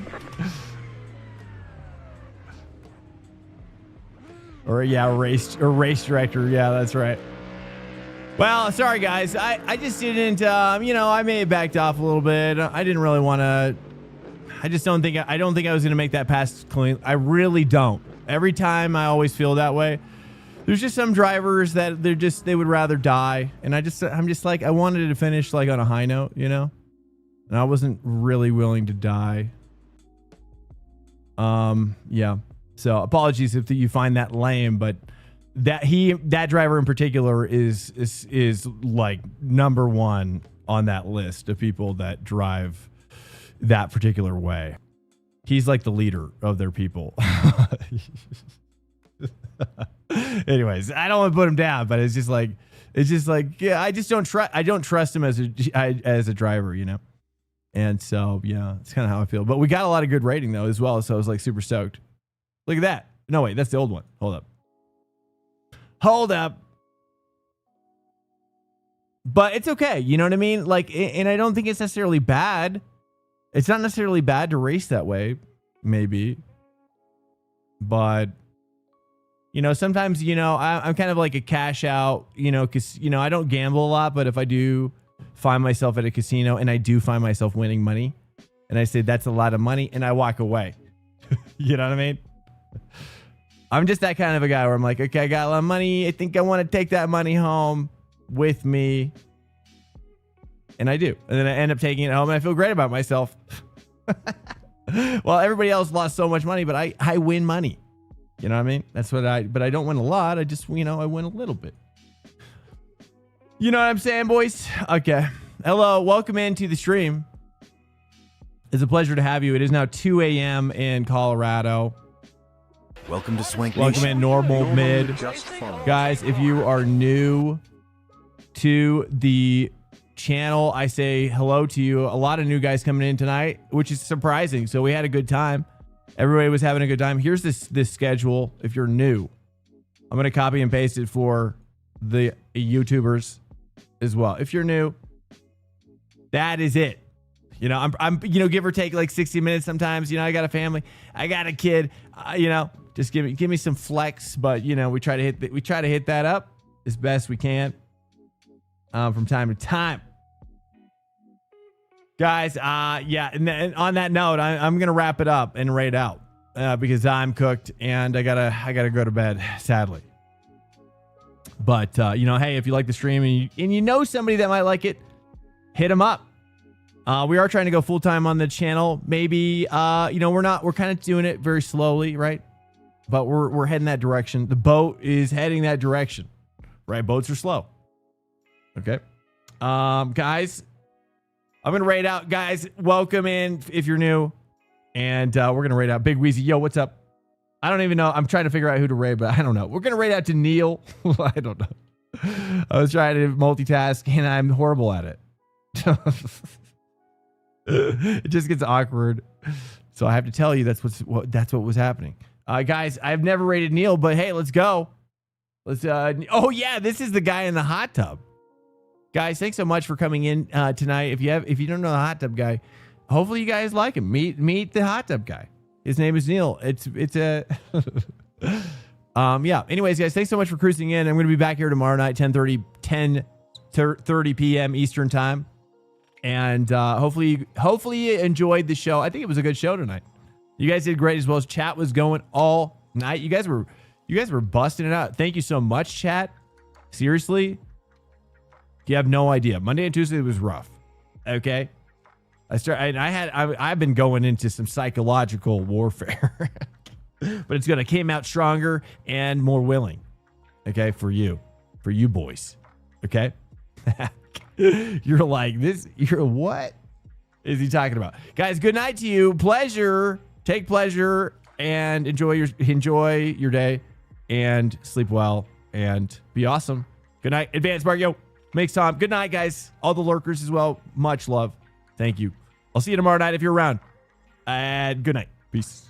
Or race director. Yeah, that's right. Well, sorry guys. I just didn't. I may have backed off a little bit. I didn't really want to. I don't think I was gonna make that pass clean. I really don't. Every time I always feel that way. There's just some drivers that they would rather die, and I'm just like I wanted to finish like on a high note, you know, and I wasn't really willing to die. Yeah. So apologies if you find that lame, but that driver in particular is like number one on that list of people that drive that particular way. He's like the leader of their people. Anyways, I don't want to put him down, but it's just like, yeah, I don't trust him as a driver, you know? And so, yeah, it's kind of how I feel, but we got a lot of good rating though, as well. So I was like super stoked. Look at that. No, wait, that's the old one. Hold up. But it's okay. You know what I mean? Like, and I don't think it's necessarily bad. It's not necessarily bad to race that way, maybe, but you know, sometimes, you know, I'm kind of like a cash out, you know, because, you know, I don't gamble a lot, but if I do find myself at a casino and I do find myself winning money and I say that's a lot of money and I walk away, you know what I mean? I'm just that kind of a guy where I'm like, okay, I got a lot of money. I think I want to take that money home with me. And I do. And then I end up taking it home and I feel great about myself. Well, everybody else lost so much money, but I win money. You know what I mean? That's what but I don't win a lot. I just, you know, I win a little bit. You know what I'm saying, boys? Okay. Hello. Welcome into the stream. It's a pleasure to have you. It is now 2 a.m. in Colorado. Welcome to Swank Welcome Nation. in normal mid. Just fine. Guys, if you are new to the channel, I say hello to you. A lot of new guys coming in tonight, which is surprising. So we had a good time. Everybody was having a good time. Here's this schedule. If you're new, I'm going to copy and paste it for the YouTubers as well. If you're new, that is it. You know, I'm you know, give or take like 60 minutes sometimes. You know, I got a family, I got a kid. You know, just give me some flex. But you know, we try to hit that up as best we can from time to time. Guys, yeah, and on that note, I'm gonna wrap it up and raid out because I'm cooked and I gotta go to bed, sadly. But you know, hey, if you like the stream and you know somebody that might like it, hit them up. We are trying to go full time on the channel. Maybe you know, we're kind of doing it very slowly, right? But we're heading that direction. The boat is heading that direction, right? Boats are slow. Okay, guys. I'm going to raid out, guys. Welcome in if you're new. And we're going to raid out Big Wheezy. Yo, what's up? I don't even know. I'm trying to figure out who to raid, but I don't know. We're going to raid out to Neil. I don't know. I was trying to multitask and I'm horrible at it. It just gets awkward. So I have to tell you that's what was happening. Guys, I've never rated Neil, but hey, let's go. Let's oh yeah, this is the guy in the hot tub. Guys, thanks so much for coming in tonight. If you don't know the hot tub guy, hopefully you guys like him. Meet the hot tub guy. His name is Neil. It's a yeah. Anyways, guys, thanks so much for cruising in. I'm going to be back here tomorrow night, 10:30 p.m. Eastern time. And hopefully you enjoyed the show. I think it was a good show tonight. You guys did great as well. As chat was going all night. You guys were busting it out. Thank you so much, chat. Seriously, you have no idea. Monday and Tuesday was rough. Okay, I've been going into some psychological warfare, but it's gonna came out stronger and more willing. Okay, for you boys. Okay. You're like this. What is he talking about? Guys, good night to you. Pleasure. Take pleasure and enjoy your day and sleep well and be awesome. Good night. Advanced Mark. Yo, makes Tom. Good night, guys. All the lurkers as well. Much love. Thank you. I'll see you tomorrow night if you're around. And good night. Peace.